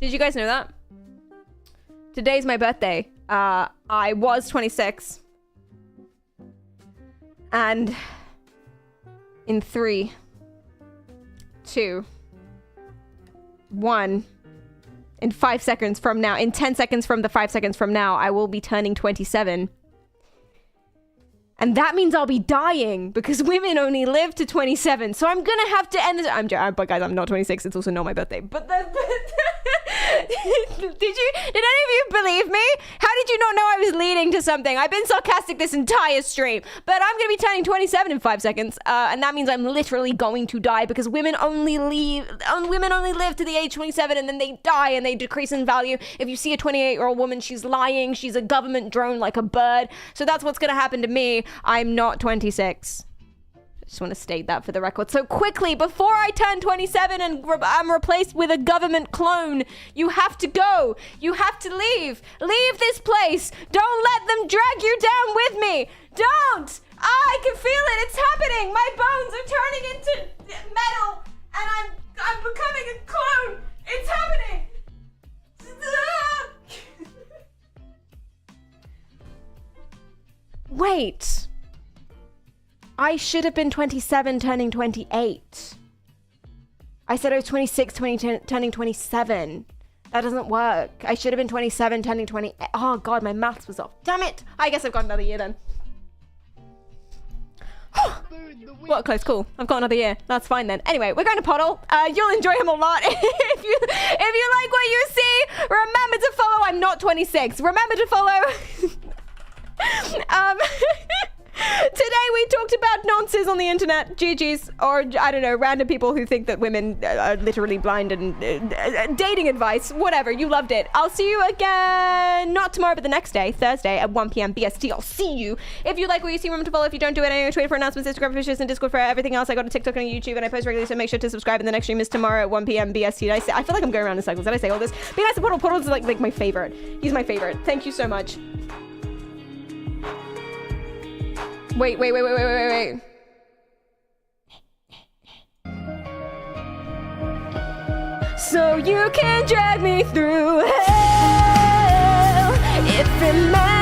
Did you guys know that? Today's my birthday. I was 26. And in 3, 2, 1, in 5 seconds from now, in 10 seconds from the 5 seconds from now, I will be turning 27. And that means I'll be dying because women only live to 27. So I'm gonna have to end this. But guys, I'm not 26. It's also not my birthday. But did any of you believe me? How did you not know I was leading to something? I've been sarcastic this entire stream, but I'm gonna be turning 27 in 5 seconds, and that means I'm literally going to die because women only live to the age 27, and then they die and they decrease in value. If you see a 28-year-old woman, she's lying. She's a government drone like a bird. So that's what's gonna happen to me. I'm not 26. I just want to state that for the record. So quickly, before I turn 27 and I'm replaced with a government clone, you have to go. You have to leave. Leave this place. Don't let them drag you down with me. Don't. I can feel it. It's happening. My bones are turning into metal, and I'm becoming a clone. It's happening. Wait. I should have been 27 turning 28. I said I was 26 turning 27. That doesn't work. I should have been 27 turning 28. Oh god, my maths was off. Damn it. I guess I've got another year then. What close, cool. I've got another year. That's fine then. Anyway, we're going to Poddle. You'll enjoy him a lot. if you like what you see, remember to follow. I'm not 26. Remember to follow. Today we talked about nonsense on the internet, GG's, or I don't know, random people who think that women are literally blind, and dating advice, whatever. You loved it. I'll see you again, not tomorrow, but the next day, Thursday at 1 p.m. BST. I'll see you. If you like what you see, remember to follow. If you don't do it, anyway, Twitter for announcements, Instagram for pictures, and Discord for everything else. I go to TikTok and YouTube, and I post regularly, so make sure to subscribe. And the next stream is tomorrow at 1 p.m. BST. I feel like I'm going around in cycles. Did I say all this? Be nice to Poddle. Poddle's like my favorite. He's my favorite. Thank you so much. Wait. So you can drag me through hell if it matters.